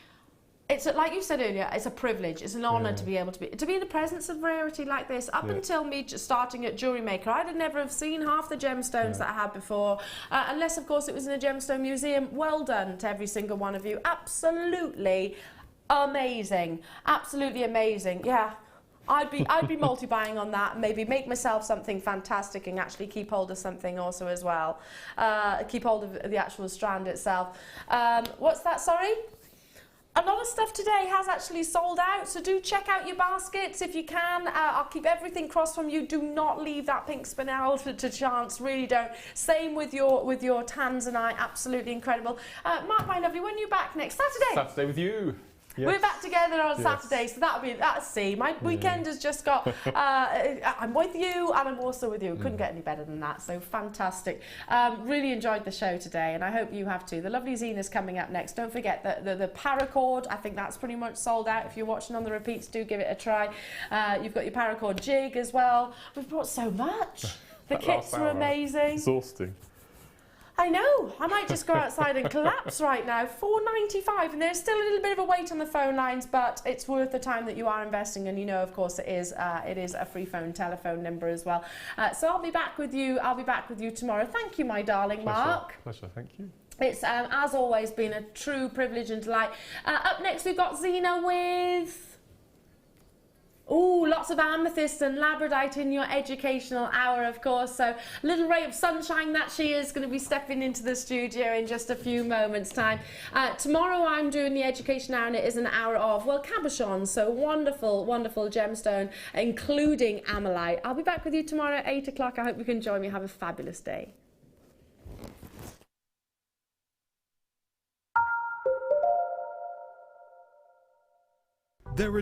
it's like you said earlier. It's a privilege. It's an honour to be able to be in the presence of rarity like this. Up until me starting at Jewellery Maker, I'd never have seen half the gemstones that I had before, unless of course it was in a gemstone museum. Well done to every single one of you. Absolutely amazing. Absolutely amazing. Yeah. I'd be multi-buying on that, maybe make myself something fantastic and actually keep hold of something also as well. Keep hold of the actual strand itself. What's that, sorry? A lot of stuff today has actually sold out, so do check out your baskets if you can. I'll keep everything crossed from you. Do not leave that pink Spinel to chance, really don't. Same with your Tanzanite, absolutely incredible. Mark, my lovely, when are you back next Saturday? Saturday with you. Yes. We're back together on Saturday, so that's my weekend has just got. I'm with you, and I'm also with you. Couldn't get any better than that. So fantastic. Really enjoyed the show today, and I hope you have too. The lovely Zena's coming up next. Don't forget the paracord. I think that's pretty much sold out. If you're watching on the repeats, do give it a try. You've got your paracord jig as well. We've brought so much. The kits were amazing. Exhausting. I know. I might just go outside and collapse right now. $4.95, and there's still a little bit of a wait on the phone lines, but it's worth the time that you are investing. And you know, of course, it is a free telephone number as well. So I'll be back with you. I'll be back with you tomorrow. Thank you, my darling Mark. Pleasure. Thank you. It's as always been a true privilege and delight. Up next, we've got Zena with. Oh, lots of amethyst and labradorite in your educational hour, of course. So, little ray of sunshine that she is going to be stepping into the studio in just a few moments' time. Tomorrow I'm doing the education hour, and it is an hour of, well, cabochon. So wonderful, wonderful gemstone, including amelite. I'll be back with you tomorrow at 8 o'clock. I hope you can join me. Have a fabulous day.